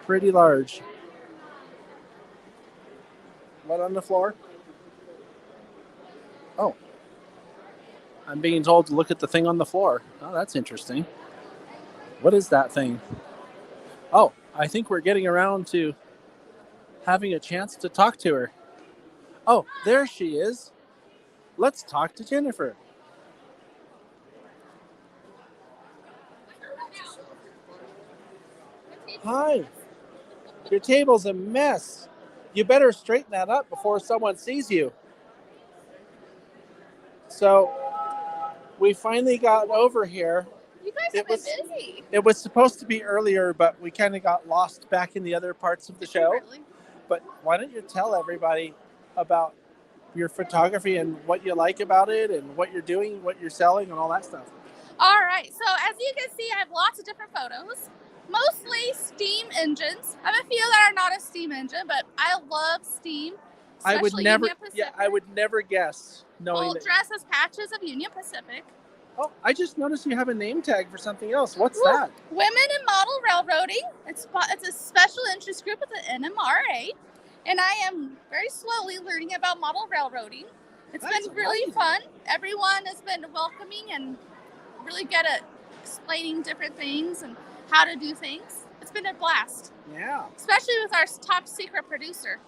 V: Pretty large. What on the floor? Oh. I'm being told to look at the thing on the floor. Oh, that's interesting. What is that thing? Oh, I think we're getting around to having a chance to talk to her. Oh, there she is. Let's talk to Jennifer. Hi. Your table's a mess. You better straighten that up before someone sees you. So, we finally got over here.
K: You guys have been busy.
V: It was supposed to be earlier, but we kind of got lost back in the other parts of the show.
K: Really?
V: But why don't you tell everybody about your photography and what you like about it and what you're doing, what you're selling, and all that stuff.
C: All right, so as you can see, I have lots of different photos, mostly steam engines. I have a few that are not a steam engine, but I love steam.
V: I would
C: especially
V: never,
C: Union Pacific.
V: yeah, I would never guess knowing
C: We'll
V: that.
C: dress as patches of Union Pacific.
V: Oh, I just noticed you have a name tag for something else. What's
C: Woo!
V: that?
C: Women in Model Railroading. It's a special interest group at the NMRA, and I am very slowly learning about model railroading. It's been really fun. Everyone has been welcoming and really good at explaining different things and how to do things. It's been a blast.
V: Yeah.
C: Especially with our top secret producer.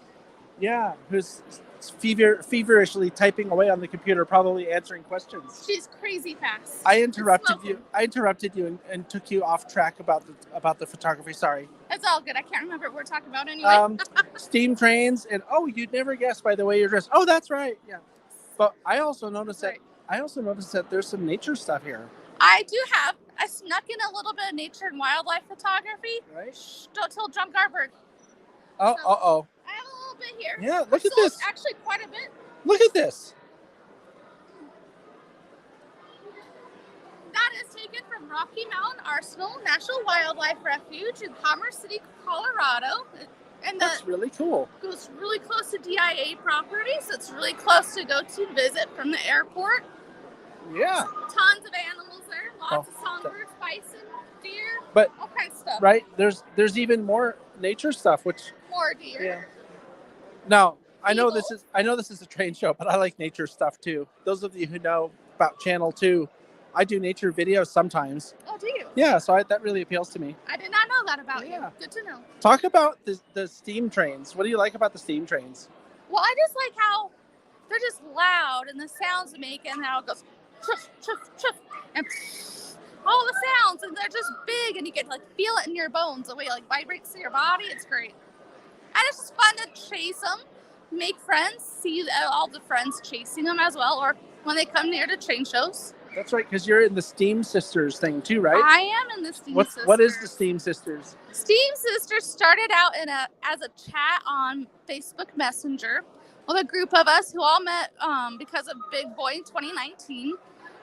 V: Yeah, who's feverishly typing away on the computer, probably answering questions.
C: She's crazy fast.
V: I interrupted you and took you off track about the photography. Sorry.
C: It's all good. I can't remember what we're talking about anyway.
V: Steam trains and you'd never guess by the way you're dressed. Oh, that's right. Yeah. But I also noticed that there's some nature stuff here.
C: I snuck in a little bit of nature and wildlife photography.
V: Right.
C: Shh, don't tell John Garberg.
V: Oh,
C: So, I have a little bit here.
V: Yeah, look at
C: So
V: this.
C: It's actually quite a bit.
V: Look at this.
C: That is taken from Rocky Mountain Arsenal National Wildlife Refuge in Commerce City, Colorado. And
V: That's really cool.
C: goes really close to DIA property, so it's really close to go to visit from the airport.
V: Yeah.
C: Tons of animals there, lots of
V: Oh,
C: songbirds, bison, deer,
V: But
C: all kinds of stuff.
V: right, there's even more nature stuff, which
C: More deer.
V: yeah. No, I know this is a train show, but I like nature stuff too. Those of you who know about Channel 2, I do nature videos sometimes.
C: Oh, do you?
V: Yeah, so that really appeals to me.
C: I did not know that about you. Good to know.
V: Talk about the steam trains. What do you like about the steam trains?
C: Well, I just like how they're just loud and the sounds they make and how it goes chuff, chuff, chuff, and all the sounds, and they're just big and you can like feel it in your bones, the way it like vibrates through your body. It's great. And it's just fun to chase them, make friends, see all the friends chasing them as well, or when they come near to train shows.
V: That's right, because you're in the Steam Sisters thing too, right?
C: I am in the Steam Sisters.
V: What is the Steam Sisters?
C: Steam Sisters started out as a chat on Facebook Messenger with a group of us who all met because of Big Boy in 2019.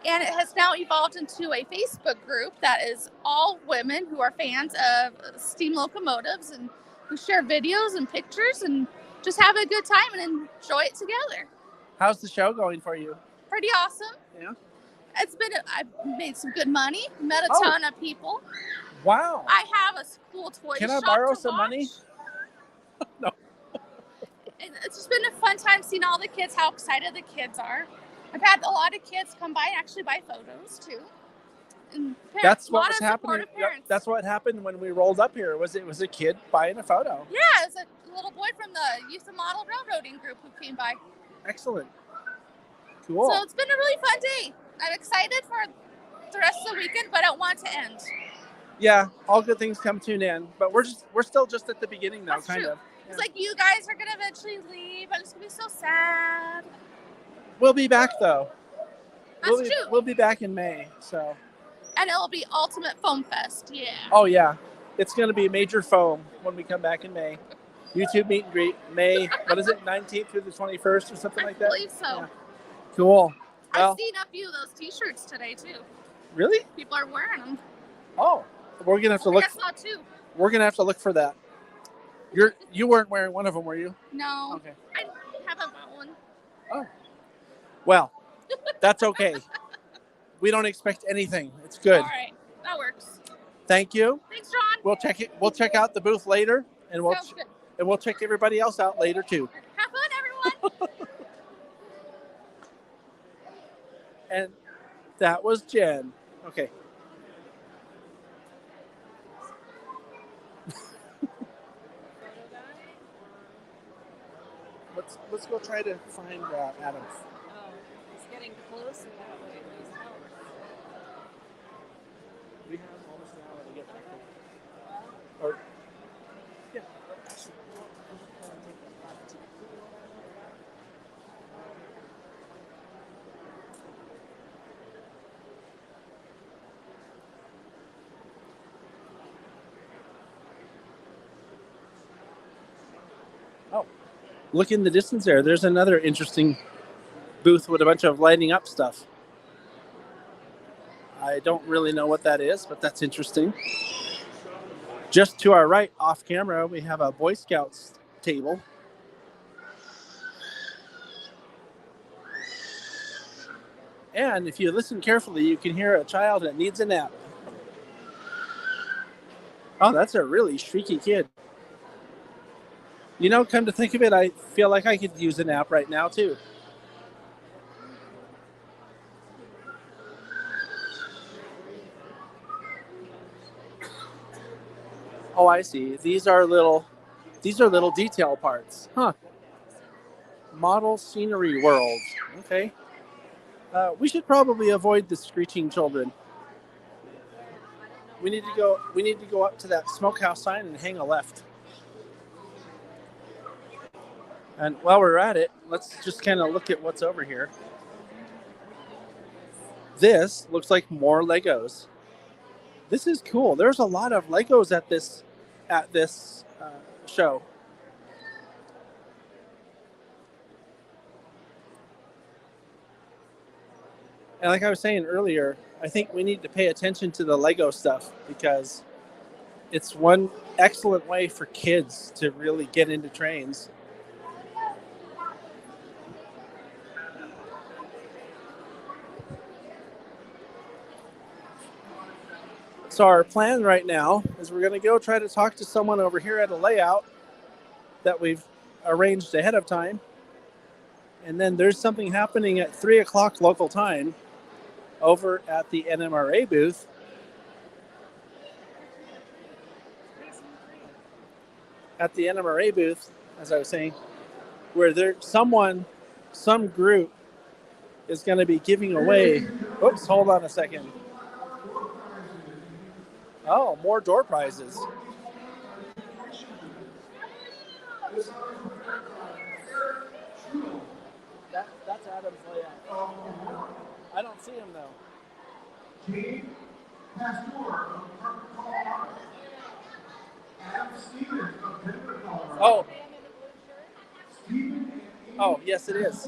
C: And it has now evolved into a Facebook group that is all women who are fans of steam locomotives and who share videos and pictures and just have a good time and enjoy it together.
V: How's the show going for you?
C: Pretty awesome.
V: Yeah.
C: I've made some good money, met a
V: Oh.
C: ton of people.
V: Wow.
C: I have a cool toy
V: Can
C: shop
V: I borrow
C: to
V: some
C: watch.
V: money?
C: And it's just been a fun time seeing all the kids, how excited the kids are. I've had a lot of kids come by and actually buy photos too. And
V: That's
C: a
V: what
C: lot
V: was
C: of
V: happening.
C: supportive parents.
V: That's what happened when we rolled up here. It was a kid buying a photo.
C: Yeah, it's a little boy from the Youth of Model Railroading group who came by.
V: Excellent. Cool.
C: So it's been a really fun day. I'm excited for the rest of the weekend, but I don't want it to end.
V: Yeah, all good things come to an end, but we're still just at the beginning now,
C: That's
V: kind
C: true.
V: of.
C: It's like you guys are gonna eventually leave. I'm just gonna be so sad.
V: We'll be back though.
C: That's true.
V: We'll be back in May. So.
C: And it'll be Ultimate Foam Fest. Yeah.
V: Oh yeah, it's going to be major foam when we come back in May. YouTube meet and greet May. What is it? 19th through the 21st or something like that.
C: I believe so.
V: Yeah. Cool. Well,
C: I've seen a few of those T-shirts today too.
V: really?
C: People are wearing them.
V: Oh, we're gonna have to look.
C: I saw two.
V: We're gonna have to look for that. You weren't wearing one of them, were you?
C: No.
V: Okay.
C: I haven't bought one.
V: Oh. Well, That's okay. We don't expect anything. It's good.
C: All right, that works.
V: Thank you.
C: Thanks, John.
V: We'll check it. We'll check out the booth later, and
C: Sounds good.
V: we'll check everybody else out later too.
C: Have fun, everyone.
V: And that was Jen. Okay. Let's go try to find Adam.
J: Oh, he's getting close and that way he's help.
V: We have almost an hour to get back. Or yeah. Oh, look in the distance there. There's another interesting booth with a bunch of lighting up stuff. I don't really know what that is, but that's interesting. Just to our right, off camera, we have a Boy Scouts table. And if you listen carefully, you can hear a child that needs a nap. Oh, that's a really shrieky kid. You know, come to think of it, I feel like I could use a nap right now, too. Oh, I see. These are little detail parts. Huh. Model Scenery World. Okay. We should probably avoid the screeching children. We need to go up to that smokehouse sign and hang a left. And while we're at it, let's just kind of look at what's over here. This looks like more Legos. This is cool. There's a lot of Legos at this show. And like I was saying earlier, I think we need to pay attention to the Lego stuff because it's one excellent way for kids to really get into trains. So our plan right now is we're going to go try to talk to someone over here at a layout that we've arranged ahead of time. And then there's something happening at 3 o'clock local time over at the NMRA booth. At the NMRA booth, as I was saying, where some group is going to be giving away. Oops, hold on a second. Oh, more door prizes. That's Adam's layout. I don't see him though.
N: Team Pastor of Colorado. Adam Stevens of Denver, Colorado.
V: Oh, yes, it is.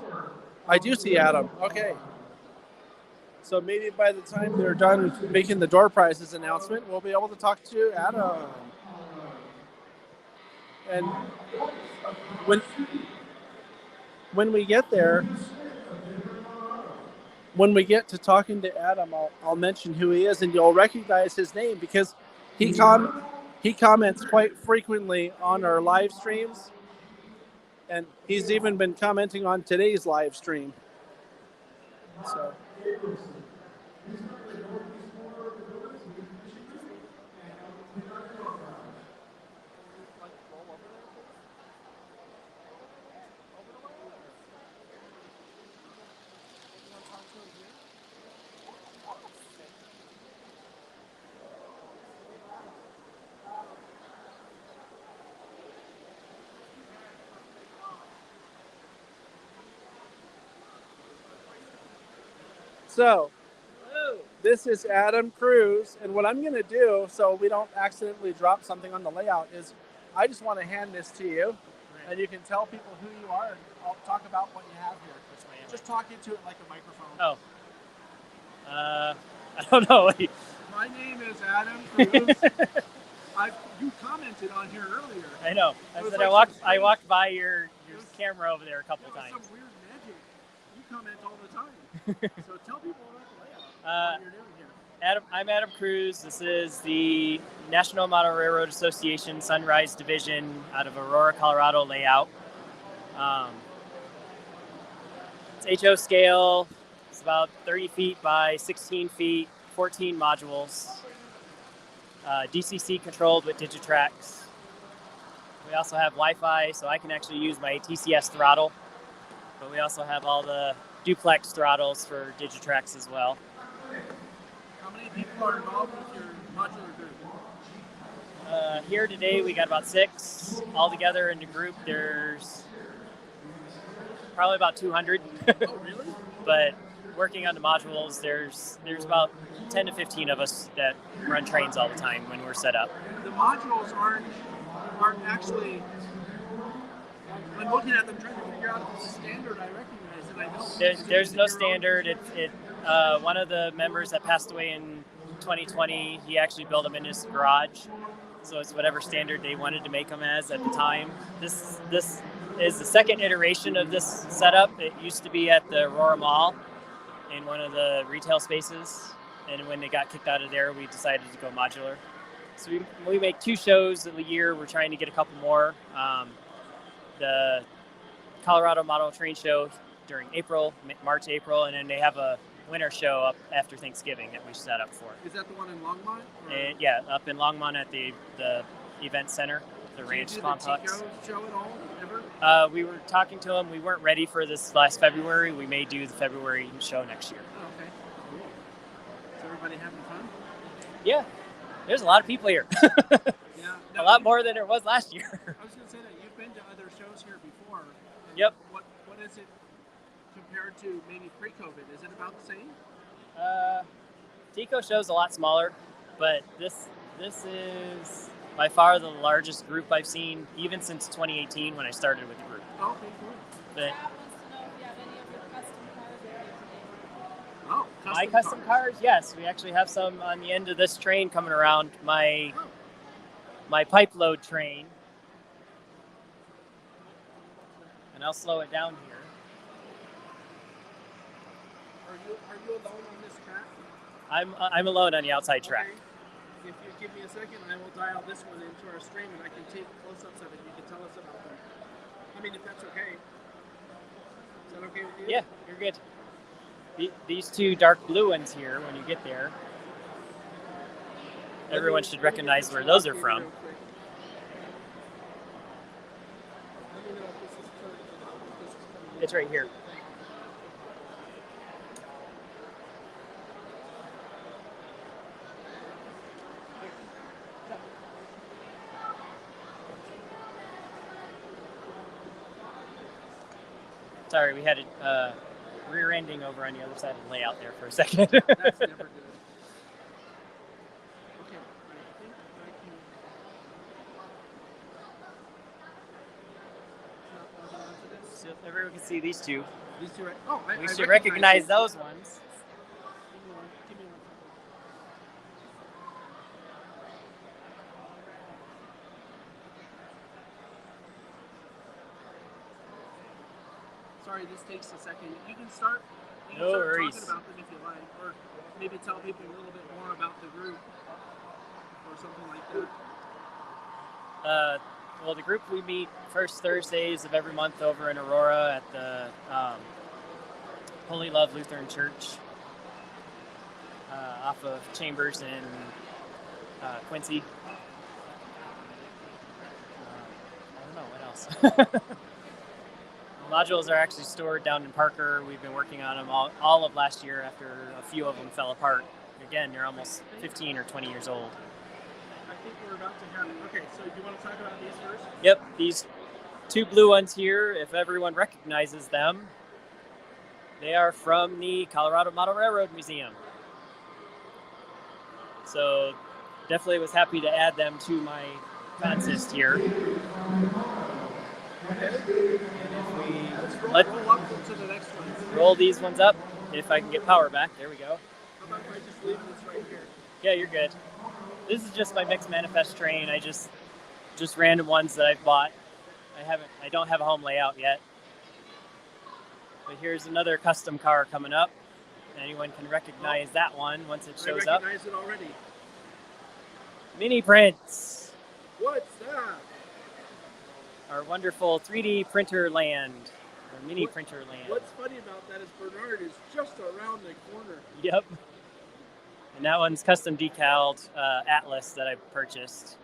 V: I do see Adam. Okay. So maybe by the time they're done making the door prizes announcement, we'll be able to talk to Adam. And when we get there, when we get to talking to Adam, I'll mention who he is, and you'll recognize his name because he comments quite frequently on our live streams, and he's even been commenting on today's live stream. So. So, this is Adam Cruz, and what I'm going to do, so we don't accidentally drop something on the layout, is I just want to hand this to you, and you can tell people who you are, and I'll talk about what you have here. Just talk into it like a microphone.
M: Oh. I don't know.
V: My name is Adam Cruz. You commented on here earlier.
M: I know. I walked by your camera over there a couple times.
V: Some weird magic. You comment all the time.
A: So tell people about the layout. What you're doing here.
M: I'm Adam Cruz. This is the National Model Railroad Association Sunrise Division out of Aurora, Colorado layout. It's HO scale. It's about 30 feet by 16 feet, 14 modules. DCC controlled with Azatrax. We also have Wi-Fi, so I can actually use my TCS throttle. But we also have all the duplex throttles for Azatrax as well.
A: How many people are involved with your modular group?
M: Here today we got about 6 all together in the group. There's probably about 200.
A: Oh, really?
M: But working on the modules, there's about 10 to 15 of us that run trains all the time when we're set up.
A: The modules aren't actually. I'm looking at them trying to figure out if it's a standard I recognize, and I don't.
M: There's no standard. One of the members that passed away in 2020, he actually built them in his garage. So it's whatever standard they wanted to make them as at the time. This is the second iteration of this setup. It used to be at the Aurora Mall in one of the retail spaces. And when they got kicked out of there, we decided to go modular. So we make 2 shows a year. We're trying to get a couple more. The Colorado Model Train Show during March, April, and then they have a winter show up after Thanksgiving that we set up for.
A: Is that the one in Longmont?
M: And, yeah, up in Longmont at the event center, the ranch complex.
A: Did you do the Tico show at all, ever?
M: We were talking to them. We weren't ready for this last February. We may do the February show next year.
A: Oh, okay, cool. Is everybody having fun?
M: Yeah, there's a lot of people here.
A: Yeah,
M: a lot more than there was last year.
A: I was going to say that you've been to other shows here before.
M: Yep.
A: What is it compared to maybe pre-COVID? Is it about the same?
M: Tico show's a lot smaller, but this is by far the largest group I've seen, even since 2018 when I started with the group.
A: Oh, okay, cool.
M: But
A: my
M: custom cars, yes, we actually have some on the end of this train coming around. My pipe load train, and I'll slow it down here.
A: Are you alone on this track?
M: I'm alone on the outside track.
A: Okay. If you give me a second, I will dial this one into our stream, and I can take close-ups of it. You can tell us about them. I mean, if that's okay. Is that okay with you?
M: Yeah, you're good. These 2 dark blue ones here, when you get there, everyone should recognize where those are from. It's right here. Sorry, we had a rear ending over on the other side of the layout there for a second.
A: That's never good. Okay, I think I can.
M: So everyone can see these 2.
A: These 2 right? Oh,
M: we should recognize those ones.
A: Give me one. Sorry, this takes a second. You can start.
M: No worries.
A: Talking about them if you like, or maybe tell people a little bit more about the group, or something like that.
M: Well, the group, we meet first Thursdays of every month over in Aurora at the Holy Love Lutheran Church off of Chambers and Quincy. I don't know, what else? Modules are actually stored down in Parker. We've been working on them all of last year after a few of them fell apart. Again, they're almost 15 or 20 years old.
A: I think we're about to have. Okay, so do you want to talk about these first?
M: Yep, these 2 blue ones here, if everyone recognizes them, they are from the Colorado Model Railroad Museum. So definitely was happy to add them to my consist here. And if we roll these ones up, if I can get power back, there we go.
A: How about if I just leave this right here?
M: Yeah, you're good. This is just my mixed manifest train. I just random ones that I've bought. I don't have a home layout yet. But here's another custom car coming up. Anyone can recognize that one once it shows
V: I
M: up.
V: recognize it already.
M: Mini prints.
V: What's that?
M: Our wonderful 3D printer land, or mini printer land.
V: What's funny about that is Bernard is just around the corner.
M: Yep. And that one's custom decaled Atlas that I purchased.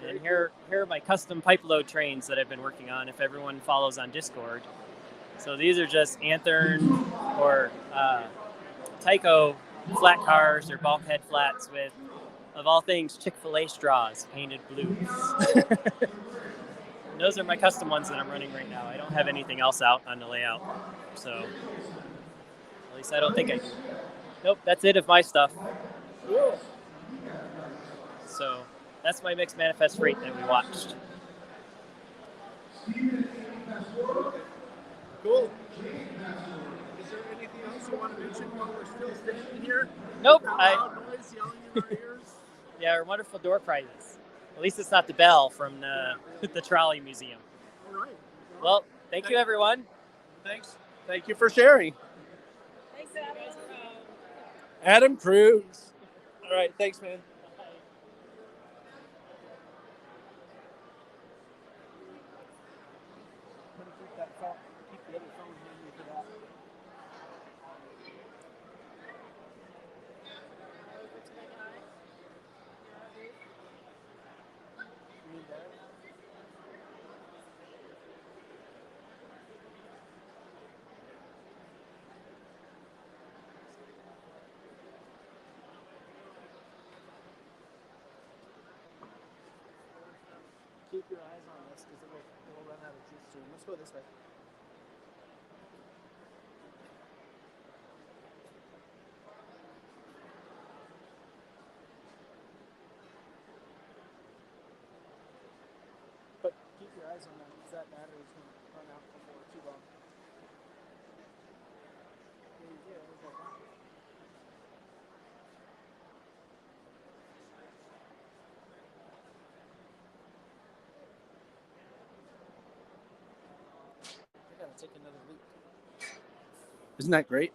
M: And here are my custom pipe load trains that I've been working on, if everyone follows on Discord. So these are just Anthern or Tyco flat cars or bulkhead flats with, of all things, Chick-fil-A straws painted blue. Those are my custom ones that I'm running right now. I don't have anything else out on the layout. So, at least I don't think I do. Nope, that's it of my stuff.
V: Cool.
M: So, that's my mixed manifest freight that we watched.
V: Cool. Is there anything else you want to mention while we're still standing here?
M: Nope.
V: Loud noise yelling in our ears?
M: Yeah, our wonderful door prizes. At least it's not the bell from the Trolley Museum.
V: All right.
M: Well, thank you, everyone.
V: Thanks. Thank you for sharing.
J: Thanks, Adam.
V: Adam Cruz. All right. Thanks, man. Keep your eyes on this because it will run out of juice soon. Let's go this way. But keep your eyes on that because that battery is going to run out before too long. There you go. There's that one. I gotta take another leak. Isn't that great?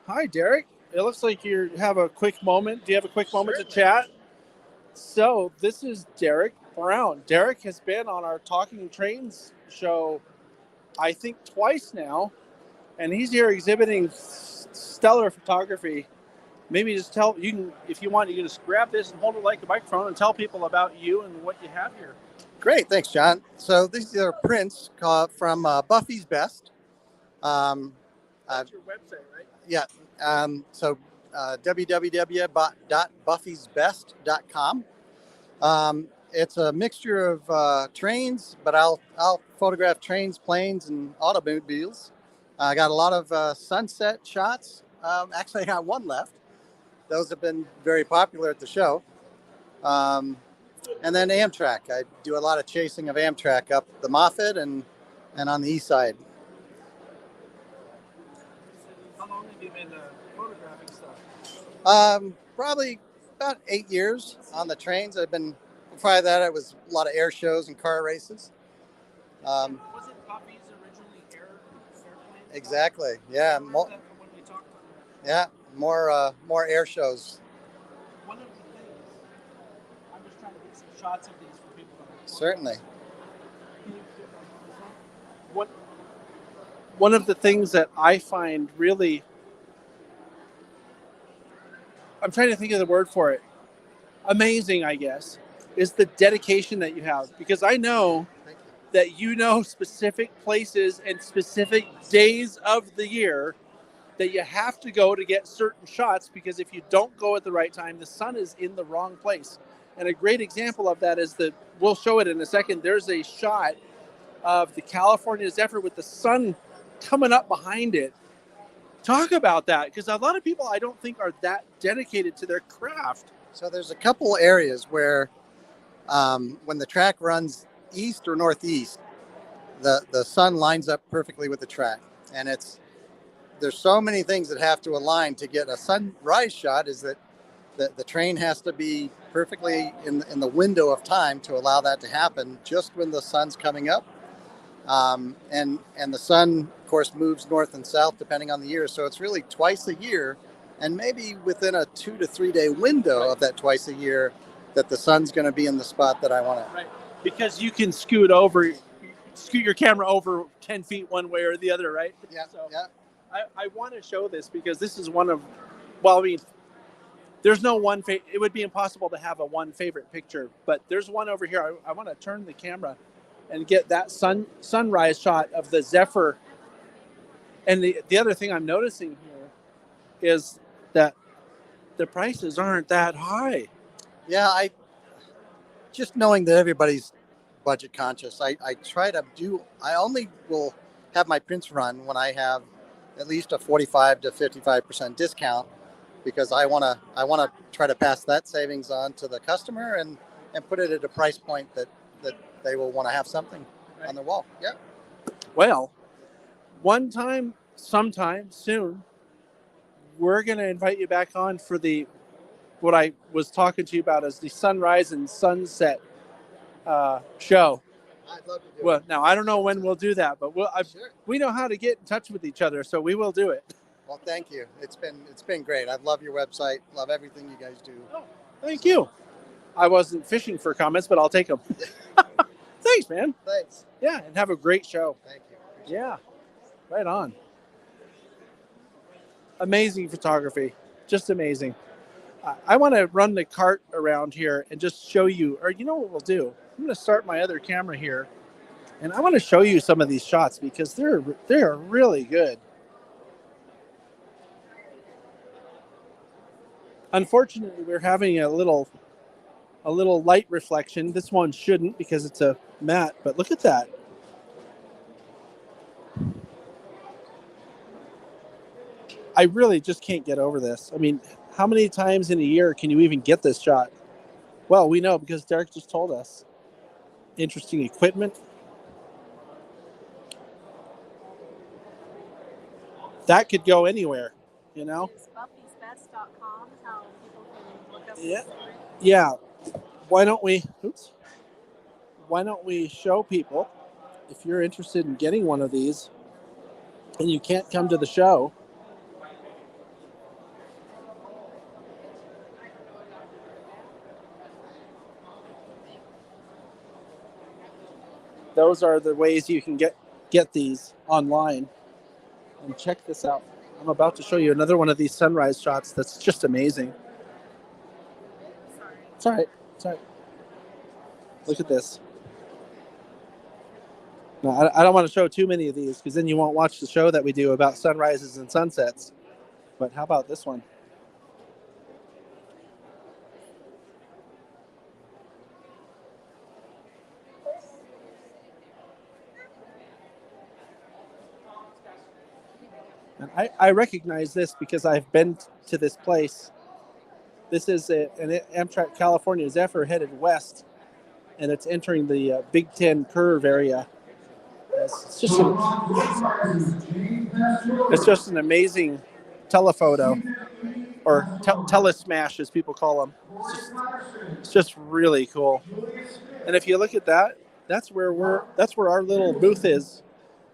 V: Hi, Derek. It looks like you have a quick moment. Do you have a quick moment to chat? So this is Derek Brown. Derek has been on our Talking Trains show, I think, twice now, and he's here exhibiting stellar photography. Maybe just tell you can, if you want, you can just grab this and hold it like a microphone and tell people about you and what you have here.
F: Great, thanks, John. So these are prints from Buffy's Best.
V: That's your website, right?
F: Yeah. www.buffysbest.com. It's a mixture of trains, but I'll photograph trains, planes, and automobiles. I got a lot of sunset shots. Actually, I got one left. Those have been very popular at the show. And then Amtrak. I do a lot of chasing of Amtrak up the Moffat and on the east side.
V: How long have you been photographing stuff?
F: Probably about 8 years on the trains. Before that, it was a lot of air shows and car races.
V: Was it Buffy's originally airplane?
F: Exactly. Yeah. Yeah. More air shows.
V: One of the things, I'm just trying to get some shots of these for people.
F: Certainly.
V: One of the things that I find really, I'm trying to think of the word for it, amazing, I guess, is the dedication that you have. Because I know that you know specific places and specific days of the year that you have to go to get certain shots, because if you don't go at the right time, the sun is in the wrong place. And a great example of that is that we'll show it in a second. There's a shot of the California Zephyr with the sun coming up behind it. Talk about that, because a lot of people I don't think are that dedicated to their craft.
F: So there's a couple areas where when the track runs east or northeast, the sun lines up perfectly with the track. And there's so many things that have to align to get a sunrise shot, is that the train has to be perfectly in the window of time to allow that to happen just when the sun's coming up. And the sun, of course, moves north and south depending on the year. So it's really twice a year, and maybe within a 2 to 3 day window of that twice a year, that the sun's going to be in the spot that I want it.
V: Right. Because you can scoot your camera over 10 feet one way or the other, right?
F: Yeah.
V: So
F: Yeah.
V: I want to show this because this is one of, well, I mean, there's no one, it would be impossible to have a one favorite picture, but there's one over here. I want to turn the camera and get that sunrise shot of the Zephyr. And the other thing I'm noticing here is that the prices aren't that high.
F: Yeah, just knowing that everybody's budget conscious, I try to I only will have my prints run when I have at least a 45 to 55% discount, because I want to try to pass that savings on to the customer and put it at a price point that they will want to have something on their wall. Yeah.
V: Well, sometime soon, we're going to invite you back on for what I was talking to you about as the sunrise and sunset show.
F: I'd love to do
V: Well,
F: it.
V: now I don't know when we'll do that, but we know how to get in touch with each other, so we will do it.
F: Well, thank you. It's been great. I love your website. Love everything you guys do.
V: Oh, thank you. I wasn't fishing for comments, but I'll take them. Thanks, man.
F: Thanks.
V: Yeah, and have a great show.
F: Thank you.
V: Yeah, right on. Amazing photography, just amazing. I want to run the cart around here and just show you, or you know what we'll do? I'm going to start my other camera here, and I want to show you some of these shots because they're really good. Unfortunately, we're having a little light reflection. This one shouldn't because it's a matte, but look at that. I really just can't get over this. I mean, how many times in a year can you even get this shot? Well, we know because Derek just told us. Interesting equipment. That could go anywhere, you know?
J: Buffy'sBest.com is how people can look up
V: Yeah.
J: this story.
V: Yeah. Why don't we show people, if you're interested in getting one of these and you can't come to the show, those are the ways you can get these online. And check this out. I'm about to show you another one of these sunrise shots that's just amazing. It's all right. It's all right. Look at this. No, I don't want to show too many of these because then you won't watch the show that we do about sunrises and sunsets. But how about this one? And I recognize this because I've been to this place. This is an Amtrak California Zephyr headed west, and it's entering the Big Ten curve area. It's just an amazing telephoto, or telesmash as people call them. It's just really cool. And if you look at that, that's where our little booth is.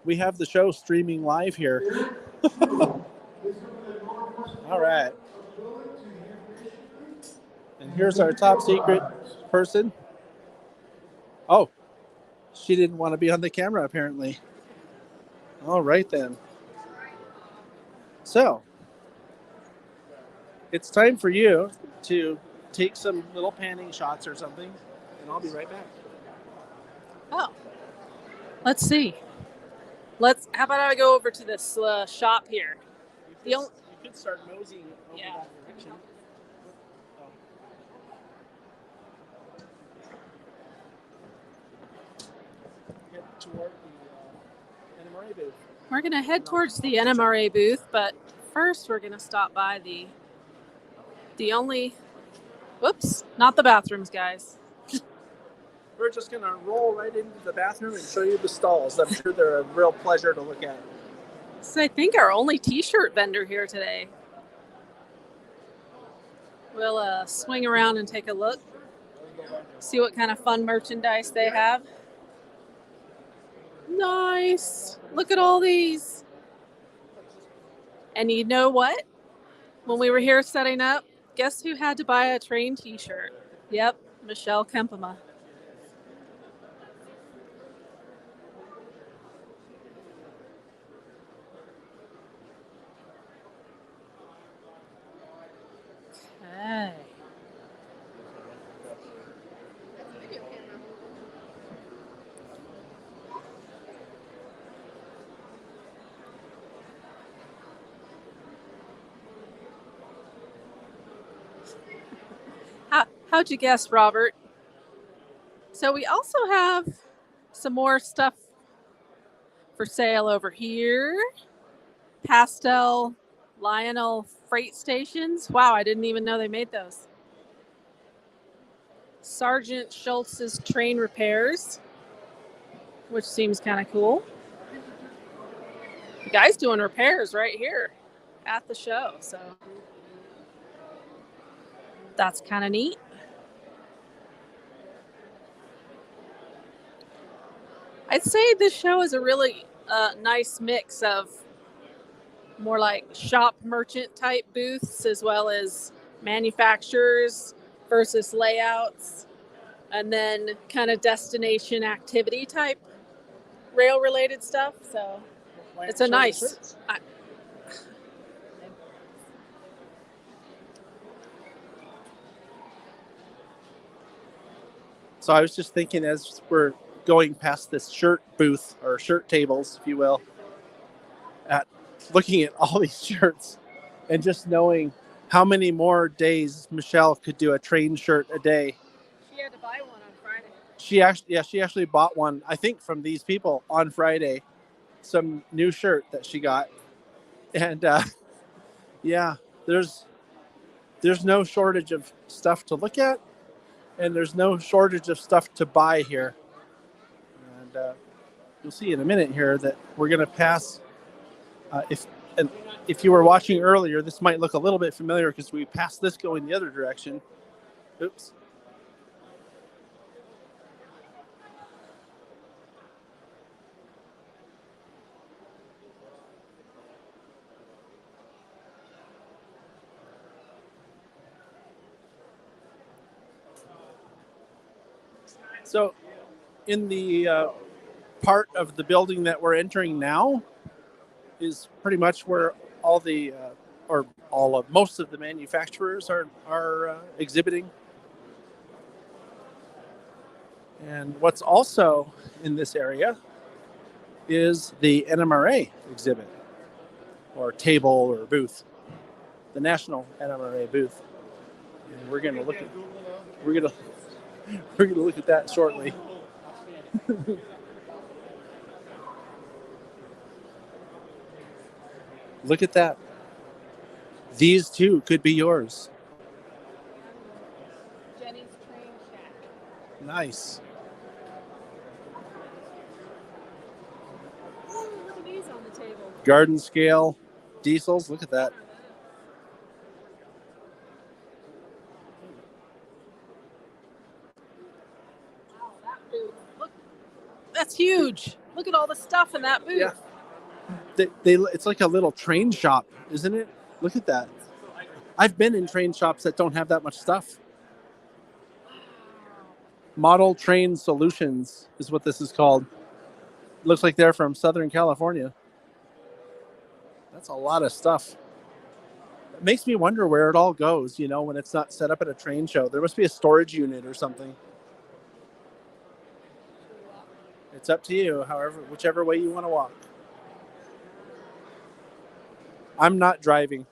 V: We have the show streaming live here. All right. And here's our top secret person. Oh, she didn't want to be on the camera, apparently. All right, then. So, it's time for you to take some little panning shots or something, and I'll be right back.
J: Oh. Let's see. How about I go over to this shop here?
A: You could start moseying over that direction. Get toward the NMRA booth.
J: We're going to head towards the NMRA booth, but first we're going to stop by the only, whoops, not the bathrooms, guys.
A: We're just going to roll right into the bathroom and show you the stalls. I'm sure they're a real pleasure to look at.
J: This is, I think, our only t-shirt vendor here today. We'll swing around and take a look, see what kind of fun merchandise they have. Nice. Look at all these. And you know what? When we were here setting up, guess who had to buy a train t-shirt? Yep, Michelle Kempema. Okay. How'd you guess, Robert? So we also have some more stuff for sale over here. Pastel Lionel freight stations. Wow, I didn't even know they made those. Sergeant Schultz's train repairs, which seems kind of cool. The guy's doing repairs right here at the show, so that's kind of neat. I'd say this show is a really nice mix of more like shop merchant type booths as well as manufacturers versus layouts, and then kind of destination activity type rail related stuff. So it's a nice.
V: So I was just thinking, as we're going past this shirt booth, or shirt tables, if you will, at looking at all these shirts and just knowing how many more days Michelle could do a train shirt a day.
J: She had to buy one on Friday.
V: She actually bought one, I think, from these people on Friday, some new shirt that she got. And yeah, there's no shortage of stuff to look at, and there's no shortage of stuff to buy here. And you'll see in a minute here that we're going to pass. If you were watching earlier, this might look a little bit familiar because we passed this going the other direction. Oops. So in the part of the building that we're entering now is pretty much where all the most of the manufacturers are exhibiting. And what's also in this area is the NMRA exhibit, or table, or booth, the national NMRA booth. And we're going to look at that shortly. Look at that. These two could be yours.
J: Jenny's Train Shack.
V: Nice.
J: Ooh, look at these on the table.
V: Garden scale diesels. Look at that.
J: Wow, that booth. Look, that's huge. Look at all the stuff in that booth.
V: Yeah. It's like a little train shop, isn't it? Look at that. I've been in train shops that don't have that much stuff. Model Train Solutions is what this is called. Looks like they're from Southern California. That's a lot of stuff. It makes me wonder where it all goes, when it's not set up at a train show. There must be a storage unit or something. It's up to you, whichever way you want to walk. I'm not driving.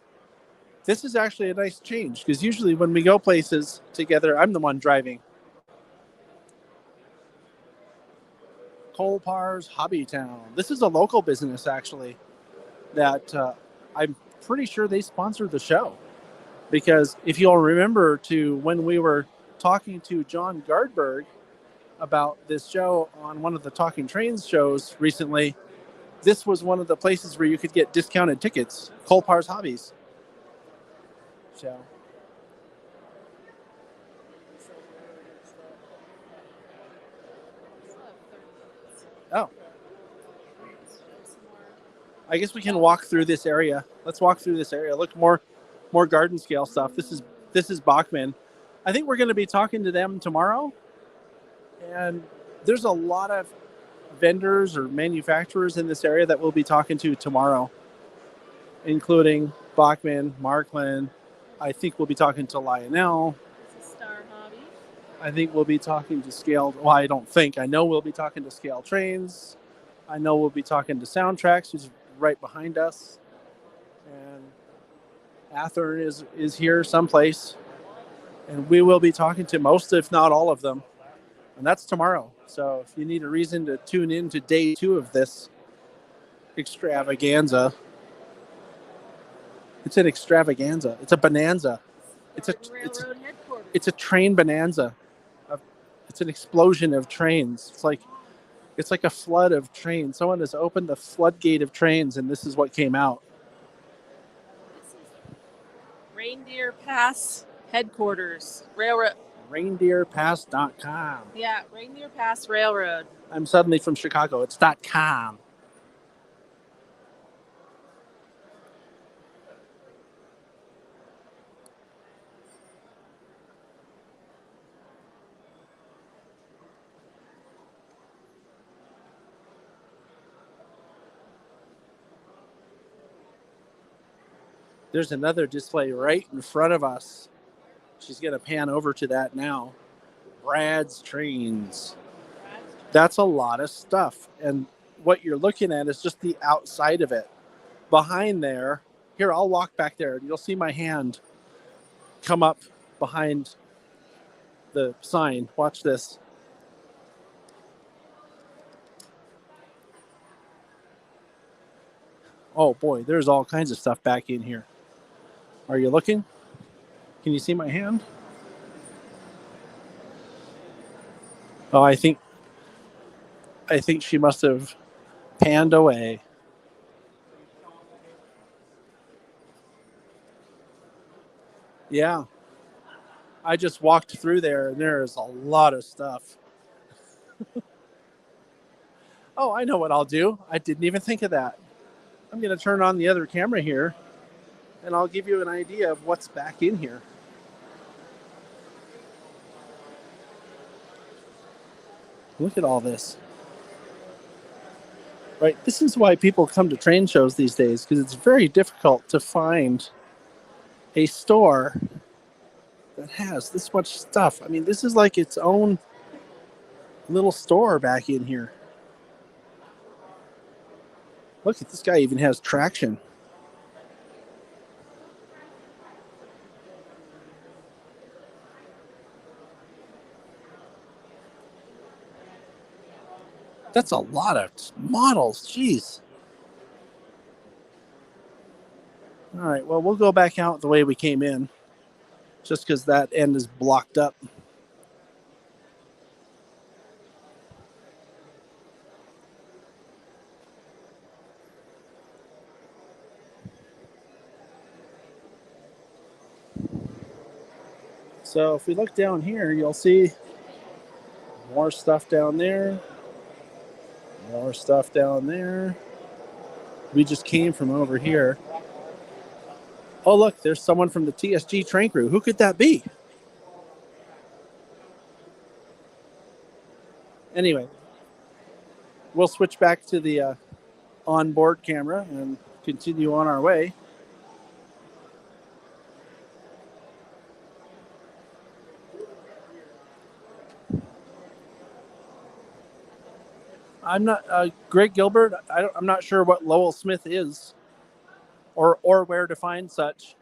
V: This is actually a nice change because usually when we go places together, I'm the one driving. Colpar's Hobby Town. This is a local business actually that I'm pretty sure they sponsored the show. Because if you'll remember to when we were talking to John Gardberg about this show on one of the Talking Trains shows recently, this was one of the places where you could get discounted tickets, Colpar's Hobbies. So. Oh. I guess we can walk through this area. Let's walk through this area. Look, more garden scale stuff. This is Bachman. I think we're going to be talking to them tomorrow. And there's a lot of vendors or manufacturers in this area that we'll be talking to tomorrow, including Bachman, Markland. I think we'll be talking to Lionel.
J: Star Hobby.
V: I think we'll be talking to Scale. Well, I don't think. I know we'll be talking to Scale Trains. I know we'll be talking to Soundtrax, who's right behind us. And Athern is here someplace. And we will be talking to most, if not all of them. And that's tomorrow. So if you need a reason to tune in to day 2 of this extravaganza, it's an extravaganza. It's a bonanza. It's a train bonanza. It's an explosion of trains. It's like a flood of trains. Someone has opened the floodgate of trains, and this is what came out.
J: This is Reindeer Pass Headquarters Railroad.
V: ReindeerPass.com.
J: Yeah, Reindeer Pass Railroad.
V: I'm suddenly from Chicago. It's .com. There's another display right in front of us. She's going to pan over to that now. Brad's Trains. That's a lot of stuff. And what you're looking at is just the outside of it. Behind there, here, I'll walk back there. You'll see my hand come up behind the sign. Watch this. Oh boy, there's all kinds of stuff back in here. Are you looking? Can you see my hand? Oh, I think she must have panned away. Yeah. I just walked through there and there is a lot of stuff. Oh, I know what I'll do. I didn't even think of that. I'm going to turn on the other camera here and I'll give you an idea of what's back in here. Look at all this. Right, this is why people come to train shows these days, because it's very difficult to find a store that has this much stuff. I mean, this is like its own little store back in here. Look at this guy, even has traction. That's a lot of models. Jeez. All right. Well, we'll go back out the way we came in, just because that end is blocked up. So if we look down here, you'll see more stuff down there. More stuff down there. We just came from over here. Oh, look, there's someone from the TSG train crew. Who could that be? Anyway, we'll switch back to the onboard camera and continue on our way. I'm not Greg Gilbert. I'm not sure what Lowell Smith is, or where to find such.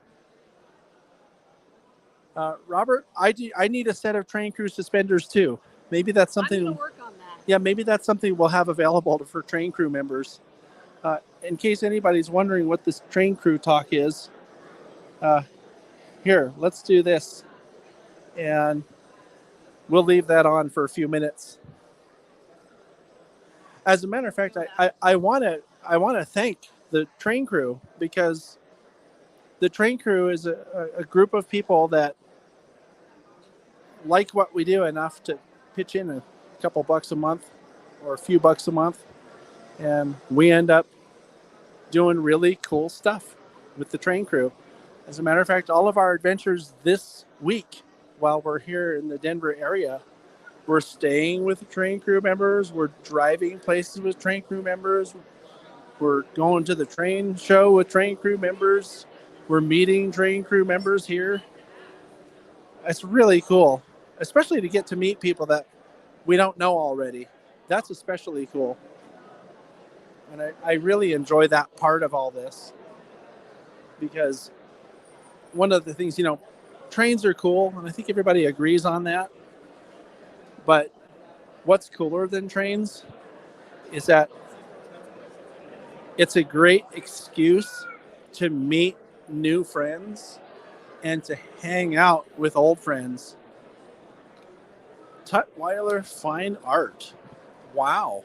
V: Robert, I need a set of train crew suspenders too. Maybe that's something.
J: I'm gonna work on that.
V: Yeah, maybe that's something we'll have available for train crew members. In case anybody's wondering what this train crew talk is, here, let's do this, and we'll leave that on for a few minutes. As a matter of fact, I want to thank the train crew, because the train crew is a group of people that like what we do enough to pitch in a couple bucks a month or a few bucks a month, and we end up doing really cool stuff with the train crew. As a matter of fact, all of our adventures this week, while we're here in the Denver area, we're staying with the train crew members, we're driving places with train crew members, we're going to the train show with train crew members, we're meeting train crew members here. It's really cool, especially to get to meet people that we don't know already. That's especially cool. And I really enjoy that part of all this, because one of the things, trains are cool, and I think everybody agrees on that. But what's cooler than trains is that it's a great excuse to meet new friends and to hang out with old friends. Tutwiler Fine Art. Wow.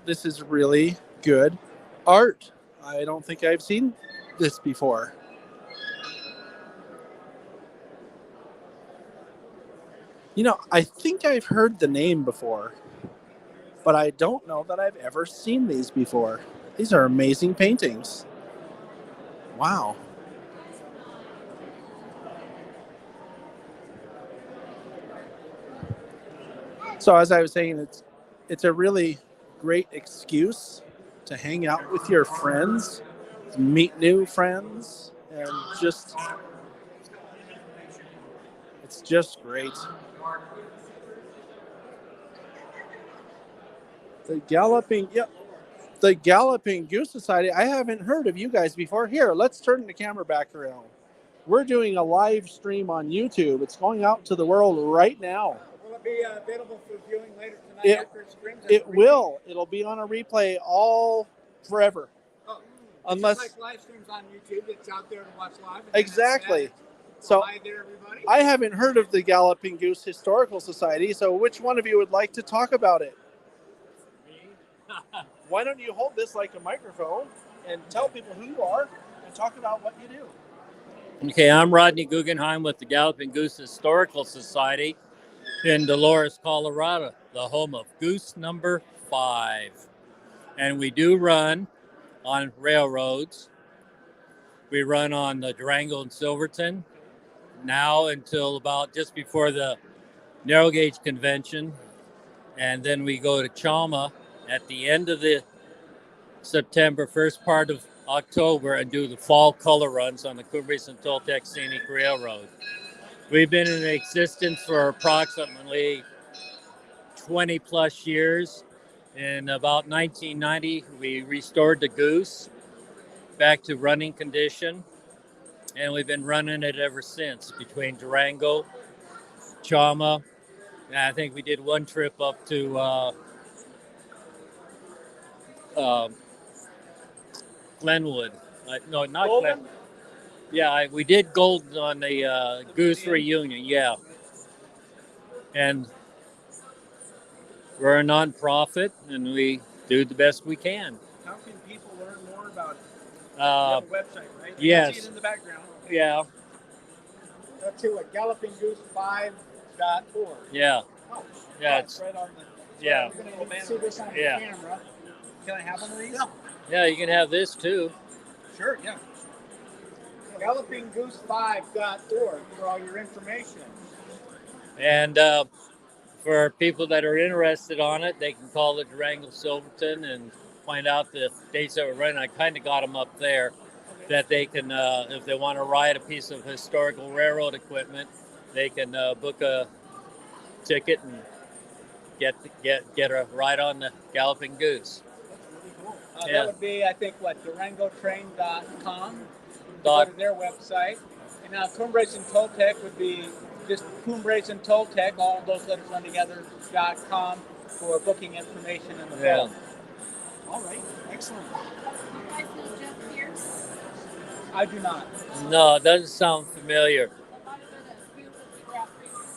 V: This is really good art. I don't think I've seen this before. I think I've heard the name before, but I don't know that I've ever seen these before. These are amazing paintings. Wow. So as I was saying, it's a really great excuse to hang out with your friends, meet new friends, and it's just great. The Galloping Goose Society. I haven't heard of you guys before. Here, let's turn the camera back around. We're doing a live stream on YouTube. It's going out to the world right now.
D: Will it be available for viewing later tonight after it streams?
V: It will. It'll be on a replay all forever.
D: Oh,
V: unless
D: like live streams on YouTube, it's out there to watch live.
V: Exactly. So
D: hi there, everybody.
V: I haven't heard of the Galloping Goose Historical Society. So which one of you would like to talk about it? Why don't you hold this like a microphone and tell people who you are and talk about what you do?
L: Okay, I'm Rodney Guggenheim with the Galloping Goose Historical Society in Dolores, Colorado, the home of Goose number 5. And we do run on railroads. We run on the Durango and Silverton now until about just before the narrow gauge convention. And then we go to Chama at the end of the September, first part of October, and do the fall color runs on the Cumbres and Toltec Scenic Railroad. We've been in existence for approximately 20 plus years. In about 1990, we restored the Goose back to running condition, and we've been running it ever since between Durango, Chama, and I think we did one trip up to Glenwood. No, not
D: Golden?
L: Glenwood. Yeah, we did Golden on the Goose reunion, yeah. And we're a nonprofit, and we do the best we can.
V: How can people learn more about it? You
L: Uh,
V: have a website, right?
L: yes.
V: You see it in the background.
L: yeah,
D: That's to gallopinggoose5.org.
L: yeah,
V: Oh,
L: yeah.
V: it's right on the.
L: Yeah.
D: You can see this on
L: Yeah.
D: the camera.
V: Can I have one of these?
L: Yeah, you can have this too.
V: Sure. Yeah.
D: Gallopinggoose5.org for all your information.
L: And for people that are interested on it, they can call the Durango Silverton and find out the dates that we're running. I kind of got them up there that they can, if they want to ride a piece of historical railroad equipment, they can book a ticket and get a ride on the Galloping Goose. Yeah.
D: That would be, I think, what, DurangoTrain.com. Go
L: Dot-
D: to their website. And now Cumbres and Toltec would be just Cumbres and Toltec, all those letters run together.com for booking information in the
L: Yeah.
D: fall.
B: All right, excellent.
K: You guys know Jeff Pierce?
D: I do not.
L: No, it doesn't sound familiar.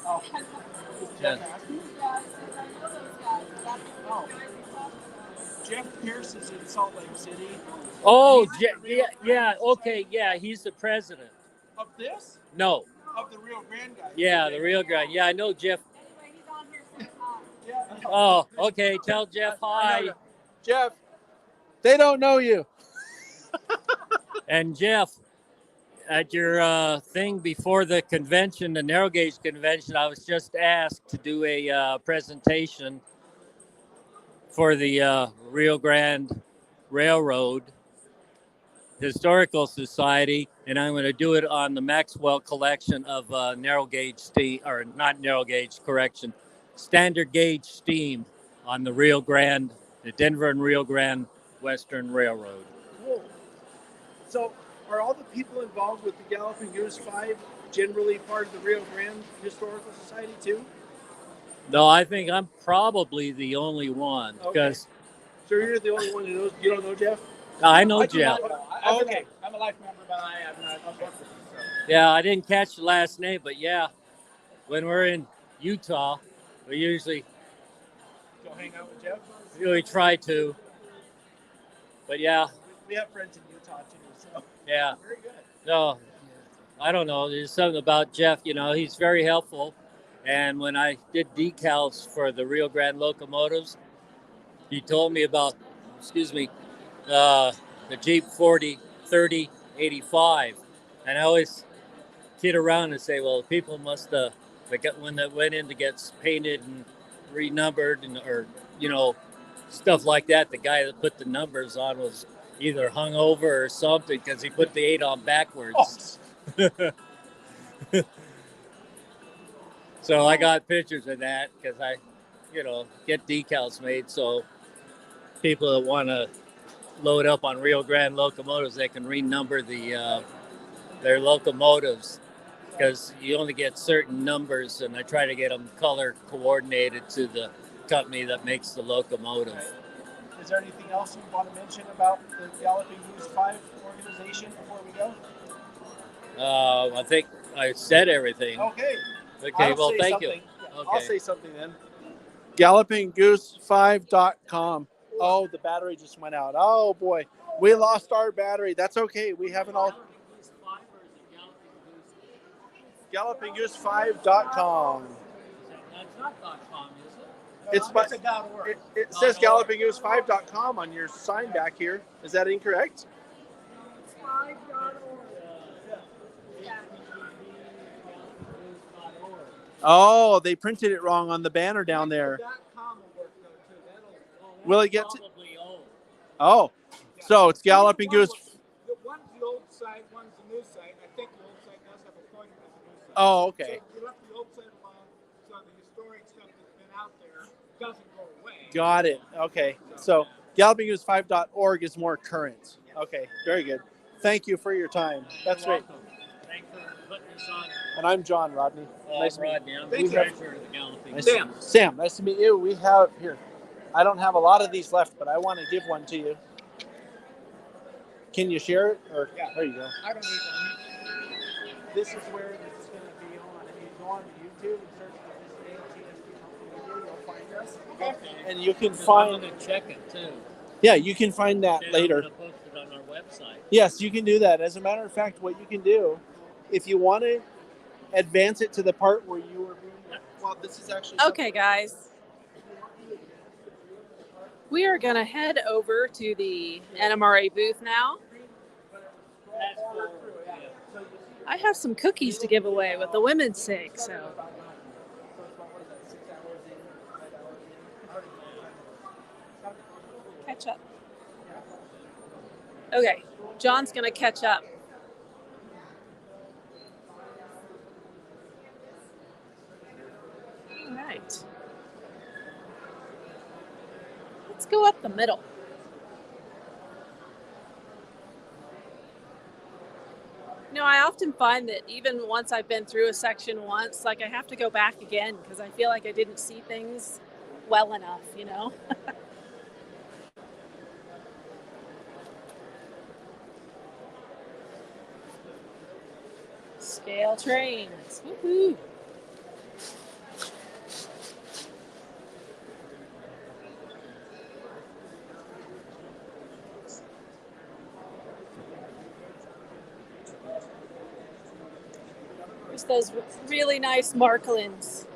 B: Oh.
L: Yeah.
B: Oh. Jeff Pierce is in Salt Lake City.
L: Oh,
B: He's the Rio
L: yeah, okay, yeah, he's the president.
B: Of this?
L: No,
B: Of the Rio Grande guy.
L: yeah, the Rio Grande. Yeah, I know Jeff.
B: Yeah.
L: Oh, okay, tell Jeff hi.
V: Jeff, they don't know you.
L: And Jeff, at your thing before the convention, the narrow gauge convention, I was just asked to do a presentation for the Rio Grande Railroad Historical Society, and I'm going to do it on the Maxwell collection of narrow gauge steam, or not narrow gauge, correction, standard gauge steam on the Rio Grande, the Denver and Rio Grande Western Railroad.
B: Cool. So, are all the people involved with the Galloping Goose 5 generally part of the Rio Grande Historical Society too?
L: No, I think I'm probably the only one because
B: So you're the only one who knows. You don't know Jeff?
L: I know
D: do
L: Jeff.
D: not know.
B: Okay.
D: I'm a life member, but I have not worked with him. So.
L: Yeah, I didn't catch the last name, but yeah, when we're in Utah, we usually
B: Go hang out with Jeff?
L: really try to. But yeah,
B: We have friends in Utah too, so.
L: yeah.
B: Very good.
L: No, I don't know. There's something about Jeff, he's very helpful. And when I did decals for the Rio Grande locomotives, he told me about, the Jeep 3085. And I always kid around and say, well, people must have, when that went in to get painted and renumbered or stuff like that, the guy that put the numbers on was either hung over or something because he put the 8 on backwards. Oh. So I got pictures of that because I, get decals made so people that want to load up on Rio Grande locomotives, they can renumber their locomotives because you only get certain numbers, and I try to get them color coordinated to the company that makes the locomotive.
B: Is there anything else you want to mention about the Galloping Goose 5 organization before we go?
L: I think I said everything.
B: Okay.
L: Okay, well, thank you.
B: Okay.
V: I'll say something then. GallopingGoose5.com. Oh, the battery just went out. Oh, boy. We lost our battery. That's okay. We have an all. GallopingGoose5.com.
L: That's not .com, is it?
B: It says GallopingGoose5.com on your sign back here. Is that incorrect? Oh, they printed it wrong on the banner down there. Will it get to? Oh, so it's Galloping Goose.
D: One's the old site, one's the new site. I think the old site does have a point with the new site.
B: Oh, okay.
D: So we left the old site alone, so the historic stuff that's been out there doesn't go away.
B: Got it. Okay. So GallopingGoose5.org is more current. Okay, very good. Thank you for your time. That's great.
L: Thanks for putting this on.
B: And I'm John Rodney. Nice to meet
L: Rodney.
B: you.
L: I'm
B: We
L: the
B: have-
L: treasurer of the Galloping
B: Nice-
L: Goose.
B: Sam, nice to meet you. We have here. I don't have a lot of these left, but I want to give one to you. Can you share it? Or
D: Yeah.
B: there you go.
D: I don't need one.
B: This is where this is going to be on. If you go on YouTube and search for this name, TSG Multimedia, you'll find us. And you can
L: I'm
B: find.
L: going to check it too.
B: Yeah, you can find that
L: Then
B: later.
L: I'm going to post it on our website.
B: Yes, you can do that. As a matter of fact, what you can do, if you want to advance it to the part where you were being. Well, this is actually.
J: Okay, guys. We are going to head over to the NMRA booth now. I have some cookies to give away with the women's sake, so. Catch up. Okay, John's going to catch up. All right. go up the middle. I often find that even once I've been through a section once, like I have to go back again because I feel like I didn't see things well enough, Scale trains. Woohoo! There's those really nice Marklins.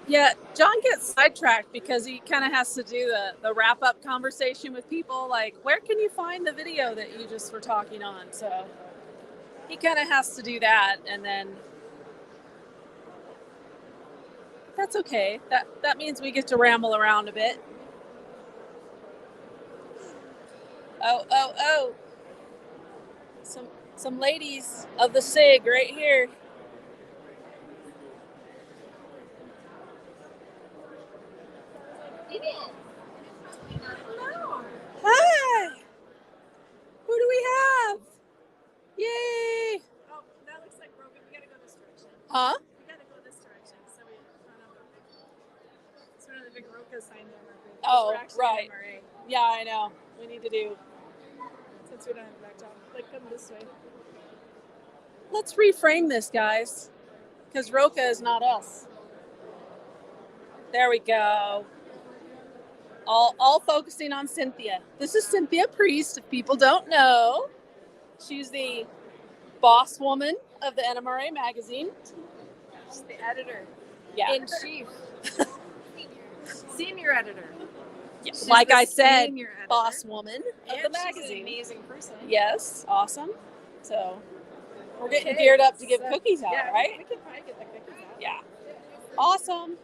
J: Yeah, John gets sidetracked because he kind of has to do the wrap-up conversation with people, like, where can you find the video that you just were talking on? So he kind of has to do that, and then that's okay. That means we get to ramble around a bit. Oh. Some ladies of the SIG right here. Hi! Who do we have? Yay!
K: Oh, that looks like broken. We gotta go this direction.
J: Huh?
K: We gotta go this direction. So we it's one of the big Roka sign there.
J: Oh,
K: We're actually
J: right.
K: NMRA.
J: Yeah, I know. We need to do.
K: Since we don't have a backdrop. Like, come this way.
J: Let's reframe this, guys, because Roka is not us. There we go. All focusing on Cynthia. This is Cynthia Priest, if people don't know. She's the boss woman of the NMRA magazine.
K: She's the editor.
J: Yeah.
K: In chief. Senior editor.
J: Yeah.
K: She's
J: Like
K: the
J: I said,
K: senior editor.
J: boss woman of
K: And
J: the
K: she's
J: magazine.
K: an amazing person.
J: Yes, awesome. So we're getting
K: Okay,
J: geared up to give
K: so-
J: cookies out,
K: yeah,
J: right?
K: We can probably get the cookies out.
J: Yeah. Awesome.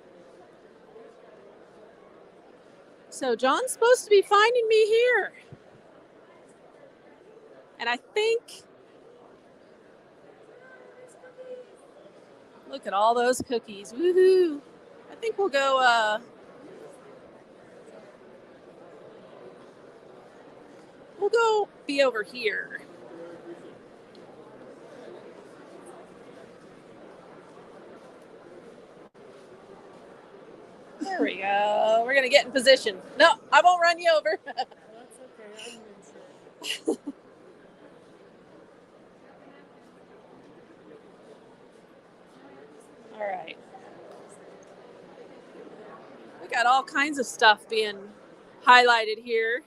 J: So John's supposed to be finding me here. And I think, look at all those cookies. Woohoo. I think we'll go, be over here. There we go. We're going to get in position. No, I won't run you over.
K: That's okay. I'm inside.
J: All right. We got all kinds of stuff being highlighted here.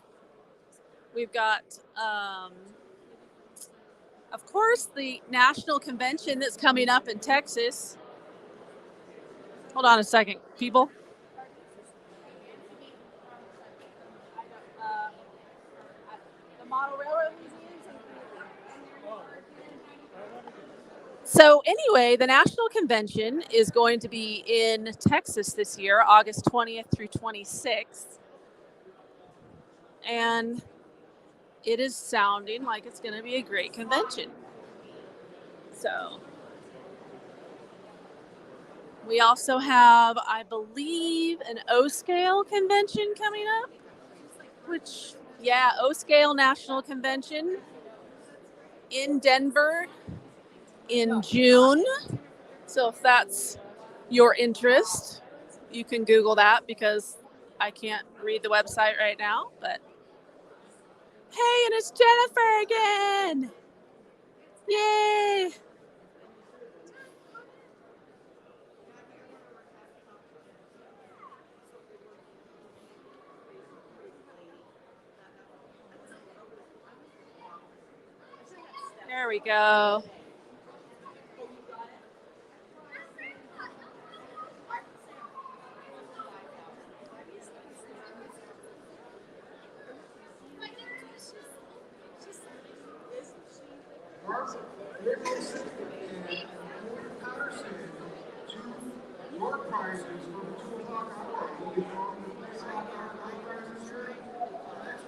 J: We've got, of course, the national convention that's coming up in Texas. Hold on a second, people. The Model Railroad Museum. So anyway, the national convention is going to be in Texas this year, August 20th through 26th. And it is sounding like it's going to be a great convention. So we also have, I believe, an O-Scale convention coming up, which, yeah, O-Scale National Convention in Denver in June. So if that's your interest, you can Google that because I can't read the website right now, but hey, and it's Jennifer again. Yay. There we go.
N: Your prizes for the 2 o'clock hour will be from the place out there, contractors here. That's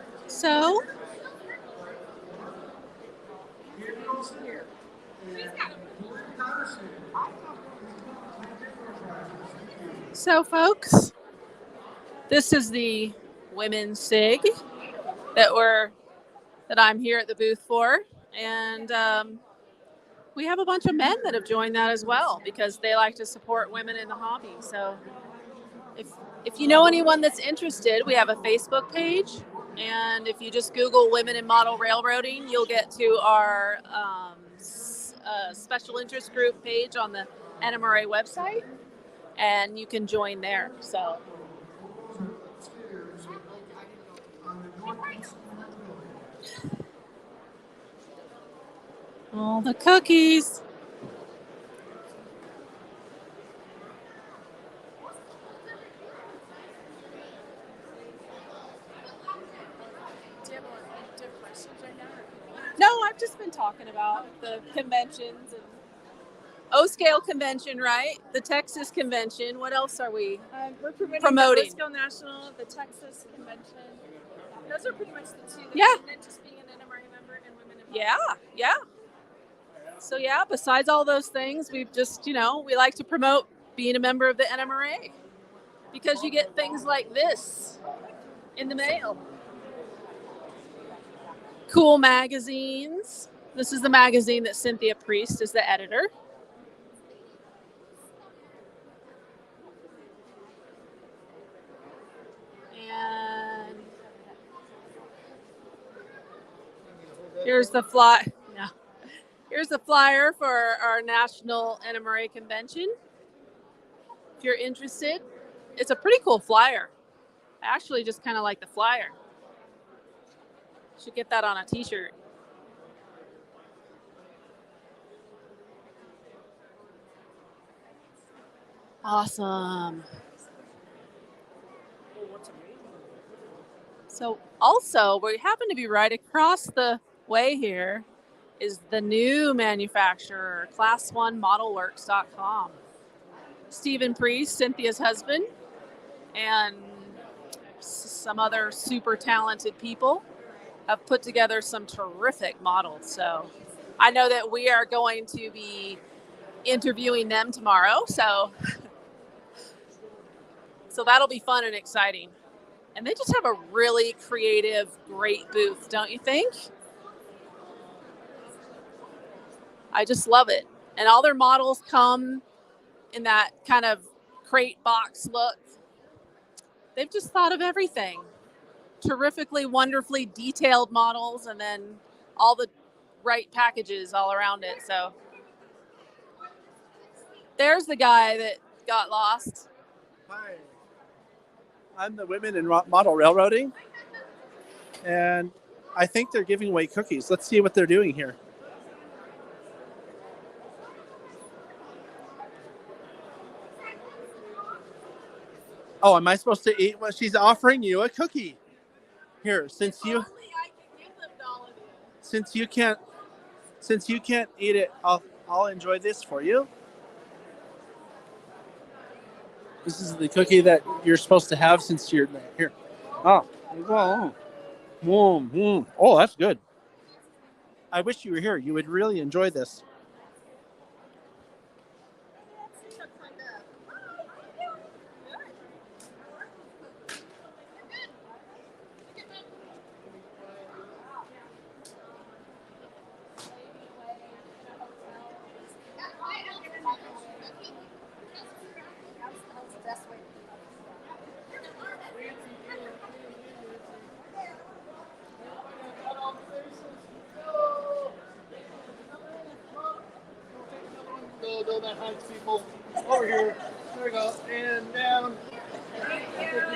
J: So, folks, this is the women's SIG that I'm here at the booth for, and we have a bunch of men that have joined that as well because they like to support women in the hobby. So, if you know anyone that's interested, we have a Facebook page, and if you just Google "Women in Model Railroading," you'll get to our special interest group page on the NMRA website, and you can join there. So. All the cookies. Do you have questions right now? No, I've just been talking about the conventions and O-Scale convention, right? The Texas convention. What else are we
K: We're promoting
J: promoting?
K: the O-Scale National, the Texas convention. Those are pretty much the two.
J: Yeah.
K: Just being an NMRA member and women in
J: Yeah. So yeah, besides all those things, we've just, we like to promote being a member of the NMRA because you get things like this in the mail. Cool magazines. This is the magazine that Cynthia Priest is the editor. And here's the Here's the flyer for our national NMRA convention. If you're interested, it's a pretty cool flyer. I actually just kind of like the flyer. Should get that on a t-shirt. Awesome. So also, we happen to be right across the way here is the new manufacturer, class1modelworks.com. Stephen Priest, Cynthia's husband, and some other super talented people have put together some terrific models. So I know that we are going to be interviewing them tomorrow. So that'll be fun and exciting. And they just have a really creative, great booth, don't you think? I just love it. And all their models come in that kind of crate box look. They've just thought of everything. Terrifically, wonderfully detailed models, and then all the right packages all around it. So there's the guy that got lost.
V: Hi. I'm the Women in Model Railroading, and I think they're giving away cookies. Let's see what they're doing here. Oh, am I supposed to eat? Well, she's offering you a cookie. Here, since you can't eat it, I'll enjoy this for you. This is the cookie that you're supposed to have since you're here. Oh, oh, that's good. I wish you were here. You would really enjoy this.
P: Go that heights, people. Over here. There we go. And down.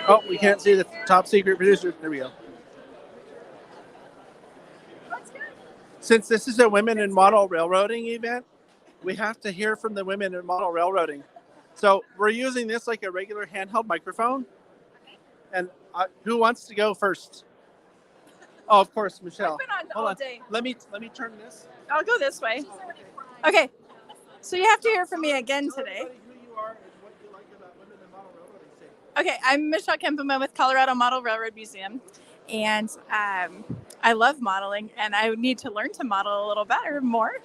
V: Oh, we can't see the top secret producer. There we go. Since this is a Women in Model Railroading event, we have to hear from the women in model railroading. So we're using this like a regular handheld microphone. And who wants to go first? Oh, of course, Michelle.
K: I've been on
V: Hold
K: all
V: on.
K: day.
V: Let me turn this.
K: I'll go this way. Okay. So you have to hear from me again today. Okay, I'm Michelle Kempema with Colorado Model Railroad Museum, and I love modeling, and I need to learn to model a little better, more.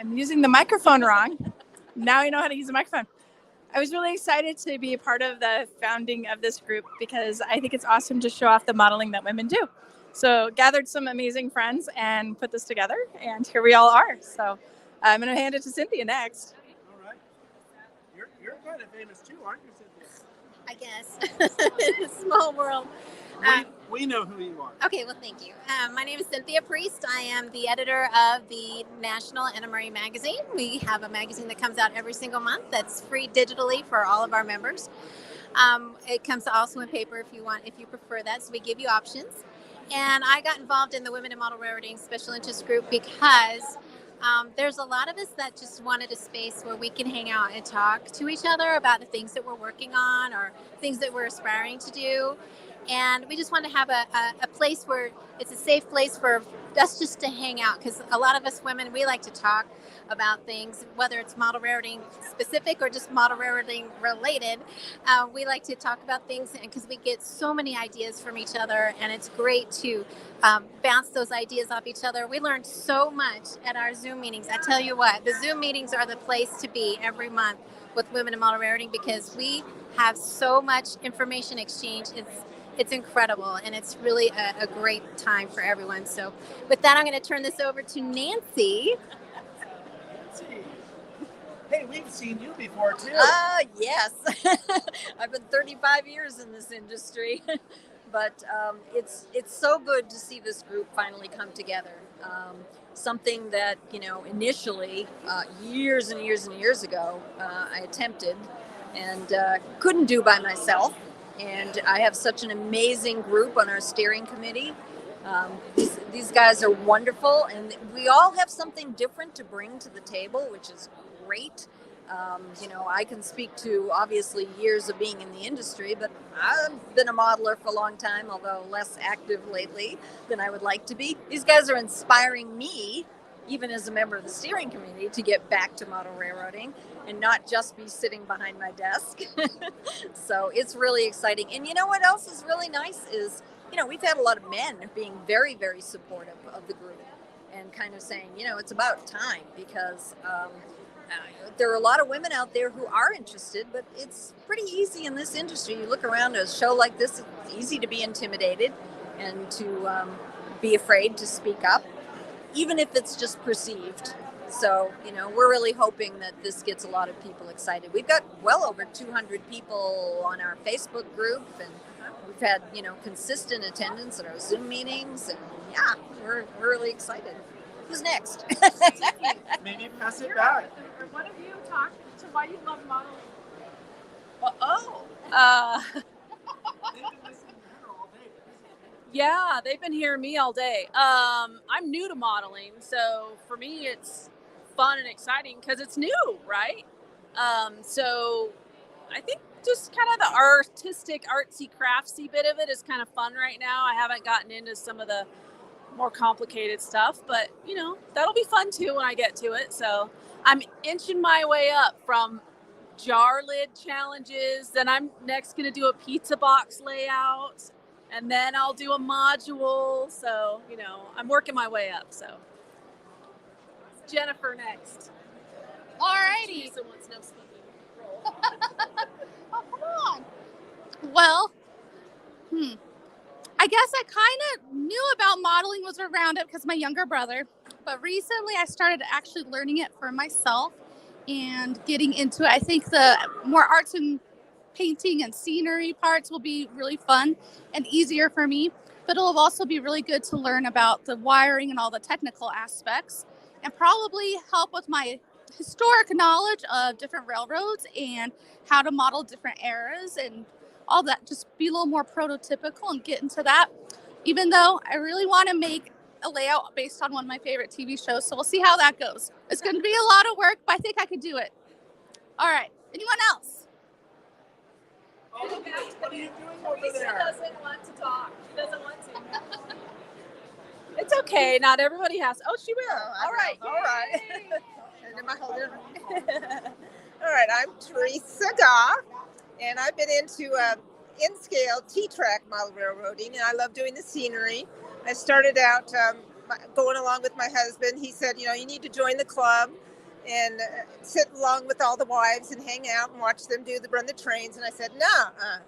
K: I'm using the microphone wrong. Now I know how to use the microphone. I was really excited to be a part of the founding of this group because I think it's awesome to show off the modeling that women do. So gathered some amazing friends and put this together, and here we all are. So I'm going to hand it to Cynthia next.
V: All right. You're kind of famous too, aren't you, Cynthia?
G: I guess. Small world.
V: We know who you are.
G: Okay, well, thank you. My name is Cynthia Priest. I am the editor of the National NMRA magazine. We have a magazine that comes out every single month that's free digitally for all of our members. It comes also in paper if you prefer that, so we give you options. And I got involved in the Women in Model Railroading Special Interest Group because there's a lot of us that just wanted a space where we can hang out and talk to each other about the things that we're working on or things that we're aspiring to do. And we just want to have a place where it's a safe place for us just to hang out, because a lot of us women, we like to talk about things, whether it's model railroading specific or just model railroading related. We like to talk about things because we get so many ideas from each other, and it's great to bounce those ideas off each other. We learned so much at our Zoom meetings. I tell you what, the Zoom meetings are the place to be every month with Women in Model Railroading, because we have so much information exchange. It's incredible, and it's really a great time for everyone. So with that, I'm going to turn this over to Nancy.
V: Hey, we've seen you before too.
U: Yes. I've been 35 years in this industry, but it's so good to see this group finally come together. Something that, initially years and years and years ago, I attempted and couldn't do by myself. And I have such an amazing group on our steering committee. These guys are wonderful, and we all have something different to bring to the table, which is great. I can speak to obviously years of being in the industry, but I've been a modeler for a long time, although less active lately than I would like to be. These guys are inspiring me, even as a member of the steering committee, to get back to model railroading and not just be sitting behind my desk. So it's really exciting. And you know what else is really nice is, we've had a lot of men being very, very supportive of the group and kind of saying, it's about time, because there are a lot of women out there who are interested, but it's pretty easy in this industry. You look around at a show like this, it's easy to be intimidated and to be afraid to speak up, even if it's just perceived. So, we're really hoping that this gets a lot of people excited. We've got well over 200 people on our Facebook group, and we've had, consistent attendance at our Zoom meetings, and yeah, we're really excited. Who's next?
V: Maybe pass it back.
K: One of you talk to why you love modeling.
J: Yeah, they've been hearing me all day. I'm new to modeling, so for me it's fun and exciting because it's new, right? So I think just kind of the artistic, artsy, craftsy bit of it is kind of fun right now. I haven't gotten into some of the more complicated stuff, but that'll be fun too when I get to it. So I'm inching my way up from jar lid challenges, then I'm next going to do a pizza box layout, and then I'll do a module. So I'm working my way up. So Jennifer next.
C: Alrighty.
J: Teresa wants no speaking role.
C: Oh, come on. Well, I guess I kind of knew about modeling was around it because my younger brother, but recently I started actually learning it for myself and getting into it. I think the more arts and painting and scenery parts will be really fun and easier for me, but it'll also be really good to learn about the wiring and all the technical aspects, and probably help with my historic knowledge of different railroads and how to model different eras and all that. Just be a little more prototypical and get into that, even though I really want to make a layout based on one of my favorite TV shows. So we'll see how that goes. It's going to be a lot of work, but I think I could do it. All right. Anyone else?
V: What are you doing over
J: Teresa
V: there?
J: doesn't want to talk. She doesn't want to. It's okay. Not everybody has. Oh, she will. All right.
W: Am I holding it? All right, I'm Teresa Goff, and I've been into in-scale T-track model railroading, and I love doing the scenery. I started out going along with my husband. He said, you need to join the club. and sit along with all the wives and hang out and watch them run the trains. And I said,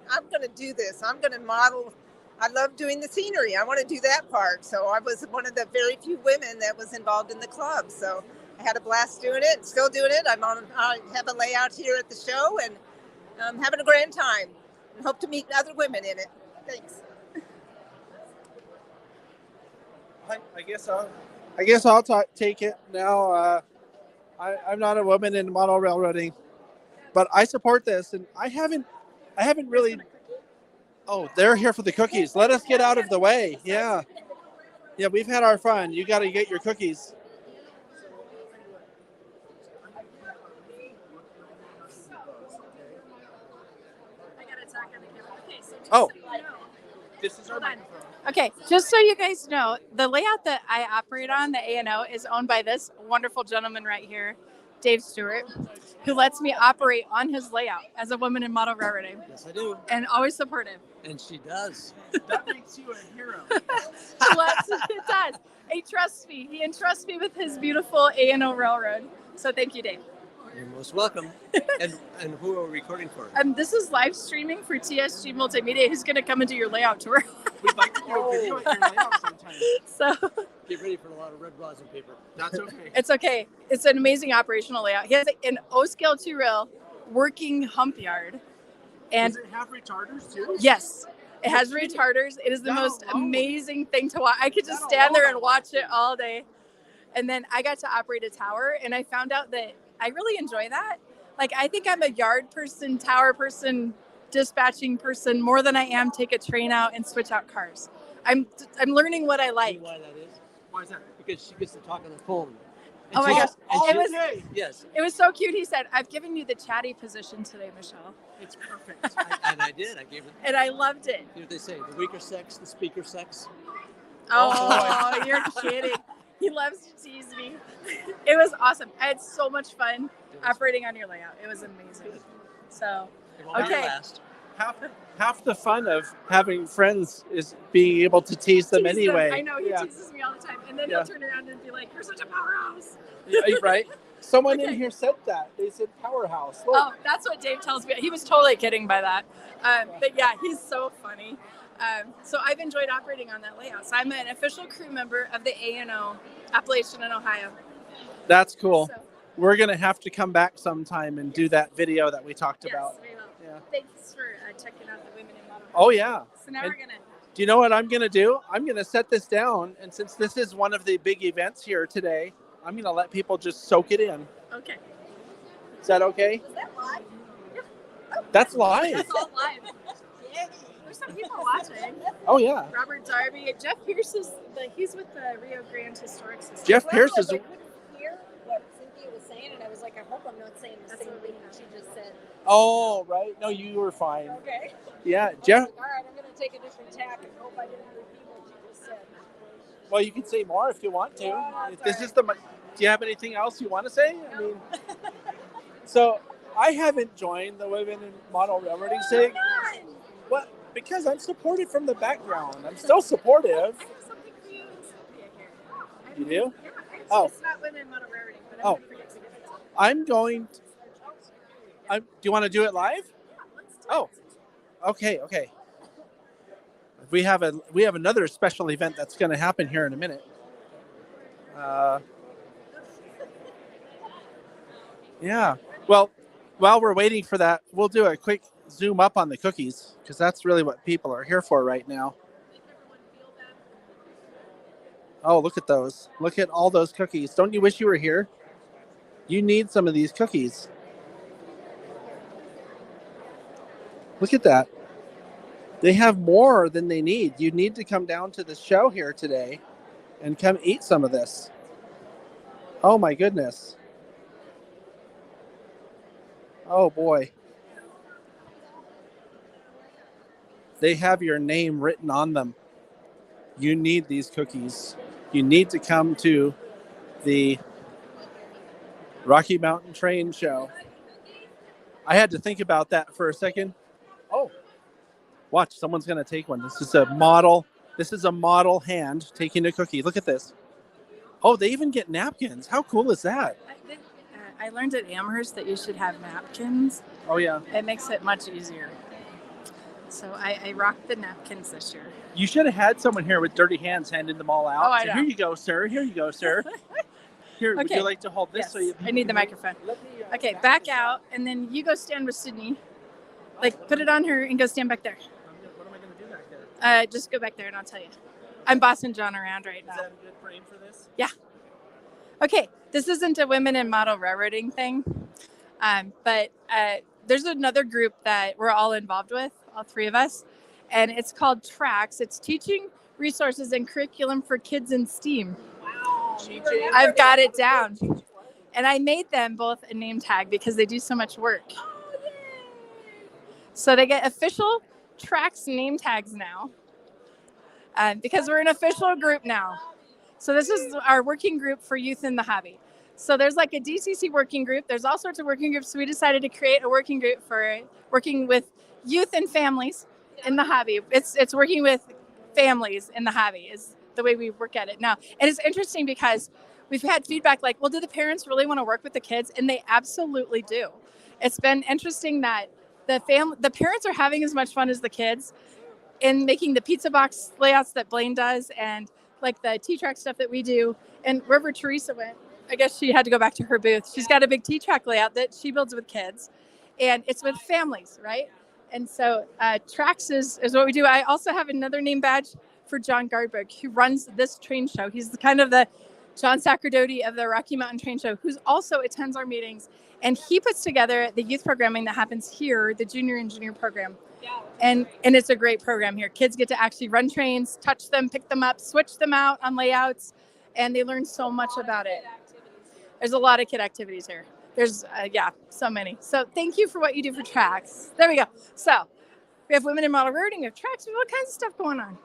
W: I'm going to do this. I'm going to model. I love doing the scenery. I want to do that part. So I was one of the very few women that was involved in the club. So I had a blast doing it, still doing it. I have a layout here at the show, and I'm having a grand time and hope to meet other women in it. Thanks.
V: I guess I'll take it now. I'm not a woman in model railroading, but I support this, and I haven't really. Oh, they're here for the cookies. Let us get out of the way. Yeah, we've had our fun. You got to get your cookies. Oh, this is our microphone.
K: Okay, just so you guys know, the layout that I operate on, the A&O, is owned by this wonderful gentleman right here, Dave Stewart, who lets me operate on his layout as a woman in model railroading.
Q: Yes, I do.
K: And always supportive.
Q: And she does.
V: That makes you a hero.
K: It does. He trusts me. He entrusts me with his beautiful A&O railroad. So thank you, Dave.
Q: You're most welcome. and who are we recording for?
K: This is live streaming for TSG Multimedia, who's going to come and do your layout tour.
V: We'd like to do a video at your layout sometime.
K: So
Q: Get ready for a lot of red rosin paper.
V: That's okay.
K: it's okay. It's an amazing operational layout. He has an O-scale 2-rail working hump yard. And
V: does it have retarders too?
K: yes, it has retarders. It is the most amazing thing to watch. I could just stand there and watch it all day. And then I got to operate a tower, and I found out that I really enjoy that. Like, I think I'm a yard person, tower person, dispatching person more than I am take a train out and switch out cars. I'm learning what I like.
Q: You know why that is?
V: Why is that?
Q: Because she gets to talk on the phone.
K: Oh my gosh.
Q: Yes.
K: It was so cute. He said, I've given you the chatty position today, Michelle.
V: It's perfect.
Q: And I did. I gave it.
K: And I loved it.
Q: You know what they say? The weaker sex, the speaker sex.
K: Oh, you're kidding. He loves to tease me. It was awesome. I had so much fun operating on your layout. It was amazing. So, okay.
V: Half the fun of having friends is being able to tease them anyway.
K: I know, he teases me all the time. And then he'll turn around and be like, you're such a powerhouse.
V: Right? Someone in here said that. They said powerhouse. Look.
K: Oh, that's what Dave tells me. He was totally kidding by that. But yeah, he's so funny. So I've enjoyed operating on that layout. So I'm an official crew member of the A&O Appalachian in Ohio.
V: That's cool. So, we're going to have to come back sometime and do that video that we talked about.
K: We will.
V: Yeah.
K: Thanks for checking out the women in model.
V: Oh, yeah.
K: So now we're going to...
V: Do you know what I'm going to do? I'm going to set this down. And since this is one of the big events here today, I'm going to let people just soak it in.
K: Okay.
V: Is that okay?
K: Is that live? Yeah. Oh.
V: That's live.
K: That's all live. Yeah. There's some people watching.
V: Oh, yeah.
K: Robert Darby. Jeff Pierce he's with the Rio Grande Historic Society.
V: Jeff Pierce is...
U: I couldn't hear what Cynthia was saying, and I was like, I hope I'm not saying the same thing that she just said.
V: Oh, right. No, you were fine.
U: Okay.
V: Yeah, Jeff.
U: All right, I'm going to take a different tack and hope I didn't repeat what you just said.
V: Well, you can say more if you want to. This is do you have anything else you want to say? I mean, so I haven't joined the Women in Model Railroading SIG. What? Because I'm supported from the background. I'm still supportive.
K: I have something for you and Cynthia here.
V: You do?
K: Yeah.
V: Oh.
K: It's not Women in Model Railroading, but
V: Oh. I'm going to... do you want to do it live?
K: Yeah, let's do
V: Oh. Okay. We have another special event that's going to happen here in a minute. Yeah. Well, while we're waiting for that, we'll do a quick zoom up on the cookies because that's really what people are here for right now. Oh, look at those. Look at all those cookies. Don't you wish you were here? You need some of these cookies. Look at that. They have more than they need. You need to come down to the show here today and come eat some of this. Oh my goodness. Oh boy. They have your name written on them. You need these cookies. You need to come to the Rocky Mountain Train Show. I had to think about that for a second. Oh, watch, someone's going to take one. This is a model hand taking a cookie. Look at this. Oh, they even get napkins. How cool is that?
K: I learned at Amherst that you should have napkins.
V: Oh yeah.
K: It makes it much easier. So I rocked the napkins this year.
V: You should have had someone here with dirty hands handing them all out.
K: Oh, I
V: So
K: know.
V: here you go, sir. Here you go, sir. Here, would
K: Okay.
V: you like to hold this?
K: Yes,
V: So you,
K: I need the microphone. Okay, back out, and then you go stand with Sydney. Like, put it on her and go stand back there.
V: What am I going to do back there?
K: Just go back there, and I'll tell you. I'm bossing John around right now.
V: Is that a good frame for this?
K: Yeah. Okay, this isn't a women in model railroading thing, but there's another group that we're all involved with, all three of us, and it's called TRAX. It's Teaching Resources and Curriculum for Kids in STEAM.
V: Wow.
K: I've got it down. And I made them both a name tag because they do so much work. So they get official TRAX name tags now because we're an official group now. So this is our working group for youth in the hobby. So there's like a DCC working group. There's all sorts of working groups. So we decided to create a working group for working with youth and families in the hobby. It's working with families in the hobby is the way we work at it now. And it's interesting because we've had feedback like, well, do the parents really want to work with the kids? And they absolutely do. It's been interesting that the parents are having as much fun as the kids in making the pizza box layouts that Blaine does and like the T-Track stuff that we do. And wherever Teresa went, I guess she had to go back to her booth. She's got a big T-Track layout that she builds with kids. And it's with families, right? And so TRAX is what we do. I also have another name badge for John Gardberg, who runs this train show. He's kind of the John Sacerdoti of the Rocky Mountain Train Show, who also attends our meetings. And he puts together the youth programming that happens here, the junior and junior program. And it's a great program here. Kids get to actually run trains, touch them, pick them up, switch them out on layouts, and they learn so much about it. There's a lot of kid activities here. There's, so many. So thank you for what you do for TRAX. There we go. So we have women in model railroading, we have TRAX, we have all kinds of stuff going on.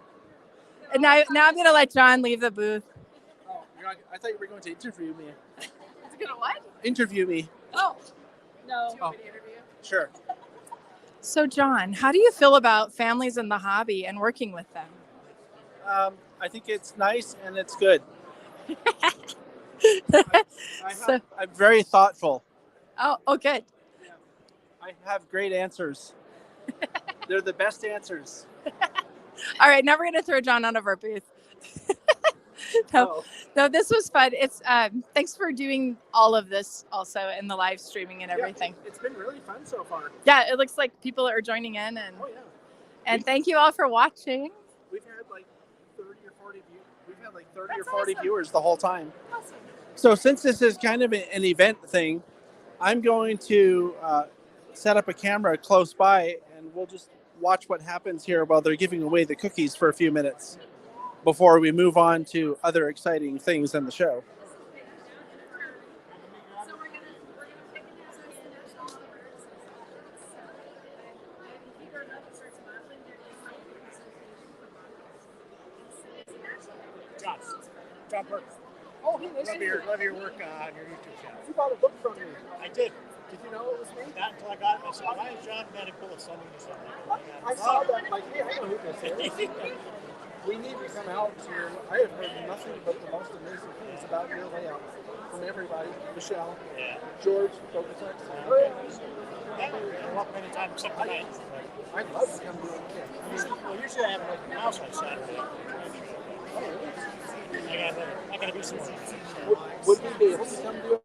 K: And now I'm going to let John leave the booth.
V: Oh, I thought you were going to interview me.
K: Is it going to what?
V: Interview me.
K: Oh, no.
V: Oh, sure.
K: So John, how do you feel about families in the hobby and working with them?
V: I think it's nice and it's good. I'm very thoughtful.
K: Oh, good.
V: I have great answers. They're the best answers.
K: All right, now we're going to throw John out of our booth. No, this was fun. It's thanks for doing all of this also in the live streaming and everything.
V: Yeah, it's been really fun so far.
K: Yeah, it looks like people are joining in and thank you all for watching.
V: We've had like 30 or 40 viewers. We've had like 30 or 40 viewers the whole time.
K: Awesome.
V: So since this is kind of an event thing, I'm going to set up a camera close by and we'll just watch what happens here while they're giving away the cookies for a few minutes before we move on to other exciting things in the show.
B: John Burke.
V: Oh, hey, nice
B: love your work on your YouTube channel.
V: You bought a book from me.
B: I did.
V: Did you know it was me?
B: Not until I got it. I said, why is John Medical at something to something?
V: I saw that, like, hey, I know who this is. We need to come out here. I have heard nothing but the most amazing things about your layout from everybody. Michelle, George, Azatrax.
B: I walk many times something nice.
V: I'd love to come do it.
B: Well, usually I have like a mouse on Saturday. I gotta be somewhere.
V: Would we be able to come do it?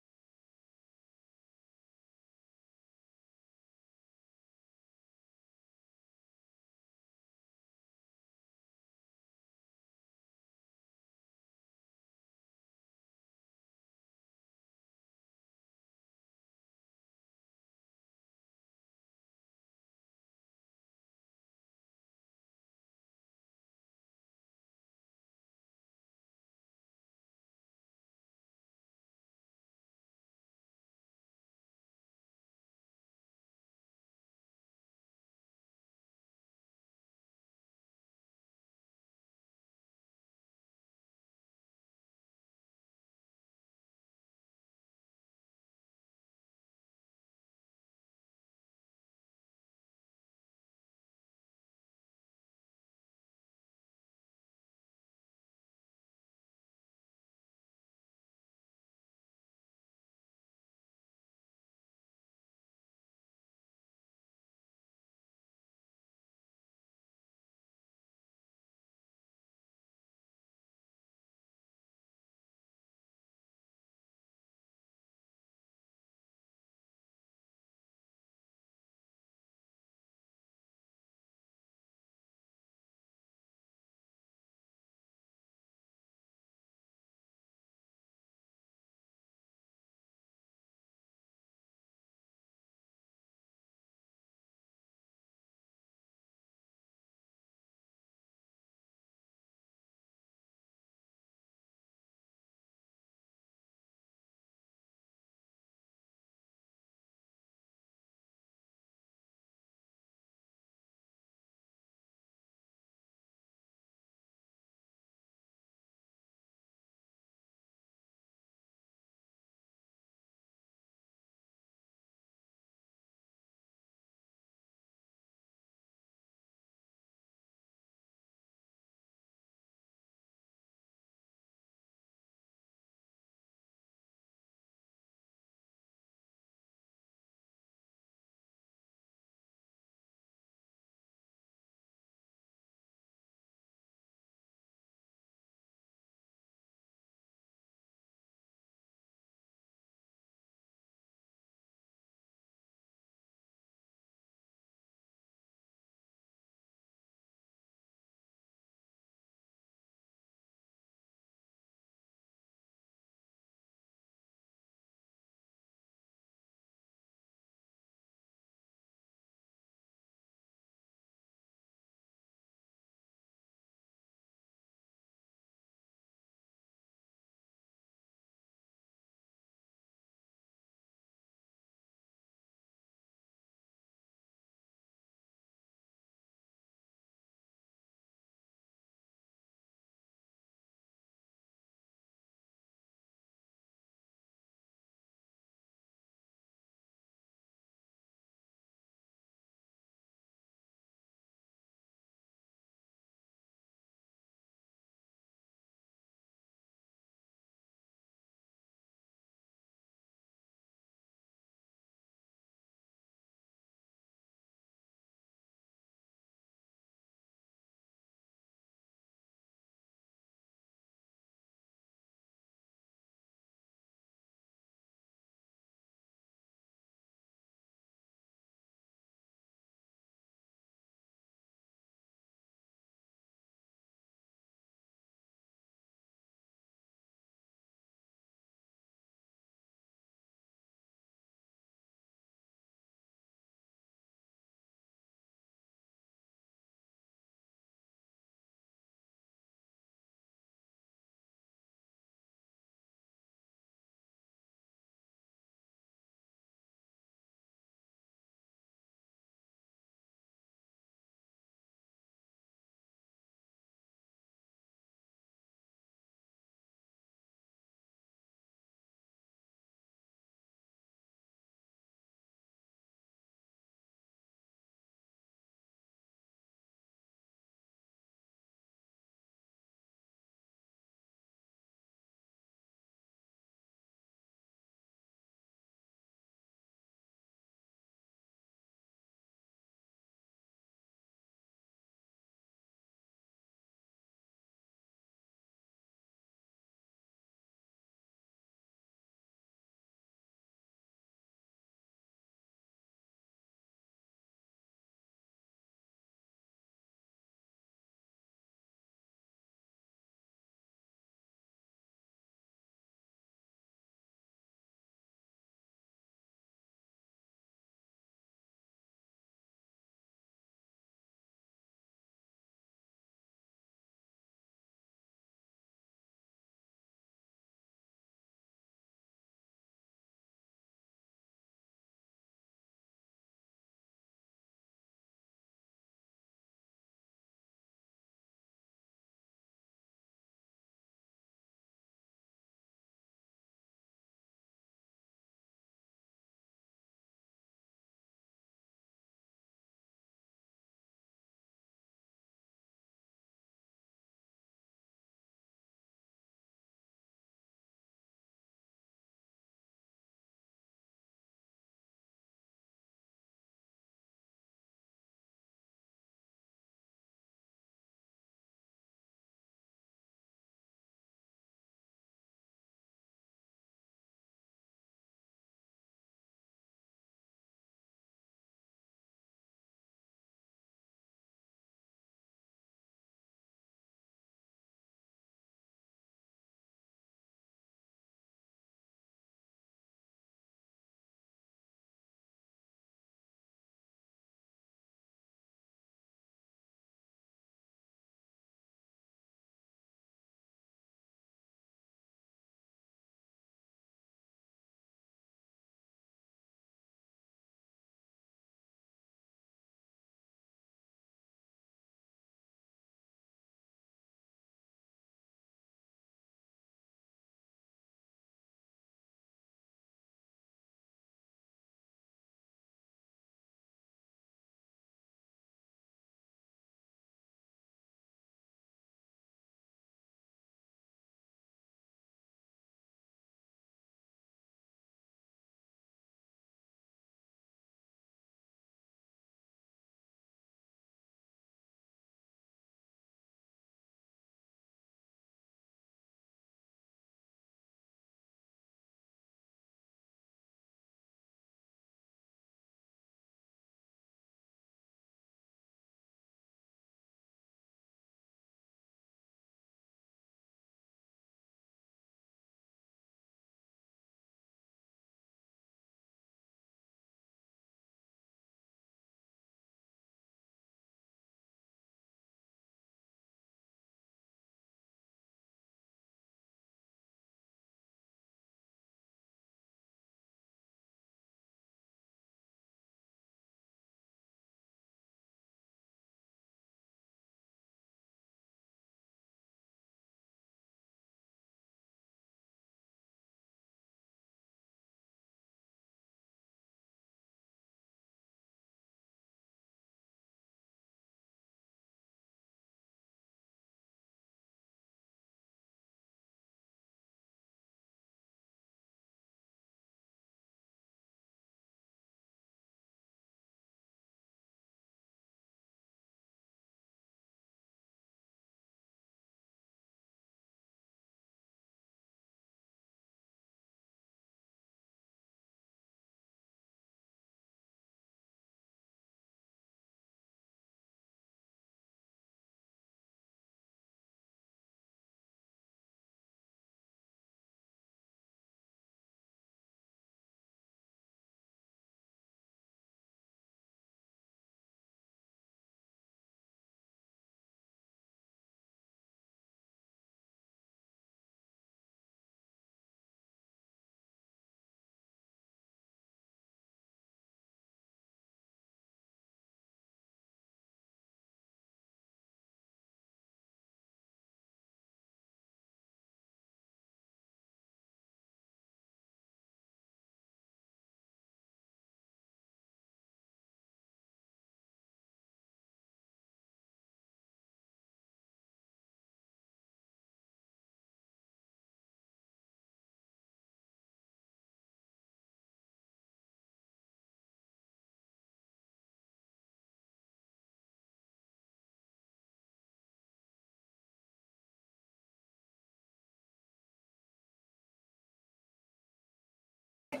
N: No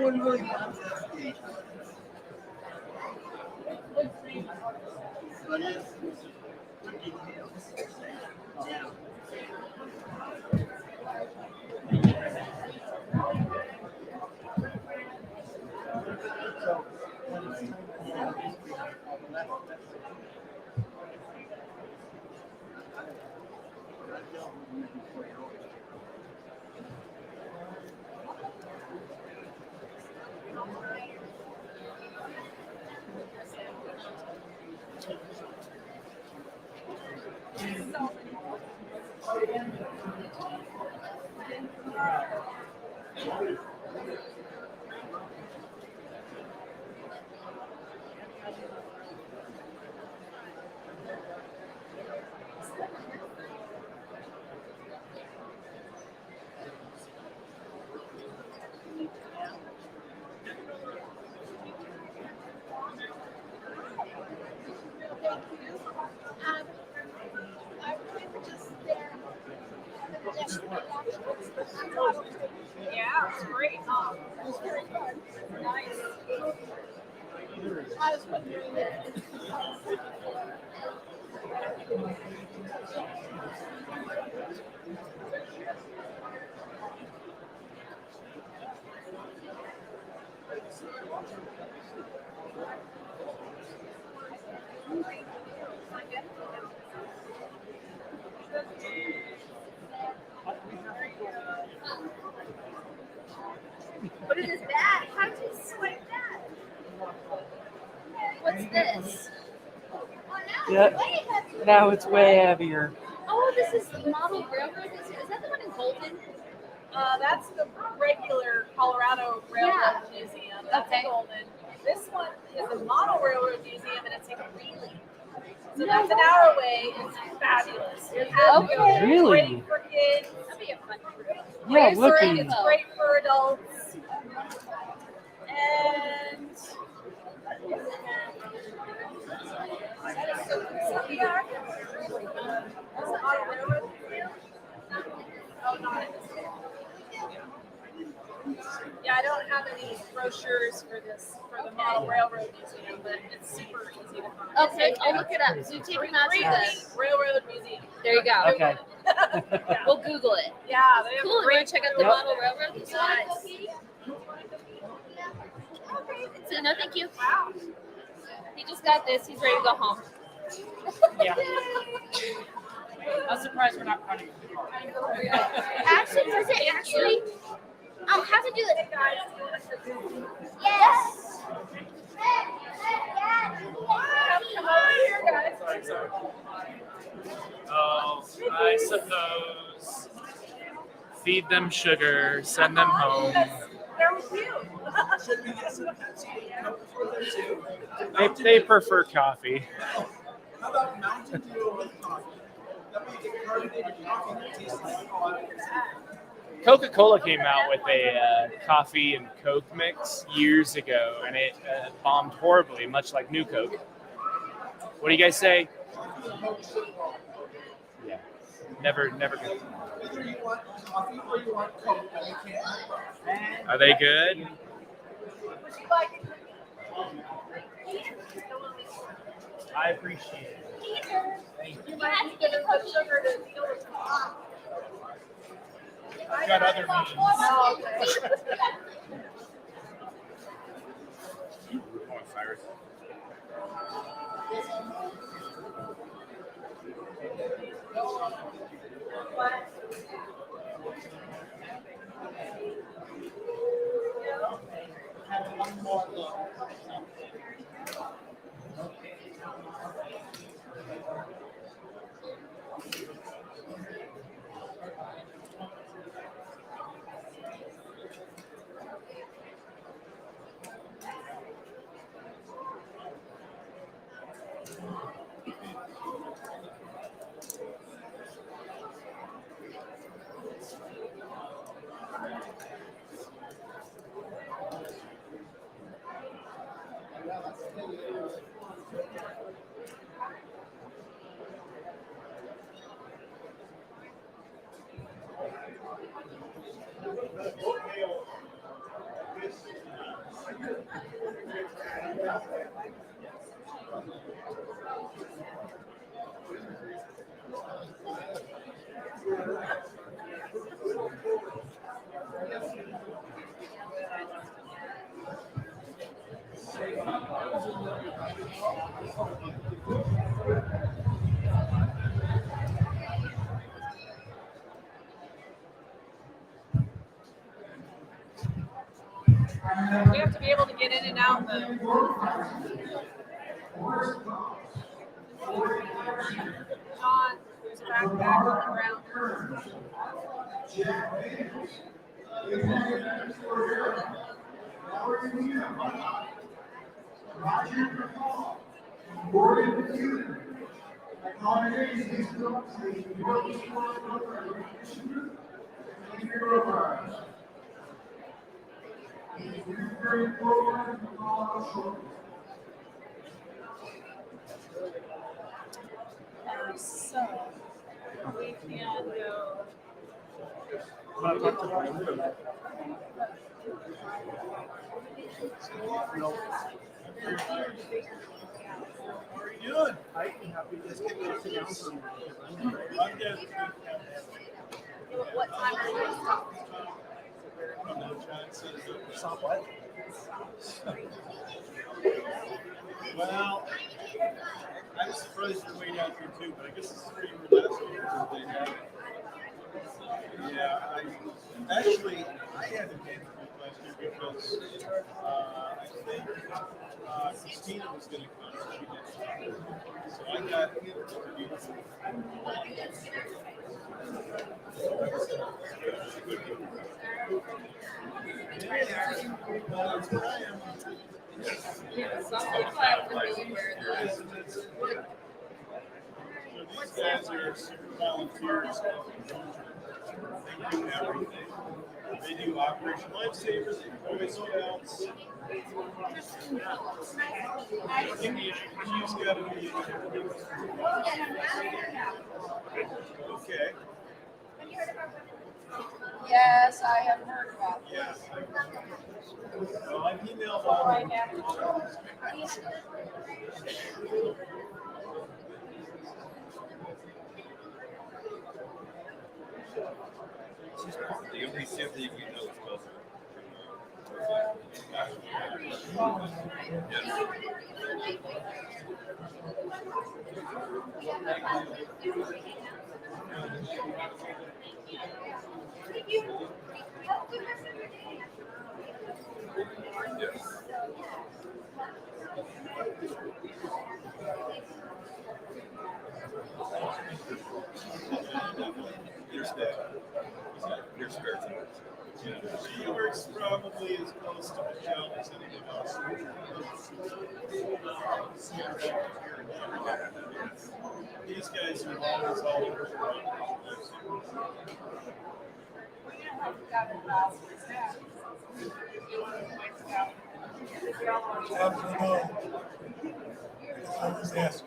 N: one really wants that stage. But it's yeah.
I: Yeah, it's great. It was very fun. Nice. I was wondering if
C: What is this bag? How did you swipe that? What's this?
S: Yep. Now it's way heavier.
C: Oh, this is the model railroad. Is that the one in Golden?
I: that's the regular Colorado Railroad Museum. That's
C: Okay.
I: Golden. This one is the Model Railroad Museum, and it's like a really. So that's an hour away. It's fabulous.
C: Okay.
S: Really?
I: Great for kids.
C: That'd be a fun trip.
S: Yeah,
I: Great for,
S: looking.
I: it's great for adults. And yeah, I don't have any brochures for this for the Model Railroad Museum, but it's super easy to find.
C: Okay, I'll look it up. So you take them out to the
I: Railroad Museum.
C: There you go.
S: Okay.
C: We'll Google it.
I: Yeah, they have
C: Cool. You
I: great
C: want to check out the
S: Yep.
C: model railroad? Nice. So no, thank you.
I: Wow.
C: He just got this. He's ready to go home.
S: Yeah. I'm surprised we're not running.
C: Actually, does it actually? Oh, how to do it? Yes.
I: Come over here, guys.
T: Oh, I suppose. Feed them sugar, send them home.
I: They're with you.
B: Should we get some Pepsi and Coke for them too?
T: They prefer coffee.
B: How about Mountain Dew with coffee? That way you get carbonated coffee that tastes like water.
T: Coca-Cola came out with a coffee and Coke mix years ago, and it bombed horribly, much like New Coke. What do you guys say? Yeah, never good.
B: Either you want coffee or you want Coke, but you can't.
T: Are they good?
I: Would you like
T: I appreciate it.
I: You might need to put sugar to deal with coffee.
T: I've got other means.
I: Oh, okay.
T: Oh, Cyrus.
B: One more look.
I: We have to be able to get in and out though. John, there's a backpack on the ground. So we can go.
D: How are you doing? I can help you. Just get me to sit down for a minute. I'm good.
I: What time are you stop?
D: Stop what? Well, I was surprised you're way down here too, but I guess this is pretty relaxing. Yeah, actually, I had to pay for last year because I think Christina was going to come, so she didn't. So I got these guys are super volunteers. They do everything. They do Operation Lifesavers, they do Boy Scouts. She's got to be. Okay.
I: Yes, I have heard about this.
D: Yes. Well, I've emailed all
I: Right now.
H: The only safety you can know is closer. Your spare time.
D: She works probably as close to Michelle as anything else. These guys are always all over the world.
N: I was asked.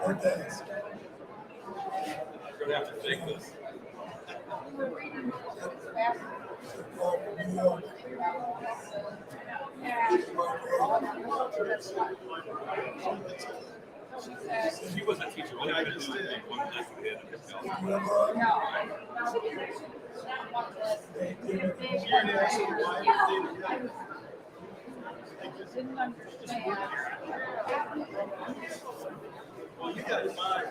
H: You're going to have to take this. She was a teacher. What did I just do? One night we had
D: Well, you got to find.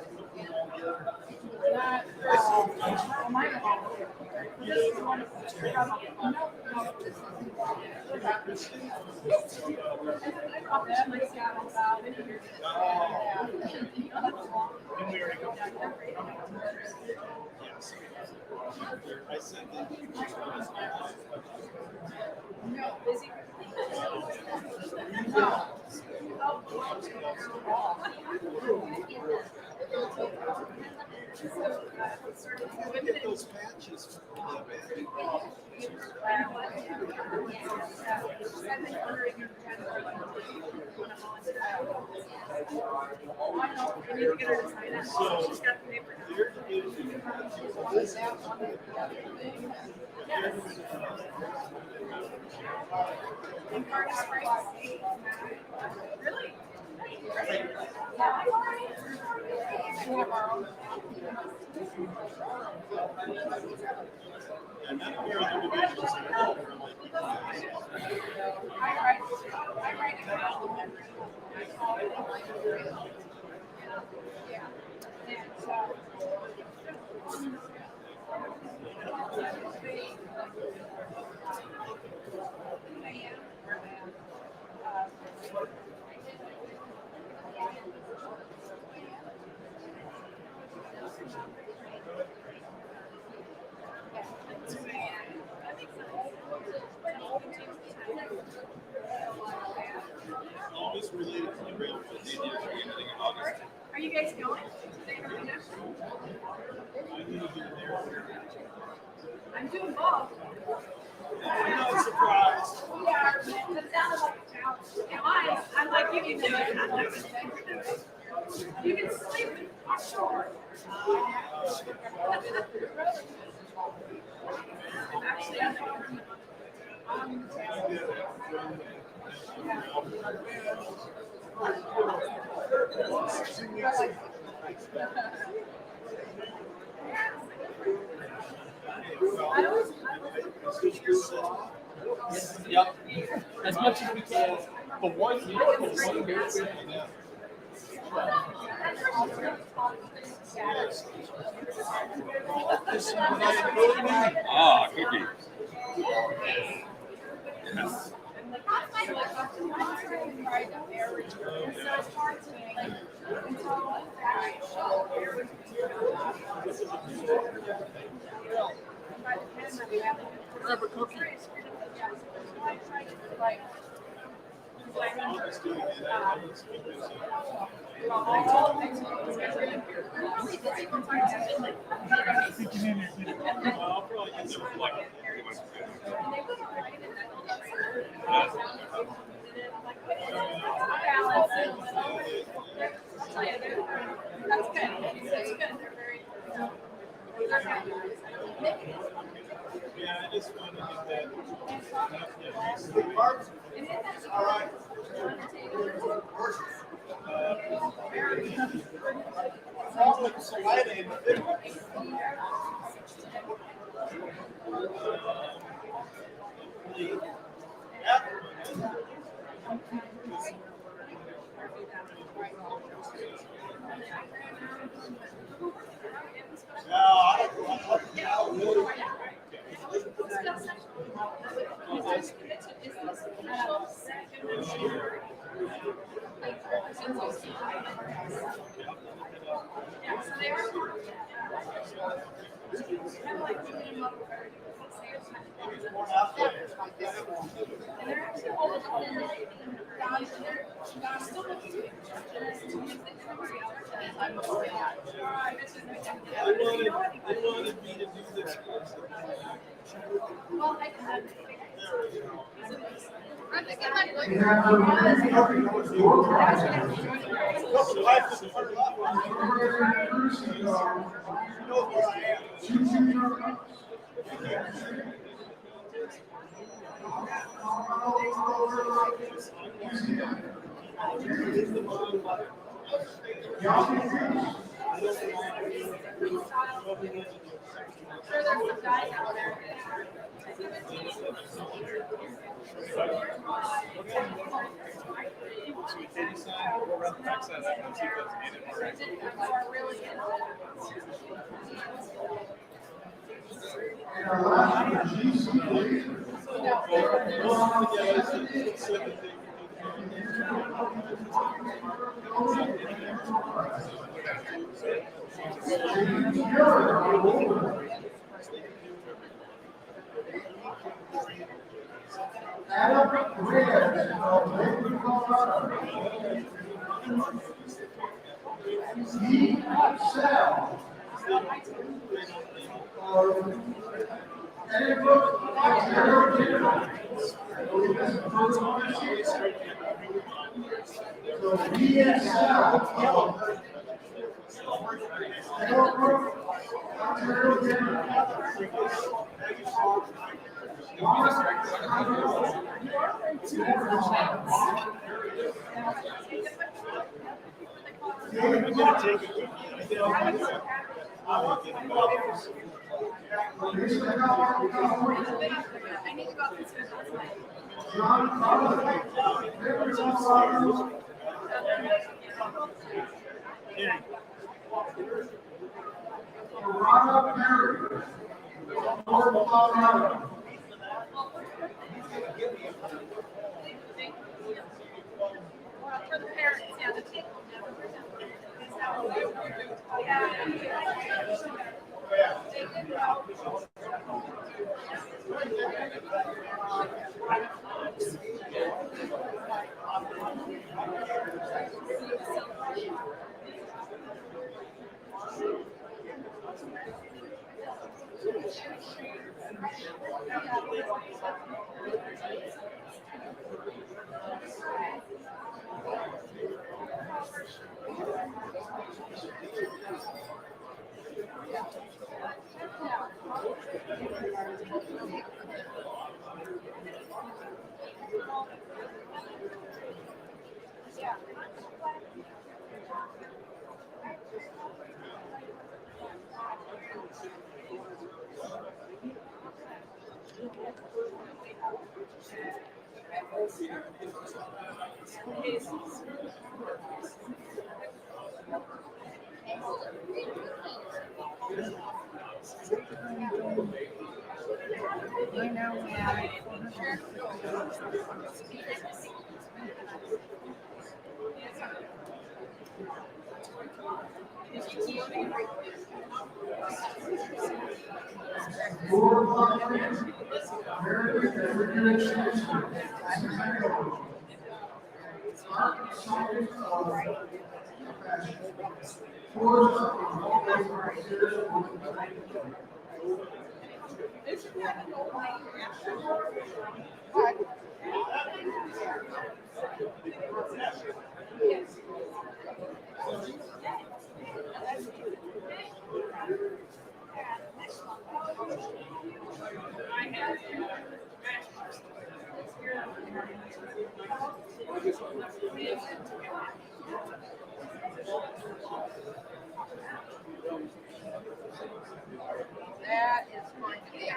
D: I said that.
I: No, busy.
D: Look at those patches.
I: We need to get her to sign it. She's got the paper Really?
H: Almost related to the rail for the ending in August.
I: Are you guys going? I'm doing both.
H: I'm not surprised.
I: We are, but it sounded like a challenge. And I'm like, you can do it. I'm like, you can sleep offshore. Actually,
T: Yep. As much as we can. But one, you know what the one here is?
H: Ah, cookie.
I: Yes.
P: Grab a cookie.
I: That's good. That's good. They're very
H: Yeah, I just want to get that.
N: All right.
H: They wanted me to do this.
I: well, I can. Sure, there's some guys out there. For the parents, yeah, the table. That is going to be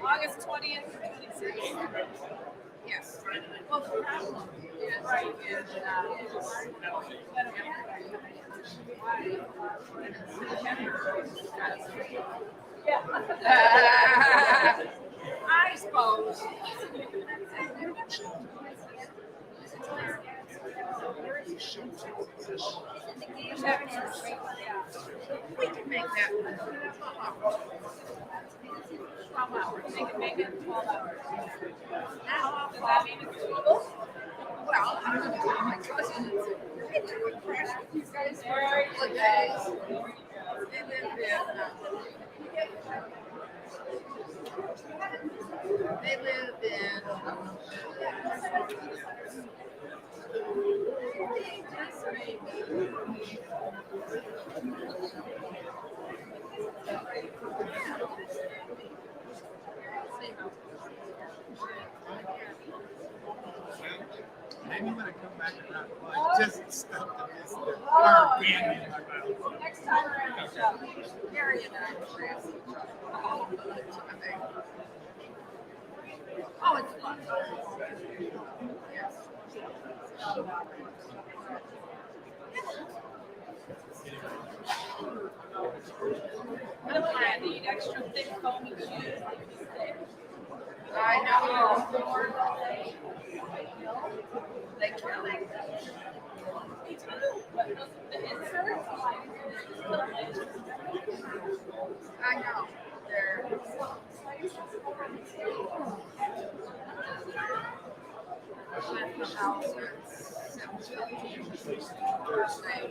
I: August 20th to 26th. Yes. Well, the problem is, right, I suppose. We can make that 12 hours. They can make it 12 hours. Now, does that mean it's doable? Well, I'm going to tell my cousins. These guys are good guys. They live in
D: Maybe when I come back around, like, just stuff that is our candy in my mouth.
I: next time around, Gary and I will ask each other. Oh, it's fun. Yes. I'm glad they need extra thick foamy shoes. I know. They kill it. I know. They're left the house at 7:15 Thursday.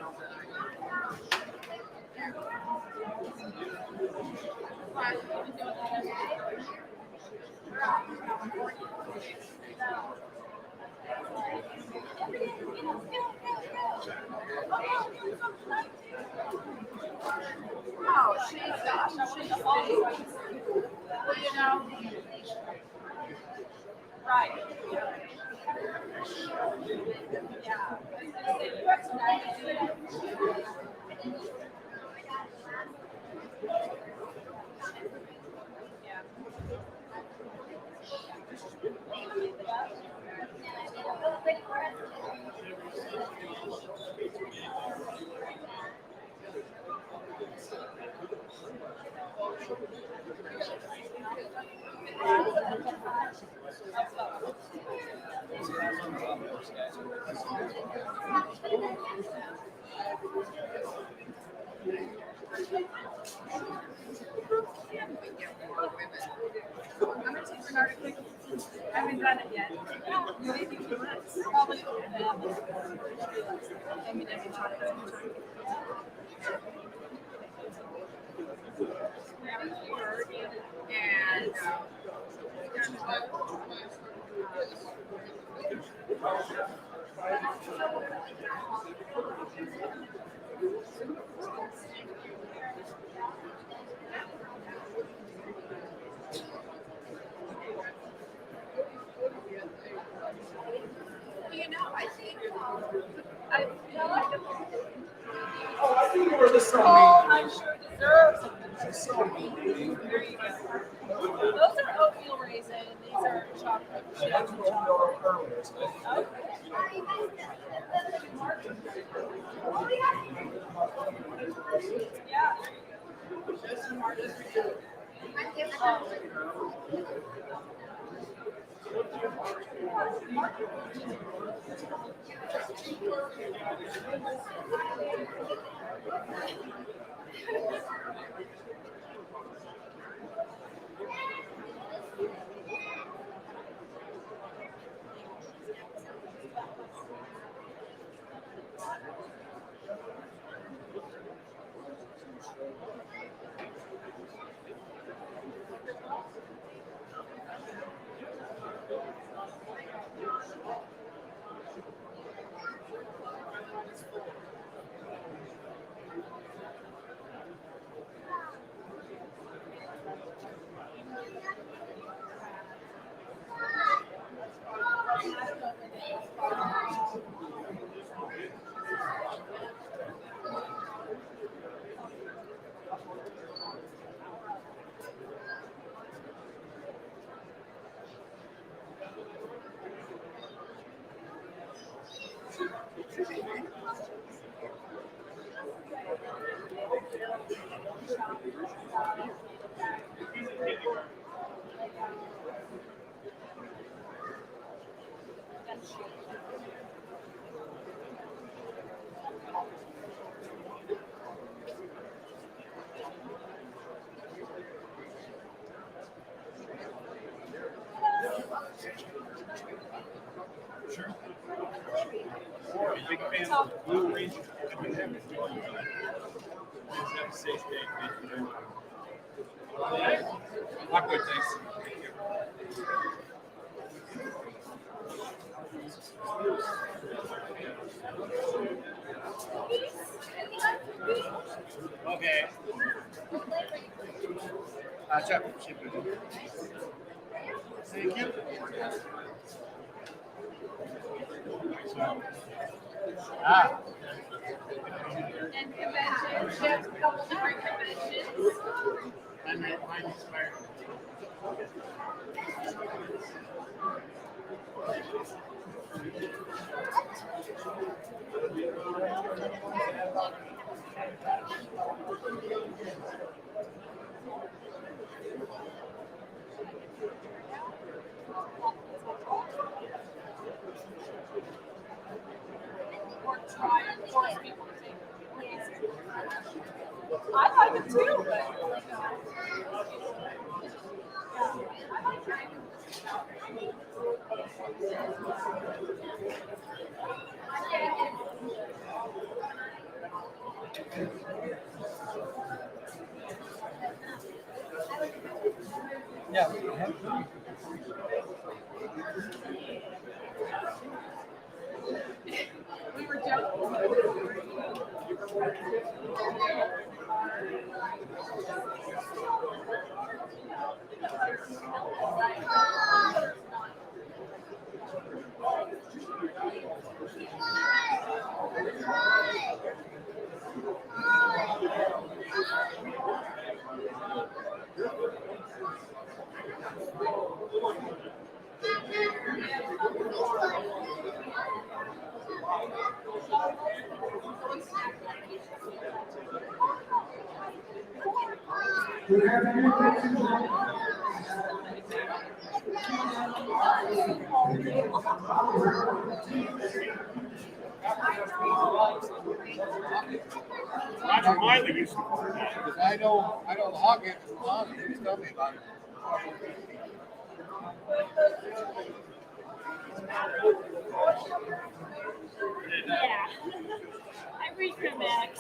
I: Gosh, I wanted to follow you. Well, you know. Right. I haven't done it yet. Maybe 2 months. Probably. And you know, I think I feel like
B: I think we're the same.
I: I'm sure deserves something. There you go. Those are oatmeal raisin. These are chocolate.
B: That's what oatmeal pearl is.
I: Yeah.
H: Big fan of Blue Ranger. I've been having to join you. Have a safe day. Thank you very much. Not good, thanks.
P: Okay. Chop. Thank you.
I: And conventions. She has a couple different conventions.
P: Mine expired.
I: Or try and force people to take it. I like it too, but
P: Yeah.
I: we were joking.
N: Roger Miley used to do that. I know the hog ant was awesome. He was telling me about it.
I: Yeah. I read for Max.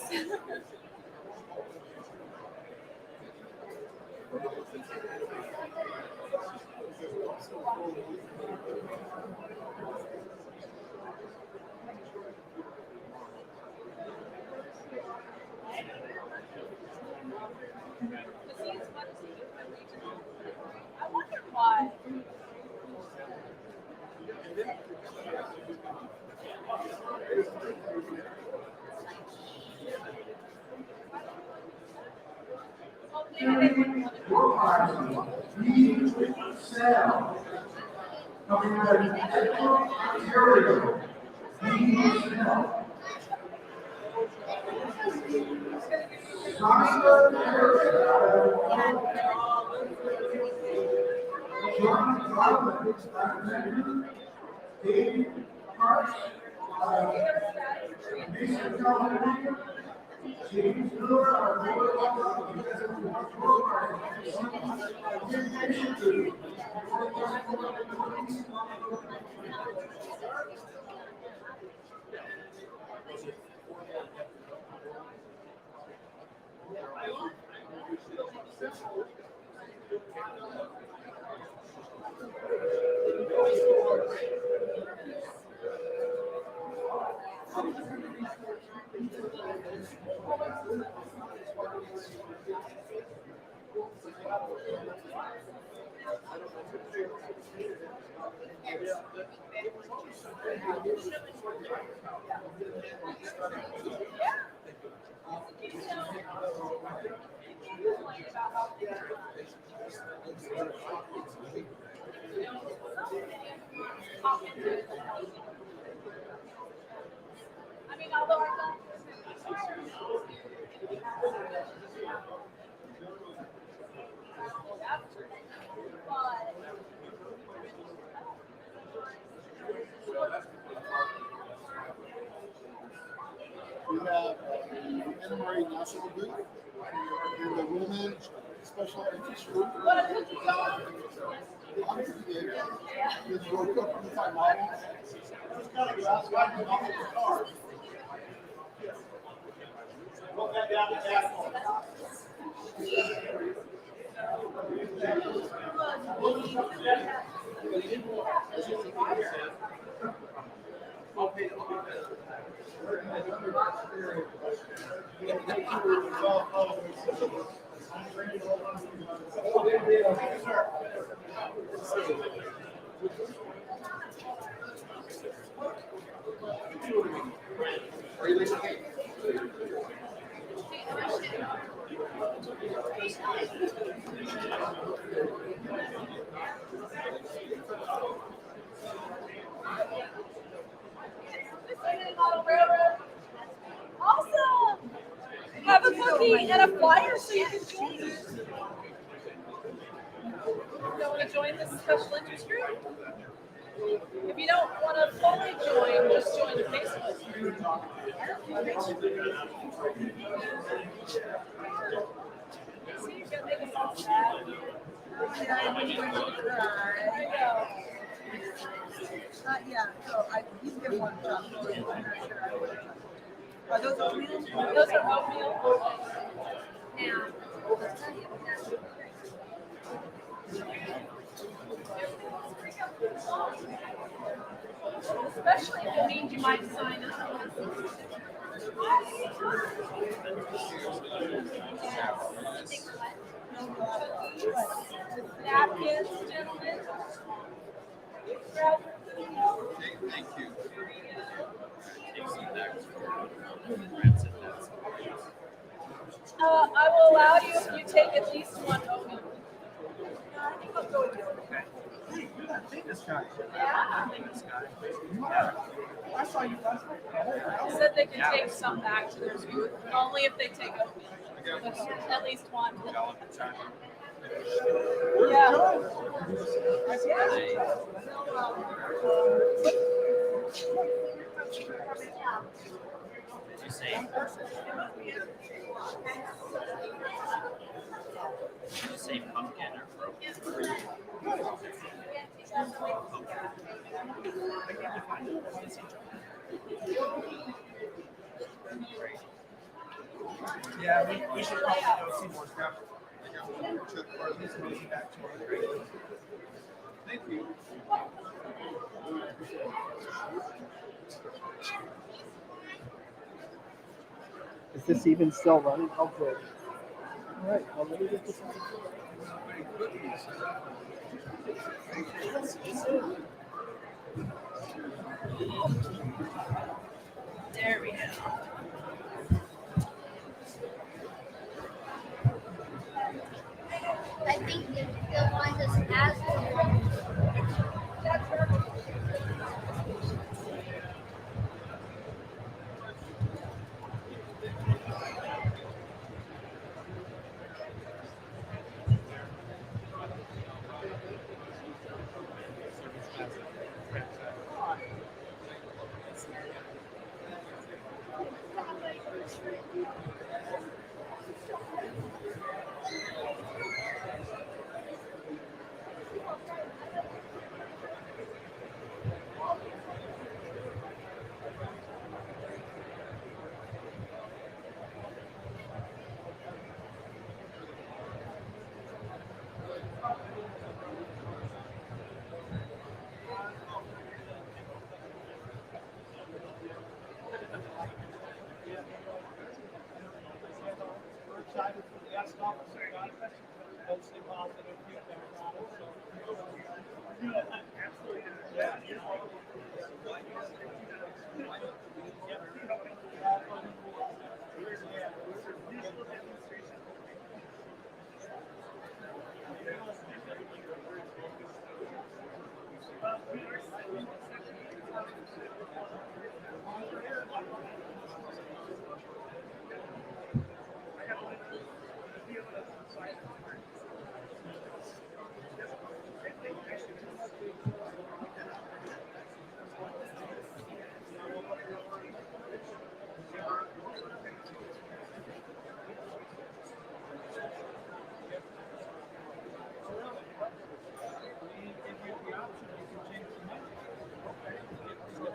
I: I wonder why. I mean, although I don't.
N: We have NMRA National Booth and the Women Special Interest Group.
I: What did you go?
N: I'm pretty good. This World Cup from my models. Just gotta go outside and off the car. Put that down the asphalt.
I: Awesome! Have a cookie and a flyer so you can join. You don't want to join this special interest group? If you don't want to fully join, just join the Facebook. See, you're gonna make us all sad.
W: Yeah, so you can get one job. I'm not sure I would. Are those oatmeal?
I: Those are oatmeal.
W: Yeah.
I: Especially if it means you might sign up. Napkins, gentlemen.
H: Thank you.
I: I will allow you if you take at least one oatmeal. I think I'll go with you.
B: This guy.
I: Yeah.
B: This guy. I saw you last night.
I: They said they can take some back to their booth, only if they take oatmeal. At least one. Yeah.
E: Did you say? Did you say pumpkin or broken?
B: Yeah, we should probably go see more stuff. Or at least maybe back to our Thank you.
A: Is this even still running? Oh, good. All right. Well, let me get this.
I: There we go.
O: I think they'll find us as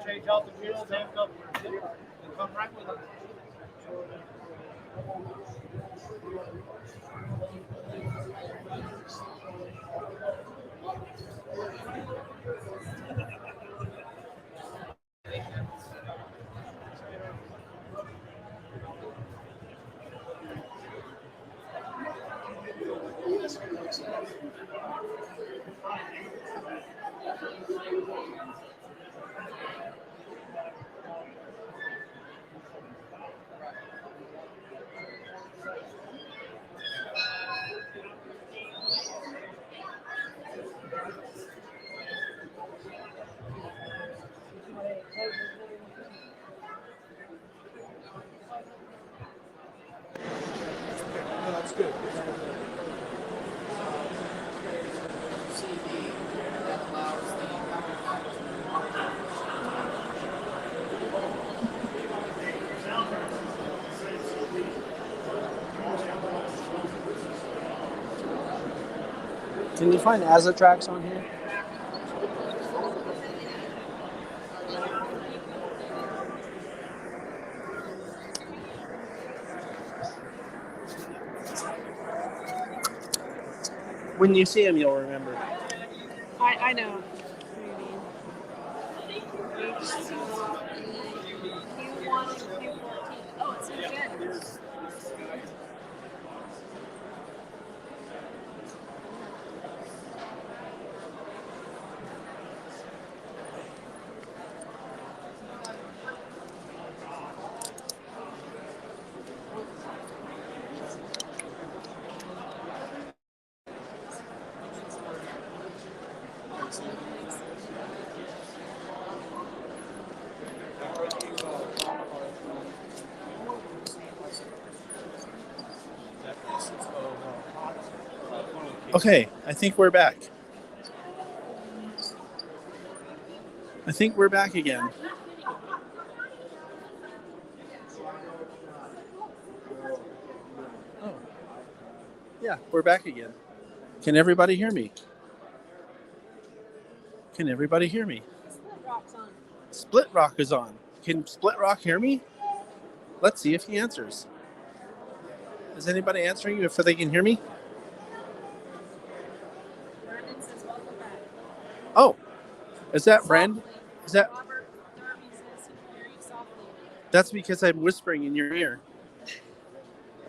B: Change out the wheels and come right with them. No, that's good.
A: Can you find Azatrax on here? When you see him, you'll remember.
I: I know.
J: Oh, it's good.
A: Okay, I think we're back. I think we're back again. Oh, yeah, we're back again. Can everybody hear me? Can everybody hear me?
J: Split Rock's on.
A: Split Rock is on. Can Split Rock hear me? Let's see if he answers. Is anybody answering you if they can hear me?
J: Brandon says welcome back.
A: Oh, is that Brand? Is that?
J: Robert Darby says he can hear you softly.
A: That's because I'm whispering in your ear.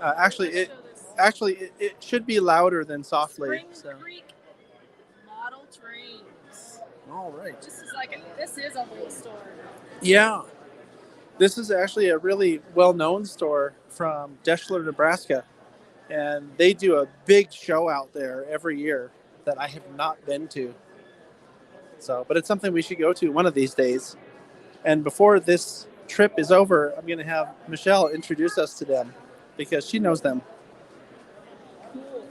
A: Actually, it should be louder than softly.
J: Spring Creek model trains.
A: All right.
J: This is a whole store.
A: Yeah. This is actually a really well-known store from Deschler, Nebraska. And they do a big show out there every year that I have not been to. So, but it's something we should go to one of these days. And before this trip is over, I'm going to have Michelle introduce us to them because she knows them.
J: Cool.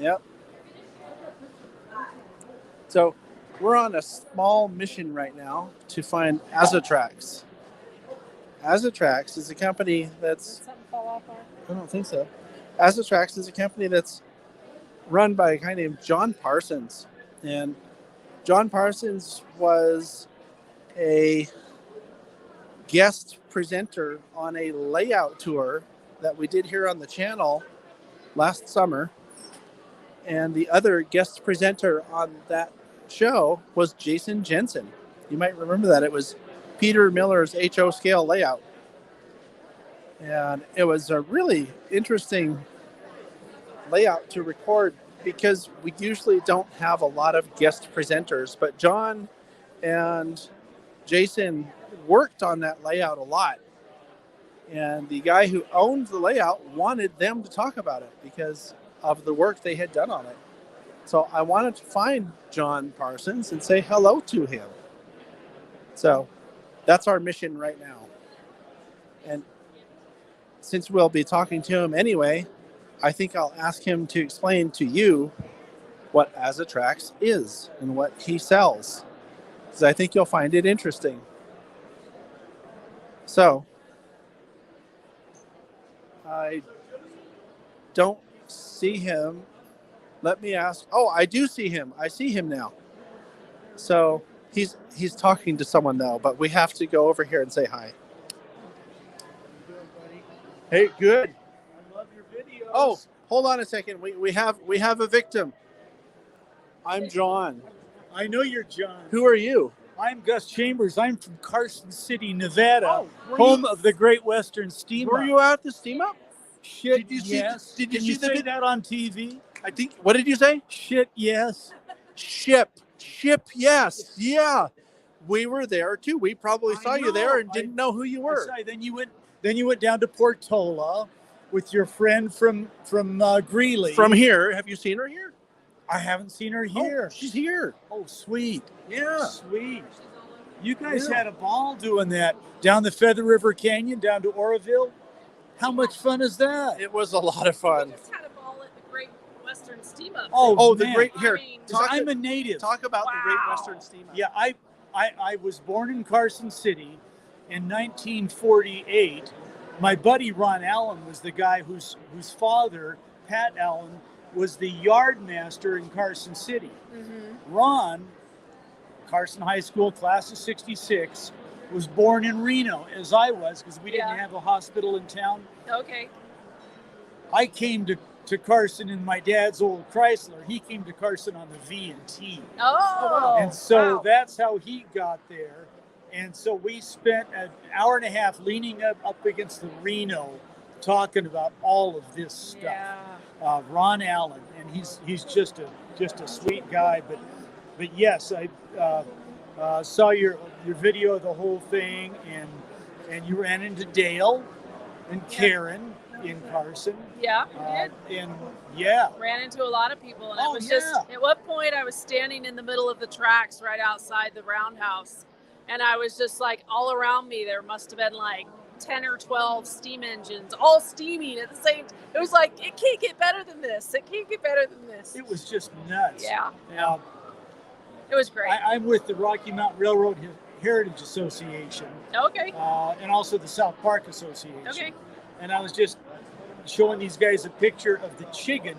A: Yep. So we're on a small mission right now to find Azatrax. Azatrax is a company that's...
J: Did something fall off our...
A: I don't think so. Azatrax is a company that's run by a guy named John Parsons. And John Parsons was a guest presenter on a layout tour that we did here on the channel last summer. And the other guest presenter on that show was Jason Jensen. You might remember that. It was Peter Miller's HO scale layout. And it was a really interesting layout to record because we usually don't have a lot of guest presenters, but John and Jason worked on that layout a lot. And the guy who owned the layout wanted them to talk about it because of the work they had done on it. So I wanted to find John Parsons and say hello to him. So that's our mission right now. And since we'll be talking to him anyway, I think I'll ask him to explain to you what Azatrax is and what he sells, because I think you'll find it interesting. So, I don't see him. Let me ask. Oh, I do see him. I see him now. So he's talking to someone though, but we have to go over here and say hi. Hey, good.
D: I love your videos.
A: Oh, hold on a second. We have a victim. I'm John.
D: I know you're John.
A: Who are you?
D: I'm Gus Chambers. I'm from Carson City, Nevada,
A: Oh,
D: home of the Great Western Steam
A: Were
D: Up.
A: you at the steam up?
D: Shit,
A: Did you see?
D: yes.
A: Did you
D: Can
A: see
D: you
A: the
D: say that on TV?
A: I think. What did you say?
D: Shit, yes.
A: Ship, yes, yeah. We were there too. We probably saw you there and didn't know who you were.
D: Then you went down to Portola with your friend from Greeley.
A: From here, have you seen her here?
D: I haven't seen her here.
A: Oh, she's here.
D: Oh, sweet.
A: Yeah.
D: Sweet. You guys
A: Yeah.
D: had a ball doing that down the Feather River Canyon, down to Oroville. How much fun is that?
A: It was a lot of fun.
J: Just had a ball at the Great Western Steam Up.
D: Oh,
A: the
D: man.
A: great here.
D: I'm a native.
A: Talk about the Great Western Steam Up.
D: Yeah, I was born in Carson City in 1948. My buddy Ron Allen was the guy whose father, Pat Allen, was the yard master in Carson City.
J: Mm-hmm.
D: Ron, Carson High School, class of 66, was born in Reno, as I was, because we didn't have a hospital in town.
J: Okay.
D: I came to Carson in my dad's old Chrysler. He came to Carson on the V&T.
J: Oh.
D: And so
J: wow.
D: that's how he got there.
F: And so we spent an hour and a half leaning up against the Reno talking about all of this stuff.
J: Yeah.
F: Ron Allen, and he's just a sweet guy. But yes, I saw your video of the whole thing, and you ran into Dale and Karen in Carson.
J: Yeah, we did.
F: And yeah,
J: Ran into a lot of people, and
F: Oh,
J: it was just
F: yeah.
J: at what point I was standing in the middle of the tracks right outside the roundhouse, and I was just like, all around me there must have been like 10 or 12 steam engines all steaming at the same time. It was like, it can't get better than this. It can't get better than this.
F: it was just nuts.
J: Yeah.
F: Now,
J: It was great.
F: I'm with the Rocky Mountain Railroad Heritage Association.
J: Okay.
F: And also the South Park Association.
J: Okay.
F: And I was just showing these guys a picture of the chicken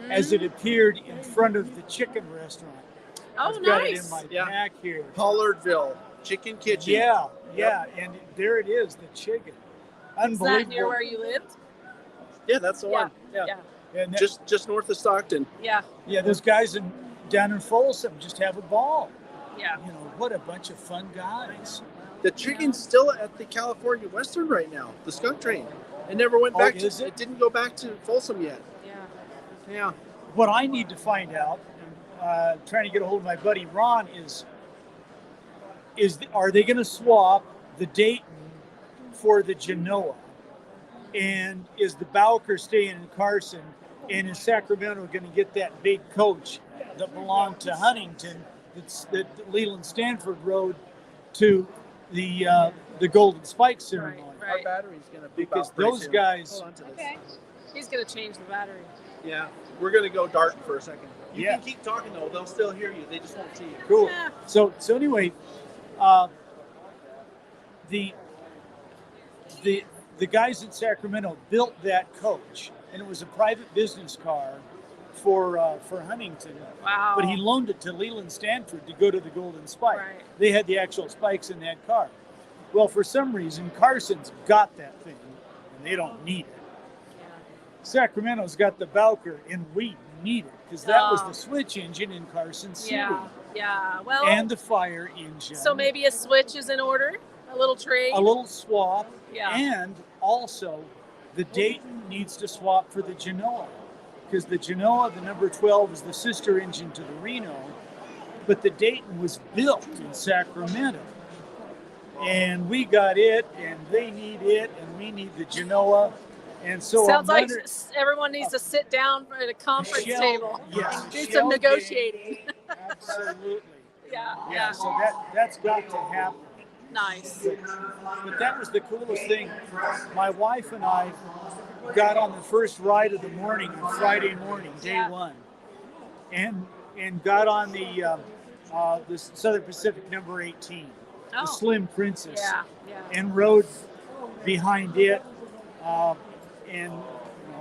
F: as it appeared in front of the chicken restaurant.
J: Oh,
F: I've got it
J: nice.
F: in my pack here.
V: Pollardville Chicken Kitchen.
F: Yeah, and there it is, the chicken.
J: Is
F: Unbelievable.
J: that near where you lived?
V: Yeah, that's the one.
J: Yeah.
F: And that-
V: Just north of Stockton.
J: Yeah.
F: yeah, those guys down in Folsom just have a ball.
J: Yeah.
F: You know, what a bunch of fun guys.
V: The chicken's still at the California Western right now, the skunk train. It never went
F: Oh,
V: back
F: is
V: to
F: it?
V: didn't go back to Folsom yet.
J: Yeah.
V: Yeah.
F: What I need to find out, trying to get a hold of my buddy Ron, is are they going to swap the Dayton for the Genoa? And is the Bowker staying in Carson? And is Sacramento going to get that big coach that belonged to Huntington that Leland Stanford rode to the Golden Spike ceremony?
V: Our battery's going to be
F: Because those guys.
V: Hold on to this.
J: Okay. He's going to change the battery.
V: Yeah, we're going to go dark for a second. You
F: Yeah.
V: can keep talking though; they'll still hear you. They just won't see you.
F: Cool.
J: Yeah.
F: So anyway, the guys in Sacramento built that coach, and it was a private business car for Huntington.
J: Wow.
F: But he loaned it to Leland Stanford to go to the Golden Spike.
J: Right.
F: They had the actual spikes in that car. Well, for some reason, Carson's got that thing, and they don't need it. Sacramento's got the Bowker, and we need it because that was the switch engine in Carson City.
J: Yeah. Well.
F: And the fire engine.
J: So maybe a switch is in order. A little trade.
F: A little swap.
J: Yeah.
F: And also, the Dayton needs to swap for the Genoa because the Genoa, the number 12, is the sister engine to the Reno, but the Dayton was built in Sacramento. And we got it, and they need it, and we need the Genoa. And so
J: sounds
F: I'm
J: like everyone needs to sit down at a conference
F: Shell-
J: table
F: yes,
J: and do
F: shell
J: some
F: game.
J: negotiating.
F: Absolutely.
J: Yeah.
F: So that's got to happen.
J: Nice.
F: But that was the coolest thing. My wife and I got on the first ride of the morning, Friday morning, day one, and got on the Southern Pacific number 18, the Slim Princess, and rode behind it, and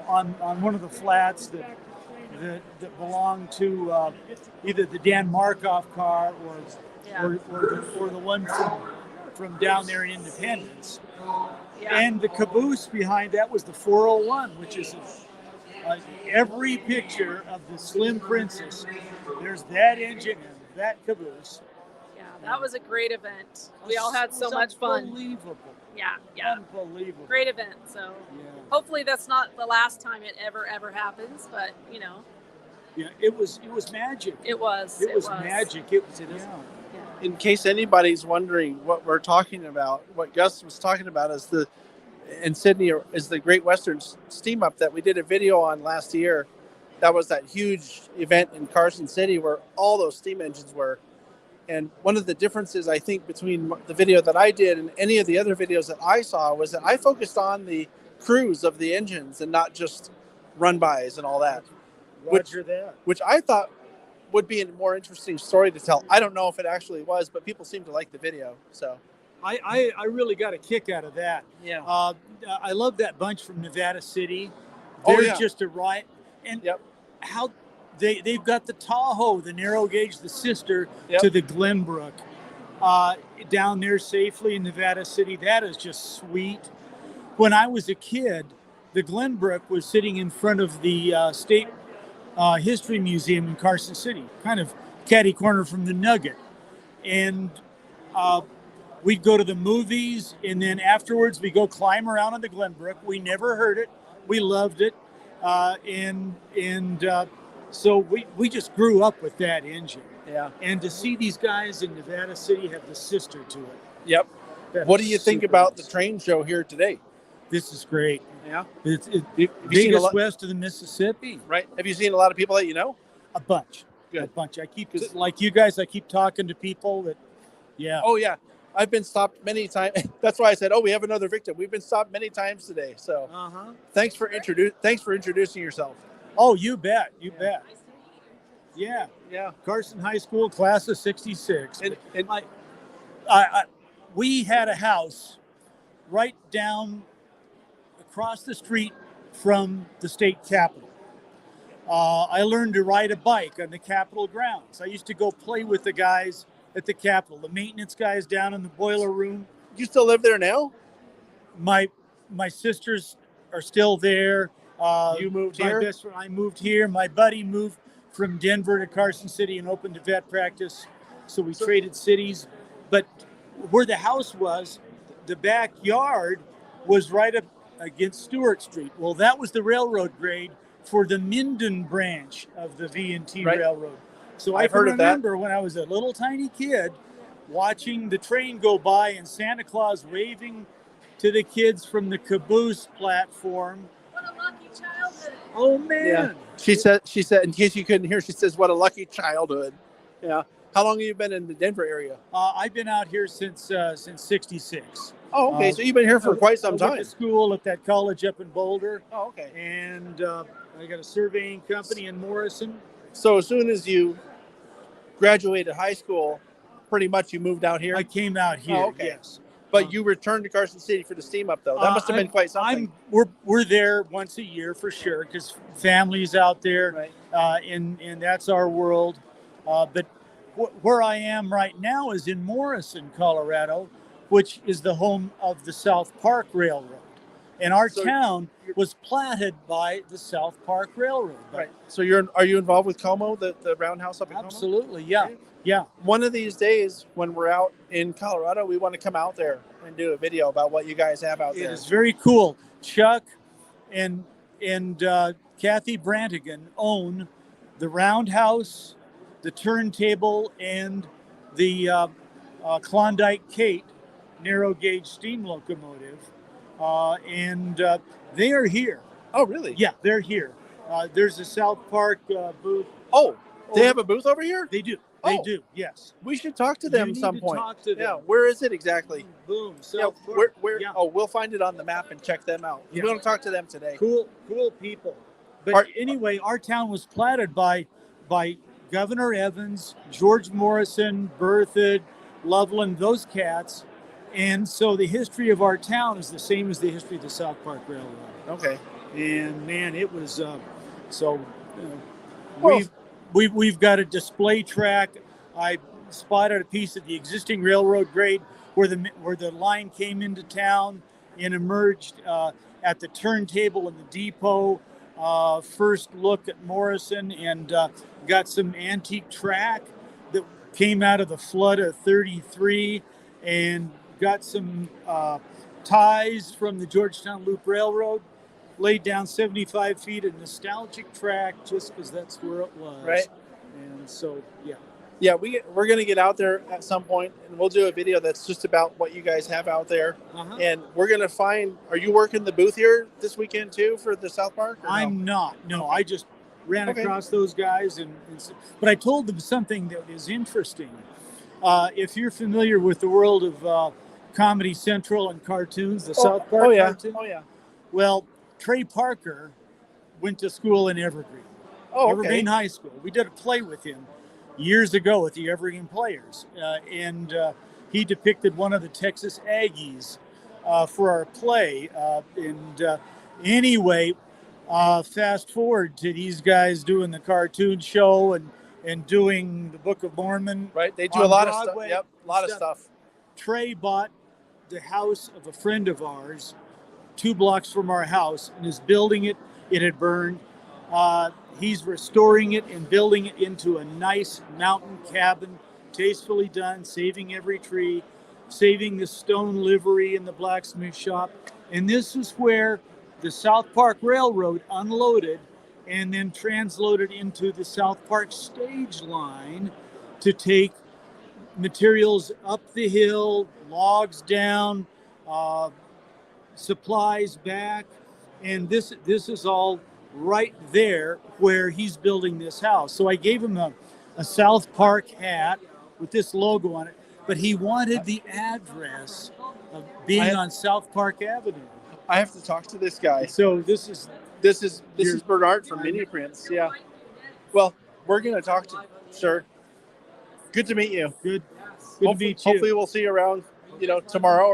F: on one of the flats that belonged to either the Dan Markoff car or the one from down there in Independence. And the caboose behind that was the 401, which is every picture of the Slim Princess. There's that engine and that caboose.
J: Yeah, that was a great event. We all had so much fun.
F: Unbelievable.
J: Yeah.
F: Unbelievable.
J: Great event. So hopefully that's not the last time it ever happens, but you know.
F: Yeah, it was magic.
J: It was.
F: It was magic. It was.
V: In case anybody's wondering what we're talking about, what Gus was talking about is in Sydney is the Great Western Steam Up that we did a video on last year. That was that huge event in Carson City where all those steam engines were. And one of the differences, I think, between the video that I did and any of the other videos that I saw was that I focused on the crews of the engines and not just run-bys and all that.
F: Roger that.
V: Which I thought would be a more interesting story to tell. I don't know if it actually was, but people seem to like the video. So
F: I really got a kick out of that.
V: Yeah.
F: I love that bunch from Nevada City. They're just a riot. And how they've got the Tahoe, the narrow gauge, the sister to the Glenbrook, down there safely in Nevada City. That is just sweet. When I was a kid, the Glenbrook was sitting in front of the State History Museum in Carson City, kind of catty corner from the Nugget. And we'd go to the movies, and then afterwards we go climb around on the Glenbrook. We never heard it. We loved it. So we just grew up with that engine.
V: Yeah.
F: And to see these guys in Nevada City have the sister to it.
V: Yep.
F: That
V: What do
F: is
V: you think
F: super
V: about
F: nice.
V: the train show here today?
F: This is great.
V: Yeah.
F: It's
V: Have you seen a
F: biggest
V: lot-
F: west of the Mississippi.
V: Right. Have you seen a lot of people that you know?
F: A bunch.
V: Good.
F: A bunch. I keep, like you guys, I keep talking to people that, yeah.
V: Oh, yeah. I've been stopped many times. That's why I said, we have another victim. We've been stopped many times today. So thanks for introducing yourself.
F: Oh, you bet. You bet. Yeah.
V: Yeah.
F: Carson High School, class of 66.
V: And
F: we had a house right down across the street from the state capitol. I learned to ride a bike on the Capitol grounds. I used to go play with the guys at the Capitol, the maintenance guys down in the boiler room.
V: You still live there now?
F: My sisters are still there.
V: You moved
F: my
V: here?
F: Best friend, I moved here. My buddy moved from Denver to Carson City and opened a vet practice. So we traded cities. But where the house was, the backyard was right up against Stewart Street. Well, that was the railroad grade for the Minden branch of the V&T
V: Right.
F: Railroad. So
V: I've
F: I
V: heard of that.
F: remember when I was a little tiny kid watching the train go by and Santa Claus waving to the kids from the caboose platform.
J: What a lucky childhood.
F: Oh, man.
V: Yeah. She said, in case you couldn't hear, she says, what a lucky childhood. Yeah. How long have you been in the Denver area?
F: I've been out here since '66.
V: Oh, okay. So you've been here for quite some
F: I
V: time.
F: went to school at that college up in Boulder.
V: Oh, okay.
F: And I got a surveying company in Morrison.
V: So as soon as you graduated high school, pretty much you moved out here?
F: I came out here,
V: Oh, okay.
F: yes.
V: But you returned to Carson City for the steam up, though. That must have been quite something.
F: We're there once a year for sure because family's out there, and that's our world. But where I am right now is in Morrison, Colorado, which is the home of the South Park Railroad. And our town was platted by the South Park Railroad.
V: Right. So are you involved with Como, the roundhouse up in Como?
F: Absolutely, yeah. Yeah.
V: One of these days when we're out in Colorado, we want to come out there and do a video about what you guys have out there.
F: It is very cool. Chuck and Kathy Brantigan own the roundhouse, the turntable, and the Klondike Kate narrow gauge steam locomotive. And they are here.
V: Oh, really?
F: Yeah, they're here. There's a South Park booth.
V: Oh, they have a booth over here?
F: They do. They
V: Oh.
F: do, yes.
V: We should talk to them
F: You
V: at
F: need
V: some
F: to
V: point.
F: talk to them.
V: Yeah, where is it exactly?
F: Boom.
V: Yeah,
F: South Park.
V: where?
F: Yeah.
V: Oh, we'll find it on the map and check them out.
F: Yeah.
V: We're going to talk to them today.
F: Cool people. But anyway, our town was platted by Governor Evans, George Morrison, Berthoud, Loveland, those cats. And so the history of our town is the same as the history of the South Park Railroad.
V: Okay.
F: And man, it was we've got a display track. I spotted a piece of the existing railroad grade where the line came into town and emerged at the turntable in the depot. First look at Morrison and got some antique track that came out of the flood of 33 and got some ties from the Georgetown Loop Railroad, laid down 75 feet of nostalgic track just because that's where it was.
V: Right.
F: And so, yeah.
V: Yeah, we're going to get out there at some point, and we'll do a video that's just about what you guys have out there. And we're going to find, are you working the booth here this weekend too for the South Park? or no?
F: I'm not. No, I just ran
V: Okay.
F: across those guys. But I told them something that is interesting. If you're familiar with the world of Comedy Central and cartoons, the South Park cartoon.
V: Oh, yeah.
F: Well, Trey Parker went to school in Evergreen.
V: Oh, okay.
F: Evergreen High School. We did a play with him years ago with the Evergreen Players. And he depicted one of the Texas Aggies for our play. Anyway, fast forward to these guys doing the cartoon show and doing the Book of Mormon.
V: Right. They do
F: on
V: a lot of stuff.
F: Broadway
V: Yep. A lot of stuff.
F: Trey bought the house of a friend of ours 2 blocks from our house and is building it. It had burned. He's restoring it and building it into a nice mountain cabin, tastefully done, saving every tree. saving the stone livery in the blacksmith shop. And this is where the South Park Railroad unloaded and then transloaded into the South Park stage line to take materials up the hill, logs down, supplies back. And this is all right there where he's building this house. So I gave him a South Park hat with this logo on it, but he wanted the address of being on South Park Avenue.
V: I have to talk to this guy.
F: So this is
V: Bernard from Mini Prints. Yeah. Well, we're gonna talk to sir. Good to meet you.
F: Good to meet you.
V: Hopefully we'll see you around, tomorrow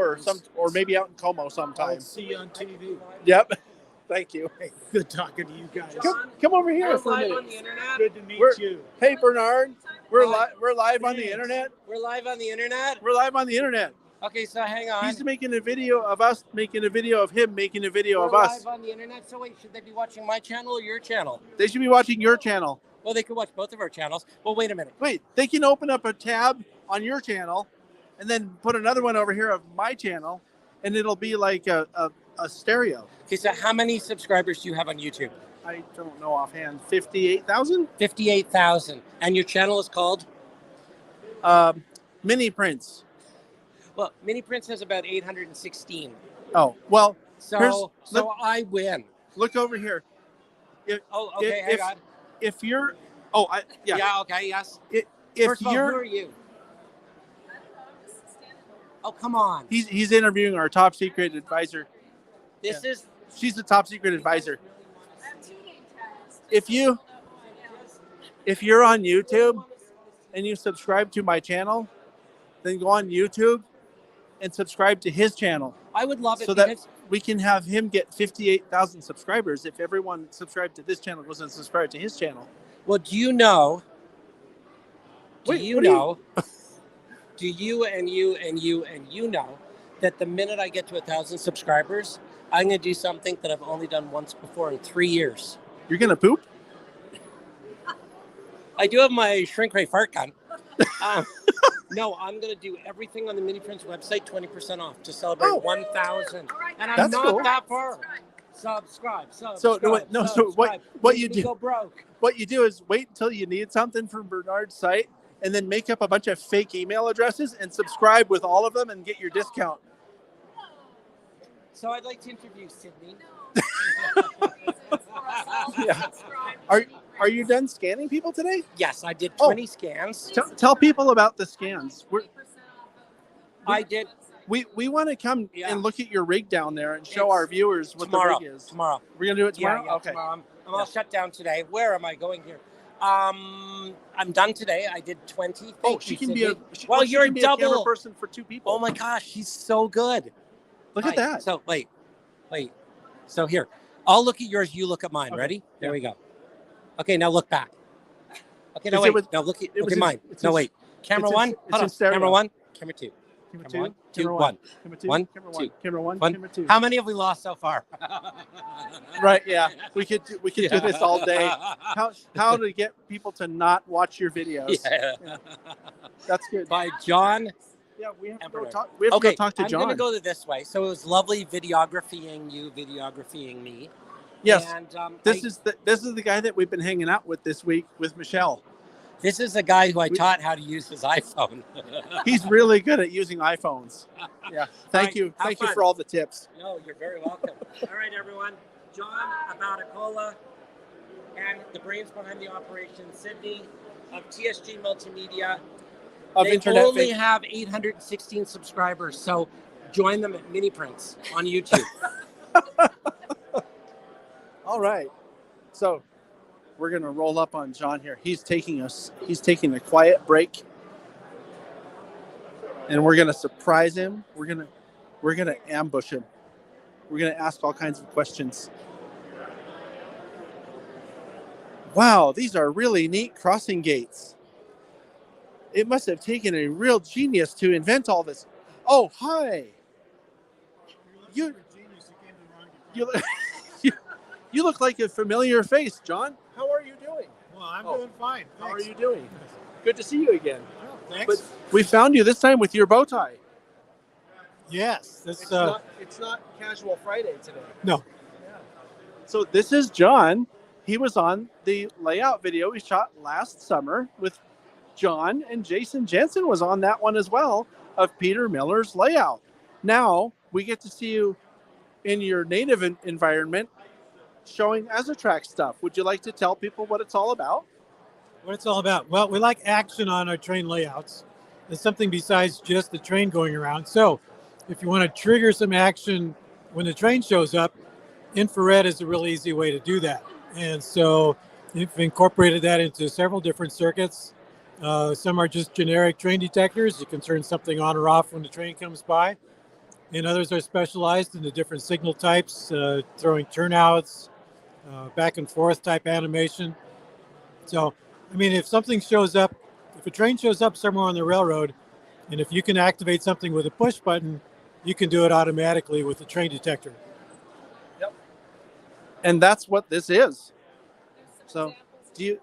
V: or maybe out in Como sometime.
F: I'll see you on TV.
V: Yep. Thank you.
F: Hey, good talking to you guys.
V: Come over here
S: We're
V: for a
S: live
V: minute.
S: on the internet.
F: Good to meet you.
V: Hey Bernard, we're live on the internet.
Q: We're live on the internet?
V: We're live on the internet.
Q: Okay, so hang on.
V: He's making a video of us making a video of him making a video
Q: We're
V: of us.
Q: live on the internet, so wait, should they be watching my channel or your channel?
V: They should be watching your channel.
Q: Well, they could watch both of our channels. Well, wait a minute.
V: Wait, they can open up a tab on your channel and then put another one over here of my channel, and it'll be like a stereo.
Q: Okay, so how many subscribers do you have on YouTube?
V: I don't know offhand. 58,000?
Q: 58,000. And your channel is called?
V: Mini Prints.
Q: Well, Mini Prince has about 816.
V: Oh, well.
Q: So I win.
V: Look over here.
Q: Hang on.
V: If you're, yeah.
Q: Yeah, okay, yes.
V: If
Q: First of all, who are you? Oh, come on.
V: He's interviewing our top secret advisor. She's the top secret advisor. If you're on YouTube and you subscribe to my channel, then go on YouTube and subscribe to his channel.
Q: I would love it
V: so that we can have him get 58,000 subscribers if everyone subscribed to this channel goes and subscribe to his channel.
Q: Well, do you know do you know that the minute I get to 1,000 subscribers, I'm going to do something that I've only done once before in 3 years.
V: You're going to poop?
Q: I do have my shrink ray fart gun. No, I'm going to do everything on the Mini Prince website 20% off to celebrate 1,000. And I'm not that far. Subscribe.
V: So what you do?
Q: Go broke.
V: What you do is wait until you need something from Bernard's site, and then make up a bunch of fake email addresses and subscribe with all of them and get your discount.
Q: So I'd like to interview Sydney.
V: Yeah. Are you done scanning people today?
Q: Yes, I did 20 scans.
V: Tell people about the scans.
Q: I did.
V: We want to come and look at your rig down there and show our viewers what the rig is.
Q: Tomorrow.
V: We're going to do it tomorrow?
Q: Yeah,
V: okay.
Q: Tomorrow. I'm all shut down today. Where am I going here? I'm done today. I did 20.
V: She can be a
Q: double
V: camera person for 2 people.
Q: Oh my gosh, she's so good.
V: Look at that.
Q: So wait. So here, I'll look at yours. You look at mine.
V: Okay.
Q: Ready? There we go. Okay, now look back. Okay, now wait. Now look at mine. No, wait. Camera one. Hold on. Camera one. Camera two. Camera one. Two. One. One. Two.
V: Camera one.
Q: One.
V: Camera two.
Q: How many have we lost so far?
V: Right. Yeah. We could do this all day. How to get people to not watch your videos?
Q: Yeah.
V: That's good.
Q: By John.
V: Yeah, we have to go
Q: Emperor.
V: talk. We have to go talk to John.
Q: I'm going to go this way. So it was lovely videographying you, videographying me.
V: Yes.
Q: And
V: this is the guy that we've been hanging out with this week with Michelle.
Q: This is the guy who I taught how to use his iPhone.
V: He's really good at using iPhones. Yeah. Thank you. Thank you for all the tips.
Q: No, you're very welcome. All right, everyone. John Azatrax and the brains behind the operation, Sydney of TSG Multimedia. They only have 816 subscribers, so join them at Mini Prince on YouTube.
V: All right. So we're gonna roll up on John here. He's taking a quiet break. And we're gonna surprise him. We're gonna ambush him. We're gonna ask all kinds of questions. Wow, these are really neat crossing gates. It must have taken a real genius to invent all this. Oh, hi. You look like a familiar face, John. How are you doing?
L: Well, I'm doing fine.
V: How are you doing? Good to see you again.
L: Thanks.
V: But we found you this time with your bow tie.
B: Yes,
V: It's not Casual Friday today.
B: no.
V: So this is John. He was on the layout video we shot last summer with John, and Jason Jensen was on that one as well, of Peter Miller's layout. Now we get to see you in your native environment showing Azatrax stuff. Would you like to tell people what it's all about?
B: What it's all about? Well, we like action on our train layouts. It's something besides just the train going around. So if you want to trigger some action when the train shows up, infrared is a really easy way to do that. And so we've incorporated that into several different circuits. Some are just generic train detectors. You can turn something on or off when the train comes by. And others are specialized in the different signal types, throwing turnouts, back and forth type animation. So, I mean, if something shows up, if a train shows up somewhere on the railroad, and if you can activate something with a push button, you can do it automatically with the train detector.
V: And that's what this is. So do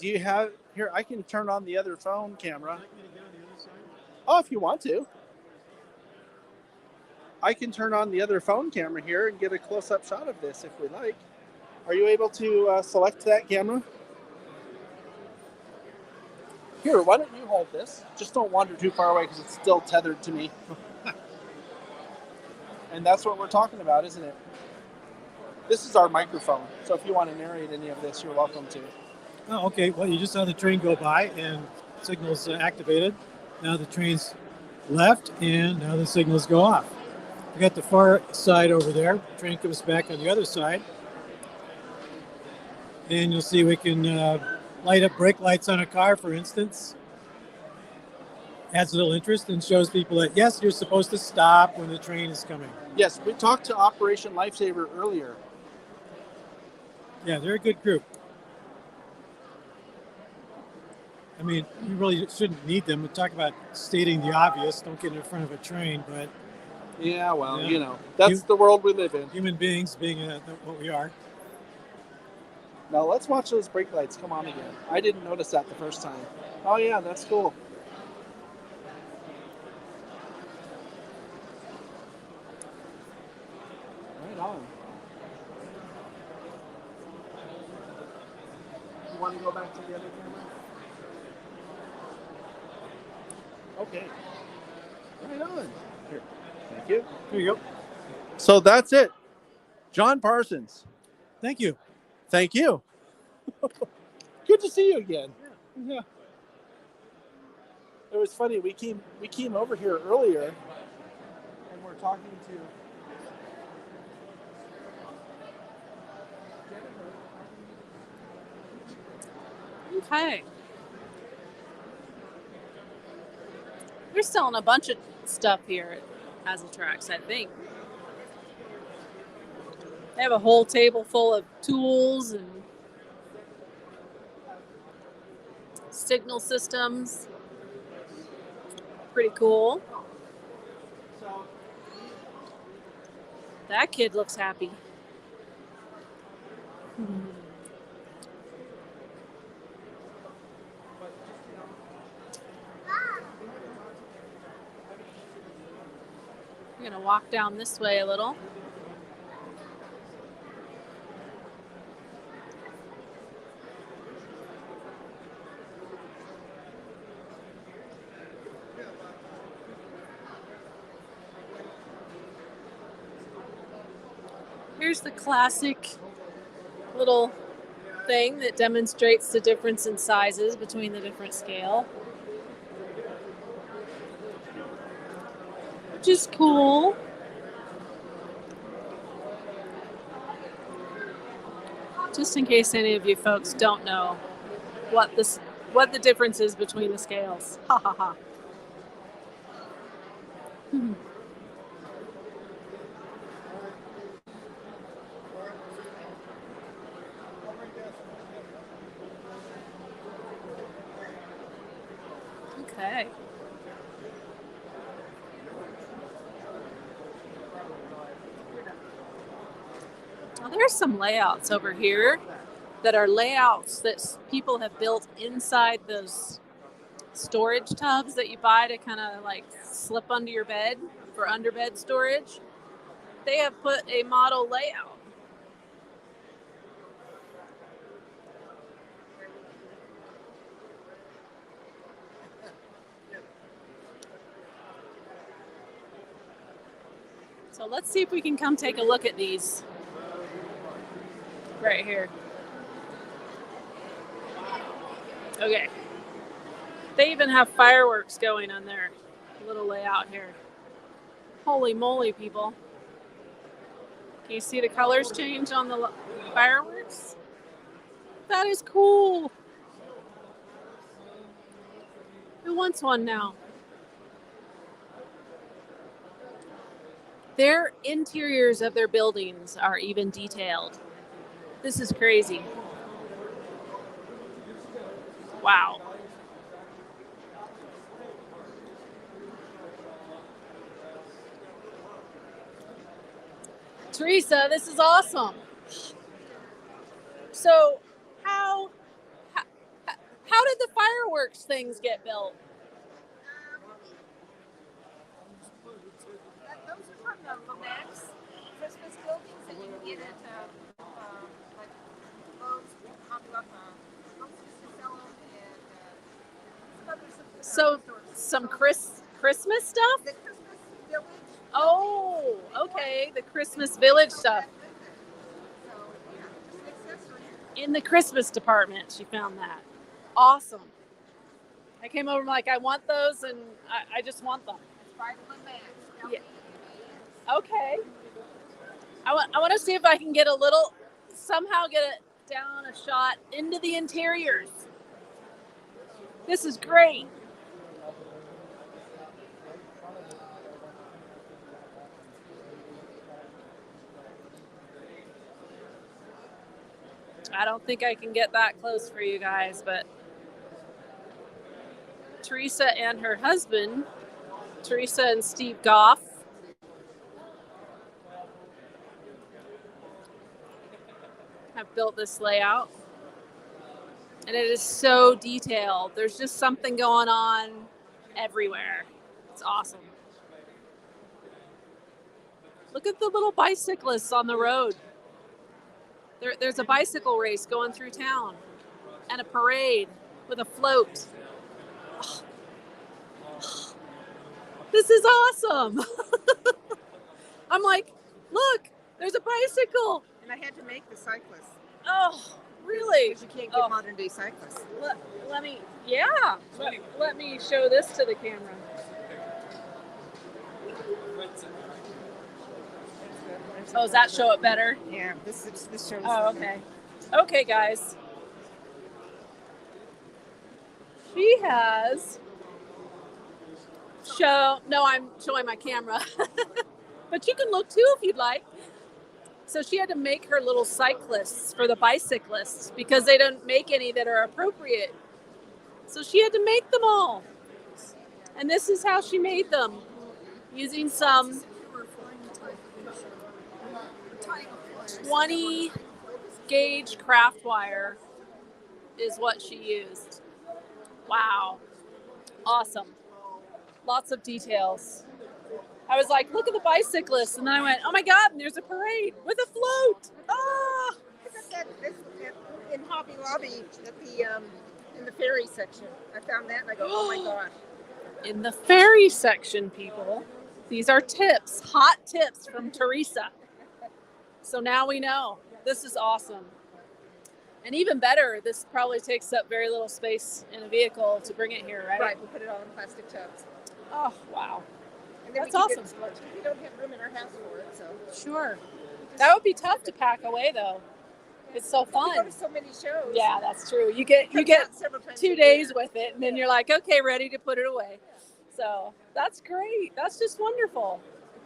V: you have here? I can turn on the other phone camera. Oh, if you want to. I can turn on the other phone camera here and get a close-up shot of this if we like. Are you able to select that camera? Here, why don't you hold this? Just don't wander too far away because it's still tethered to me. And that's what we're talking about, isn't it? This is our microphone, so if you want to narrate any of this, you're welcome to.
B: Oh, okay. Well, you just saw the train go by and signals activated. Now the train's left and now the signals go off. We got the far side over there. Train comes back on the other side. And you'll see we can light up brake lights on a car, for instance. Adds a little interest and shows people that, yes, you're supposed to stop when the train is coming.
V: Yes, we talked to Operation Lifesaver earlier.
B: Yeah, they're a good group. I mean, you really shouldn't need them. We talk about stating the obvious. Don't get in front of a train, but...
V: Yeah, well, you know, that's the world we live in.
B: Human beings being what we are.
V: Now let's watch those brake lights come on again. I didn't notice that the first time. Oh yeah, that's cool. Right on. You want to go back to the other camera? Okay. Right on. Here. Thank you.
B: Here you go.
V: So that's it. John Parsons.
B: Thank you.
V: Thank you. Good to see you again. Yeah. It was funny. We came over here earlier, and we're talking to.
J: Okay. We're selling a bunch of stuff here at Azatrax, I think. They have a whole table full of tools and signal systems. Pretty cool. That kid looks happy. We're going to walk down this way a little. Here's the classic little thing that demonstrates the difference in sizes between the different scale. Which is cool. Just in case any of you folks don't know what the difference is between the scales. Ha ha ha. Okay. Well, there's some layouts over here that are layouts that people have built inside those storage tubs that you buy to kind of like slip under your bed. for underbed storage. They have put a model layout. So let's see if we can come take a look at these right here. Okay. They even have fireworks going on their little layout here. Holy moly, people. Can you see the colors change on the fireworks? That is cool. Who wants one now? Their interiors of their buildings are even detailed. This is crazy. Wow. Teresa, this is awesome. So how did the fireworks things get built?
W: Those are from the Max Christmas buildings, and you can get it like Lowe's, Hobby Lobby, Lowe's used to sell them, and
J: So some Christmas stuff?
W: the Christmas Village.
J: Oh, okay. The Christmas Village stuff. In the Christmas department, she found that. Awesome. I came over and like, I want those, and I just want them. Yeah. Okay. I want to see if I can get somehow get it down a shot into the interiors. This is great. I don't think I can get that close for you guys, but Teresa and her husband, Teresa and Steve Goff, have built this layout. And it is so detailed. There's just something going on everywhere. It's awesome. Look at the little bicyclists on the road. There's a bicycle race going through town and a parade with a float. Oh. This is awesome. I'm like, look, there's a bicycle.
W: And I had to make the cyclists.
J: Oh, really?
W: Because you can't get modern day cyclists.
J: Let me show this to the camera. Oh, does that show it better?
W: Yeah, this shows.
J: Oh, okay. Okay, guys. She has no, I'm showing my camera. But you can look too if you'd like. So she had to make her little cyclists for the bicyclists because they don't make any that are appropriate. So she had to make them all. And this is how she made them, using some 20 gauge craft wire is what she used. Wow. Awesome. Lots of details. I was like, look at the bicyclists. And then I went, oh my God, and there's a parade with a float. Ah!
W: In Hobby Lobby at in the ferry section. I found that and I go, oh my gosh.
J: In the ferry section, people, these are tips, hot tips from Teresa. So now we know. This is awesome. And even better, this probably takes up very little space in a vehicle to bring it here, right?
W: Right, we'll put it all in plastic tubs.
J: Oh, wow.
W: And then
J: that's awesome.
W: We don't have room in our house for it, so.
J: Sure. That would be tough to pack away, though. It's so fun.
W: We go to so many shows.
J: Yeah, that's true. You get 2 days with it, and then you're like, okay, ready to put it away. So that's great. That's just wonderful.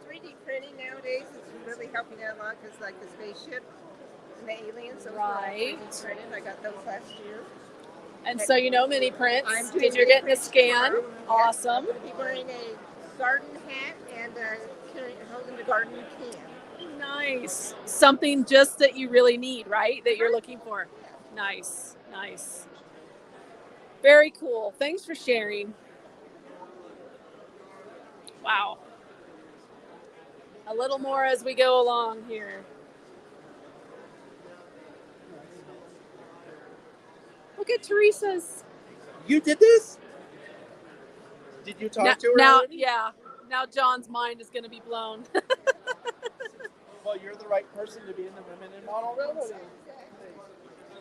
W: 3D printing nowadays is really helping out a lot because, like the spaceship and the aliens, those
J: right.
W: were 3D printed. I got those last year.
J: And so you know mini prints
W: I'm doing
J: because you're getting a scan.
W: tomorrow.
J: Awesome.
W: I'll be wearing a garden hat and holding a garden can.
J: Nice. Something just that you really need, right? That you're looking for. Nice. Nice. Very cool. Thanks for sharing. Wow. a little more as we go along here. Look at Teresa's.
V: You did this? Did you talk to her
J: Now,
V: already?
J: yeah. Now John's mind is going to be blown.
V: Well, you're the right person to be in the Women in Model Railroading.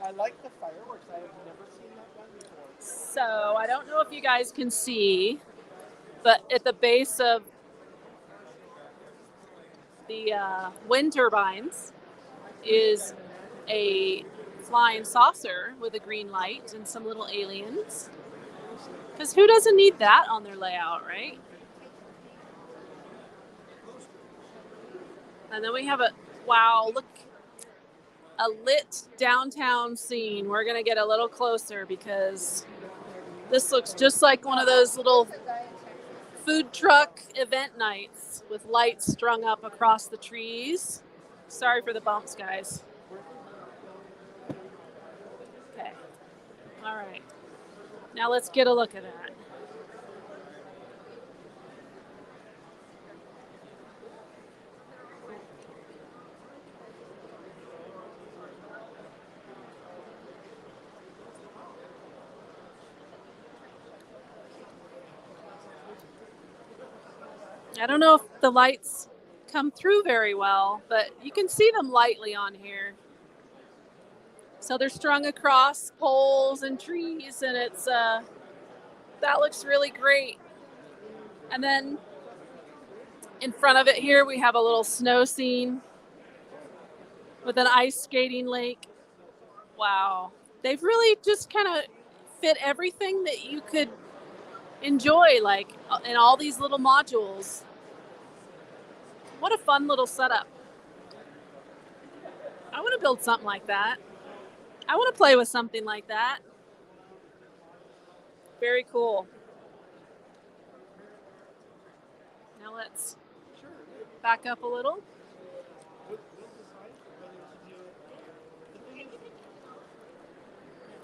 V: I like the fireworks. I have never seen that done before.
J: So I don't know if you guys can see, but at the base of the wind turbines is a flying saucer with a green light and some little aliens. Because who doesn't need that on their layout, right? And then we have look, a lit downtown scene. We're going to get a little closer because this looks just like one of those little food truck event nights with lights strung up across the trees. Sorry for the bumps, guys. Okay. All right. Now let's get a look at that. I don't know if the lights come through very well, but you can see them lightly on here. So they're strung across poles and trees, and it's that looks really great. And then in front of it here, we have a little snow scene with an ice skating lake. Wow. They've really just kind of fit everything that you could enjoy, like in all these little modules. What a fun little setup. I want to build something like that. I want to play with something like that. Very cool. Now let's back up a little.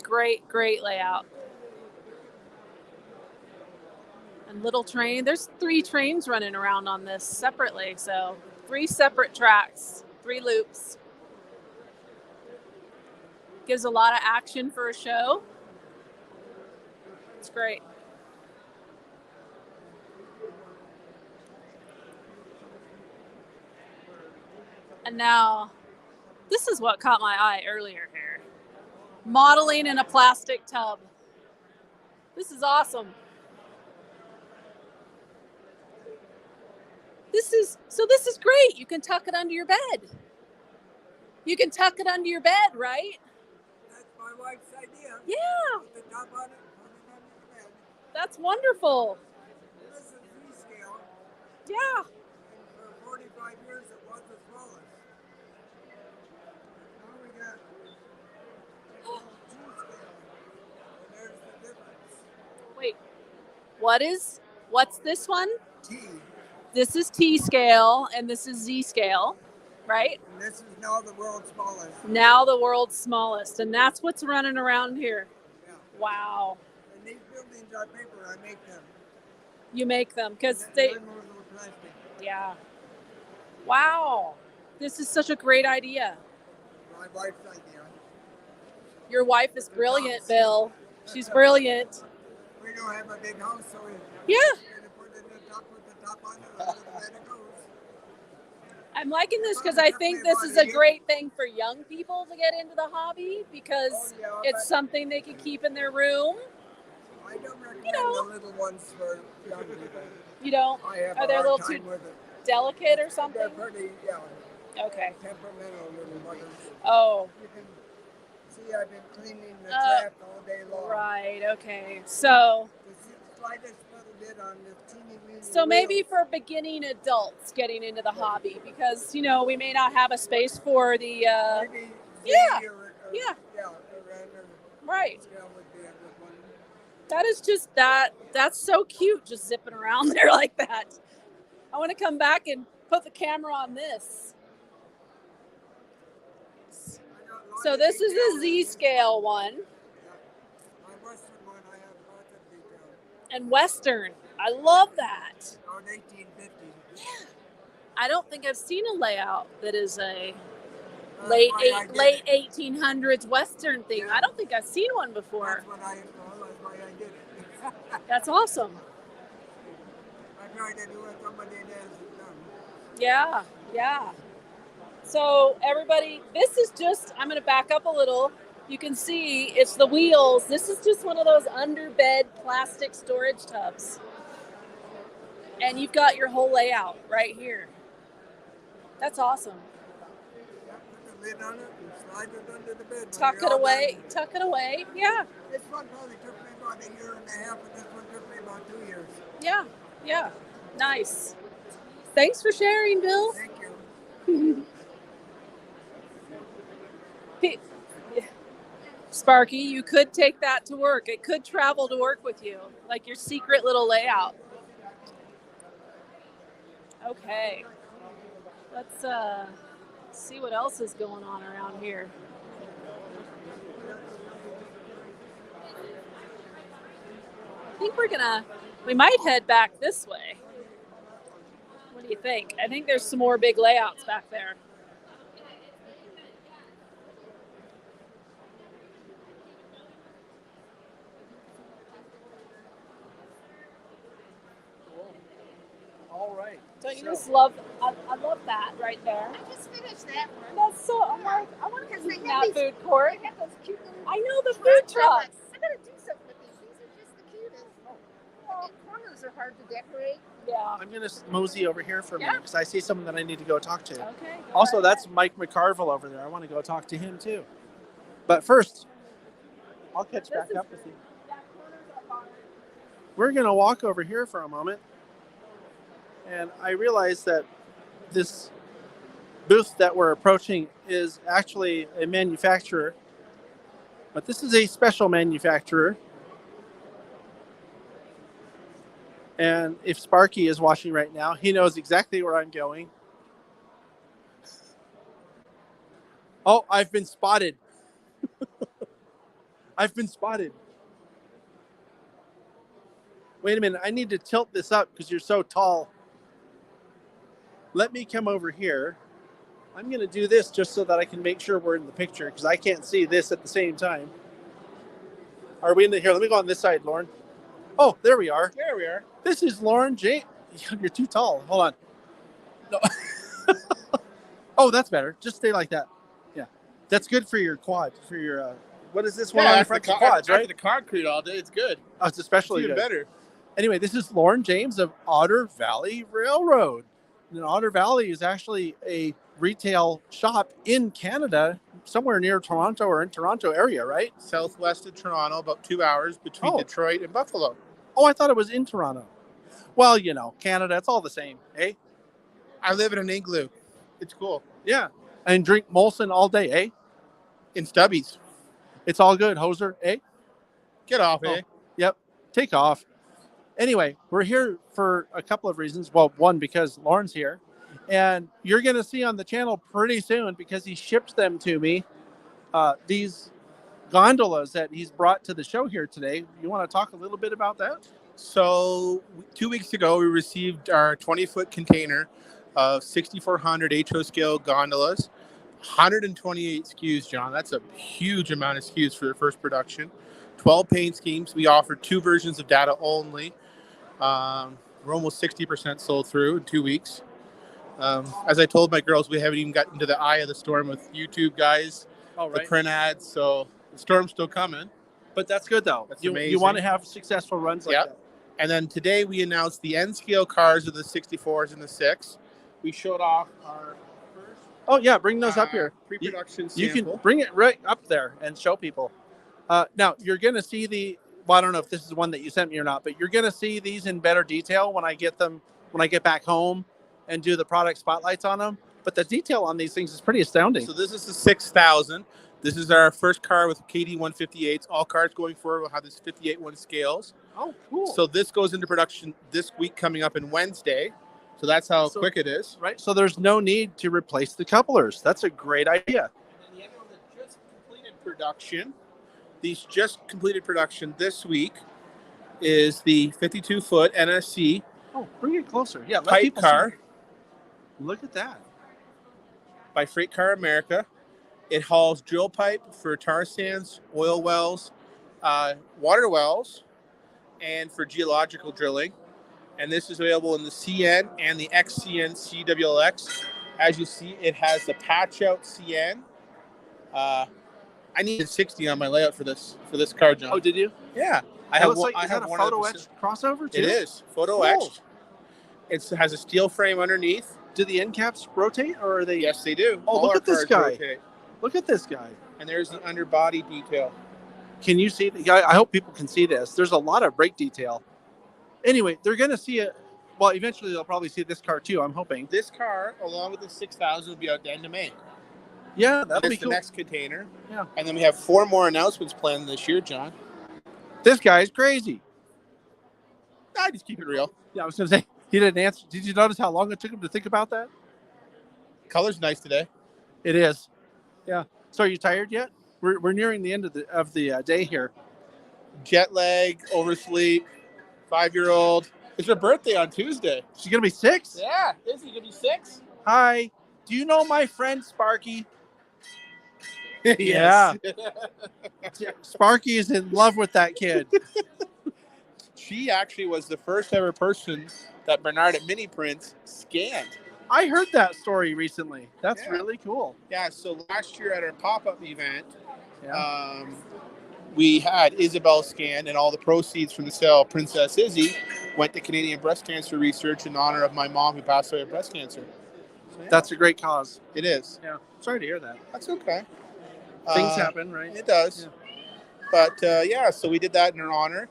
J: Great layout. And little train. There's 3 trains running around on this separately. So 3 separate tracks, 3 loops. Gives a lot of action for a show. It's great. And now, this is what caught my eye earlier here. Modeling in a plastic tub. This is awesome. This is great. You can tuck it under your bed. You can tuck it under your bed, right?
L: That's my wife's idea.
J: Yeah.
L: Put the top on it, put it under the bed.
J: That's wonderful.
L: This is Z-scale.
J: Yeah.
L: And for 45 years, it was the smallest. Now we got G-scale. And there's the difference.
J: Wait. What's this one?
L: T.
J: This is T scale and this is Z scale, right?
L: And this is now the world's smallest.
J: Now the world's smallest, and that's what's running around here.
L: Yeah.
J: Wow.
L: And these buildings are paper. I make them.
J: You make them because they. Yeah. Wow. This is such a great idea.
L: My wife's idea.
J: Your wife is brilliant, Bill. She's brilliant.
L: We don't have a big house, so we.
J: Yeah.
L: Put it in the top with the top on it, and then it goes.
J: I'm liking this because I think this is a great thing for young people to get into the hobby because it's something they can keep in their room.
L: I don't recommend the little ones for young people.
J: You don't?
L: I have
J: Are they a
L: hard
J: little
L: time
J: too
L: with it.
J: delicate or something?
L: They're pretty,
J: Okay.
L: temperamental little buggers.
J: Oh.
L: You can see I've been cleaning the track all day long.
J: Right, okay. So
L: The slightest little bit on this teeny weeny
J: So maybe
L: wheel.
J: for beginning adults getting into the hobby, because we may not have a space for the.
L: Maybe
J: yeah,
L: Z or,
J: yeah,
L: or Ren or
J: right.
L: Scale would be a good one.
J: That is just that's so cute, just zipping around there like that. I want to come back and put the camera on this. So this is the Z scale one.
L: My Western one, I have lots of detail.
J: And Western. I love that.
L: On 1850.
J: Yeah. I don't think I've seen a layout that is a
L: That's
J: late
L: why I did
J: late
L: it.
J: 1800s Western thing. I don't think I've seen one before.
L: That's why I did it.
J: That's awesome.
L: I tried to do what somebody else has done.
J: Yeah, yeah. So everybody, this is just, I'm going to back up a little. You can see it's the wheels. This is just one of those underbed plastic storage tubs. And you've got your whole layout right here. That's awesome.
L: Put the lid on it and slide it under the bed. when
J: Tuck
L: you're
J: it
L: all
J: away.
L: done.
J: Tuck it away. Yeah.
L: This one probably took me about a year and a half, and this one took me about 2 years.
J: Yeah. Yeah. Nice. Thanks for sharing, Bill.
L: Thank you.
J: Sparky, you could take that to work. It could travel to work with you, like your secret little layout. Okay. Let's see what else is going on around here. I think we might head back this way. What do you think? I think there's some more big layouts back there.
V: All right.
J: Don't you just love? I love that right there.
I: I just finished that one.
J: That's so. I'm like, I want to
I: Because they
J: eat in
I: have
J: that
I: these-
J: food court.
I: They have those cute little
J: I know the
I: truck
J: food trucks.
I: trucks. I gotta do something with these. These are just the cutest. The corners are hard to decorate.
J: Yeah.
A: I'm going to mosey over here for a minute
I: Yeah.
A: because I see someone that I need to go talk to.
J: Okay.
A: Also, that's Mike McCarville over there. I want to go talk to him too. But first, I'll catch back up with you. We're going to walk over here for a moment. And I realize that this booth that we're approaching is actually a manufacturer. But this is a special manufacturer. And if Sparky is watching right now, he knows exactly where I'm going. Oh, I've been spotted. I've been spotted. Wait a minute. I need to tilt this up because you're so tall. Let me come over here. I'm going to do this just so that I can make sure we're in the picture because I can't see this at the same time. Are we in the here? Let me go on this side, Lauren. Oh, there we are.
V: There we are.
A: This is Lauren J. You're too tall. Hold on. No. Oh, that's better. Just stay like that. Yeah. That's good for your quad. For your, what is this one on the front? The quads, right?
V: The concrete all day. It's good.
A: Oh, it's especially
V: even
A: good.
V: better.
A: Anyway, this is Lauren James of Otter Valley Railroad. And Otter Valley is actually a retail shop in Canada, somewhere near Toronto or in Toronto area, right?
V: Southwest of Toronto, about 2 hours between Detroit and Buffalo.
A: Oh, I thought it was in Toronto. Well, you know, Canada, it's all the same, eh?
V: I live in an igloo. It's cool.
A: Yeah. And drink Molson all day, eh?
V: In Stubbies.
A: It's all good, hoser, eh?
V: Get off, eh?
A: Yep. Take off. Anyway, we're here for a couple of reasons. Well, one, because Lauren's here. And you're going to see on the channel pretty soon because he shipped them to me. These gondolas that he's brought to the show here today. You want to talk a little bit about that?
V: So 2 weeks ago, we received our 20-foot container of 6,400 HO scale gondolas. 128 SKUs, John. That's a huge amount of SKUs for the first production. 12 paint schemes. We offer 2 versions of data only. We're almost 60% sold through in 2 weeks. As I told my girls, we haven't even gotten into the eye of the storm with YouTube guys, the print ads. So the storm's still coming.
A: But that's good, though.
V: That's
A: You
V: amazing.
A: want to have successful runs like that.
V: And then today we announced the N-scale cars of the 64s and the 6. We showed off our first.
A: Oh, yeah. Bring those up here.
V: Pre-production
A: You
V: sample.
A: can bring it right up there and show people. Now, you're going to see the, well, I don't know if this is one that you sent me or not, but you're going to see these in better detail when I get them, when I get back home and do the product spotlights on them. But the detail on these things is pretty astounding.
V: So this is the 6000. This is our first car with KD 158s. All cars going forward will have this 58-1 scales.
A: Oh, cool.
V: So this goes into production this week coming up in Wednesday. So that's how quick it is.
A: Right. So there's no need to replace the couplers. That's a great idea.
V: And the other one that just completed production, these just completed production this week, is the 52-foot NSC.
A: Oh, bring it closer. Yeah, let
V: type
A: people
V: car.
A: see.
V: Look at that.
G: By Freight Car America. It hauls drill pipe for tar sands, oil wells, water wells, and for geological drilling. And this is available in the CN and the XCN CWLX. As you see, it has the patch out CN. I needed 60 on my layout for this car, John.
V: Oh, did you?
G: Yeah.
V: I have a photo etched crossover too?
G: It is photo
V: Cool.
G: etched. It has a steel frame underneath.
V: Do the end caps rotate, or are they?
G: Yes, they do.
V: Oh,
G: All
V: look
G: our
V: at this
G: cars
V: guy.
G: rotate.
V: Look at this guy.
G: And there's the underbody detail.
V: Can you see? I hope people can see this. There's a lot of brake detail. Anyway, they're going to see it. Well, eventually they'll probably see this car too, I'm hoping.
G: This car, along with the 6000, will be out the end of May.
V: Yeah, that'll be
G: the
V: cool.
G: next container.
V: Yeah.
G: And then we have 4 more announcements planned this year, John.
V: This guy's crazy.
G: I just keep it real.
V: Yeah, I was going to say, he didn't answer. Did you notice how long it took him to think about that?
G: Color's nice today.
V: It is. Yeah. So are you tired yet? We're nearing the end of the day here.
G: Jet lag, oversleep, 5-year-old. It's her birthday on Tuesday.
V: She's going to be 6?
G: Yeah. Is he going to be 6?
V: Hi. Do you know my friend Sparky?
G: Yes.
V: Yeah. Sparky is in love with that kid.
G: She actually was the first ever person that Bernard at Mini Prints scanned.
V: I heard that story recently. That's really cool.
G: Yeah, so last year at our pop-up event, we had Isabel scanned, and all the proceeds from the sale of Princess Izzy went to Canadian breast cancer research in honor of my mom who passed away of breast cancer. So, yeah.
V: That's a great cause.
G: It is.
V: Yeah. Sorry to hear that.
G: That's okay.
V: Things happen, right?
G: It does. Yeah. But so we did that in her honor.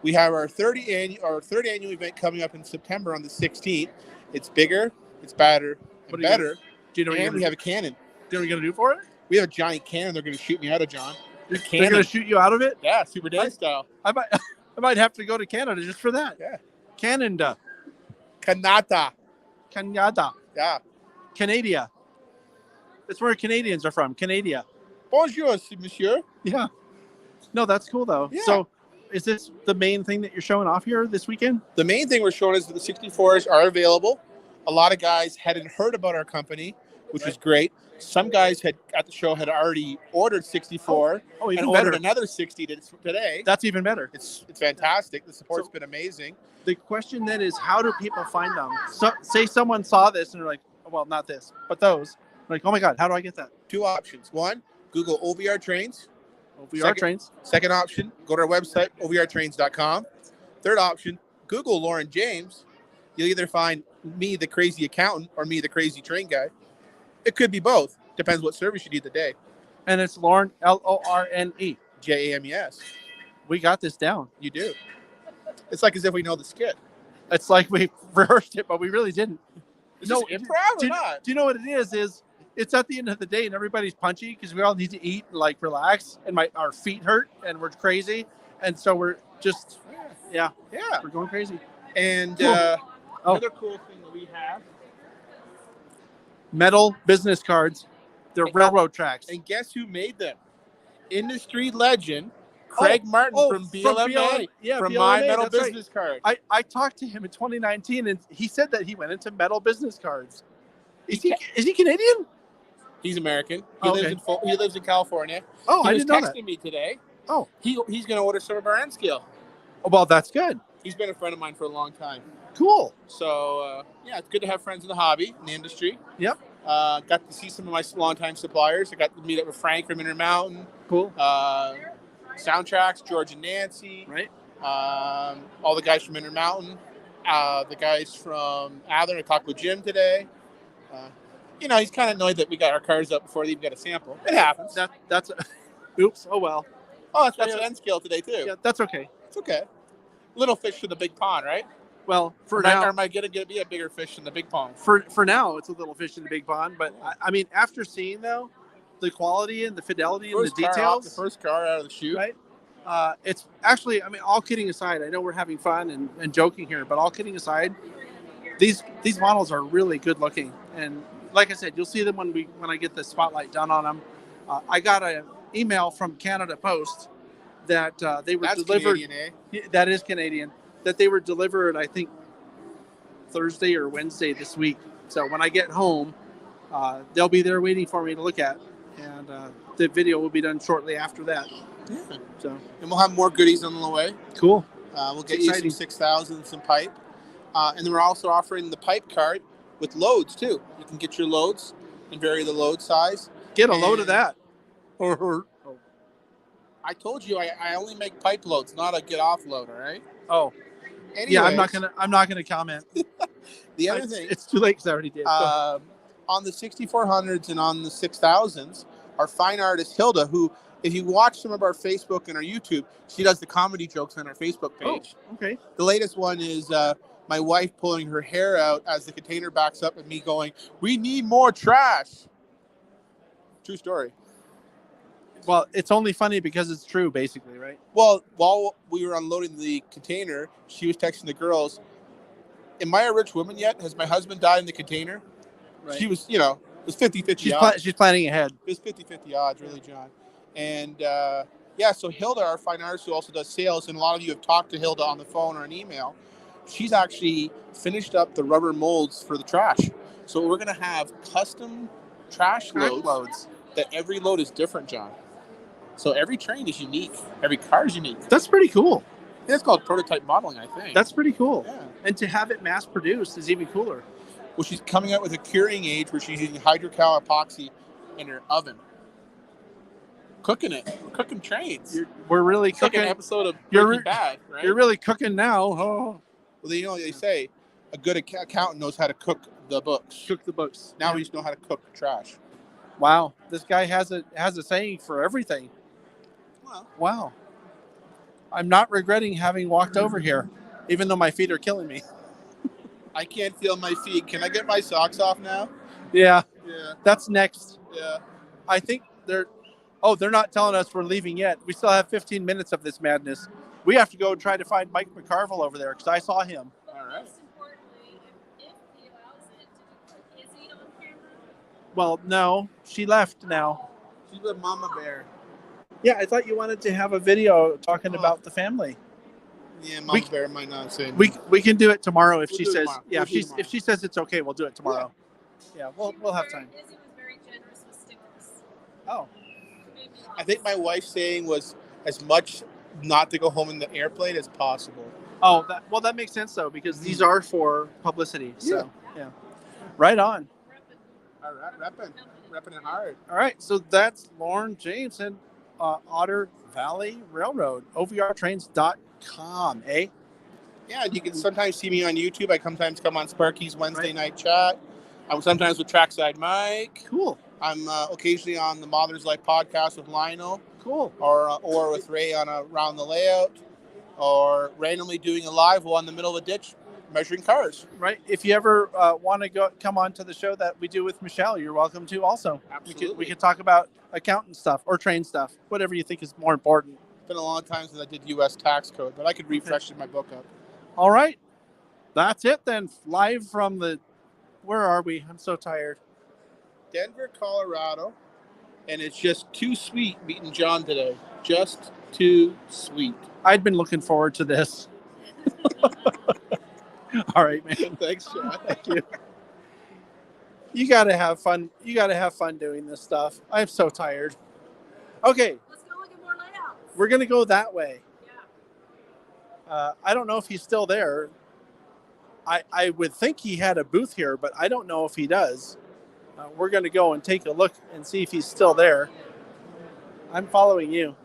G: We have our third annual event coming up in September on the 16th. It's bigger, it's badder, and better.
V: Do you know what
G: and we have a cannon.
V: Do you know what you're going to do for it?
G: We have a giant cannon they're going to shoot me out of, John.
V: They're going to shoot you out of it?
G: Yeah, Super Day style.
V: I might have to go to Canada just for that.
G: Yeah.
V: Canada.
G: Canada.
V: Yeah. Canada. That's where Canadians are from. Canada.
G: Bonjour, monsieur.
V: Yeah. No, that's cool though.
G: Yeah.
V: So is this the main thing that you're showing off here this weekend?
G: The main thing we're showing is that the 64s are available. A lot of guys hadn't heard about our company, which was great. Some guys at the show had already ordered 64
V: even
G: and
V: better.
G: ordered another 60 today.
V: That's even better.
G: It's fantastic. The support's been amazing.
V: The question then is, how do people find them? So, say someone saw this and they're like, well, not this, but those. Like, oh my God, how do I get that?
G: 2 options. 1, Google OVR Trains.
V: Trains.
G: Second option, go to our website, overtrains.com. Third option, Google Lauren James. You'll either find me, the crazy accountant, or me, the crazy train guy. It could be both. Depends what service you need the day.
V: And it's Lauren, Lorne.
G: JAMES.
V: We got this down.
G: You do. It's like as if we know the skit.
V: It's like we rehearsed it, but we really didn't.
G: Is this improv or not?
V: Do you know what it is? It's at the end of the day and everybody's punchy because we all need to eat and like relax, and our feet hurt and we're crazy, and so we're just we're going crazy.
G: And
V: Cool.
G: another cool thing that we have.
V: Metal business cards. They're railroad tracks.
G: And guess who made them? Industry legend Craig Martin from BLMA. From My
V: BLMA,
G: Metal
V: that's right.
G: Business Card.
V: I talked to him in 2019 and he said that he went into metal business cards. Is he Canadian?
G: He's American.
V: Oh,
G: He lives in California.
V: Oh,
G: he
V: I
G: was
V: didn't know
G: texting
V: that.
G: me today.
V: Oh,
G: he's going to order some of our end scale.
V: Oh, well, that's good.
G: He's been a friend of mine for a long time.
V: Cool.
G: So it's good to have friends in the hobby, in the industry.
V: Yep.
G: Got to see some of my longtime suppliers. I got to meet up with Frank from Intermountain.
V: Cool.
G: Soundtracks, George and Nancy.
V: Right.
G: All the guys from Intermountain. The guys from Adler. I talked with Jim today. He's kind of annoyed that we got our cars up before they even got a sample. It happens.
V: That's oops. Oh, well.
G: Oh, that's an end scale today, too.
V: Yeah, that's okay.
G: It's okay. Little fish in the big pond, right?
V: Well, for
G: or
V: now.
G: Am I going to be a bigger fish in the big pond?
V: For now, it's a little fish in the big pond. But, I mean, after seeing, though, the quality and the fidelity and the details.
G: The first car out of the chute.
V: Right? It's actually, I mean, all kidding aside, I know we're having fun and joking here, but all kidding aside, these models are really good looking. And like I said, you'll see them when I get the spotlight done on them. I got an email from Canada Post that they were delivered.
G: Canadian, eh?
V: That is Canadian. That they were delivered, I think, Thursday or Wednesday this week. So when I get home, they'll be there waiting for me to look at, and the video will be done shortly after that.
G: Yeah.
V: So,
G: and we'll have more goodies on the way.
V: Cool.
G: We'll get you some 6,000, some pipe. And then we're also offering the pipe cart with loads, too. You can get your loads and vary the load size.
V: Get a load of that.
G: I told you I only make pipe loads, not a get off load, all right?
V: Oh.
G: Anyways,
V: Yeah, I'm not gonna comment.
G: The other thing,
V: it's too late because I already did.
G: On the 6400s and on the 6000s, our fine artist Hilda, who, if you watch some of our Facebook and our YouTube, she does the comedy jokes on our Facebook page.
V: Oh, okay.
G: The latest one is my wife pulling her hair out as the container backs up and me going, "We need more trash." True story.
V: Well, it's only funny because it's true, basically, right?
G: Well, while we were unloading the container, she was texting the girls, "Am I a rich woman yet? Has my husband died in the container?"
V: Right.
G: She was, it was 50-50 odds.
V: She's planning ahead.
G: It was 50-50 odds, really, John. And, so Hilda, our fine artist who also does sales, and a lot of you have talked to Hilda on the phone or an email, she's actually finished up the rubber molds for the trash. So we're going to have custom trash loads that every load is different, John. So every train is unique. Every car is unique.
V: That's pretty cool.
G: Yeah, it's called prototype modeling, I think.
V: That's pretty cool.
G: Yeah.
V: And to have it mass produced is even cooler.
G: Well, she's coming out with a curing age where she's using hydrocal epoxy in her oven. Cooking it. We're cooking trains.
V: We're really
G: It's
V: cooking.
G: like an episode of Breaking Bad, right?
V: You're really cooking now. Oh.
G: Well, you know what they say, a good accountant knows how to cook the books.
V: Cook the books.
G: Now we just know how to cook trash.
V: Wow. This guy has a saying for everything. Wow. I'm not regretting having walked over here, even though my feet are killing me.
G: I can't feel my feet. Can I get my socks off now?
V: Yeah.
G: Yeah.
V: That's next.
G: Yeah.
V: I think they're not telling us we're leaving yet. We still have 15 minutes of this madness. We have to go try to find Mike McCarville over there because I saw him.
G: All right.
V: Well, no, she left now.
G: She's with Mama Bear.
V: Yeah, I thought you wanted to have a video talking about the family.
G: Yeah, Mama Bear might not say.
V: We can do it tomorrow if
G: We'll
V: she
G: do it
V: says
G: tomorrow.
V: yeah.
G: We'll do it tomorrow.
V: If she says it's okay, we'll do it tomorrow. Yeah, we'll have time.
J: Izzy was very generous with stickers.
V: Oh.
G: I think my wife's saying was as much not to go home in the airplane as possible.
V: Oh, that makes sense though because these are for publicity. So yeah, right on.
G: All right, repping it hard.
V: All right, so that's Lauren James and Otter Valley Railroad, OVRtrains.com, eh?
G: Yeah, and you can sometimes see me on YouTube. I sometimes come on Sparky's Wednesday night chat. I'm sometimes with Trackside Mike.
V: Cool.
G: I'm occasionally on the Mother's Life podcast with Lionel.
V: Cool.
G: Or with Ray on Around the Layout, or randomly doing a live while in the middle of a ditch measuring cars.
V: Right. If you ever want to come on to the show that we do with Michelle, you're welcome to also.
G: Absolutely.
V: We could talk about accountant stuff or train stuff, whatever you think is more important.
G: It's been a long time since I did U.S. tax code, but I could refresh my book up.
V: All right. That's it then. Live from where are we? I'm so tired.
G: Denver, Colorado. And it's just too sweet meeting John today. Just too sweet.
V: I'd been looking forward to this. All right, man.
G: Thanks, John.
V: Thank you. You got to have fun. You got to have fun doing this stuff. I'm so tired. Okay.
J: Let's go look at more layouts.
V: We're going to go that way.
J: Yeah.
V: I don't know if he's still there. I would think he had a booth here, but I don't know if he does. We're going to go and take a look and see if he's still there. I'm following you.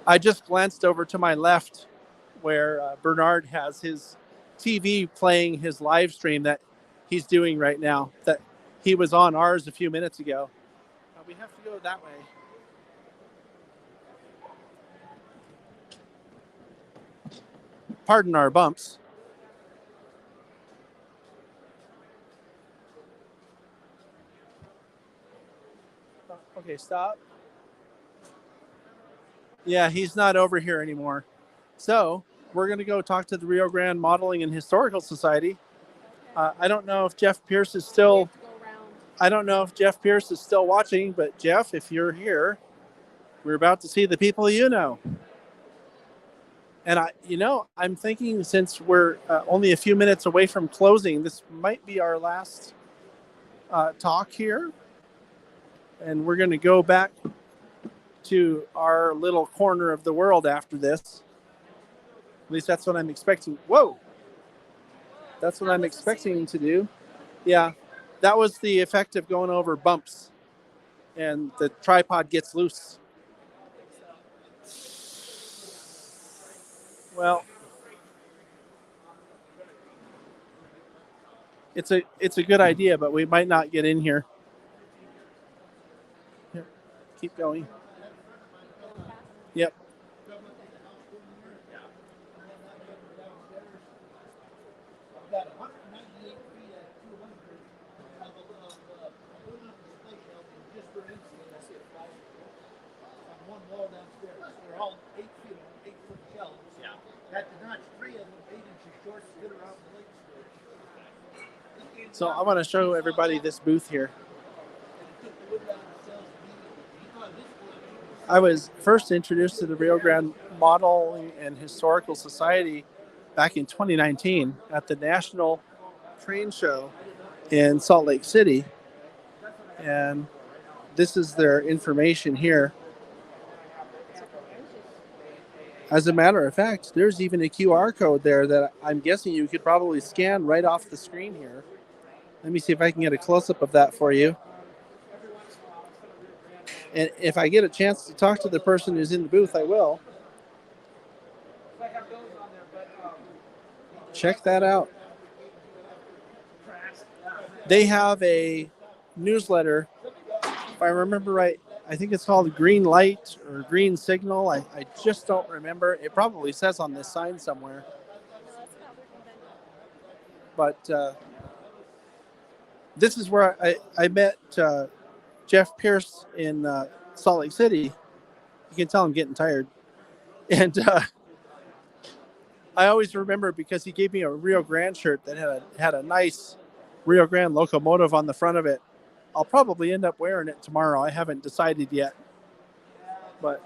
V: I just glanced over to my left where Bernard has his TV playing his live stream that he's doing right now. That he was on ours a few minutes ago. We have to go that way. Pardon our bumps. Okay, stop. Yeah, he's not over here anymore. So we're going to go talk to the Rio Grande Modeling and Historical Society. I don't know if Jeff Pierce is still. I don't know if Jeff Pierce is still watching, but Jeff, if you're here, We're about to see the people you know. And I'm thinking since we're only a few minutes away from closing, this might be our last talk here. And we're going to go back to our little corner of the world after this. At least that's what I'm expecting. Whoa! That's what I'm expecting to do. Yeah, that was the effect of going over bumps. And the tripod gets loose. Well, it's a good idea, but we might not get in here. Here, keep going. Yep. So I want to show everybody this booth here. I was first introduced to the Rio Grande Modeling and Historical Society back in 2019 at the National Train Show in Salt Lake City. And this is their information here. As a matter of fact, there's even a QR code there that I'm guessing you could probably scan right off the screen here. Let me see if I can get a close-up of that for you. And if I get a chance to talk to the person who's in the booth, I will. Check that out. They have a newsletter, if I remember right, I think it's called Green Light or Green Signal. I just don't remember. It probably says on this sign somewhere. But this is where I met Jeff Pierce in Salt Lake City. You can tell I'm getting tired. And I always remember because he gave me a Rio Grande shirt that had a nice Rio Grande locomotive on the front of it. I'll probably end up wearing it tomorrow. I haven't decided yet. But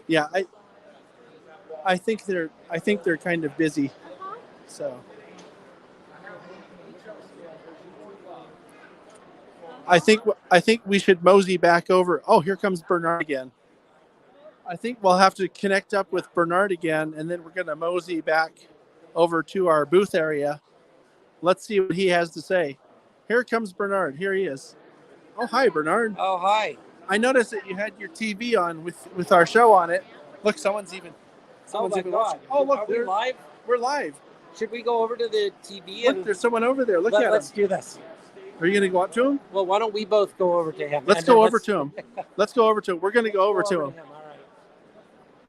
V: yeah, I think they're kind of busy. So I think we should mosey back over. Oh, here comes Bernard again. I think we'll have to connect up with Bernard again, and then we're going to mosey back over to our booth area. Let's see what he has to say. Here comes Bernard. Here he is. Oh, hi, Bernard.
Q: Oh, hi.
V: I noticed that you had your TV on with our show on it. Look, someone's even
Q: God.
V: watching. Oh, look,
Q: are we live?
V: We're live.
Q: Should we go over to the TV?
V: Look, there's someone over there. Look at him.
Q: Let's do this.
V: Are you going to go up to him?
Q: Well, why don't we both go over to him?
V: Let's go over to him. Let's go over to him. We're going to go over to him.
Q: All right.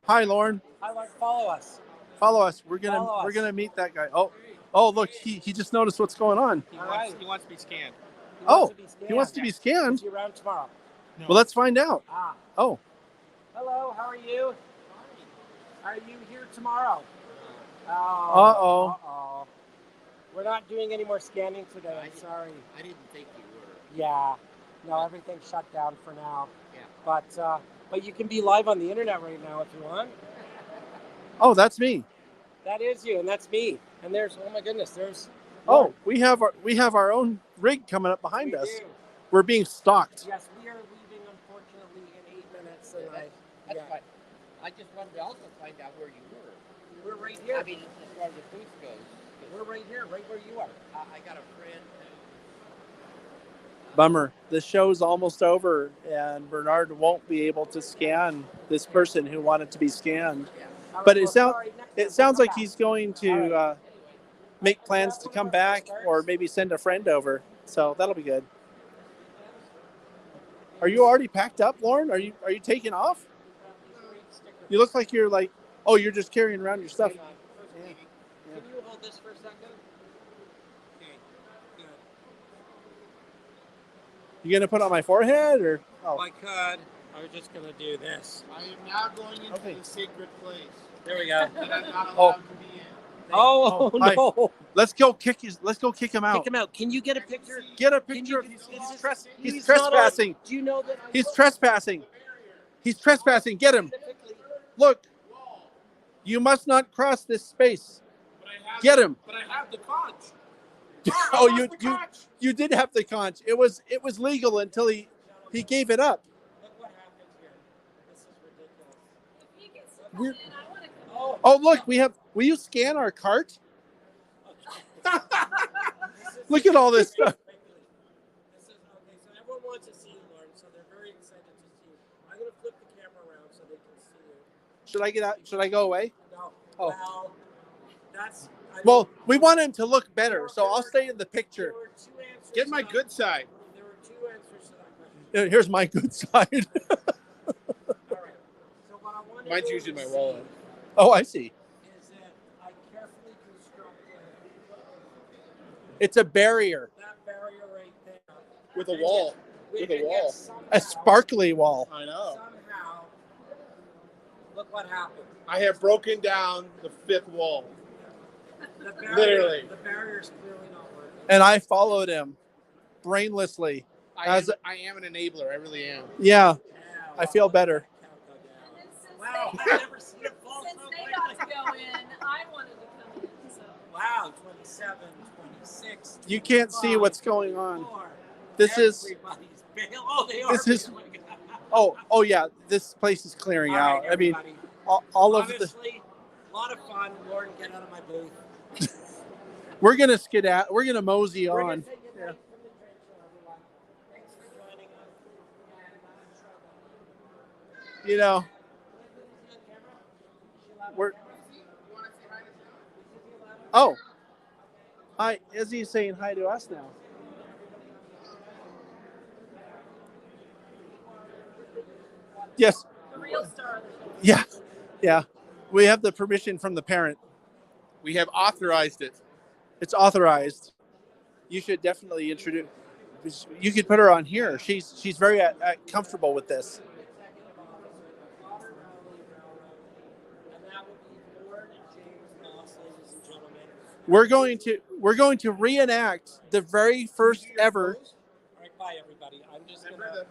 V: Hi, Lauren.
Q: Hi, Lauren. Follow us.
V: Follow us. We're gonna meet that guy. Oh, look, he just noticed what's going on.
G: He wants to be scanned.
V: He wants to be scanned.
Q: Is he around tomorrow?
V: No. Well, let's find out. Oh.
Q: Hello. How are you? Are you here tomorrow?
V: Uh-oh.
Q: We're not doing any more scanning today. I'm sorry.
E: I didn't think you were.
Q: Yeah. No, everything's shut down for now. Yeah. But you can be live on the internet right now if you want.
V: Oh, that's me.
Q: That is you, and that's me. And there's, oh my goodness, there's.
V: Oh, we have our own rig coming up behind us.
Q: Do.
V: We're being stalked.
Q: Yes, we are leaving, unfortunately, in 8 minutes. And
E: That's fine. I just wanted to also find out where you were.
Q: We're right here.
E: I mean, as far as the booth goes.
Q: We're right here, right where you are.
E: I got a friend.
V: Bummer. The show's almost over, and Bernard won't be able to scan this person who wanted to be scanned. But it sounds like he's going to make plans to come back or maybe send a friend over. So that'll be good. Are you already packed up, Lauren? Are you taking off? You look like you're you're just carrying around your stuff.
Q: Can you hold this for a second? Okay, good.
V: You gonna put it on my forehead or? Oh.
Q: I could. I was just gonna do this.
P: I am now going into the sacred place.
Q: There we go.
P: That I'm not allowed to be in.
Q: Oh,
V: hi.
Q: no.
V: Let's go kick him out.
Q: Kick him out. Can you get a picture?
V: Get a
Q: Can
V: picture
Q: you-
V: of he's
Q: he's not on-
V: trespassing.
Q: Do you know that?
V: He's trespassing. He's trespassing. Get him. Look. You must not cross this space. Get him.
G: But I have the conch.
V: Oh, you did have the conch. It was legal until he gave it up.
Q: Look what happened here. This is ridiculous.
V: Oh, look, will you scan our cart? Look at all this stuff.
Q: This is okay. So everyone wants to see you, Lauren. So they're very excited to see you. I'm gonna flip the camera around so they can see you.
V: Should I get out? Should I go away?
Q: No.
V: Oh.
Q: Well, that's.
V: Well, we want him to look better, so I'll stay in the picture.
G: Get my good side.
Q: There were two answers to that question.
V: Here's my good side.
Q: So what I want
G: Mine's usually my wallet.
V: Oh, I see.
Q: is that I carefully constructed
V: It's a barrier.
Q: that barrier right there.
G: With a wall. With a wall.
V: A sparkly wall.
G: I know.
Q: Somehow, look what happened.
G: I have broken down the fifth wall.
Q: The barrier,
G: Literally.
Q: The barrier's clearly not working.
V: And I followed him brainlessly.
G: I am an enabler. I really am.
V: Yeah, I feel better.
Q: Wow, I've never seen a fall
J: Since they got to go in, I wanted to come in. So.
Q: Wow, 27, 26.
V: You can't see what's going on.
Q: 24.
V: This is.
Q: Everybody's bail. Oh, they are.
V: This is.
Q: Oh my God.
V: Oh yeah. This place is clearing
Q: All
V: out.
Q: right,
V: I mean,
Q: everybody.
V: all of the.
Q: Honestly, a lot of fun. Lauren, get out of my booth.
V: We're gonna skedaddle. We're gonna mosey
Q: We're
V: on.
Q: gonna say goodnight from the train show, everyone. Thanks for joining us.
V: You know. We're. Oh. Hi, Izzy's saying hi to us now. Yes.
J: The real star of the show.
V: Yeah. Yeah. We have the permission from the parent.
G: We have authorized it.
V: It's authorized. You should definitely introduce. You could put her on here. She's very comfortable with this. We're going to reenact the very first ever.
Q: All right, bye, everybody. I'm just going to.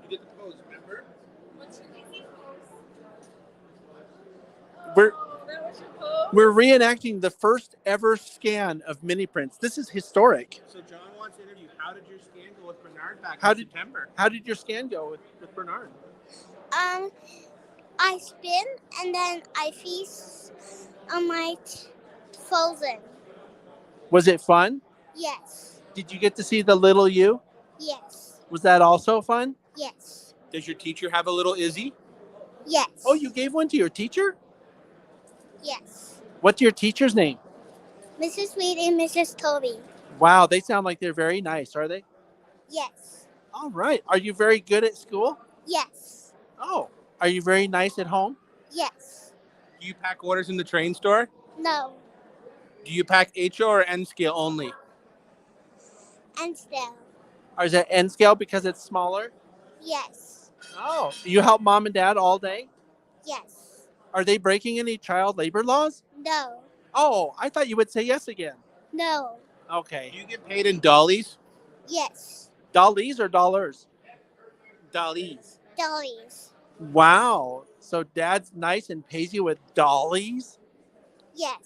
G: You did the pose, remember?
V: We're reenacting the first ever scan of mini prints. This is historic.
G: So John wants to interview. How did your scan go with Bernard back
V: How
G: in
V: did
G: September?
V: How did your scan go with Bernard?
O: I spin and then I feast on my frozen.
V: Was it fun?
O: Yes.
V: Did you get to see the little you?
O: Yes.
V: Was that also fun?
O: Yes.
G: Does your teacher have a little Izzy?
O: Yes.
V: Oh, you gave one to your teacher?
O: Yes.
V: What's your teacher's name?
O: Mrs. Reed and Mrs. Toby.
V: Wow, they sound like they're very nice, are they?
O: Yes.
V: All right. Are you very good at school?
O: Yes.
V: Oh. Are you very nice at home?
O: Yes.
G: Do you pack orders in the train store?
O: No.
G: Do you pack HO or N scale only?
O: And still.
V: Or is it N scale because it's smaller?
O: Yes.
V: Oh. Do you help mom and dad all day?
O: Yes.
V: Are they breaking any child labor laws?
O: No.
V: Oh, I thought you would say yes again.
O: No.
V: Okay.
G: Do you get paid in dollies?
O: Yes.
V: Dollies or dollars?
G: Dollies.
O: Dollies.
V: Wow. So dad's nice and pays you with dollies?
O: Yes.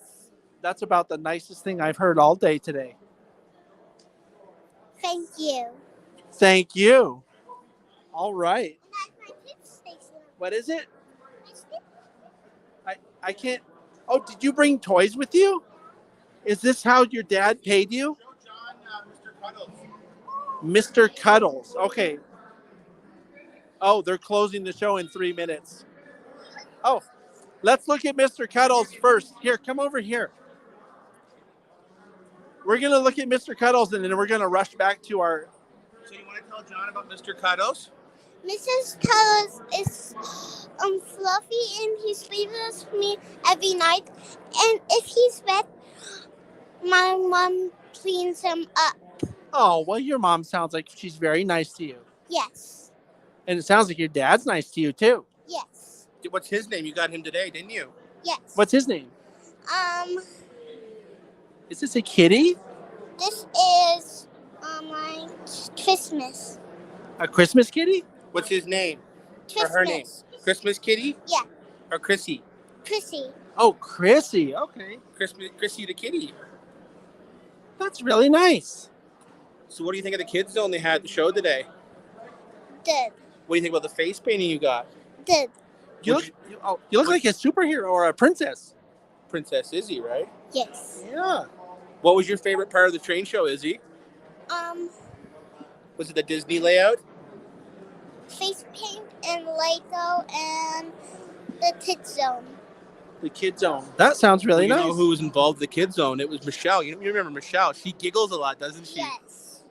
V: That's about the nicest thing I've heard all day today.
O: Thank you.
V: Thank you. All right. What is it? I can't. Oh, did you bring toys with you? Is this how your dad paid you?
G: Mr. Cuddles.
V: Mr. Cuddles. Okay. Oh, they're closing the show in 3 minutes. Oh, let's look at Mr. Cuddles first. Here, come over here. We're going to look at Mr. Cuddles and then we're going to rush back to our...
G: So you want to tell John about Mr. Cuddles?
O: Mrs. Cuddles is fluffy and he sleeps with me every night. And if he's wet, my mom cleans him up.
V: Oh, well, your mom sounds like she's very nice to you.
O: Yes.
V: And it sounds like your dad's nice to you, too.
O: Yes.
G: What's his name? You got him today, didn't you?
O: Yes.
V: What's his name? Is this a kitty?
O: This is my Christmas.
V: A Christmas kitty?
G: What's his name? Or her name?
O: Christmas.
G: Christmas Kitty?
O: Yeah,
G: Or Chrissy?
O: Chrissy.
V: Oh, Chrissy. Okay.
G: Chrissy the kitty.
V: That's really nice.
G: So what do you think of the Kids Zone they had at the show today?
O: Good.
G: What do you think about the face painting you got?
O: Good.
V: You look like a superhero or a princess.
G: Princess Izzy, right?
O: Yes.
V: Yeah.
G: What was your favorite part of the train show, Izzy? Was it the Disney layout?
O: Face paint and Lego and the Kids Zone.
V: The Kids Zone. That sounds really
G: You
V: nice.
G: know who was involved in the Kids Zone? It was Michelle. You remember Michelle? She giggles a lot, doesn't she?
O: Yes.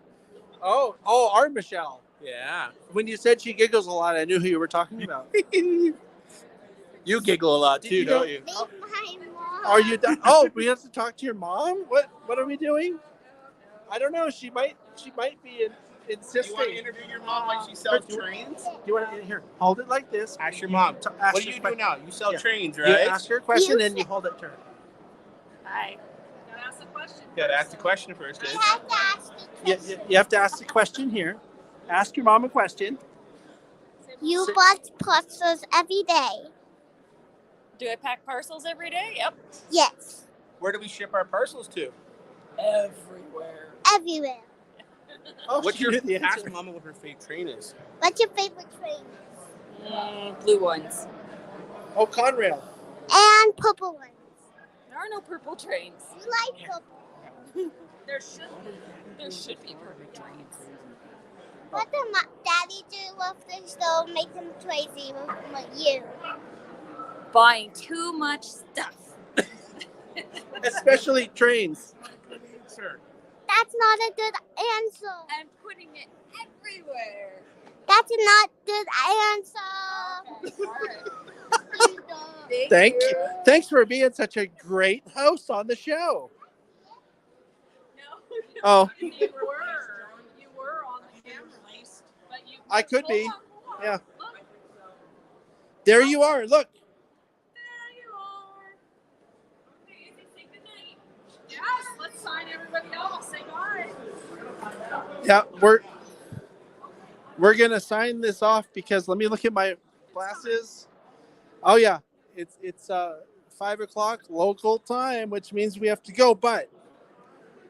V: Oh, our Michelle.
G: Yeah.
V: When you said she giggles a lot, I knew who you were talking about.
G: You giggle a lot too, don't you?
O: My mom.
V: Are you done? Oh, we have to talk to your mom? What are we doing? I don't know. She might be insisting.
G: You want to interview your mom like she sells trains?
V: Do you want to here? Hold it like this.
G: Ask your mom.
V: Ask
G: What do
V: your
G: you
V: que-
G: do now? You sell
V: Yeah.
G: trains,
V: You
G: right?
V: ask her a question and you hold it to her.
J: Hi. Gotta ask the question.
G: You gotta ask the question first, Izzy.
V: You have to ask the question here. Ask your mom a question.
O: You bought parcels every day.
J: Do I pack parcels every day? Yep.
O: Yes.
G: Where do we ship our parcels to?
J: Everywhere.
O: Everywhere.
G: What's
V: she
G: your
V: knew the answer.
G: ask Mama what her favorite train is?
O: What's your favorite train?
J: Blue ones.
V: Oh, Conrail.
O: And purple ones.
J: There are no purple trains.
O: You like purple.
J: There should be purple trains.
O: What did Daddy do with this though? Make him crazy with you.
J: Buying too much stuff.
V: Especially trains.
G: Sir.
O: That's not a good answer.
J: I'm putting it everywhere.
O: That's not good answer.
V: Thank you. Thanks for being such a great host on the show. Oh,
J: You were on the camera, but you.
V: I could be. Yeah. There you are. Look.
J: Yes, let's sign everybody off. Say bye.
V: Yeah, we're gonna sign this off because let me look at my glasses. Oh yeah, it's 5:00 local time, which means we have to go. But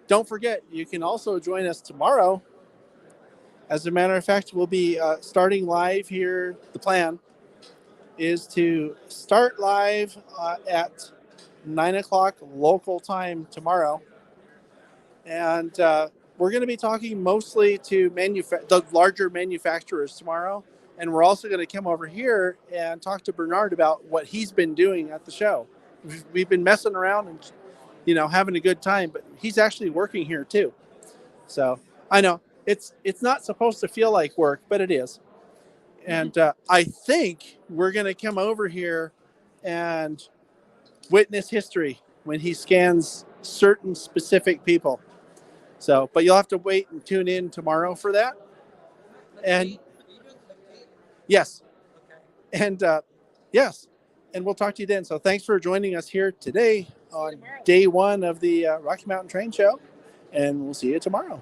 V: don't forget, you can also join us tomorrow. As a matter of fact, we'll be starting live here. The plan is to start live at 9:00 local time tomorrow, and we're going to be talking mostly to the larger manufacturers tomorrow, and we're also going to come over here and talk to Bernard about what he's been doing at the show. We've been messing around and having a good time, but he's actually working here too. So I know it's not supposed to feel like work, but it is. And I think we're going to come over here and witness history when he scans certain specific people. So, but you'll have to wait and tune in tomorrow for that. And yes, and yes, and we'll talk to you then. So thanks for joining us here today on day one of the Rocky Mountain Train Show, and we'll see you tomorrow.